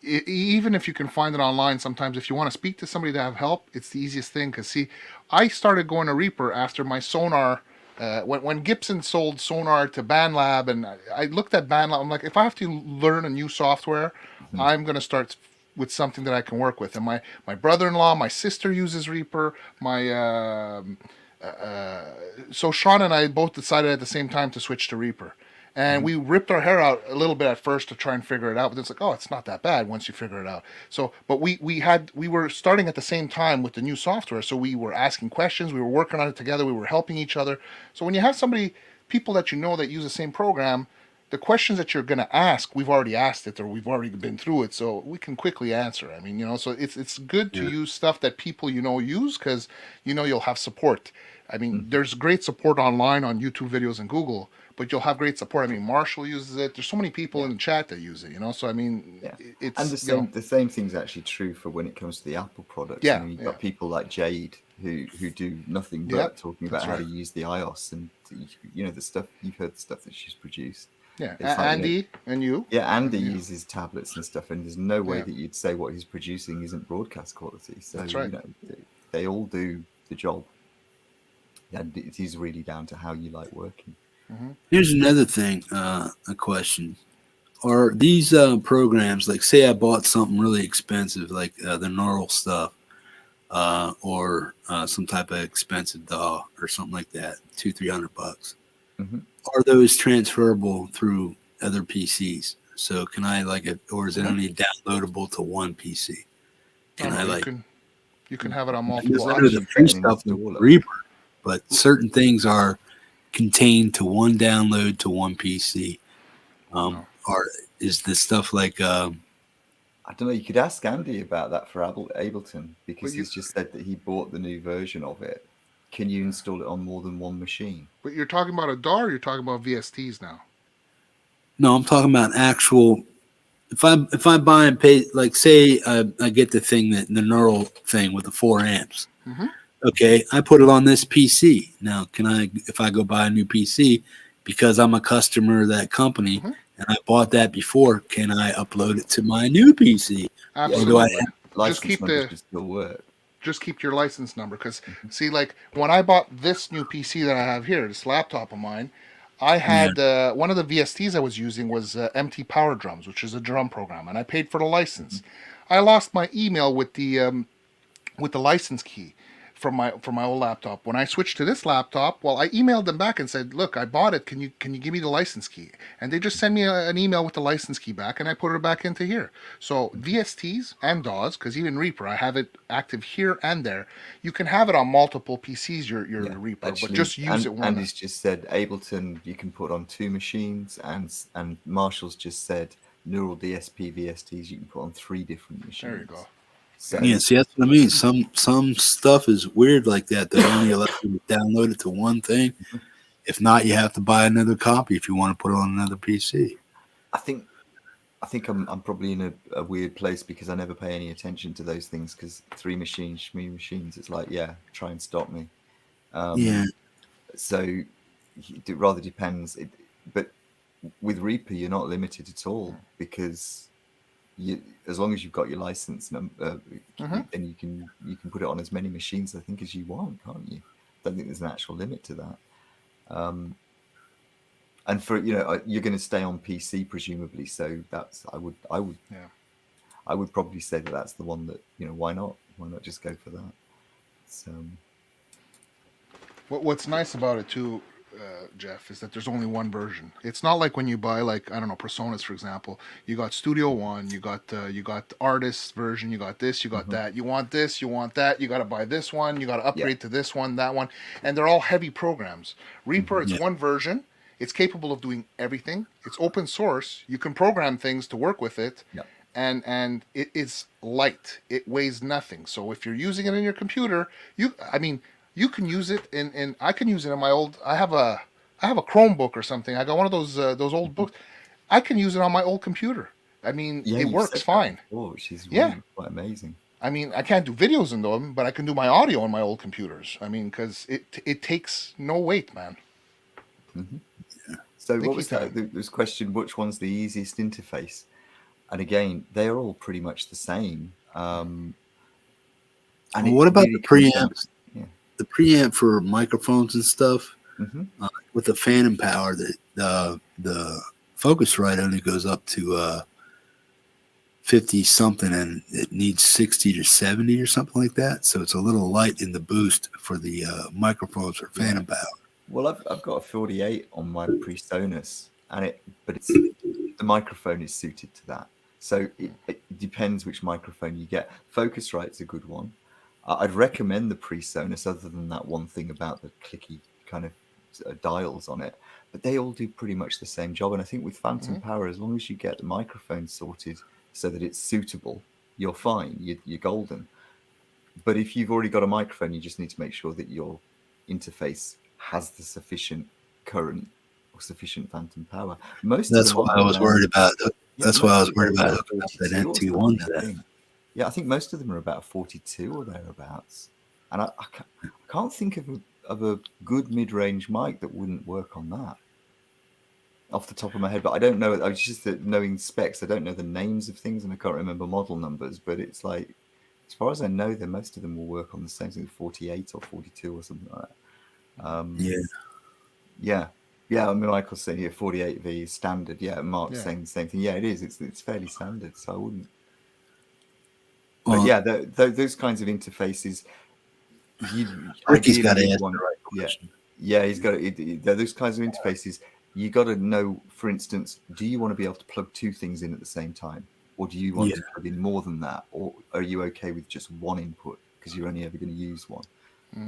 even if you can find it online, sometimes if you want to speak to somebody to have help, it's the easiest thing. Because see, I started going to Reaper after my Sonar. When Gibson sold Sonar to BandLab, and I looked at BandLab, I'm like, if I have to learn a new software, I'm going to start with something that I can work with. And my brother-in-law, my sister uses Reaper. So Sean and I both decided at the same time to switch to Reaper. And we ripped our hair out a little bit at first to try and figure it out, but it's like, oh, it's not that bad once you figure it out. So, but we were starting at the same time with the new software, so we were asking questions, we were working on it together, we were helping each other. So when you have people that that use the same program, the questions that you're going to ask, we've already asked it or we've already been through it, so we can quickly answer. I mean, so it's good to use stuff that people use because you'll have support. I mean, there's great support online on YouTube videos and Google. But you'll have great support. I mean, Marshall uses it. There's so many people in the chat that use it, So I mean, it's and the same thing's actually true for when it comes to the Apple products. Yeah, you've got people like Jade who do nothing but talking about how to use the iOS and the stuff you've heard the stuff that she's produced. Yeah, it's Andy and you. Yeah, Andy uses tablets and stuff, and there's no way that you'd say what he's producing isn't broadcast quality. So that's right. They all do the job. And it is really down to how you like working. Here's another thing, a question. Are these programs, like say I bought something really expensive, like the neural stuff, or some type of expensive DAW or something like that, $200-300. Are those transferable through other PCs? So can I or is it only downloadable to one PC? You can have it on multiple. I know the free stuff is Reaper, but certain things are contained to one download to one PC. Or is this stuff like I don't know, you could ask Andy about that for Ableton, because he's just said that he bought the new version of it. Can you install it on more than one machine? But you're talking about a DAW or you're talking about VSTs now? No, I'm talking about actual. If I buy and pay, like say I get the thing, the neural thing with the 4 amps. Okay, I put it on this PC. Now, if I go buy a new PC, because I'm a customer of that company and I bought that before, can I upload it to my new PC? Absolutely. Just keep your license number, because see, like when I bought this new PC that I have here, this laptop of mine, I had one of the VSTs I was using was MT Power Drums, which is a drum program, and I paid for the license. I lost my email with the license key from my old laptop. When I switched to this laptop, I emailed them back and said, "Look, I bought it. Can you give me the license key?" And they just sent me an email with the license key back, and I put it back into here. So VSTs and DAWs, because even Reaper, I have it active here and there. You can have it on multiple PCs. Your Reaper, but just use it one. Andy's just said Ableton you can put on 2 machines, and Marshall's just said Neural DSP VSTs you can put on 3 different machines. There you go. So, see, that's what I mean. Some stuff is weird like that. They only allow you to download it to one thing. If not, you have to buy another copy if you want to put it on another PC. I think I think I'm probably in a weird place because I never pay any attention to those things because 3 machines, shmee machines, it's like, yeah, try and stop me. Yeah. So it rather depends. But with Reaper, you're not limited at all because as long as you've got your license, then you can put it on as many machines, I think, as you want, can't you? I don't think there's an actual limit to that. And for you're going to stay on PC presumably, so that's I would probably say that's the one that why not just go for that. So What's nice about it too, Jeff, is that there's only one version. It's not like when you buy, like, I don't know, Personas, for example. You got Studio One, you got the artist version, you got this, you got that. You want this, you want that. You got to buy this one. You got to upgrade to this one, that one, and they're all heavy programs. Reaper, it's one version. It's capable of doing everything. It's open source. You can program things to work with it, and it is light. It weighs nothing. So if you're using it in your computer, you can use it in I can use it in my old. I have a Chromebook or something. I got one of those old books. I can use it on my old computer. I mean, it works fine. Oh, she's really quite amazing. I mean, I can't do videos in them, but I can do my audio on my old computers. I mean, because it takes no weight, man. So what was that? This question: which one's the easiest interface? And again, they are all pretty much the same. And what about the preamps? The preamp for microphones and stuff with the phantom power, that the Focusrite only goes up to 50 something, and it needs 60 to 70 or something like that. So it's a little light in the boost for the microphones for phantom power. Well, I've got a 48 on my PreSonus, but the microphone is suited to that. So it depends which microphone you get. Focusrite's a good one. I'd recommend the PreSonus, other than that one thing about the clicky kind of dials on it. But they all do pretty much the same job. And I think with phantom power, as long as you get the microphone sorted so that it's suitable, you're fine. You're golden. But if you've already got a microphone, you just need to make sure that your interface has the sufficient current or sufficient phantom power. That's why I was worried about. That's why I was worried about hooking up that NT1 to that. Yeah, I think most of them are about 42 or thereabouts, and I can't think of a good mid-range mic that wouldn't work on that off the top of my head. But I don't know. I was just knowing specs. I don't know the names of things, and I can't remember model numbers. But it's like, as far as I know, then most of them will work on the same thing, 48 or 42 or something like that. Yeah. I mean, Michael's saying here 48V is standard. Yeah, Mark's saying the same thing. Yeah, it is. It's fairly standard. So I wouldn't. But yeah, those kinds of interfaces. Ricky's got to answer the right question. Yeah, he's got those kinds of interfaces. You got to know, for instance, do you want to be able to plug two things in at the same time, or do you want to plug in more than that, or are you okay with just one input because you're only ever going to use one,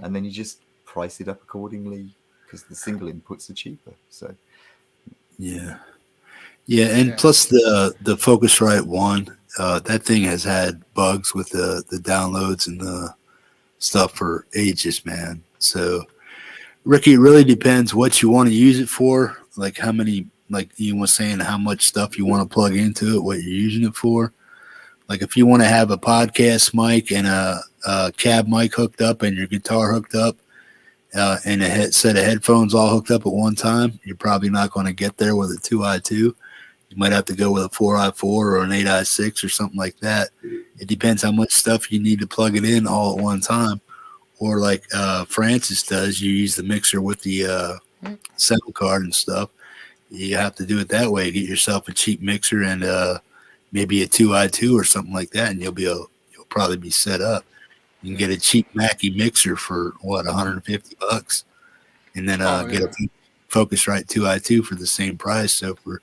and then you just price it up accordingly because the single inputs are cheaper. So plus the Focusrite one. That thing has had bugs with the downloads and the stuff for ages, man. So, Ricky, it really depends what you want to use it for. Like how many, like you were saying, how much stuff you want to plug into it, what you're using it for. Like if you want to have a podcast mic and a cab mic hooked up and your guitar hooked up and a set of headphones all hooked up at one time, you're probably not going to get there with a 2i2. You might have to go with a 4i4 or an 8i6 or something like that. It depends how much stuff you need to plug it in all at one time. Or like Francis does, you use the mixer with the sound card and stuff. You have to do it that way. Get yourself a cheap mixer and maybe a 2i2 or something like that, and you'll probably be set up. You can get a cheap Mackie mixer for $150, and then get a Focusrite 2i2 for the same price. So for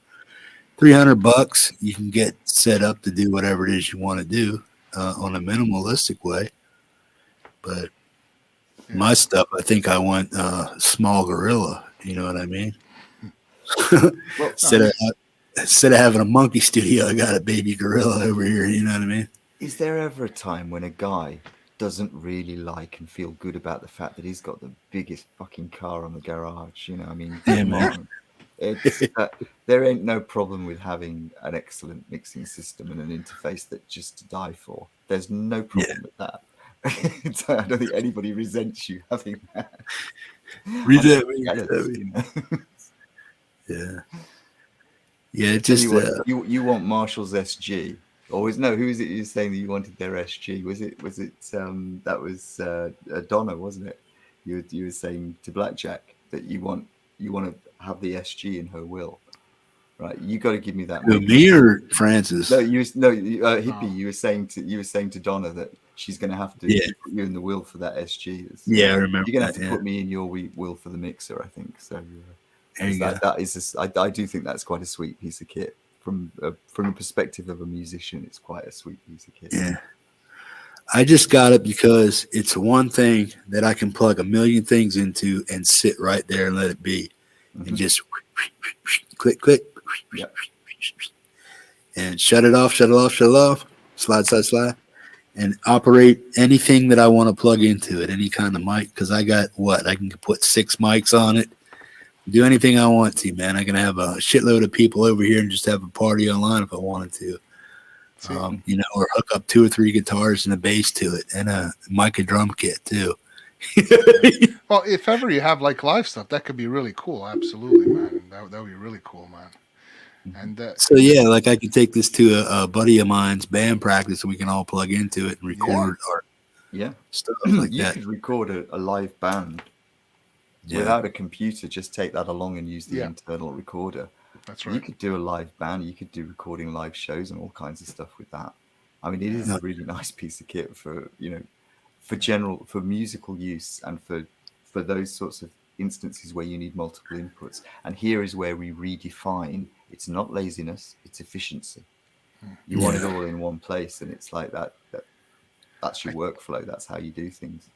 $300, you can get set up to do whatever it is you want to do on a minimalistic way. But my stuff, I think I want small gorilla. You know what I mean? Well, instead of having a monkey studio, I got a baby gorilla over here. You know what I mean? Is there ever a time when a guy doesn't really like and feel good about the fact that he's got the biggest fucking car on the garage? You know, I mean, Yeah, man. It's there ain't no problem with having an excellent mixing system and an interface that just to die for. There's no problem with that. I don't think anybody resents you having that. Resent me. Jealous, you know? Yeah. Yeah, it Tell just you what, you want Marshall's SG, or who is it you were saying that you wanted their SG? Was it that was Donna, wasn't it? You were saying to Blackjack that you want to have the SG in her will, right? You got to give me that. me or Francis? No, Hippie. You were saying to Donna that she's going to have to put you in the will for that SG. I remember. You're going to have to put me in your will for the mixer, I think. So I do think that's quite a sweet piece of kit from the perspective of a musician. It's quite a sweet piece of kit. Yeah. I just got it because it's one thing that I can plug a million things into and sit right there and let it be, and just click, and shut it off, slide, and operate anything that I want to plug into it, any kind of mic, because I can put 6 mics on it, do anything I want to, man. I can have a shitload of people over here and just have a party online if I wanted to. Or hook up 2 or 3 guitars and a bass to it, and a mic and drum kit too. Well, if ever you have like live stuff, that could be really cool. Absolutely, man. That would be really cool, man. And so like I could take this to a buddy of mine's band practice, and we can all plug into it and record or stuff like you that. You could record a live band without a computer. Just take that along and use the internal recorder. That's right. You could do a live band. You could do recording live shows and all kinds of stuff with that. I mean, it is a really nice piece of kit for musical use and for those sorts of instances where you need multiple inputs. And here is where we redefine. It's not laziness; it's efficiency. You want it all in one place, and it's like that. That's your workflow. That's how you do things.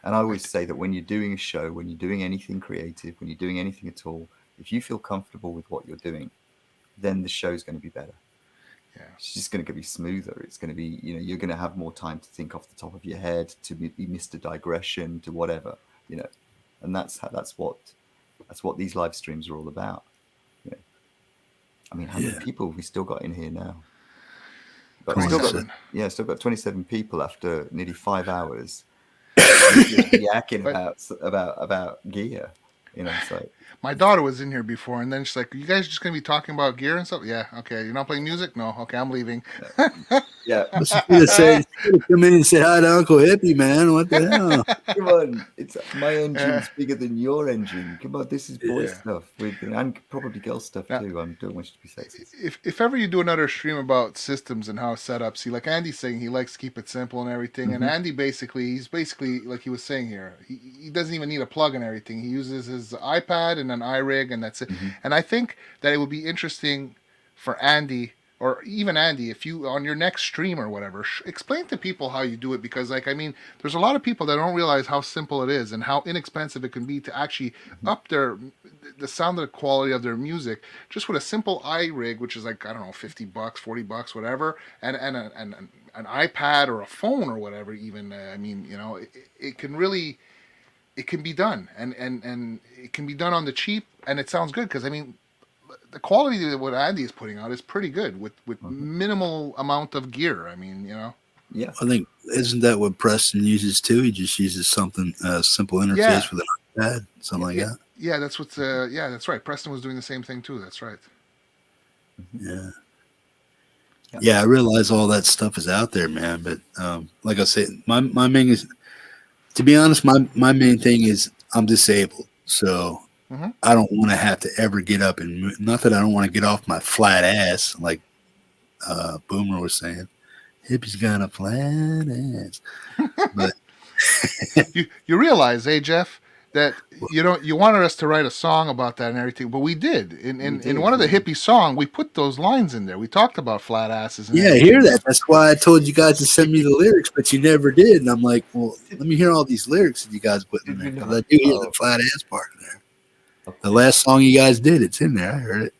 And I always say that when you're doing a show, when you're doing anything creative, when you're doing anything at all, if you feel comfortable with what you're doing, then the show's going to be better. Yeah, it's just going to be smoother. It's going to be, you're going to have more time to think off the top of your head, to be Mr. Digression, to whatever, and that's what these live streams are all about. I mean, how many people have we still got in here now? Still got 27 people after nearly 5 hours. Yakking about gear. It's like, my daughter was in here before, and then she's like, "You guys just gonna be talking about gear and stuff?" Yeah, okay. You're not playing music? No, okay. I'm leaving. Yeah. Come in and say hi to Uncle Hippie, man. What the hell? Come on, it's my engine's bigger than your engine. Come on, this is boy stuff and probably girl stuff too. I don't wish to be sexist. If ever you do another stream about systems and how it's set up, see, like Andy's saying, he likes to keep it simple and everything. And Andy he's basically like he was saying here, he doesn't even need a plug and everything. He uses his iPad and an iRig, and that's it. And I think that it would be interesting for Andy, or even Andy, if you, on your next stream or whatever, explain to people how you do it, because there's a lot of people that don't realize how simple it is and how inexpensive it can be to actually up the sound of the quality of their music just with a simple iRig, which is like, I don't know, $50, $40, whatever, and an iPad or a phone or whatever even. It can really, it can be done, and it can be done on the cheap, and it sounds good, because the quality of what Andy is putting out is pretty good with minimal amount of gear. Yeah, I think, isn't that what Preston uses too? He just uses something simple interface with an iPad, something like that. Yeah, that's what's that's right. Preston was doing the same thing too. That's right. Yeah, I realize all that stuff is out there, man. But like I said, my main is, to be honest, my main thing is I'm disabled, so I don't want to have to ever get up and move. Not that I don't want to get off my flat ass, like Boomer was saying. Hippie's got a flat ass. But you realize, Jeff, that you wanted us to write a song about that and everything, but we did. In one of the Hippie song, we put those lines in there. We talked about flat asses. And I hear that. That's why I told you guys to send me the lyrics, but you never did. And I'm like, well, let me hear all these lyrics that you guys put in there, because I do hear the flat ass part in there. The last song you guys did, it's in there. I heard it.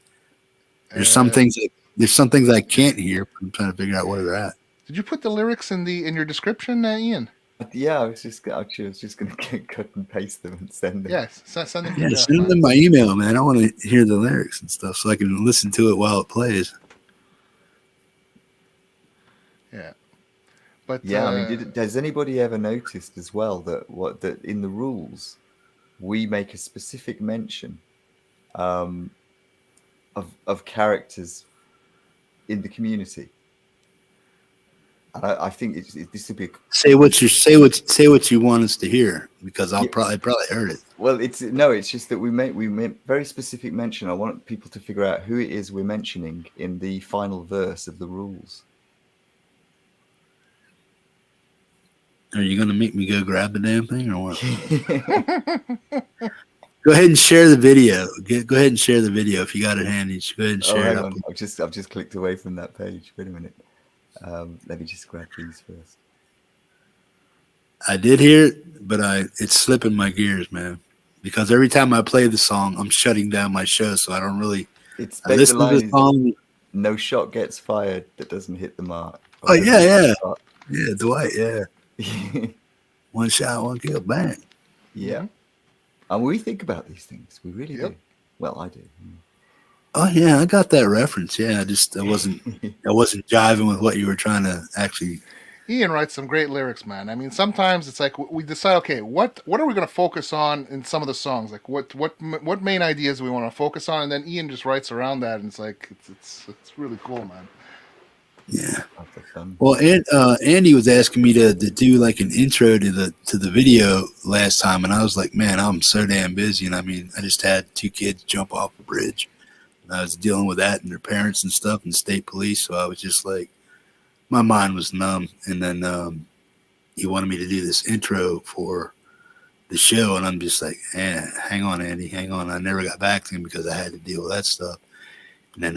There's some things I can't hear, but I'm trying to figure out where they're at. Did you put the lyrics in your description, Ian? Yeah, I was just going to cut and paste them and send them. Yes, send them to Yeah, Jeff, send man. them my email, man. I want to hear the lyrics and stuff so I can listen to it while it plays. Yeah, but Yeah, I mean, has anybody ever noticed as well that in the rules we make a specific mention of characters in the community? And I think this would be Say what you want us to hear, because I'll probably heard it. well. It's just that we make very specific mention. I want people to figure out who it is we're mentioning in the final verse of the rules. Are you going to make me go grab the damn thing or what? Go ahead and share the video. Go ahead and share the video if you got it handy. Just go ahead and share it up. I've just clicked away from that page. Wait a minute. Let me just grab these first. I did hear it, but it's slipping my gears, man. Because every time I play the song, I'm shutting down my show, so I don't really. I listen to the song. No shot gets fired that doesn't hit the mark. Oh yeah, Dwight, yeah. One shot, one kill, bang. Yeah. And we think about these things. We really do. Well, I do. Oh yeah, I got that reference. Yeah, I wasn't jiving with what you were trying to actually. Ian writes some great lyrics, man. I mean, sometimes it's like we decide, okay, what are we going to focus on in some of the songs? Like what main ideas we want to focus on, and then Ian just writes around that, and it's like it's really cool, man. Yeah. Well, Andy was asking me to do like an intro to the video last time, and I was like, man, I'm so damn busy, and I mean, I just had 2 kids jump off a bridge, and I was dealing with that and their parents and stuff, and state police, so I was just like, my mind was numb. And then he wanted me to do this intro for the show, and I'm just like, hang on, Andy, hang on. I never got back to him because I had to deal with that stuff. And then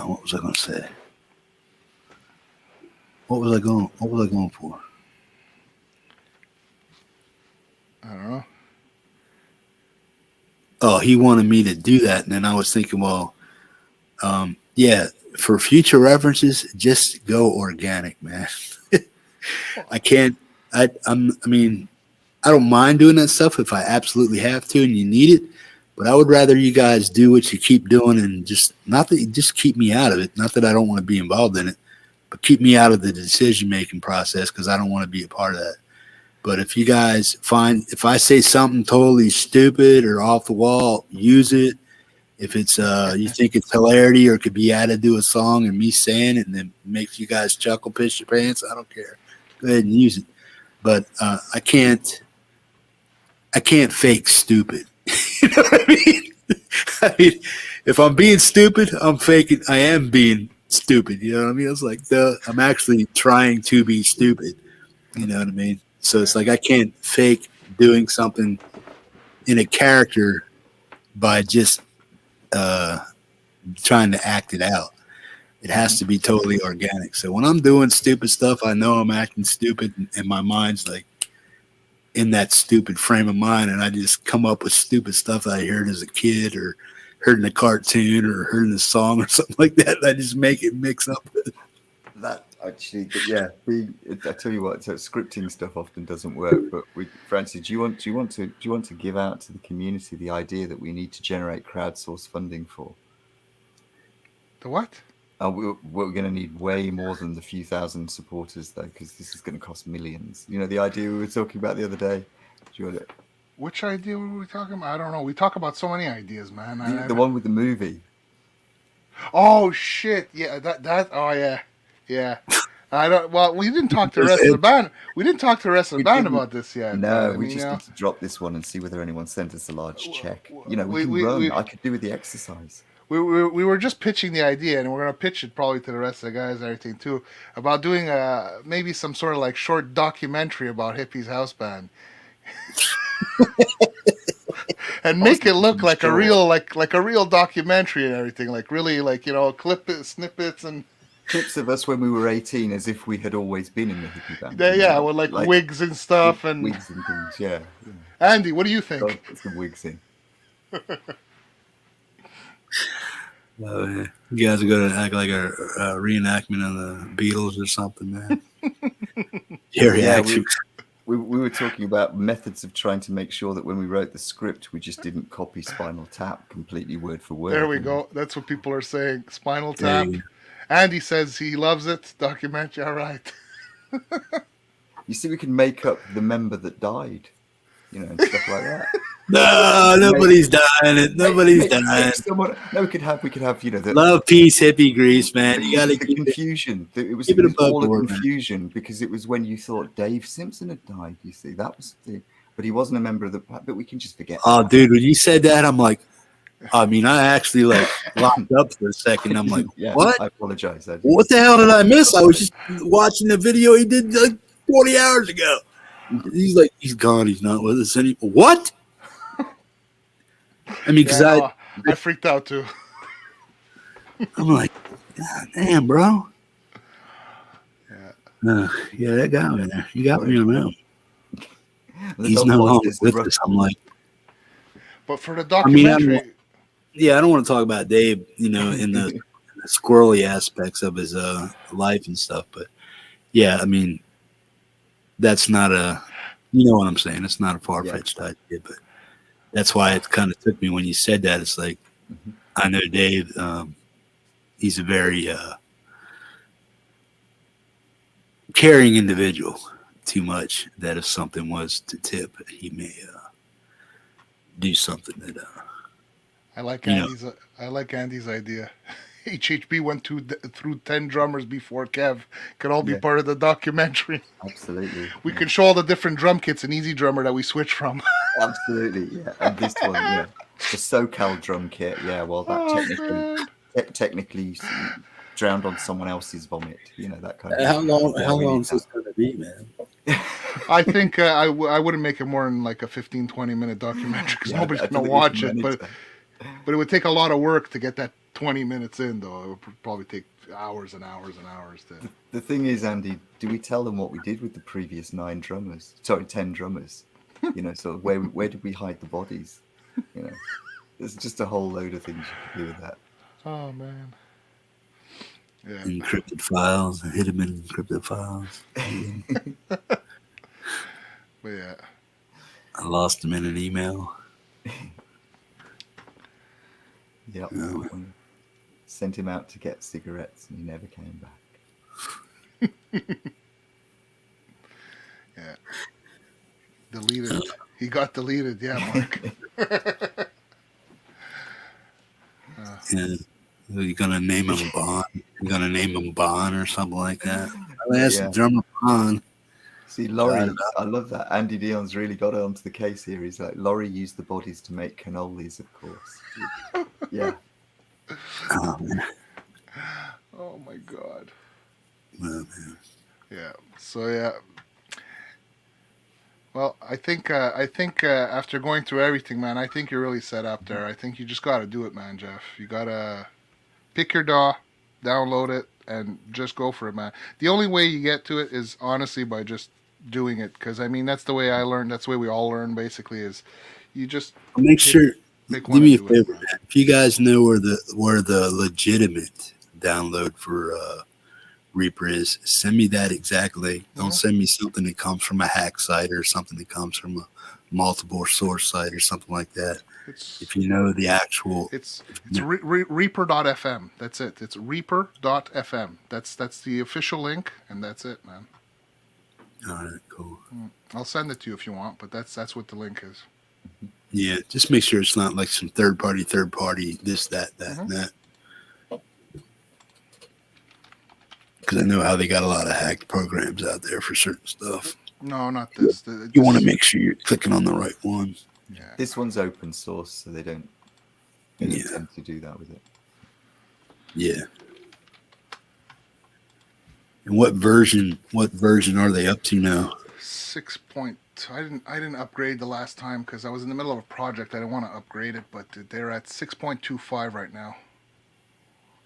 what was I going to say? What was I going for? I don't know. Oh, he wanted me to do that, and then I was thinking, well, yeah, for future references, just go organic, man. I mean, I don't mind doing that stuff if I absolutely have to and you need it, but I would rather you guys do what you keep doing and just keep me out of it. Not that I don't want to be involved in it, but keep me out of the decision-making process because I don't want to be a part of that. But if you guys if I say something totally stupid or off the wall, use it. If it's you think it's hilarity or could be added to a song and me saying it and then makes you guys chuckle, piss your pants, I don't care. Go ahead and use it. But I can't fake stupid. You know what I mean? I mean, if I'm being stupid, I'm faking. I am being stupid. You know what I mean? It's like I'm actually trying to be stupid. You know what I mean? So it's like I can't fake doing something in a character by just trying to act it out. It has to be totally organic. So when I'm doing stupid stuff, I know I'm acting stupid, and my mind's like in that stupid frame of mind, and I just come up with stupid stuff that I heard as a kid or heard in a cartoon or heard in a song or something like that. And I just make it mix up with it. That actually, yeah. I tell you what, so scripting stuff often doesn't work. But Francie, do you want to give out to the community the idea that we need to generate crowdsource funding for? The what? We're going to need way more than the few thousand supporters, though, because this is going to cost millions. You know, the idea we were talking about the other day. Do you want it? Which idea were we talking about? I don't know. We talk about so many ideas, man. The one with the movie. Oh shit! Yeah, that. Oh yeah, yeah. I don't. Well, we didn't talk to the rest of the band. We didn't talk to the rest of the band about this yet. No, we just need to drop this one and see whether anyone sent us a large check. You know, we can run. I could do with the exercise. We were just pitching the idea, and we're gonna pitch it probably to the rest of the guys and everything too, about doing maybe some sort of like short documentary about Hippie's house band, and make it look like a real like a real documentary and everything, like really like snippets and clips of us when we were 18, as if we had always been in the hippie band. Yeah, with like wigs and stuff and wigs and things. Yeah. Andy, what do you think? Put some wigs in. Oh, yeah. You guys are going to act like a reenactment of the Beatles or something, man. Geriatrics. We were talking about methods of trying to make sure that when we wrote the script, we just didn't copy Spinal Tap completely word for word. There we go. That's what people are saying. Spinal There Tap. you go. Andy says he loves it. Documentary. All right. You see, we can make up the member that died, and stuff like that. No, nobody's dying. Nobody's dying. No, we could have, the Love, peace, hippie grease, man. You got to the keep it. confusion. It was keep it above all a board, man. confusion because it was when you thought Dave Simpson had died. You see, that was but he wasn't a member of the. But we can just forget. Oh, dude, when you said that, I'm like, I actually locked up for a second. I'm like, Yeah, what? I apologize. What the hell did I miss? I was just watching the video he did 40 hours ago. He's like, he's gone. He's not with us anymore. What? Because I freaked out too. I'm like, God damn, bro. Yeah. That got me there. You got me on that. The He's dog no was longer this with rough- us. I'm like, But for the documentary, I don't want to talk about Dave, in the squirrely aspects of his life and stuff. But yeah, that's not you know what I'm saying. It's not a far-fetched idea, but that's why it kind of took me when you said that. It's like, I know Dave, he's a very caring individual, too much that if something was to tip, he may do something that I like Andy's idea. HHB went through 10 drummers before Kev. Could all be part of the documentary. Absolutely. We can show all the different drum kits and Easy Drummer that we switch from. Absolutely, yeah. And this one, the SoCal drum kit, well, that technically drowned on someone else's vomit, that kind of. How long is this going to be, man? I think I wouldn't make it more than like a 15-20 minute documentary because nobody's going to watch it. But it would take a lot of work to get that 20 minutes in, though. It would probably take hours and hours and hours to. The thing is, Andy, do we tell them what we did with the previous 10 drummers? So where did we hide the bodies? There's just a whole load of things you can do with that. Oh man. Yeah. Encrypted files, hidden in encrypted files. But yeah. I lost them in an email. Yep. Sent him out to get cigarettes and he never came back. Yeah. Deleted. He got deleted. Yeah, Mark. You're gonna name him Bond. You're gonna name him Bond or something like that. I asked the drummer Bond. See, Laurie, I love that. Andy Dion's really got it onto the case here. He's like, Laurie used the bodies to make cannolis, of course. Yeah. Oh, man. Oh my God. Oh, man. Yeah. So yeah. Well, I think after going through everything, man, I think you're really set up there. I think you just got to do it, man, Jeff. You got to pick your DAW, download it, and just go for it, man. The only way you get to it is honestly by just doing it, because that's the way I learned. That's the way we all learn, basically. Is you just make sure. Pick do me a favor, man. If you guys know where the legitimate download for Reaper is, send me that exact link. Don't send me something that comes from a hack site or something that comes from a multiple source site or something like that. If you know the actual, it's Reaper.fm. That's it. It's Reaper.fm. That's the official link, and that's it, man. All right, cool. I'll send it to you if you want, but that's what the link is. Yeah, just make sure it's not like some third party, this, that, and that. Because I know how they got a lot of hacked programs out there for certain stuff. No, not this. You want to make sure you're clicking on the right one. Yeah. This one's open source, so they don't tend to do that with it. Yeah. And what version are they up to now? 6. I didn't upgrade the last time because I was in the middle of a project. I didn't want to upgrade it, but they're at 6.25 right now.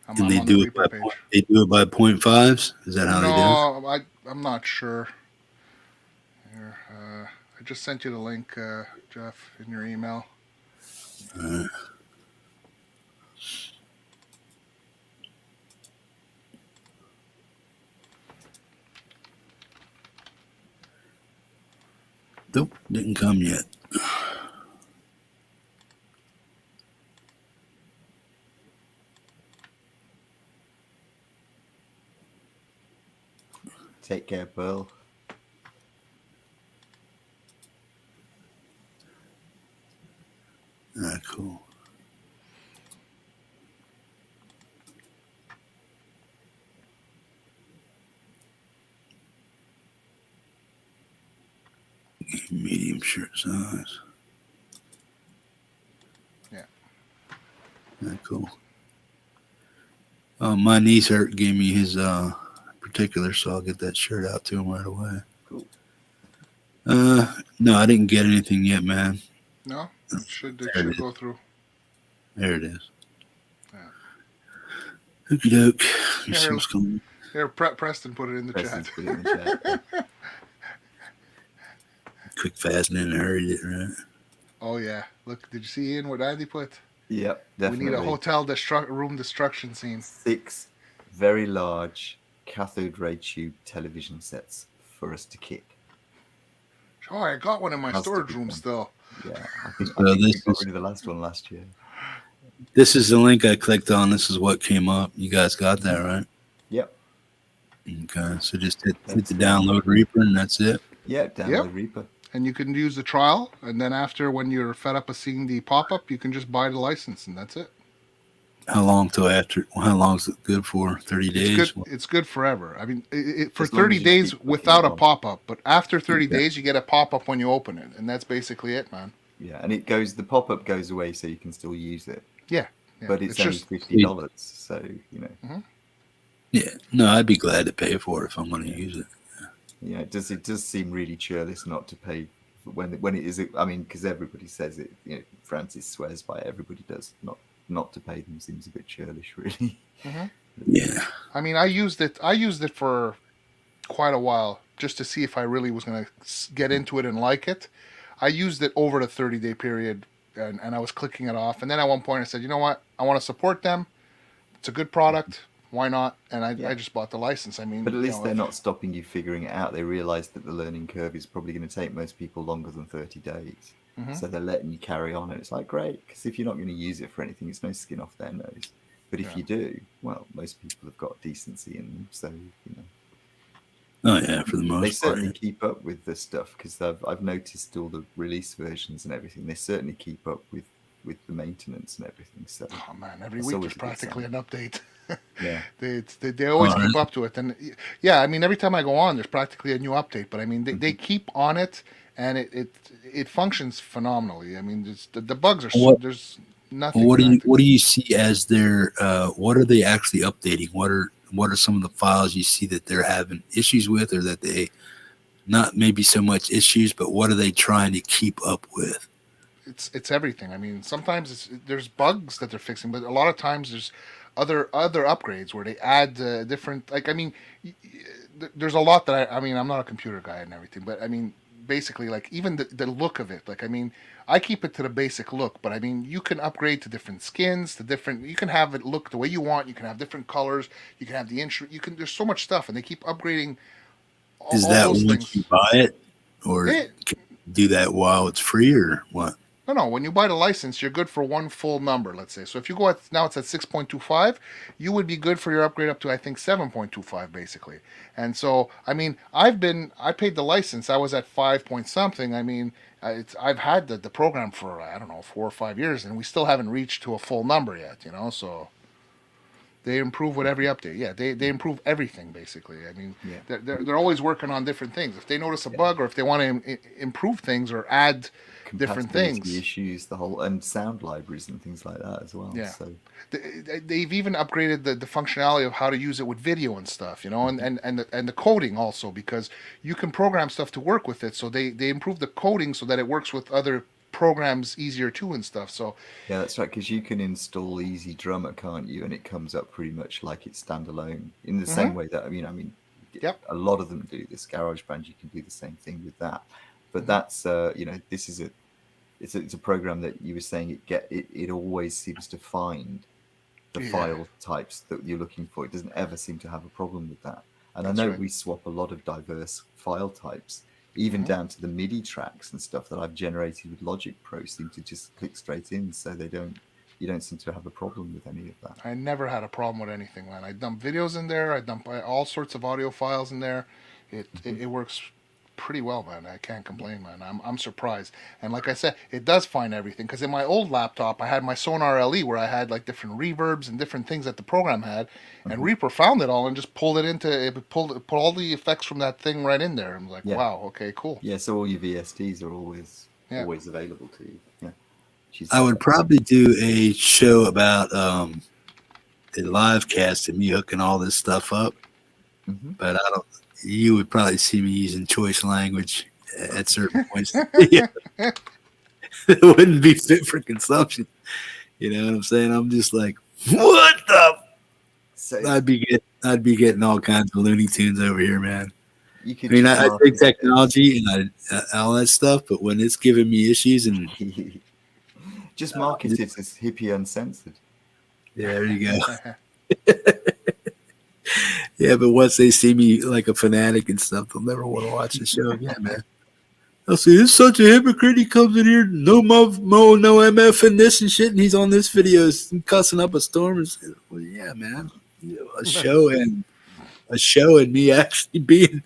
And they do it by 0.5s? Is that how they do it? No, I'm not sure. Here, I just sent you the link, Jeff, in your email. All right. Nope, didn't come yet. Take care, Pearl. Cool. Medium shirt size. Yeah. Cool. My niece gave me his particular, so I'll get that shirt out to him right away. Cool. No, I didn't get anything yet, man. No, it should go through. There it is. Yeah. Okie doke. Here, Preston put it in the chat. Put it in the chat. Quick, fast, and in a hurry, did it, right? Oh yeah. Look, did you see Ian what Andy put? Yep, definitely. We need a hotel room destruction scene. 6 very large cathode ray tube television sets for us to kick. Oh, I got one in my Has to storage be room done. still. Yeah, I think So we this got is- rid of the last one last year. This is the link I clicked on. This is what came up. You guys got that, right? Yep. Okay, so just hit the download Reaper, and that's it. Yep, download Reaper. And you can use the trial, and then after, when you're fed up of seeing the pop-up, you can just buy the license, and that's it. How long till after? How long is it good for? 30 days? It's good forever. I mean, for As long 30 as you days keep without a looking on. pop-up, but after 30 Okay. days, you get a pop-up when you open it, and that's basically it, man. Yeah, and the pop-up goes away so you can still use it. Yeah. But it's only just $50, so, you know. Yeah. No, I'd be glad to pay for it if I'm going to use it. Yeah, it does seem really churlish not to pay when it is. I mean, because everybody says it. You know, Francis swears by it. Everybody does. Not to pay them seems a bit churlish, really. Yeah. I mean, I used it for quite a while just to see if I really was going to get into it and like it. I used it over the 30-day period, and I was clicking it off. And then at one point I said, you know what? I want to support them. It's a good product. Why not? And I just bought the license. I mean, But at least they're not stopping you figuring it out. They realize that the learning curve is probably going to take most people longer than 30 days. So they're letting you carry on. And it's like, great, because if you're not going to use it for anything, it's no skin off their nose. But if you do, well, most people have got decency in them. So, you know. Oh, yeah, for the most They part. certainly keep up with the stuff because I've noticed all the release versions and everything. They certainly keep up with the maintenance and everything. So, Oh man, every It's week always there's a good practically an update. yeah. They always Oh, keep really? up to it, and yeah, I mean every time I go on, there's practically a new update. But I mean they keep on it, and it functions phenomenally. I mean the bugs are there's nothing. What do you see as their? What are they actually updating? What are some of the files you see that they're having issues with, or that they not maybe so much issues, but what are they trying to keep up with? It's everything. I mean, sometimes there's bugs that they're fixing, but a lot of times there's other upgrades where they add different. Like I mean, there's a lot that I mean, I'm not a computer guy and everything, but I mean, basically, like even the look of it. Like I mean, I keep it to the basic look, but I mean, you can upgrade to different skins, to different. You can have it look the way you want. You can have different colors. You can have the intro. You can. There's so much stuff, and they keep upgrading. Is all that those once things. you buy it, or It- can you do that while it's free, or what? No. When you buy the license, you're good for one full number, let's say. So if you go now it's at 6.25, you would be good for your upgrade up to, I think, 7.25, basically. And so, I mean, I paid the license. I was at 5 point something. I mean, I've had the program for, I don't know, 4 or 5 years, and we still haven't reached to a full number yet, you know? So they improve with every update. Yeah, they improve everything, basically. I mean, Yeah. they're always working on different things. If they notice a bug or if they want to improve things or add different Compatibility things. issues, and sound libraries and things like that as well. Yeah. So They've even upgraded the functionality of how to use it with video and stuff, you know, and the coding also, because you can program stuff to work with it. So they improve the coding so that it works with other programs easier too and stuff. So yeah, that's right. Because you can install Easy Drummer, can't you? And it comes up pretty much like it's standalone in the same way that I mean, Yep. a lot of them do this. GarageBand, you can do the same thing with that. But that's you know, this is it's a program that you were saying it always seems to find the file types that you're looking for. It doesn't ever seem to have a problem with that. And That's I know right. we swap a lot of diverse file types. even down to the MIDI tracks and stuff that I've generated with Logic Pro seem to just click straight in, so you don't seem to have a problem with any of that. I never had a problem with anything, man. I dump videos in there. I dump all sorts of audio files in there. It works pretty well, man. I can't complain, man. I'm surprised. And like I said, it does find everything. Because in my old laptop, I had my Sonar LE where I had like different reverbs and different things that the program had, and Reaper found it all and just pulled it into it. Put all the effects from that thing right in there. I'm like, wow, okay, cool. Yeah, so all your VSTs are always available to you. Yeah. I would probably do a show about a live cast and me hooking all this stuff up, but I don't. You would probably see me using choice language at certain points. It wouldn't be fit for consumption. You know what I'm saying? I'm just like, what the? So, I'd be getting all kinds of Looney Tunes over here, man. I take technology and all that stuff, but when it's giving me issues and just market it as Hippie Uncensored. Yeah, there you go. Yeah, but once they see me like a fanatic and stuff, they'll never want to watch the show again, man. I'll say, it's such a hypocrite. He comes in here, no MF and this and shit, and he's on this video cussing up a storm. And say, well, yeah, man. A show and me actually being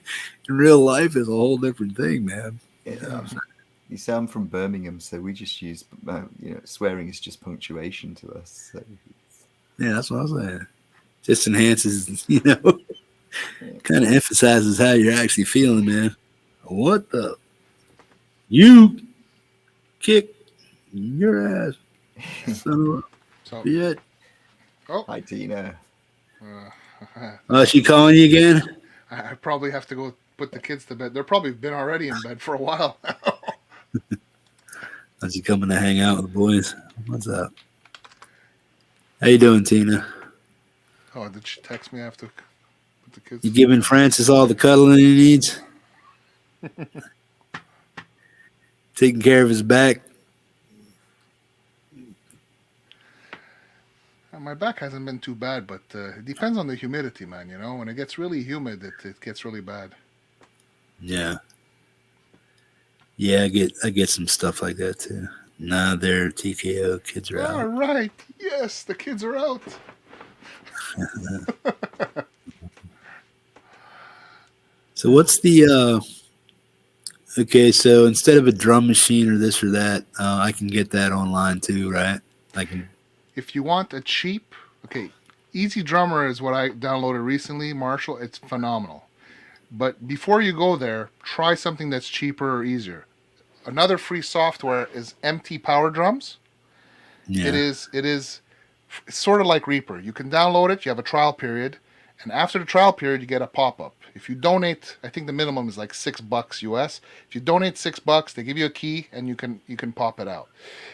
in real life is a whole different thing, man. Yeah. You say I'm from Birmingham, so we just use, swearing is just punctuation to us. So yeah, that's what I was saying. Just enhances, kind of emphasizes how you're actually feeling, man. What the? You kick your ass. Son of a bitch. Oh. Hi, Tina. She calling you again? I probably have to go put the kids to bed. They're probably been already in bed for a while. Is she coming to hang out with the boys? What's up? How you doing, Tina? Oh, did she text me after put the kids? You giving Francis all the cuddling he needs? Taking care of his back? My back hasn't been too bad, but it depends on the humidity, man. When it gets really humid, it gets really bad. Yeah. Yeah, I get some stuff like that too. Nah, they're TKO. Kids are out. All right. Yes, the kids are out. So what's the okay, so instead of a drum machine or this or that, I can get that online too, right? I can. If you want a cheap, Easy Drummer is what I downloaded recently, Marshall. It's phenomenal. But before you go there, try something that's cheaper or easier. Another free software is MT Power Drums. Yeah. It is sort of like Reaper. You can download it. You have a trial period, and after the trial period, you get a pop-up. If you donate, I think the minimum is like $6 US. If you donate $6, they give you a key, and you can pop it out.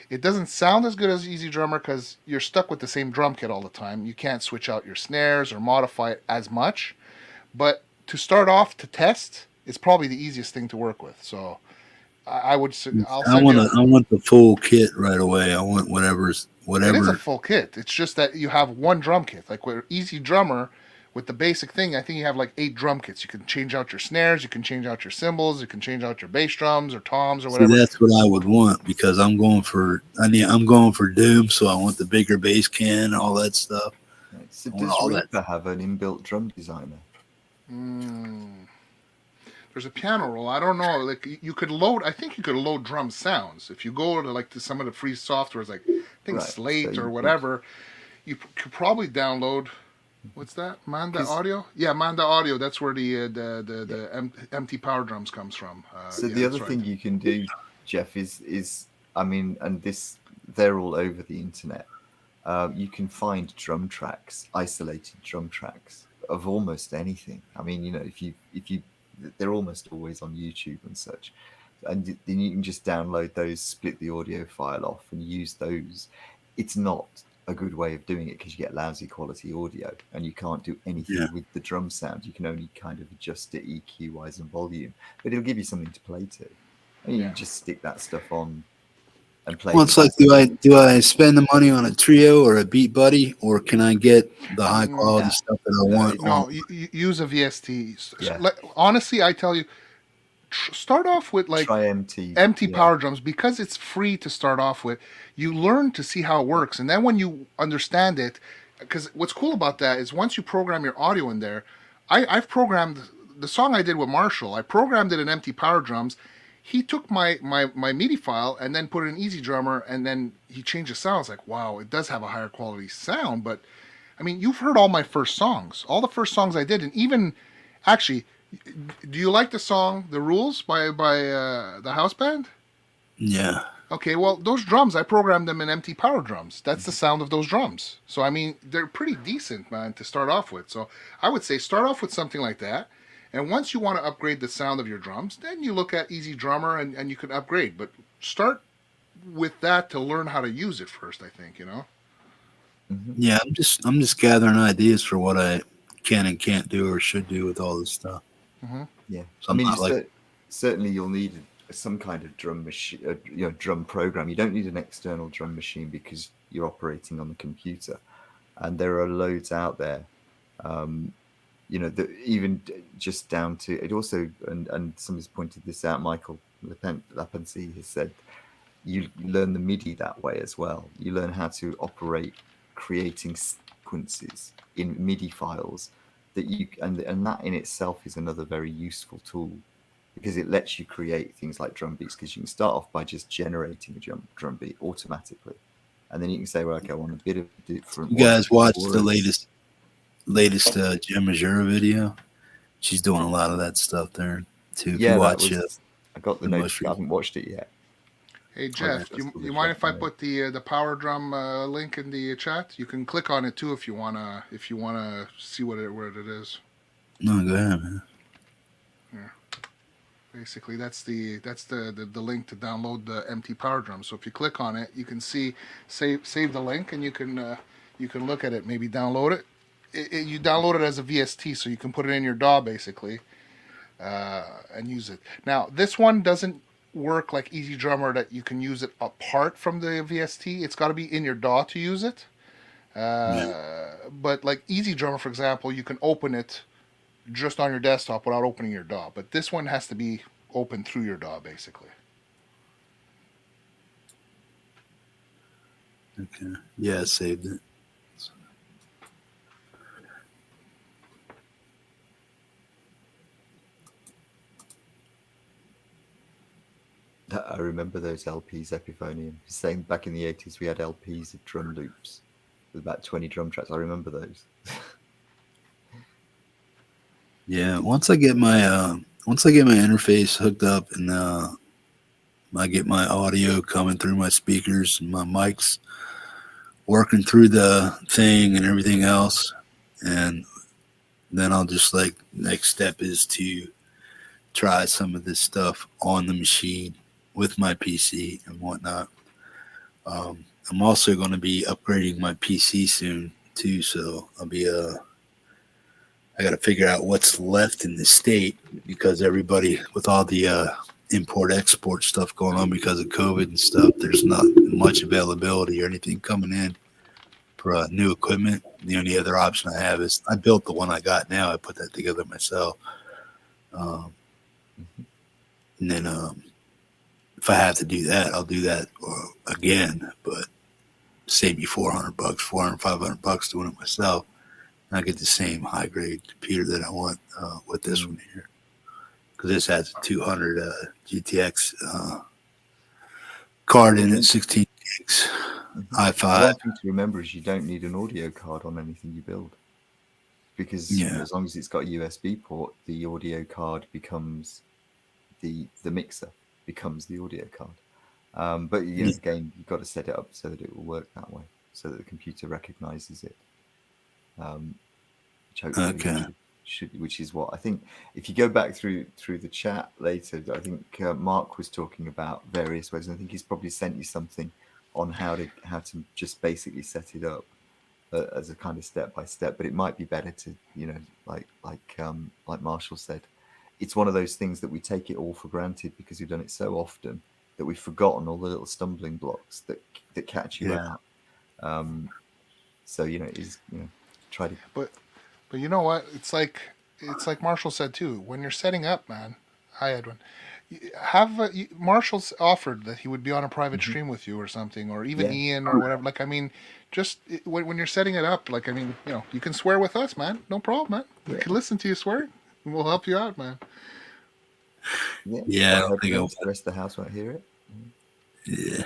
It doesn't sound as good as Easy Drummer because you're stuck with the same drum kit all the time. You can't switch out your snares or modify it as much. But to start off to test, it's probably the easiest thing to work with. So I would. I want the full kit right away. I want whatever. It is a full kit. It's just that you have one drum kit. Like with Easy Drummer, with the basic thing, I think you have like 8 drum kits. You can change out your snares, you can change out your cymbals, you can change out your bass drums or toms or whatever. See, that's what I would want because I'm going for Doom, so I want the bigger bass can, all that stuff. So does Reaper have an inbuilt drum designer? There's a piano roll. I don't know. Like you could load. I think you could load drum sounds if you go to some of the free softwares, like I think Slate or whatever. You could probably download. What's that? Manda Audio? Yeah, Manda Audio. That's where the MT Power Drums comes from. So the other thing you can do, Jeff, is they're all over the internet. You can find drum tracks, isolated drum tracks of almost anything. I mean, if you they're almost always on YouTube and such, and then you can just download those, split the audio file off, and use those. It's not a good way of doing it because you get lousy quality audio and you can't do anything with the drum sound. You can only kind of adjust it EQ wise and volume, but it'll give you something to play to. And you just stick that stuff on and play. Well, it's like, do I spend the money on a Trio or a Beat Buddy, or can I get the high quality stuff that I want? No, you use a VST. Honestly, I tell you, start off with like Try empty. empty Yeah. power drums, because it's free to start off with. You learn to see how it works, and then when you understand it, because what's cool about that is once you program your audio in there, I've programmed the song I did with Marshall. I programmed it in empty power drums. He took my MIDI file and then put it in Easy Drummer, and then he changed the sound. It's like, wow, it does have a higher quality sound. But I mean, you've heard all my first songs, all the first songs I did, and even actually, do you like the song "The Rules" by the house band? Yeah. Okay, well, those drums, I programmed them in empty power drums. That's the sound of those drums. So, I mean, they're pretty decent, man, to start off with. So, I would say start off with something like that. And once you want to upgrade the sound of your drums, then you look at Easy Drummer and you can upgrade. But start with that to learn how to use it first, I think, you know? Yeah, I'm just gathering ideas for what I can and can't do or should do with all this stuff. Yeah. So I mean, I'm not like, certainly you'll need some kind of drum machine, drum program. You don't need an external drum machine because you're operating on the computer, and there are loads out there. Even just down to it also, and somebody's pointed this out. Michael Lapency has said you learn the MIDI that way as well. You learn how to operate, creating sequences in MIDI files that you and that in itself is another very useful tool, because it lets you create things like drum beats, because you can start off by just generating a drum beat automatically, and then you can say, well, okay, I want a bit of different. you guys watched the latest Jim Majura video? She's doing a lot of that stuff there too. If you watch it, I got the note. I haven't watched it yet. Hey Jeff, you mind if I put the power drum link in the chat? You can click on it too if you wanna see where it is. No, go ahead, man. Yeah. Basically, that's the link to download the empty power drum. So if you click on it, you can save the link, and you can look at it. Maybe download it. You download it as a VST, so you can put it in your DAW basically, and use it. Now this one doesn't work like Easy Drummer, that you can use it apart from the VST. It's got to be in your DAW to use it. But like Easy Drummer, for example, you can open it just on your desktop without opening your DAW. But this one has to be open through your DAW, basically. Okay. Yeah, I saved it. I remember those LPs, Epiphonium. Same back in the 80s, we had LPs of drum loops with about 20 drum tracks. I remember those. Yeah, once I get my interface hooked up and I get my audio coming through my speakers and my mics working through the thing and everything else, and then I'll just like, next step is to try some of this stuff on the machine with my PC and whatnot. I'm also going to be upgrading my PC soon too, so I'll be I got to figure out what's left in the state, because everybody, with all the import-export stuff going on because of COVID and stuff, there's not much availability or anything coming in for new equipment. The only other option I have is I built the one I got now. I put that together myself. And then if I have to do that, I'll do that again, but save me $400, $500 doing it myself. I get the same high grade computer that I want with this one here, because this has a 200 GTX card in it, 16 gigs, i5. One thing to remember is you don't need an audio card on anything you build, because as long as it's got a USB port, the audio card becomes the mixer becomes the audio card. But again, you've got to set it up so that it will work that way, so that the computer recognizes it. Which is what I think. If you go back through the chat later, I think Mark was talking about various ways, and I think he's probably sent you something on how to just basically set it up as a kind of step by step. But it might be better to, like Marshall said, it's one of those things that we take it all for granted because we've done it so often that we've forgotten all the little stumbling blocks that catch you out. So try to. But you know what? It's like Marshall said too. When you're setting up, man, Hi, Edwin. Marshall's offered that he would be on a private stream with you or something, or even Yeah. Ian or whatever. Like, I mean, just when you're setting it up, like, I mean, you can swear with us, man. No problem, man. We can listen to you swear. And we'll help you out, man. Yeah, I I don't hope think the rest of the house won't hear it. Yeah.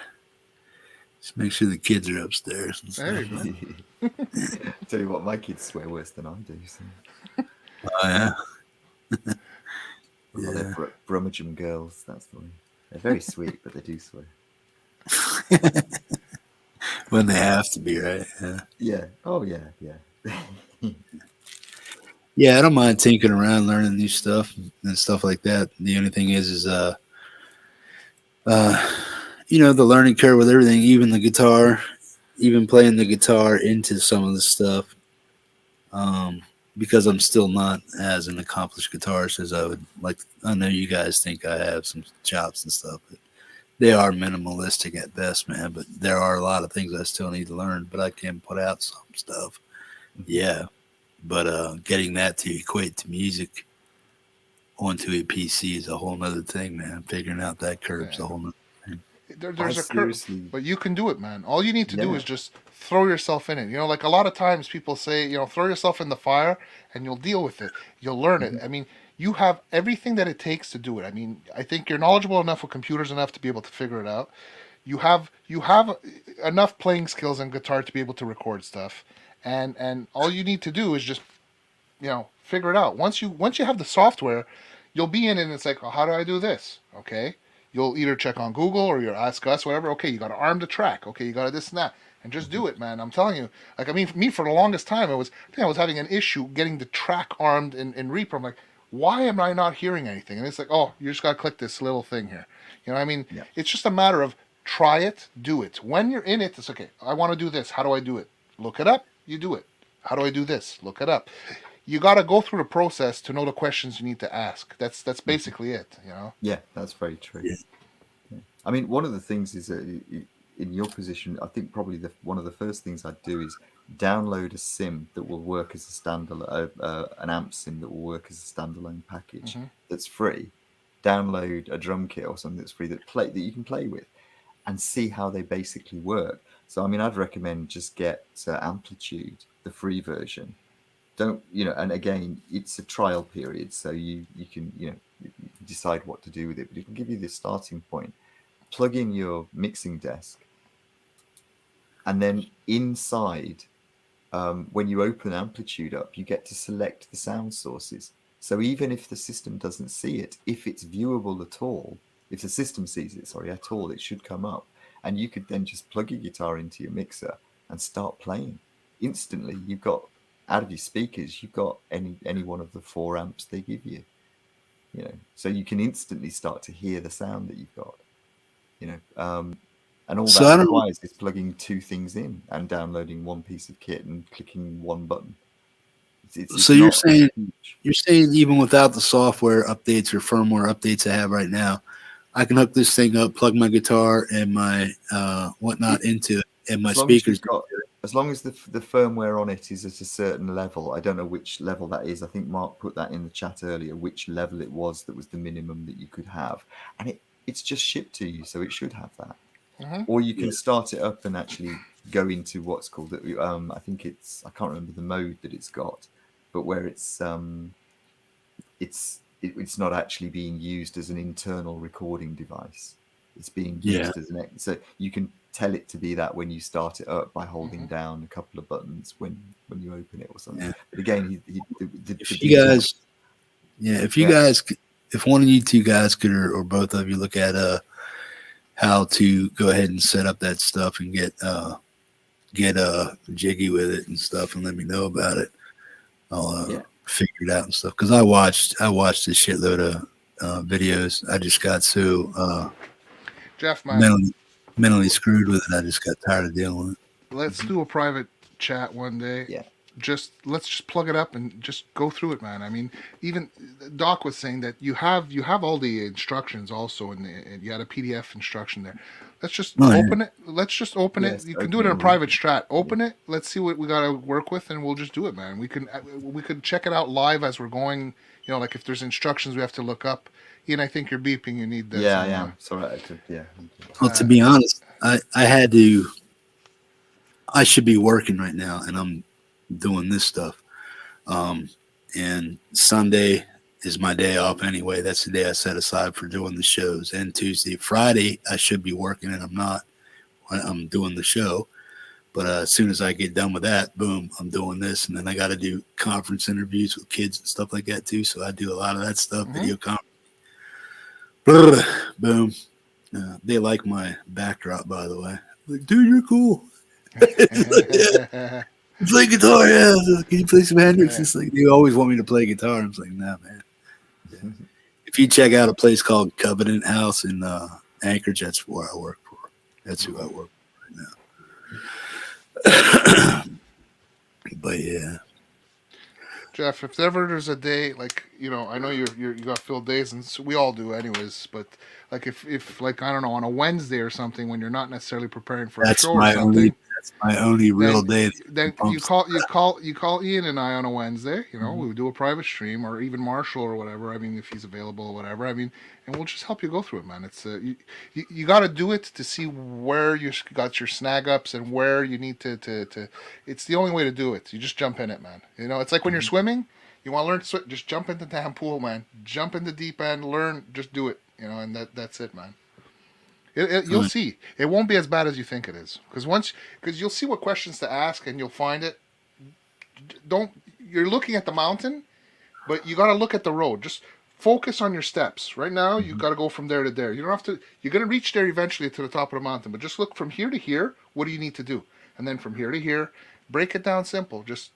Just make sure the kids are upstairs and There stuff. you go. Tell you what, my kids swear worse than I do. So. Oh, yeah. Oh, they're Brummagem girls. That's the way. They're very sweet, but they do swear. When they have to be, right? Yeah. Yeah. Oh, yeah. Yeah, I don't mind tinkering around, learning new stuff and stuff like that. The only thing is the learning curve with everything, even the guitar, even playing the guitar into some of the stuff. Because I'm still not as an accomplished guitarist as I would like. I know you guys think I have some chops and stuff, but they are minimalistic at best, man. But there are a lot of things I still need to learn, but I can put out some stuff. Yeah. But getting that to equate to music onto a PC is a whole nother thing, man. Figuring out that curve's a whole nother thing. There's a curve, but you can do it, man. All you need to do is just throw yourself in it. Like a lot of times people say, throw yourself in the fire and you'll deal with it. You'll learn it. I mean, you have everything that it takes to do it. I mean, I think you're knowledgeable enough with computers enough to be able to figure it out. You have enough playing skills and guitar to be able to record stuff. And all you need to do is just figure it out. Once you have the software, you'll be in it and it's like, oh, how do I do this? Okay. You'll either check on Google or you'll ask us, whatever. Okay, you got to arm the track. Okay, you got to this and that. And just do it, man. I'm telling you. Like, I mean, for me, for the longest time, I think I was having an issue getting the track armed in Reaper. I'm like, why am I not hearing anything? And it's like, oh, you just got to click this little thing here. I mean, it's just a matter of try it, do it. When you're in it, it's okay. I want to do this. How do I do it? Look it up. You do it. How do I do this? Look it up. You got to go through the process to know the questions you need to ask. That's basically it, Yeah, that's very true. Yeah. I mean, one of the things is that in your position, I think probably one of the first things I'd do is download a sim that will work as a standalone, an amp sim that will work as a standalone package that's free. Download a drum kit or something that's free that you can play with, and see how they basically work. So, I mean, I'd recommend just get Amplitude, the free version. Don't and again, it's a trial period, so you can you decide what to do with it, but it can give you the starting point. Plug in your mixing desk, and then inside, when you open Amplitude up, you get to select the sound sources. So even if the system doesn't see it, if it's viewable at all, if the system sees it, at all, it should come up, and you could then just plug your guitar into your mixer and start playing instantly. You've got, out of your speakers, you've got any one of the 4 amps they give you, so you can instantly start to hear the sound that you've got, and all that requires is plugging 2 things in and downloading 1 piece of kit and clicking 1 button. So you're saying even without the software updates or firmware updates I have right now, I can hook this thing up, plug my guitar and my whatnot into it, and my speakers. As long as the firmware on it is at a certain level, I don't know which level that is. I think Mark put that in the chat earlier, which level it was that was the minimum that you could have. And it's just shipped to you, so it should have that. Or you can start it up and actually go into what's called, I think I can't remember the mode that it's got, but where it's not actually being used as an internal recording device. It's being used as so you can tell it to be that when you start it up by holding down a couple of buttons when you open it or something. Yeah. But again, if one of you 2 guys could, or both of you, look at how to go ahead and set up that stuff and get jiggy with it and stuff, and let me know about it. I'll figure it out and stuff, because I watched a shitload of videos. I just got so Jeff, man, mentally screwed with it. I just got tired of dealing with it. Let's do a private chat one day. Yeah. let's just plug it up and just go through it, man. I mean, even Doc was saying that you have all the instructions also, and you had a PDF instruction there. Let's just open it. Let's just open it. You can do it in a private strat. Open it. Let's see what we got to work with, and we'll just do it, man. We could check it out live as we're going. You know, like if there's instructions we have to look up. Ian, I think you're beeping. You need that. Yeah, I am. Sorry, yeah. Well, to be honest, I had to. I should be working right now, and I'm doing this stuff. And Sunday is my day off anyway. That's the day I set aside for doing the shows. And Tuesday, Friday, I should be working, and I'm not. I'm doing the show. But as soon as I get done with that, boom, I'm doing this. And then I got to do conference interviews with kids and stuff like that too. So I do a lot of that stuff, video conference. Boom. They like my backdrop, by the way. Like, dude, you're cool. Play guitar, yeah. Can you play some Hendrix? It's like, they always want me to play guitar. I'm like, nah, man. Yeah. If you check out a place called Covenant House in Anchorage, that's where I work for. That's who I work for right now. But yeah. Jeff, if ever there's a day, like, you know, I know you got filled days, and so we all do anyways, but like if like, I don't know, on a Wednesday or something when you're not necessarily preparing for a show or something. That's my only real day. Then you call Ian and I on a Wednesday, you know, we would do a private stream, or even Marshall or whatever. I mean, if he's available or whatever. I mean, and we'll just help you go through it, man. It's you got to do it to see where you got your snag ups and where you need to. It's the only way to do it. You just jump in it, man. You know, it's like when you're swimming. You want to learn to swim, just jump into the damn pool, man. Jump in the deep end, learn, just do it. You know, and that's it, man. You'll see. It won't be as bad as you think it is. Because you'll see what questions to ask, and you'll find it. You're looking at the mountain, but you got to look at the road. Just focus on your steps. Right now, you got to go from there to there. You don't have to. You're going to reach there eventually to the top of the mountain, but just look from here to here. What do you need to do? And then from here to here, break it down simple. Just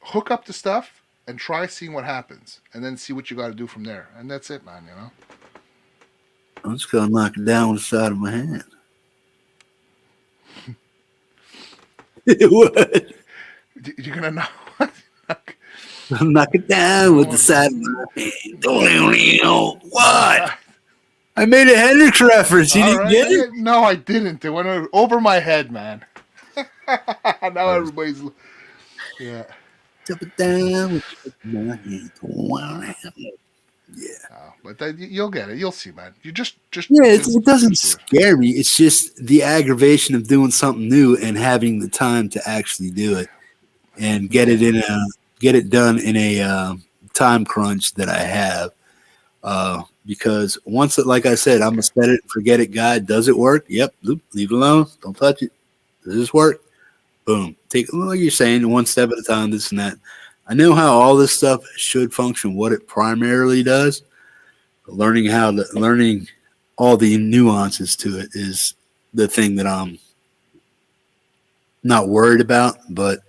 hook up the stuff and try seeing what happens, and then see what you got to do from there. And that's it, man. You know. I'm just gonna knock it down with the side of my hand. What? You're gonna knock? Knock it down with the side of my hand. What? I made a Hendrix reference. You didn't get it? No, I didn't. It went over my head, man. Now everybody's. Yeah. Jump it down with my hand. Yeah, but you'll get it. You'll see, man. You just yeah. It doesn't scare me. It's just the aggravation of doing something new and having the time to actually do it and get it done in a time crunch that I have. Because once, like I said, I'm a set it and forget it guy. Does it work? Yep. Leave it alone. Don't touch it. Does this work? Boom. Take, like you're saying, one step at a time. This and that. I know how all this stuff should function, what it primarily does. Learning all the nuances to it is the thing that I'm not worried about, but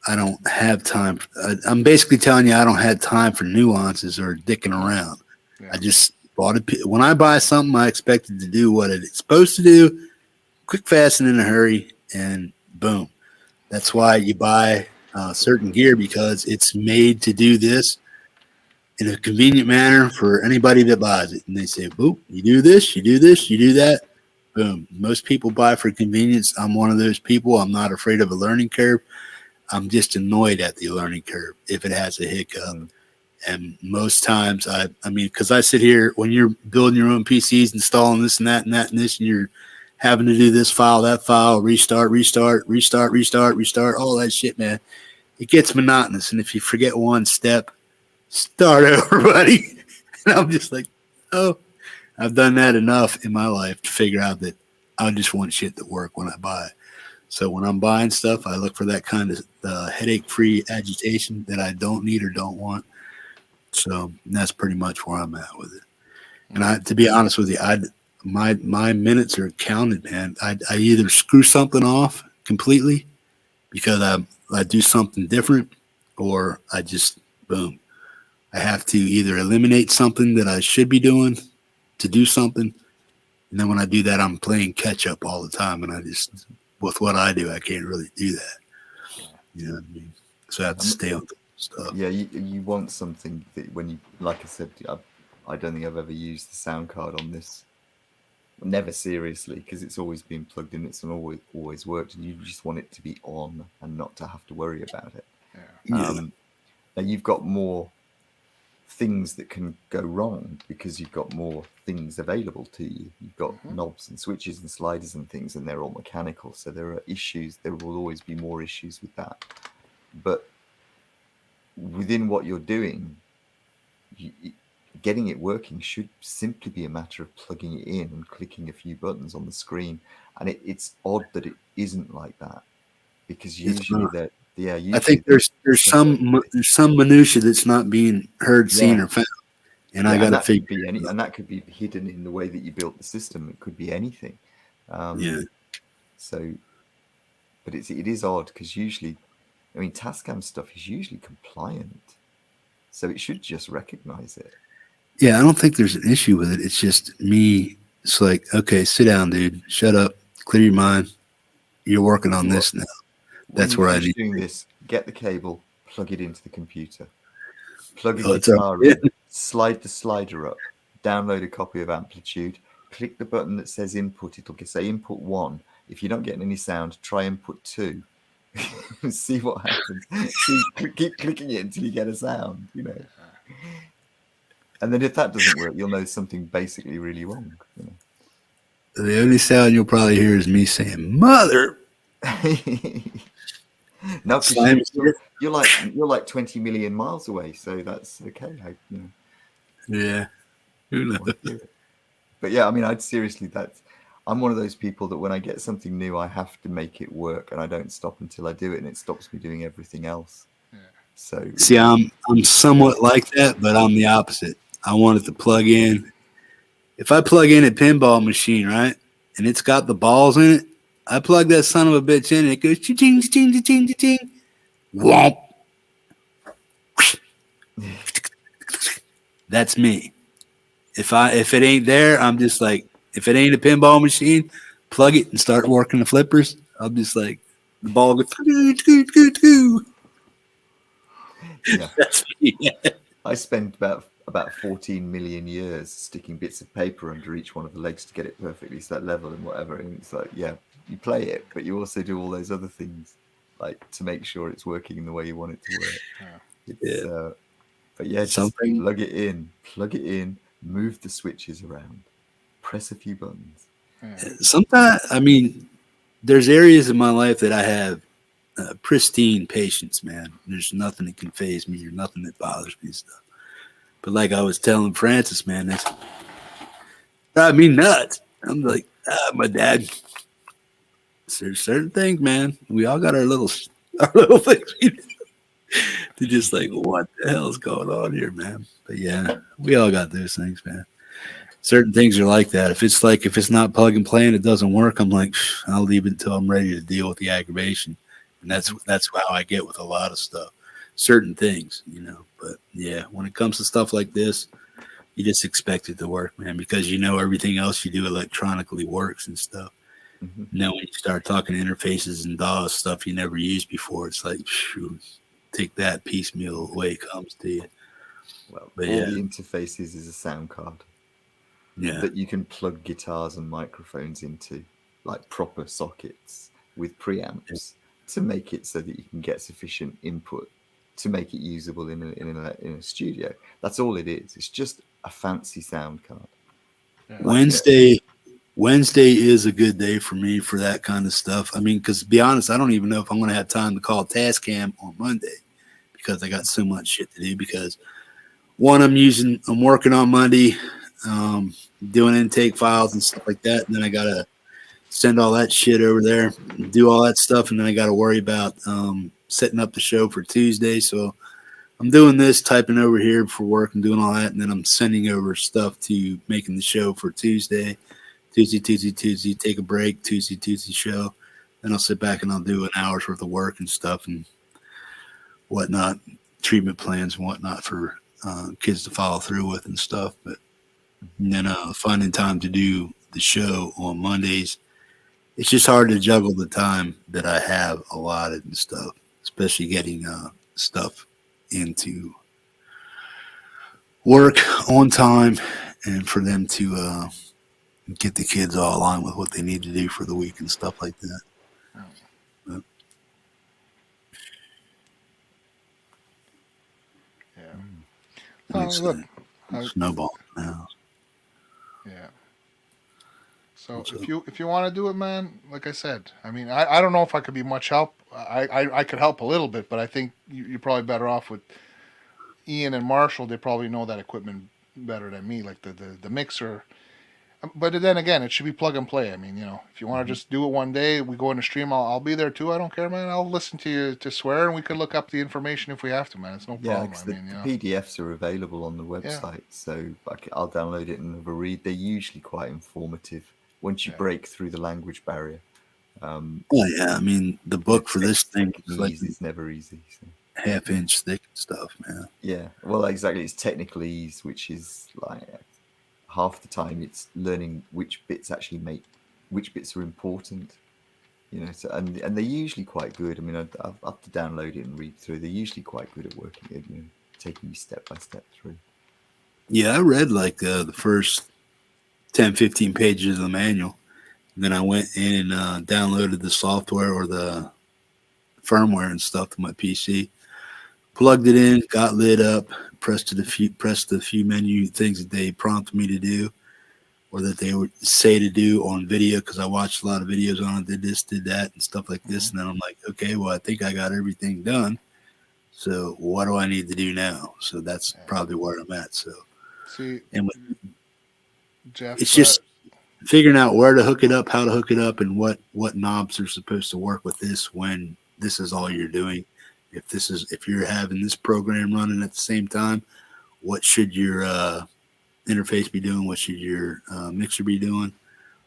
I don't have time. I'm basically telling you I don't have time for nuances or dicking around. Yeah. I just bought it. When I buy something, I expect it to do what it's supposed to do, quick, fast, and in a hurry, and boom. That's why you buy certain gear, because it's made to do this in a convenient manner for anybody that buys it. And they say, boop, you do this, you do this, you do that. Boom. Most people buy for convenience. I'm one of those people. I'm not afraid of a learning curve. I'm just annoyed at the learning curve if it has a hiccup. And most times, I mean, because I sit here, when you're building your own PCs, installing this and that and that and this, and you're having to do this file, that file, restart, all that shit, man. It gets monotonous. And if you forget one step, start over, buddy. And I'm just like, oh, I've done that enough in my life to figure out that I just want shit to work when I buy it. So when I'm buying stuff, I look for that kind of headache-free agitation that I don't need or don't want. So that's pretty much where I'm at with it. And to be honest with you, my minutes are counted, man. I either screw something off completely because I do something different, or I just, boom. I have to either eliminate something that I should be doing to do something. And then when I do that, I'm playing catch up all the time. And I just, with what I do, I can't really do that. You know what I mean? So I have to stay on stuff. Yeah, you want something that when you, like I said, I don't think I've ever used the sound card on this. Never seriously, because it's always been plugged in. It's always worked, and you just want it to be on and not to have to worry about it. Yeah. Now you've got more things that can go wrong because you've got more things available to you. You've got knobs and switches and sliders and things, and they're all mechanical. So there are issues. There will always be more issues with that. But within what you're doing, getting it working should simply be a matter of plugging it in and clicking a few buttons on the screen. And it's odd that it isn't like that, because usually that. Yeah, I think there's some minutia that's not being heard, seen, or found, and I got to figure. And that could be hidden in the way that you built the system. It could be anything. So, but it is odd because usually, I mean, Tascam stuff is usually compliant, so it should just recognize it. Yeah, I don't think there's an issue with it. It's just me. It's like, okay, sit down, dude. Shut up. Clear your mind. You're working on this now. That's where I need doing this. Get the cable, plug it into the computer, plug a guitar in, slide the slider up, download a copy of Amplitude, click the button that says input. It'll say input 1. If you're not getting any sound, try input 2. See what happens. Keep clicking it until you get a sound, you know. And then if that doesn't work, you'll know something basically really wrong. You know? The only sound you'll probably hear is me saying "mother." No, you're like 20 million miles away, so that's okay. Yeah, who knows? But yeah, I mean, I'm one of those people that when I get something new, I have to make it work, and I don't stop until I do it, and it stops me doing everything else. So see, I'm somewhat like that, but I'm the opposite. I want it to plug in. If I plug in a pinball machine, right, and it's got the balls in it, I plug that son of a bitch in, and it goes ching ching ching ching, womp. That's me. If it ain't there, I'm just like, if it ain't a pinball machine, plug it and start working the flippers. I'm just like, the ball goes. Yeah. That's me. I spent about 14 million years sticking bits of paper under each one of the legs to get it perfectly set level and whatever. And it's like, yeah, you play it, but you also do all those other things, like to make sure it's working in the way you want it to work. But yeah, just plug it in, move the switches around, press a few buttons. Sometimes, I mean, there's areas in my life that I have pristine patience, man. There's nothing that can faze me or nothing that bothers me and stuff. But like I was telling Francis, man, that's drive me nuts. I'm like, my dad. There's certain things, man. We all got our little things we do. They're just like, what the hell is going on here, man? But yeah, we all got those things, man. Certain things are like that. If it's not plug and play and it doesn't work, I'm like, I'll leave it until I'm ready to deal with the aggravation. And that's how I get with a lot of stuff. Certain things, you know. But yeah, when it comes to stuff like this, you just expect it to work, man, because you know everything else you do electronically works and stuff. Mm-hmm. Now, when you start talking interfaces and DAWs, stuff you never used before, it's like, shoot, take that piecemeal the way it comes to you. Well, but all the interfaces is a sound card that you can plug guitars and microphones into, like proper sockets with preamps to make it so that you can get sufficient input to make it usable in a studio. That's all it is. It's just a fancy sound card. Yeah. Wednesday is a good day for me for that kind of stuff. I mean, because to be honest, I don't even know if I'm going to have time to call Tascam on Monday because I got so much shit to do. Because one, I'm working on Monday, doing intake files and stuff like that, and then I got to send all that shit over there, do all that stuff, and then I got to worry about setting up the show for Tuesday. So I'm doing this, typing over here for work and doing all that, and then I'm sending over stuff to making the show for Tuesday, take a break, Tuesday show. Then I'll sit back and I'll do an hour's worth of work and stuff and whatnot, treatment plans and whatnot for kids to follow through with and stuff. But then finding time to do the show on Mondays, it's just hard to juggle the time that I have allotted and stuff. especially getting stuff into work on time, and for them to get the kids all aligned with what they need to do for the week and stuff like that. But, Yeah. it's look. snowball now. Yeah. So What's if you want to do it, man, like I said, I mean, I don't know if I could be much help. I could help a little bit, but I think you're probably better off with Ian and Marshall. They probably know that equipment better than me, like the mixer. But then again, it should be plug and play. I mean, if you want to just do it one day, we go in the stream. I'll be there too. I don't care, man. I'll listen to you to swear, and we can look up the information if we have to, man. It's no Yeah, problem. 'cause I the, mean, the PDFs are available on the website, so I'll download it and have a read. They're usually quite informative once you break through the language barrier. Oh yeah, I mean the book for this thing is like it's never easy. So. half-inch thick and stuff, man. Yeah, well, exactly. It's technical ease, which is like half the time it's learning which bits are important. So, and they're usually quite good. I mean, I've to download it and read through. They're usually quite good at working it, taking you step by step through. Yeah, I read like the first 10, 15 pages of the manual. And then I went in and downloaded the software or the firmware and stuff to my PC. Plugged it in, got lit up, pressed the few menu things that they prompted me to do, or that they would say to do on video, because I watched a lot of videos on it. Did this, did that, and stuff like this. And then I'm like, okay, well, I think I got everything done. So what do I need to do now? So that's probably where I'm at. So, and Jeff, it's just figuring out where to hook it up, how to hook it up, and what knobs are supposed to work with this when this is all you're doing. If you're having this program running at the same time, what should your interface be doing? What should your mixer be doing?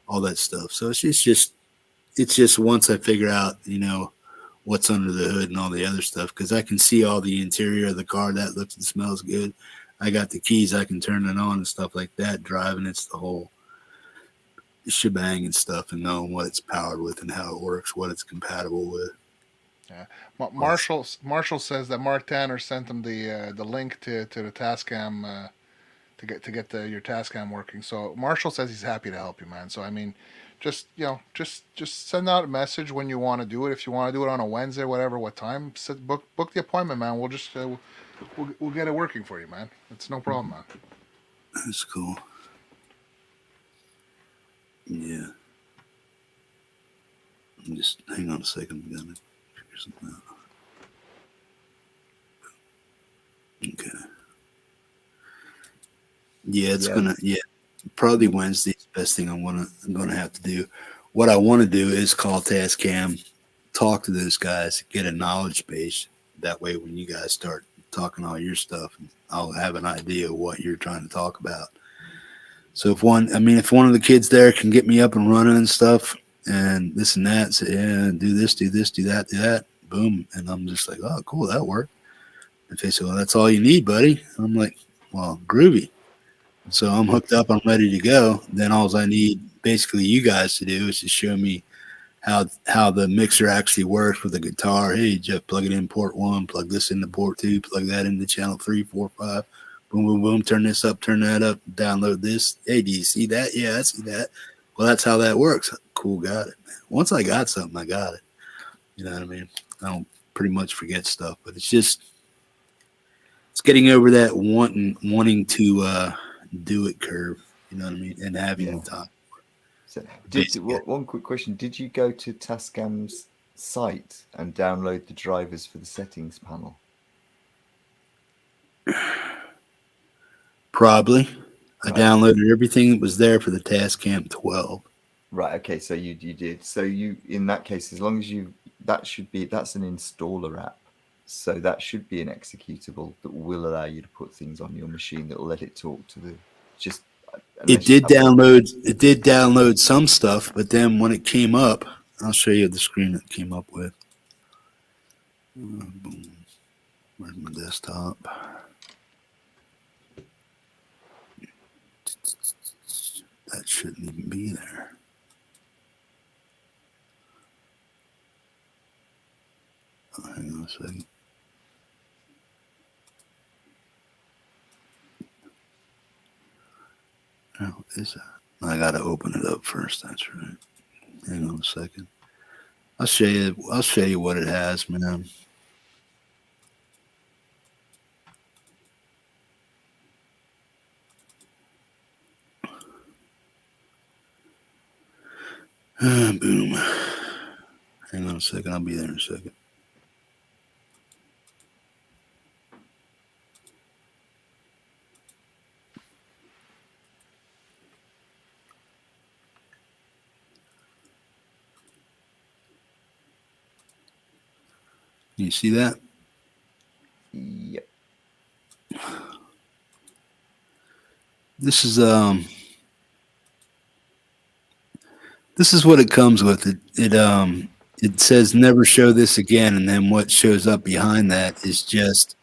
All that stuff. So it's just once I figure out, what's under the hood and all the other stuff, because I can see all the interior of the car. That looks and smells good. I got the keys. I can turn it on and stuff like that. Driving, it's the whole shebang and stuff, and knowing what it's powered with and how it works, what it's compatible with. Yeah, Marshall says that Mark Tanner sent him the link to the Tascam to get your Tascam working. So Marshall says he's happy to help you, man. So I mean, just send out a message when you want to do it. If you want to do it on a Wednesday, whatever, what time, book the appointment, man. We'll just we'll get it working for you, man. It's no problem, man. That's cool. Yeah. Just hang on a second. I'm gonna figure something out. Okay. Yeah, it's gonna. Yeah, probably Wednesday's the best thing I'm gonna have to do. What I want to do is call Tascam, talk to those guys, get a knowledge base. That way, when you guys start talking all your stuff, I'll have an idea of what you're trying to talk about. So if one of the kids there can get me up and running and stuff, and this and that, say, yeah, do this, do that, boom, and I'm just like, oh, cool, that worked. If they say, well, that's all you need, buddy, I'm like, well, groovy. So I'm hooked up, I'm ready to go. Then all I need, basically, you guys to do is to show me how the mixer actually works with the guitar. Hey, Jeff, plug it in port 1, plug this into port 2, plug that into channel 3, 4, 5. Boom, boom, boom. Turn this up, turn that up. Download this. Hey, do you see that? Yeah, I see that. Well, that's how that works. Cool, got it, man. Once I got something, I got it. You know what I mean? I don't pretty much forget stuff, but it's getting over that wanting to do it curve. You know what I mean? And having the time. So, one quick question: did you go to Tascam's site and download the drivers for the settings panel? Probably. I downloaded everything that was there for the Tascam 12. Right. Okay. So you did. So in that case, as long as that's an installer app. So that should be an executable that will allow you to put things on your machine that will let it talk to the It did download some stuff, but then when it came up, I'll show you the screen that came up with. Where's my desktop? That shouldn't even be there. Oh, hang on a a second. Oh, is that? I gotta open it up first. That's right. Hang on a second. I'll show you. I'll show you what it has, man. Boom. Hang on a second. I'll be there in a second. You see that? Yep. This is what it comes with. It says never show this again, and then what shows up behind that is just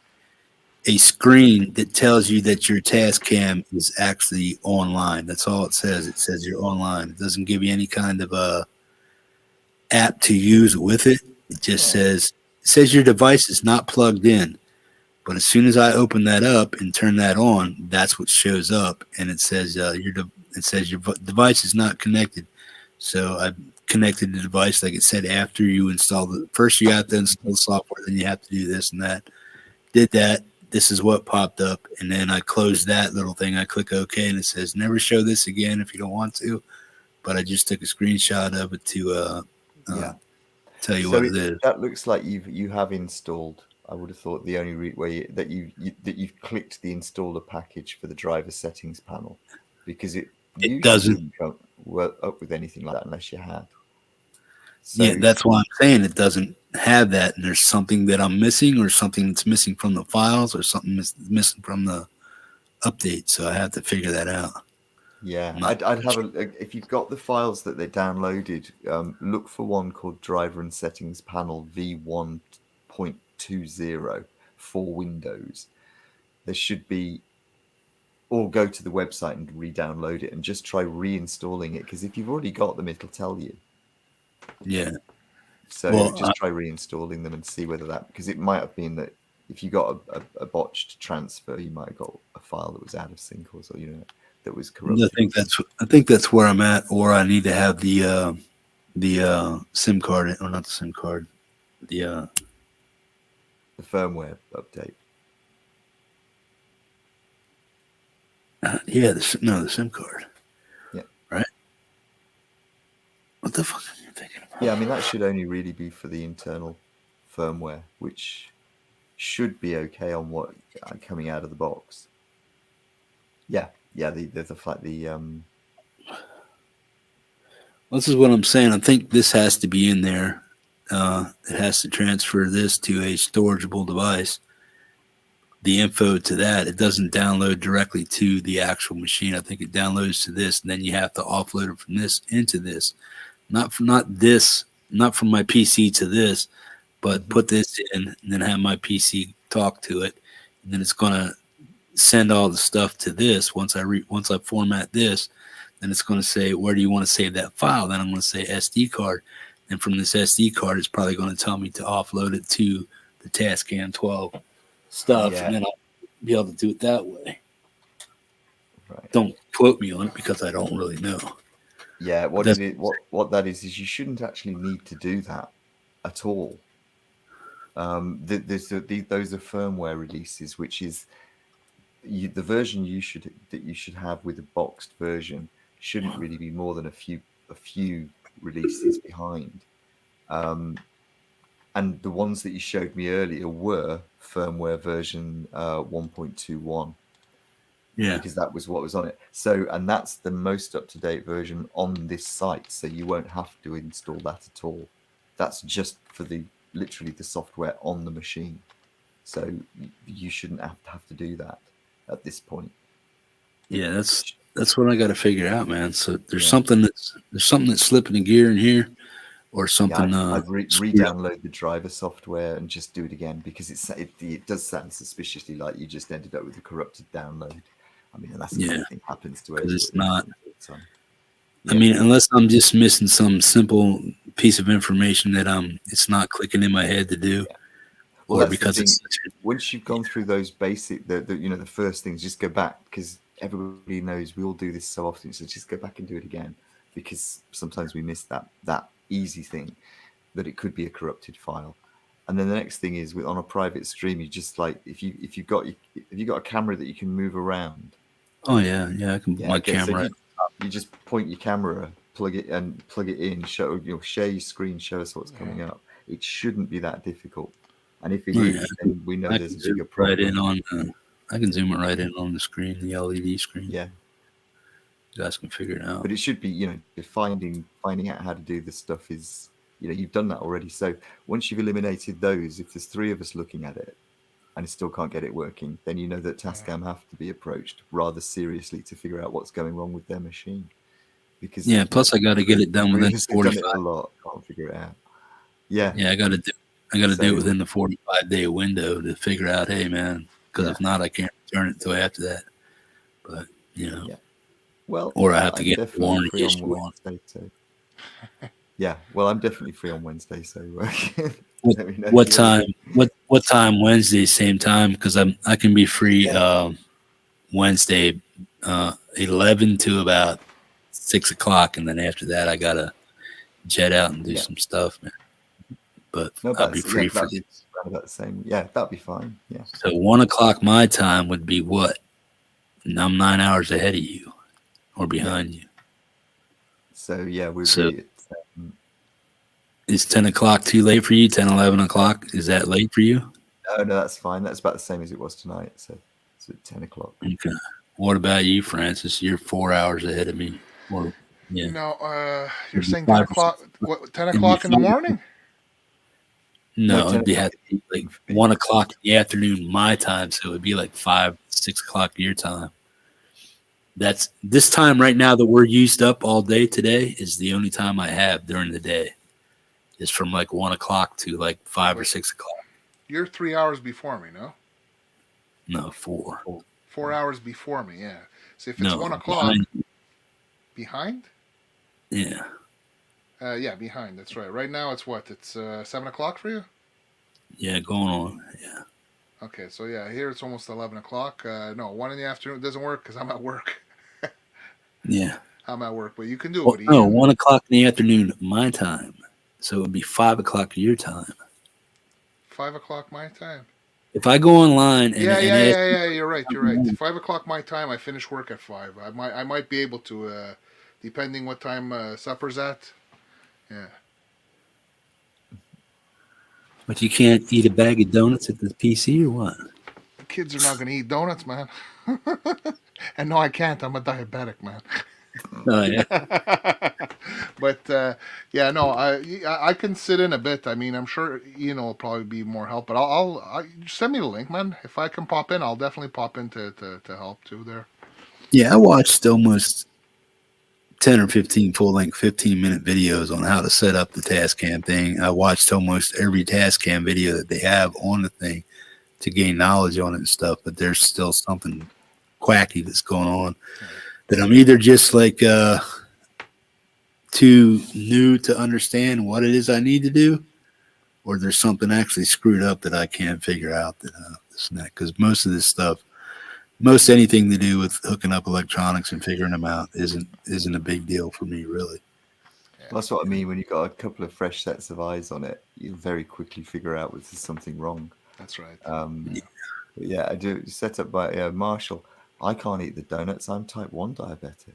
a screen that tells you that your task cam is actually online. That's all it says. It says you're online. It doesn't give you any kind of a app to use with it. It just says your device is not plugged in. But as soon as I open that up and turn that on, that's what shows up, and it says your device is not connected. So I connected the device, like it said, after you install it. First, you have to install the software, then you have to do this and that. Did that. This is what popped up, and then I closed that little thing. I click OK, and it says never show this again if you don't want to. But I just took a screenshot of it to tell you what it is. That looks like you have installed. I would have thought the only way that you've clicked the installer package for the driver settings panel, because it doesn't come up with anything like that unless you had. So, yeah, that's why I'm saying it doesn't have that, and there's something that I'm missing, or something that's missing from the files, or something missing from the update. So I have to figure that out. Yeah, I'd have if you've got the files that they downloaded, look for one called Driver and Settings Panel V1.20 for Windows. There should be, or go to the website and re-download it and just try reinstalling it, because if you've already got them, it'll tell you. Yeah. So just try reinstalling them and see whether that, because it might have been that if you got a botched transfer, you might have got a file that was out of sync or so, that was corrupted. I think that's where I'm at, or I need to have the SIM card, or not the SIM card, the firmware update. the SIM card. Yeah. Right. What the fuck are you thinking about? Yeah, I mean that should only really be for the internal firmware, which should be okay on what coming out of the box. Yeah. This is what I'm saying. I think this has to be in there. It has to transfer this to a storageable device. The info to that, it doesn't download directly to the actual machine. I think it downloads to this, and then you have to offload it from this into this. Not from my PC to this, but put this in and then have my PC talk to it, and then it's gonna send all the stuff to this. Once I format this, then it's going to say, where do you want to save that file? Then I'm going to say SD card. And from this SD card, it's probably going to tell me to offload it to the Tascam 12 stuff. Yeah. And then I'll be able to do it that way. Right. Don't quote me on it because I don't really know. Yeah, what that is you shouldn't actually need to do that at all. Those are firmware releases, which is the version you should have with a boxed version shouldn't really be more than a few releases behind. And the ones that you showed me earlier were firmware version 1.21. Yeah, because that was what was on it. So, and that's the most up-to-date version on this site. So you won't have to install that at all. That's just for literally the software on the machine. So you shouldn't have to do that at this point. Yeah, that's what I got to figure out, man. So there's something that's slipping a gear in here, or something. Yeah, I'd re-download the driver software and just do it again, because it does sound suspiciously like you just ended up with a corrupted download. I mean, and that's the thing happens to it. It's not. I mean, unless I'm just missing some simple piece of information that it's not clicking in my head to do. Well, or that's the because thing. it's such a, Once you've gone through those basic, the first things, just go back, because everybody knows we all do this so often. So just go back and do it again, because sometimes we miss that easy thing, that it could be a corrupted file. And then the next thing is, on a private stream, you just like, if you've got a camera that you can move around. oh yeah, I can put my So camera. you just point your camera, plug it in, share your screen, show us what's coming up. It shouldn't be that difficult. And if it Oh, is, then we know I there's can a zoom bigger it right problem. in on. I can zoom it right in on the screen, the LED screen. Yeah, You guys can figure it out. but it should be, finding out how to do this stuff is, you've done that already. So once you've eliminated those, if there's 3 of us looking at it and still can't get it working, then you know that Tascam have to be approached rather seriously to figure out what's going wrong with their machine. Because Yeah, plus I got to get it done within 45. Done it a lot, can't figure it out. Yeah, Yeah, I got to do it So- within the 45-day window to figure out, hey man, because if not, I can't return it until after that. But Yeah. Well, or I have to I'm get the definitely warranty free issue on. Wednesday. So. Yeah, well, I'm definitely free on Wednesday. So let me know What if you wanna- time? What time Wednesday? Same time, because I can be free Wednesday 11 to about 6 o'clock, and then after that I gotta jet out and do some stuff, man. But No, I'll be free for that'd be around about the same. Yeah, that'd be fine. Yeah. so 1 o'clock my time would be what? And I'm 9 hours ahead of you or behind you. So yeah, we'll So- be. Is 10 o'clock too late for you? 10, 11 o'clock? Is that late for you? No, that's fine. That's about the same as it was tonight. So it's at 10 o'clock. Okay. What about you, Francis? You're 4 hours ahead of me. Or, yeah. No, you're It'd be saying 10 5 o'clock? What? 10 It'd be o'clock in the 5. morning? No, No, it'd be, have to be like 1 o'clock in the afternoon my time, so it'd be like 5, 6 o'clock your time. That's this time right now that we're used up all day today is the only time I have during the day. It's from like 1 o'clock to like 5 or 6 o'clock. You're 3 hours before me, no? No, 4. 4 hours before me, yeah. So if it's No, 1 o'clock, behind- behind? Yeah. Yeah, behind. That's right. Right now it's what? It's 7 o'clock for you? Yeah, going on. Yeah. Okay, so yeah, here it's almost 11 o'clock. No, 1 in the afternoon doesn't work because I'm at work. Yeah. I'm at work, but you can do Well, it. no, 1 o'clock in the afternoon my time. So it would be 5 o'clock your time. 5 o'clock my time. If I go online and, Yeah. You're right. 5 o'clock my time. I finish work at 5. I might be able to, depending what time supper's at. Yeah. But you can't eat a bag of donuts at the PC or what? The kids are not going to eat donuts, man. And no, I can't. I'm a diabetic, man. Oh yeah. But yeah, no, I can sit in a bit. I mean, I'm sure will probably be more help. But I'll send me the link, man. If I can pop in, I'll definitely pop in to help too there. Yeah, I watched almost 10 or 15 full-length 15-minute videos on how to set up the Tascam thing. I watched almost every Tascam video that they have on the thing to gain knowledge on it and stuff, but there's still something quacky that's going on that I'm either just like too new to understand what it is I need to do, or there's something actually screwed up that I can't figure out that this and that. Because most of this stuff, most anything to do with hooking up electronics and figuring them out isn't a big deal for me, really. That's what I mean. When you've got a couple of fresh sets of eyes on it, you very quickly figure out if there's something wrong. That's right. But yeah, I do. Set up by Marshall. I can't eat the donuts. I'm type 1 diabetic.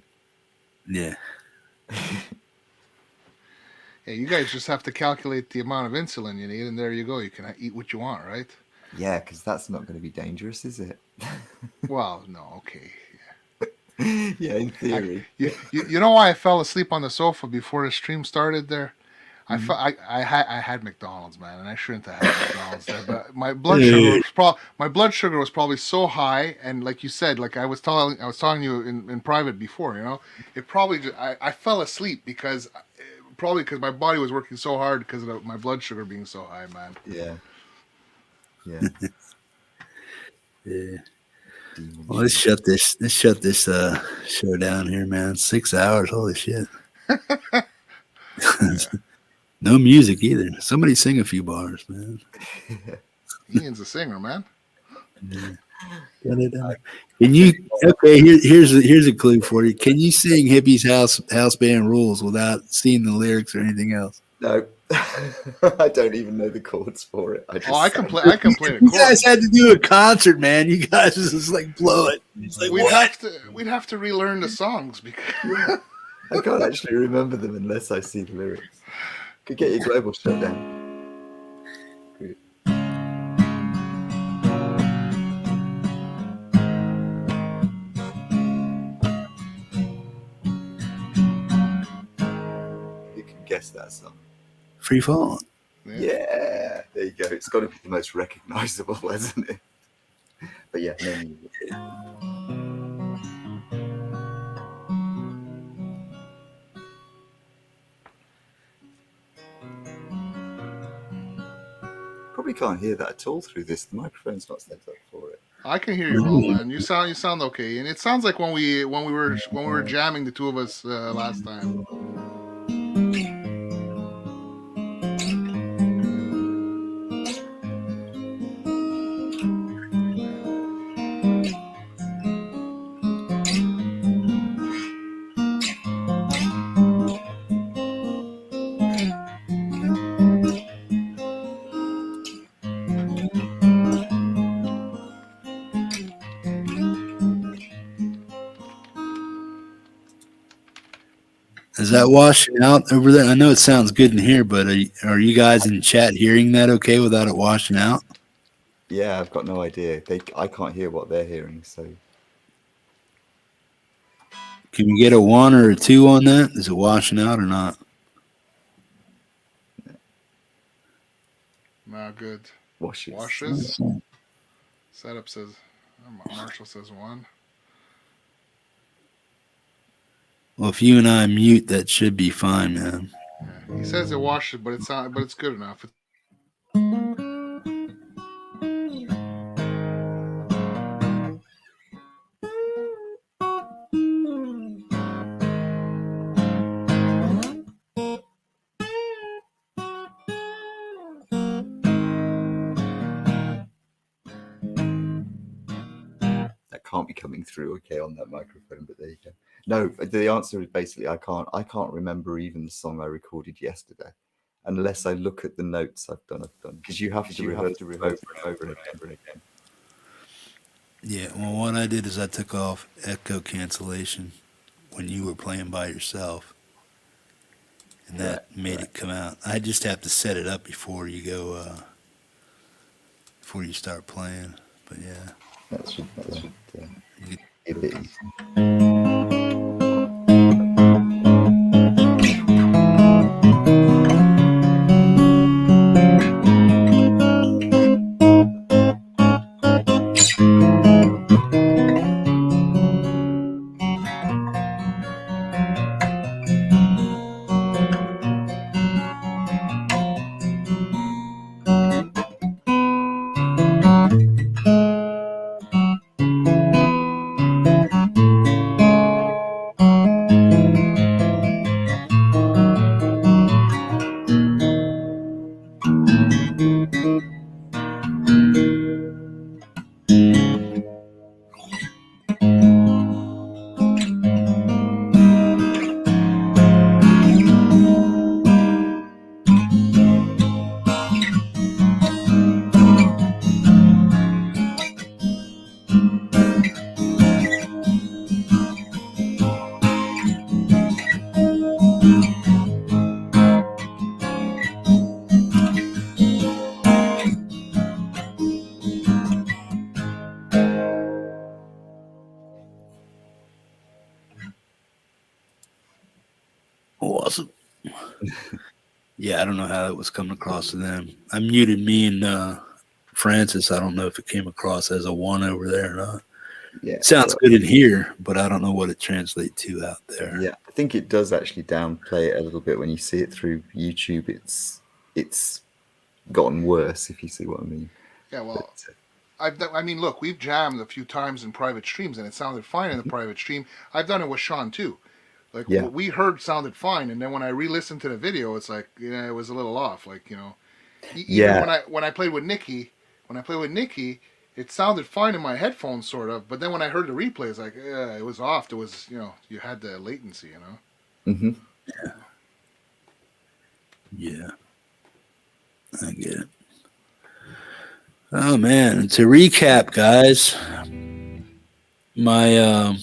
Yeah. Yeah, you guys just have to calculate the amount of insulin you need, and there you go. You can eat what you want, right? Yeah, because that's not going to be dangerous, is it? Well, no, okay. Yeah, in theory. You know why I fell asleep on the sofa before the stream started there? I had McDonald's, man, and I shouldn't have had McDonald's there. But my blood sugar was probably so high, and like you said, like I was telling you in private before, it probably I fell asleep because my body was working so hard because of my blood sugar being so high, man. Yeah. Yeah. Well, let's shut this show down here, man. 6 hours, holy shit. No music either. Somebody sing a few bars, man. Ian's a singer, man. Can you? Okay, here's a clue for you. Can you sing Hippie's house band rules without seeing the lyrics or anything else? No, I don't even know the chords for it. I can play. I can play the You guys chords. had to do a concert, man. You guys just like blow it. It's like, We'd have to relearn the songs because I can't actually remember them unless I see the lyrics. Could get your global shutdown. You can guess that song. Free falling. Yeah, there you go. It's got to be the most recognizable, hasn't it? But yeah, no music. Probably can't hear that at all through this. The microphone's not set up for it. I can hear you well, man. You sound okay, and it sounds like when we were jamming, the two of us last time. Is that washing out over there? I know it sounds good in here, but are you guys in chat hearing that okay without it washing out? Yeah, I've got no idea. I can't hear what they're hearing, so. Can we get a 1 or a 2 on that? Is it washing out or not? Nah, good. Washes. Setup says. Marshall says 1. Well, if you and I mute, that should be fine, man. Yeah. He says it washes, but it's good enough. That can't be coming through okay on that microphone, but there you go. No, the answer is basically I can't remember even the song I recorded yesterday, unless I look at the notes I've done. Because you have to rehearse over and over and again. Yeah, well, what I did is I took off echo cancellation when you were playing by yourself, and that made it come out. I just have to set it up before you go, before you start playing. But yeah, That should be a bit easy. awesome. Yeah, I don't know how that was coming across to them. I muted me and Francis. I don't know if it came across as a 1 over there or not. Yeah, Sounds good in here, but I don't know what it translates to out there. Yeah, I think it does actually downplay it a little bit when you see it through YouTube. It's gotten worse, if you see what I mean. Yeah, well, I mean, look, we've jammed a few times in private streams, and it sounded fine in the private stream. I've done it with Sean too. Like what we heard sounded fine, and then when I re-listened to the video, it's like it was a little off. Like even when I played with Nikki, when I play with Nikki, it sounded fine in my headphones, sort of. But then when I heard the replay, it's like, it was off. There was, you had the latency, Mm-hmm. Yeah. I get it. Oh, man. To recap, guys, my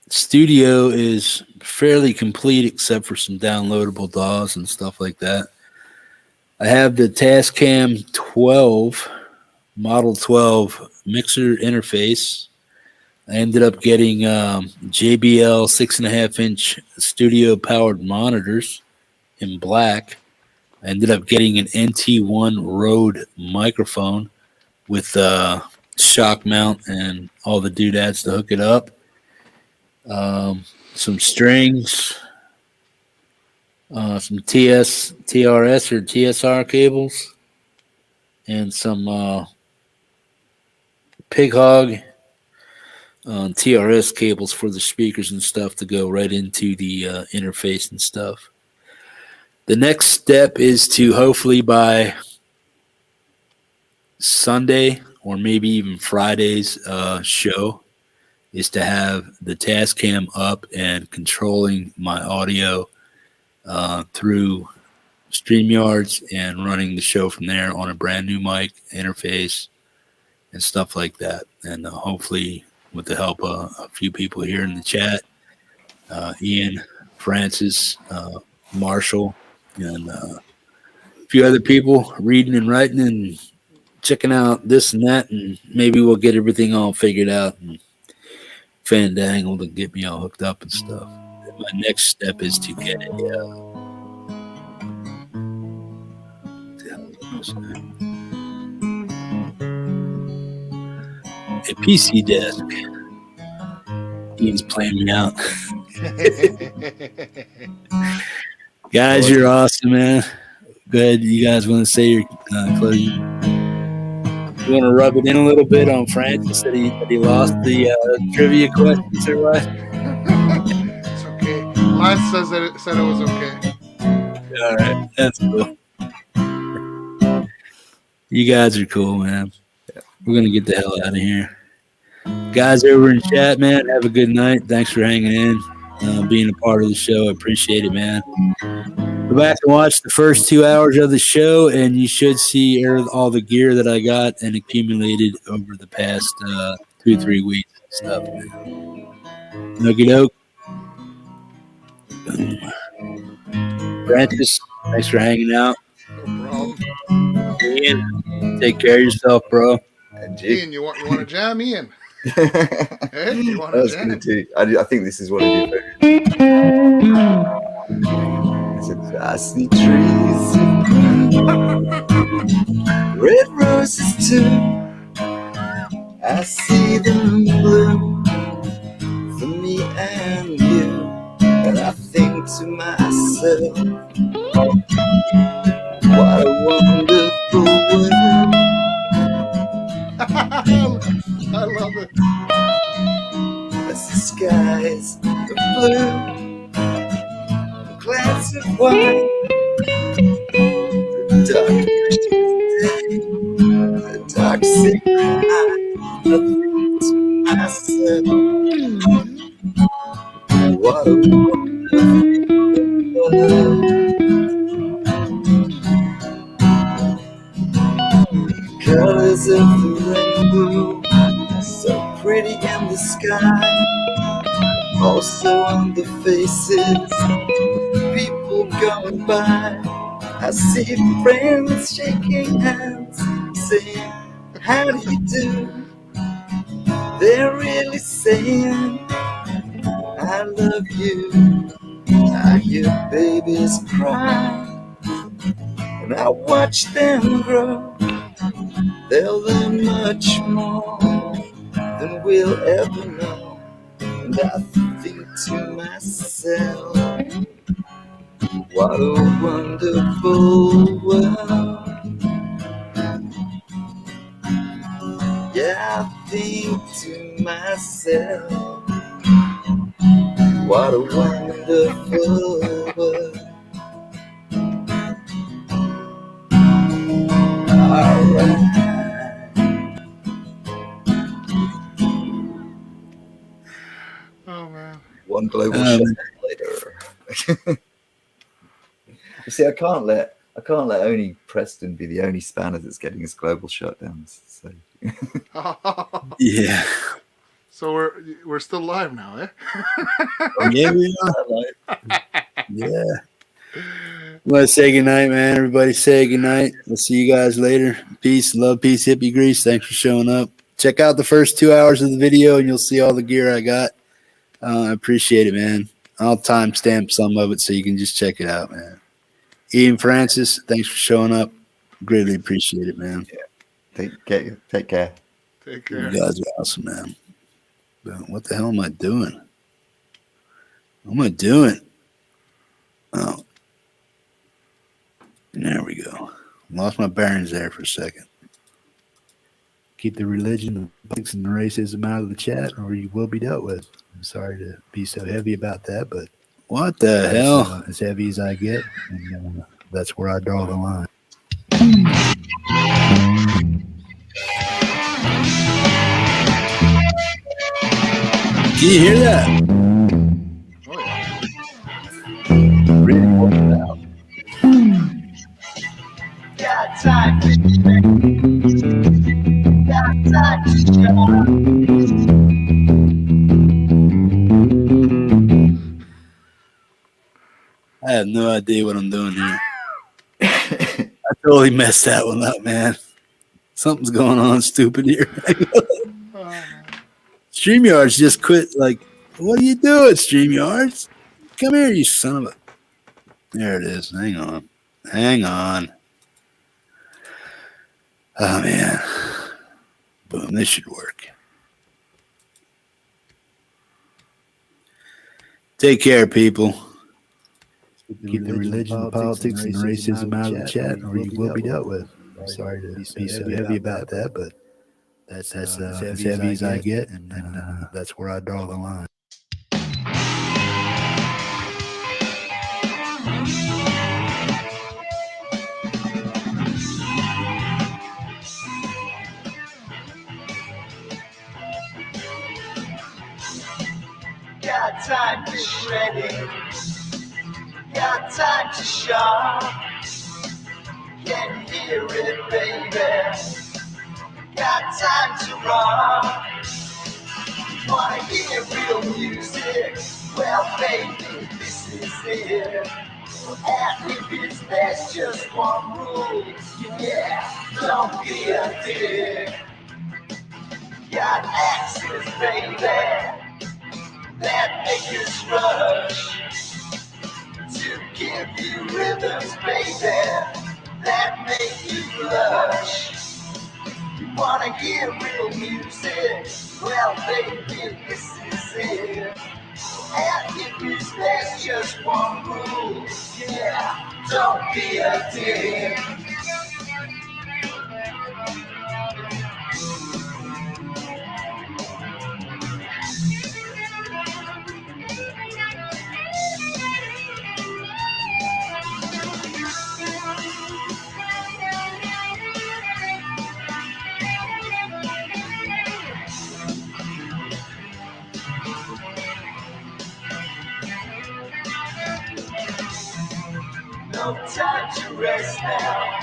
studio is fairly complete except for some downloadable DAWs and stuff like that. I have the Tascam 12, Model 12 mixer interface. I ended up getting JBL 6.5-inch studio-powered monitors in black. I ended up getting an NT1 Rode microphone with shock mount and all the doodads to hook it up. Some strings, some TRS or TSR cables, and some Pig Hog TRS cables for the speakers and stuff to go right into the interface and stuff. The next step is to hopefully by Sunday or maybe even Friday's show is to have the Tascam up and controlling my audio through StreamYards and running the show from there on a brand new mic interface and stuff like that. And hopefully with the help of a few people here in the chat, Ian, Francis, Marshall, and a few other people reading and writing and checking out this and that, and maybe we'll get everything all figured out and fandangled and get me all hooked up and stuff. And my next step is to get a PC desk. Ian's playing me out. Guys, you're awesome, man. Go ahead. You guys want to say your closing? You want to rub it in a little bit on Francis that he lost the trivia questions or what? It's okay. Lance said it was okay. All right, that's cool. You guys are cool, man. We're gonna get the hell out of here. Guys over in chat, man, have a good night. Thanks for hanging in, being a part of the show. I appreciate it, man. Go back and watch the first 2 hours of the show, and you should see all the gear that I got and accumulated over the past 2-3 weeks and stuff. Okie doke. Francis, thanks for hanging out. No problem. Ian, take care of yourself, bro. And Ian, you want to jam, Ian? Hey, you want I to was jam? going to do. I think this is what I do. I see trees, red roses too. I see them bloom for me and you. And I think to myself, what a wonderful world. I love it. As the skies are blue, the clouds are white, the dark day, the dark secret night. I think to myself, what a wonderful world. Colors of the rainbow, so pretty in the sky, also on the faces of people going by. I see friends shaking hands, saying, how do you do? They're really saying, I love you. I hear babies cry, and I watch them grow. They'll learn much more than we'll ever know. And I think to myself, what a wonderful world. Yeah, I think to myself, what a wonderful world. Alright. Oh man. One global shutdown later. You see, I can't let only Preston be the only spanner that's getting his global shutdowns. So Yeah. So we're still live now, eh? Yeah, we are. Yeah. Want to say goodnight, man. Everybody say goodnight. We'll see you guys later. Peace, love, peace, hippie grease. Thanks for showing up. Check out the first 2 hours of the video and you'll see all the gear I got. I appreciate it, man. I'll timestamp some of it so you can just check it out, man. Ian Francis, thanks for showing up. Greatly appreciate it, man. take care. Take care. You guys are awesome, man. But what the hell am I doing? What am I doing? Oh. There we go. Lost my bearings there for a second. Keep the religion, the politics, and the racism out of the chat, or you will be dealt with. I'm sorry to be so heavy about that, but what the hell? As heavy as I get, and that's where I draw the line. Can you hear that? Oh yeah. Really working out. Got time to got time to I have no idea what I'm doing here. I totally messed that one up, man. Something's going on stupid here. StreamYards just quit. Like, what are you doing, StreamYards? Come here, you son of a... There it is. Hang on. Hang on. Oh, man. Boom. This should work. Take care, people. Keep the religion, the politics, and the racism out of the chat, or you will be dealt with. I'm sorry to be so heavy about that, but that's as heavy as I get, and that's where I draw the line. got time to shred it. Got time to shop. Can hear it, baby. Got time to rock. Wanna hear real music? Well, baby, this is it. At Hippies, there's just one rule. Yeah, don't be a dick. Got axes, baby, that make us rush. To give you rhythms, baby, that make you blush. You wanna hear real music? Well, baby, this is it. At Hippies, there's just one rule. Yeah, don't be a dick. No time to rest now.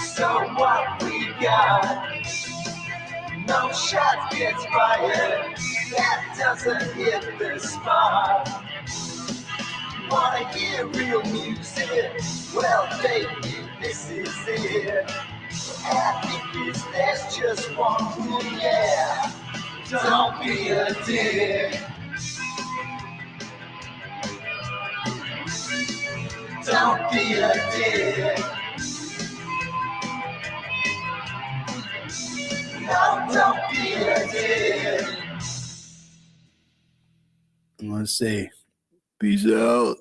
So what we got? No shot gets fired. That doesn't hit the spot. Wanna hear real music? Well, baby, this is it. At Hippies, there's just one rule, yeah. Don't be a dick. Don't be a dick. No, don't be a dick. I'm going to say, peace out.